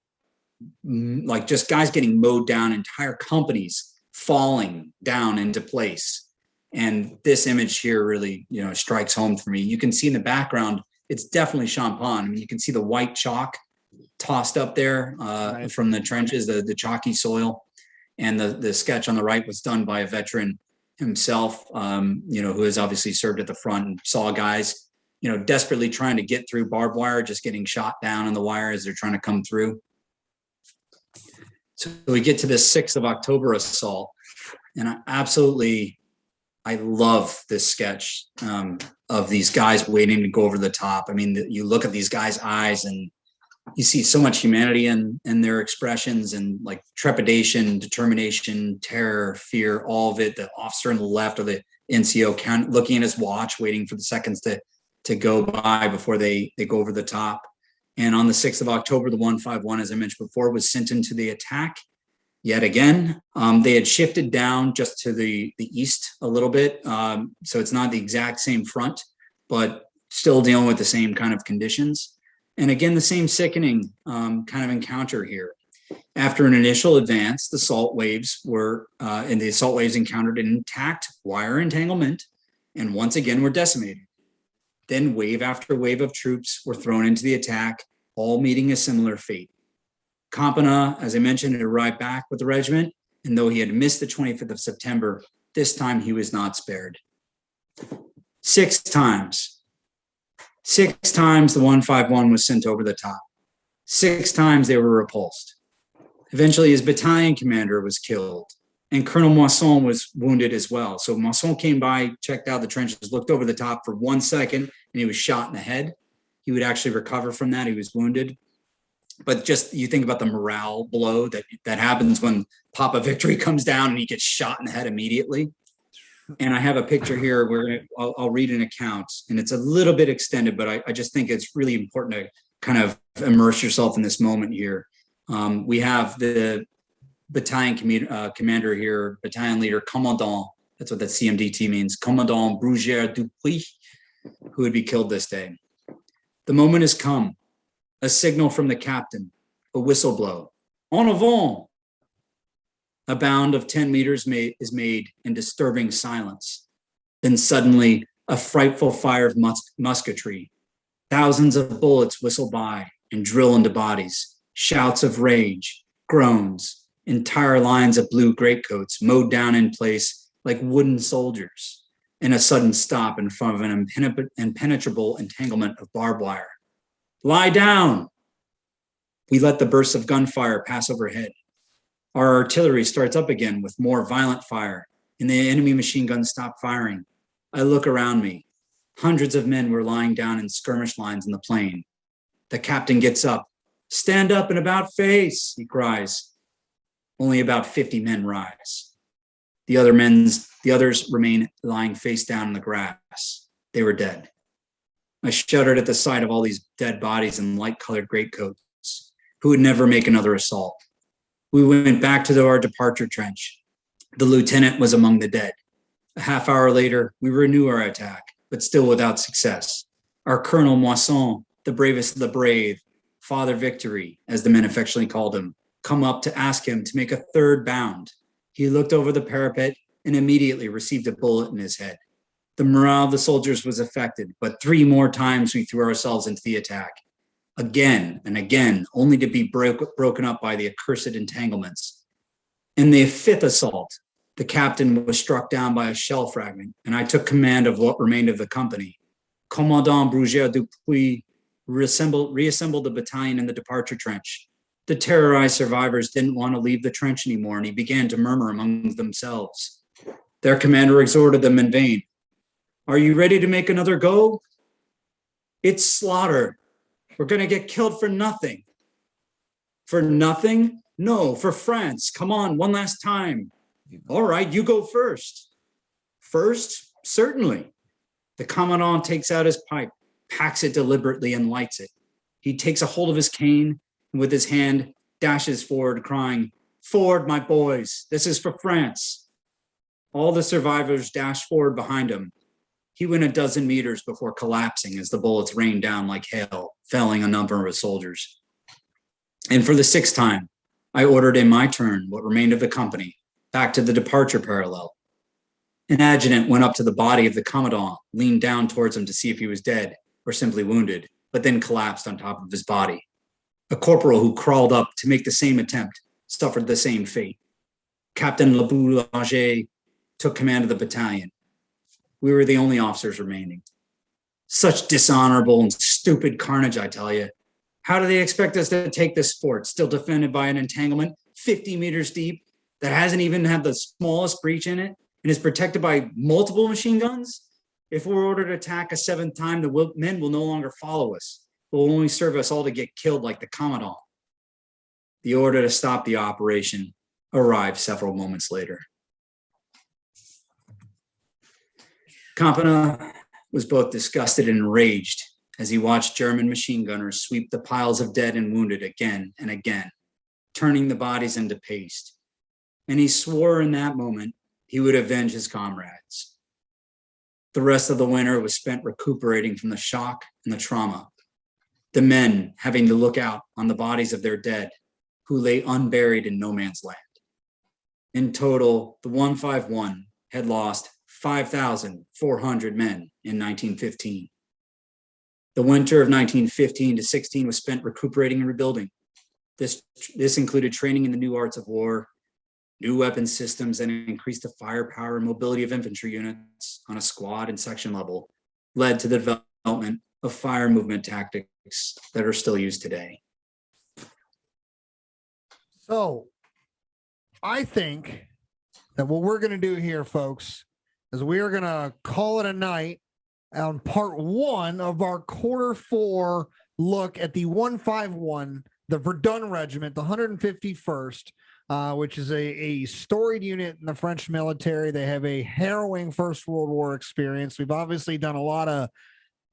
like just guys getting mowed down, entire companies falling down into place. And this image here really, strikes home for me. You can see in the background, it's definitely Champagne. I mean, you can see the white chalk tossed up there right from the trenches, the chalky soil. And the sketch on the right was done by a veteran himself, who has obviously served at the front and saw guys, desperately trying to get through barbed wire, just getting shot down in the wire as they're trying to come through. So we get to this 6th of October assault, and I love this sketch of these guys waiting to go over the top. I mean, you look at these guys' eyes and you see so much humanity in their expressions, and like trepidation, determination, terror, fear, all of it. The officer on the left, or the NCO, looking at his watch, waiting for the seconds to go by before they go over the top. And on the 6th of October, the 151, as I mentioned before, was sent into the attack. Yet again, they had shifted down just to the east a little bit. So it's not the exact same front, but still dealing with the same kind of conditions. And again, the same sickening kind of encounter here. After an initial advance, the assault waves encountered an intact wire entanglement, and once again were decimated. Then wave after wave of troops were thrown into the attack, all meeting a similar fate. Campana, as I mentioned, had arrived back with the regiment, and though he had missed the 25th of September, this time he was not spared. 6 times the 151 was sent over the top. 6 times they were repulsed. Eventually his battalion commander was killed, and Colonel Moisson was wounded as well. So Moisson came by, checked out the trenches, looked over the top for 1 second, and he was shot in the head. He would actually recover from that. He was wounded. But just you think about the morale blow that happens when Papa Victory comes down and he gets shot in the head immediately. And I have a picture here where I'll read an account, and it's a little bit extended, but I just think it's really important to kind of immerse yourself in this moment here. We have the battalion commander here, battalion leader, commandant. That's what that CMDT means. Commandant Brugère Dupuis, who would be killed this day. The moment has come. A signal from the captain, a whistle blow. En avant! A bound of 10 meters is made in disturbing silence. Then suddenly, a frightful fire of musketry. Thousands of bullets whistle by and drill into bodies. Shouts of rage, groans, entire lines of blue greatcoats mowed down in place like wooden soldiers, and a sudden stop in front of an impenetrable entanglement of barbed wire. Lie down! We let the bursts of gunfire pass overhead. Our artillery starts up again with more violent fire, and the enemy machine guns stop firing. I look around me. Hundreds of men were lying down in skirmish lines in the plain. The captain gets up. Stand up and about face, he cries. Only about 50 men rise. The others remain lying face down in the grass. They were dead. I shuddered at the sight of all these dead bodies in light-colored greatcoats who would never make another assault. We went back to our departure trench. The lieutenant was among the dead. A half hour later, we renewed our attack, but still without success. Our Colonel Moisson, the bravest of the brave, Father Victory, as the men affectionately called him, come up to ask him to make a third bound. He looked over the parapet and immediately received a bullet in his head. The morale of the soldiers was affected, but 3 more times we threw ourselves into the attack. Again and again, only to be broken up by the accursed entanglements. In the 5th assault, the captain was struck down by a shell fragment, and I took command of what remained of the company. Commandant Brugère Dupuis reassembled the battalion in the departure trench. The terrorized survivors didn't want to leave the trench anymore, and he began to murmur among themselves. Their commander exhorted them in vain. Are you ready to make another go? It's slaughter. We're going to get killed for nothing. For nothing? No, for France. Come on, one last time. All right, you go first. First? Certainly. The commandant takes out his pipe, packs it deliberately, and lights it. He takes a hold of his cane and with his hand dashes forward, crying, "Forward, my boys. This is for France." All the survivors dash forward behind him. He went a dozen meters before collapsing as the bullets rained down like hail, felling a number of his soldiers. And for the sixth time, I ordered in my turn what remained of the company back to the departure parallel. An adjutant went up to the body of the commandant, leaned down towards him to see if he was dead or simply wounded, but then collapsed on top of his body. A corporal who crawled up to make the same attempt suffered the same fate. Captain Laboulanger took command of the battalion. We were the only officers remaining. Such dishonorable and stupid carnage, I tell you. How do they expect us to take this fort, still defended by an entanglement 50 meters deep, that hasn't even had the smallest breach in it, and is protected by multiple machine guns? If we're ordered to attack a seventh time, the men will no longer follow us. It will only serve us all to get killed like the commandant. The order to stop the operation arrived several moments later. Campana was both disgusted and enraged as he watched German machine gunners sweep the piles of dead and wounded again and again, turning the bodies into paste. And he swore in that moment he would avenge his comrades. The rest of the winter was spent recuperating from the shock and the trauma, the men having to look out on the bodies of their dead who lay unburied in no man's land. In total, the 151 had lost 5,400 men in 1915. The winter of 1915 to 16 was spent recuperating and rebuilding. This included training in the new arts of war, new weapon systems, and increased the firepower and mobility of infantry units on a squad and section level, led to the development of fire movement tactics that are still used today. So I think that what we're going to do here, folks, is we are going to call it a night on part one of our quarter four look at the 151, the Verdun Regiment, the 151st, which is a storied unit in the French military. They have a harrowing First World War experience. We've obviously done a lot of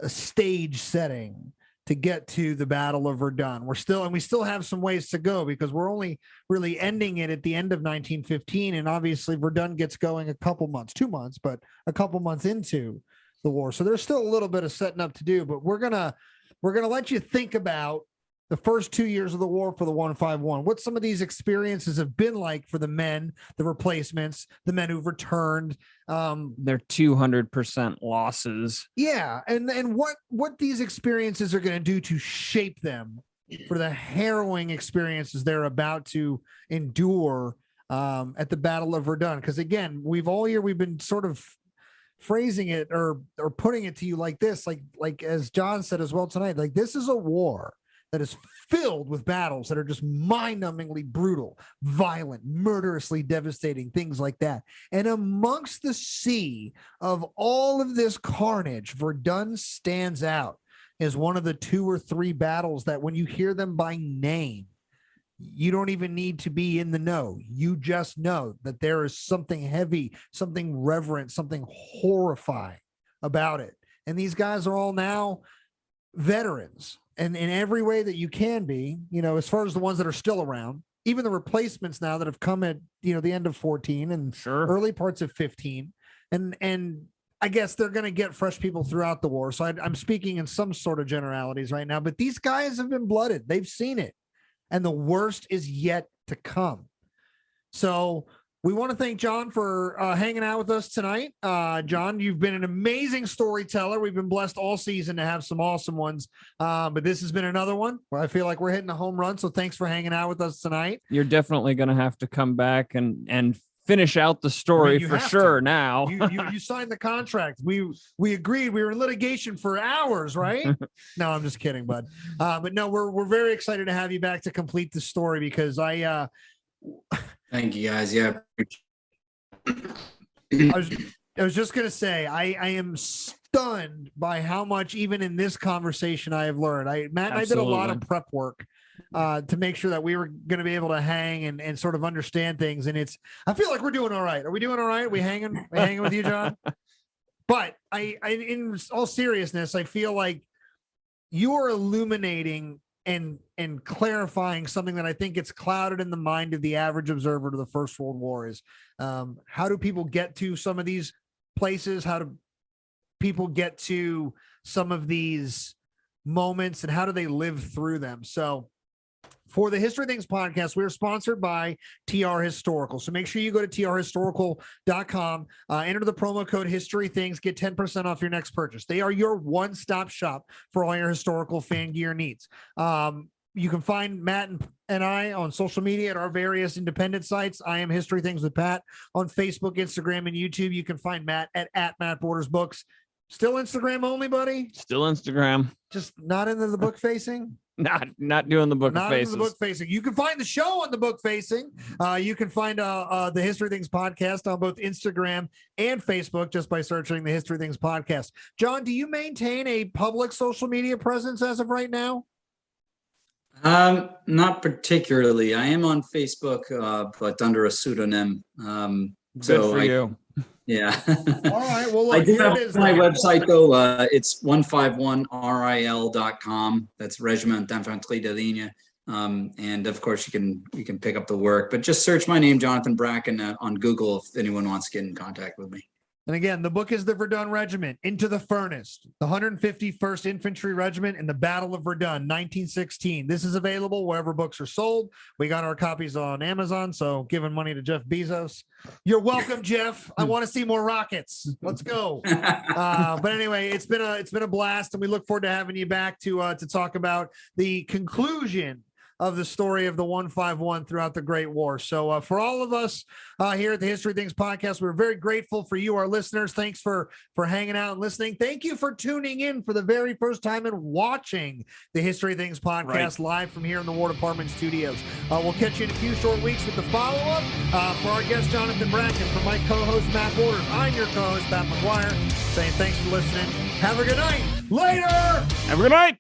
stage setting to get to the Battle of Verdun. We still have some ways to go because we're only really ending it at the end of 1915. And obviously Verdun gets going a couple months, 2 months, but a couple months into the war. So there's still a little bit of setting up to do, but we're going to let you think about the first 2 years of the war for the 151, what some of these experiences have been like for the men, the replacements, the men who've returned. Their 200% losses. Yeah. And what these experiences are going to do to shape them for the harrowing experiences they're about to endure at the Battle of Verdun. Because again, we've been sort of phrasing it or putting it to you like this, like as John said as well tonight, like this is a war that is filled with battles that are just mind-numbingly brutal, violent, murderously devastating, things like that. And amongst the sea of all of this carnage, Verdun stands out as one of the 2 or 3 battles that when you hear them by name, you don't even need to be in the know. You just know that there is something heavy, something reverent, something horrifying about it. And these guys are all now veterans. And in every way that you can be, as far as the ones that are still around, even the replacements now that have come at, the end of 14 and early parts of 15. And I guess they're going to get fresh people throughout the war. So I'm speaking in some sort of generalities right now, but these guys have been blooded. They've seen it. And the worst is yet to come. So we want to thank John for hanging out with us tonight. John, you've been an amazing storyteller. We've been blessed all season to have some awesome ones. But this has been another one where I feel like we're hitting a home run. So thanks for hanging out with us tonight. You're definitely going to have to come back and finish out the story for sure. Now you signed the contract. We agreed. We were in litigation for hours, right? No, I'm just kidding, bud. But no, we're very excited to have you back to complete the story because thank you guys. Yeah. I I was just going to say, I am stunned by how much, even in this conversation, I have learned. Matt and I did a lot of prep work to make sure that we were going to be able to hang and sort of understand things. And I feel like we're doing all right. Are we doing all right? Are we hanging with you, John? But I, in all seriousness, I feel like you are illuminating and clarifying something that I think gets clouded in the mind of the average observer to the First World War is how do people get to some of these places? How do people get to some of these moments, and how do they live through them? So for the History Things podcast, we're sponsored by TR Historical. So make sure you go to trhistorical.com, enter the promo code History Things, get 10% off your next purchase. They are your one-stop shop for all your historical fan gear needs. You can find Matt and I on social media at our various independent sites. I am History Things with Pat on Facebook, Instagram, and YouTube. You can find Matt at Matt Borders Books. Still Instagram only, buddy? Still Instagram. Just not into the book facing? Not doing the book faces. The book facing. You can find the show on the book facing. You can find the History Things podcast on both Instagram and Facebook just by searching the History Things podcast. John, do you maintain a public social media presence as of right now? Not particularly. I am on Facebook, but under a pseudonym. Good for you. Yeah. All right. Well, look, I do have my website though. It's 151ril.com. That's Regiment d'Infanterie de Ligne. And of course you can pick up the work, but just search my name, Johnathan Bracken, on Google if anyone wants to get in contact with me. And again, the book is the Verdun Regiment, Into the Furnace, the 151st Infantry Regiment in the Battle of Verdun, 1916. This is available wherever books are sold. We got our copies on Amazon, so giving money to Jeff Bezos. You're welcome, Jeff. I want to see more rockets. Let's go. But anyway, it's been a blast, and we look forward to having you back to talk about the conclusion of the story of the 151 throughout the Great War. So for all of us here at the History Things podcast, we're very grateful for you, our listeners. Thanks for hanging out and listening. Thank you for tuning in for the very first time and watching the History Things podcast live from here in the War Department studios. We'll catch you in a few short weeks with the follow-up. For our guest, Johnathan Bracken, for my co-host, Matt Borders, I'm your co-host, Pat McGuire, saying thanks for listening. Have a good night. Later! Have a good night.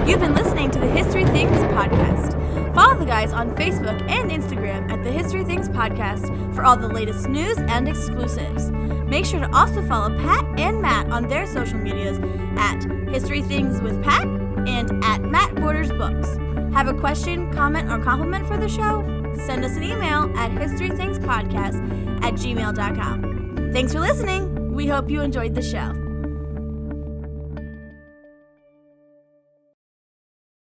You've been listening to the History Things podcast. Follow the guys on Facebook and Instagram at the History Things podcast for all the latest news and exclusives. Make sure to also follow Pat and Matt on their social medias at History Things with Pat and at Matt Borders Books. Have a question, comment, or compliment for the show? Send us an email at historythingspodcast@gmail.com. Thanks for listening. We hope you enjoyed the show.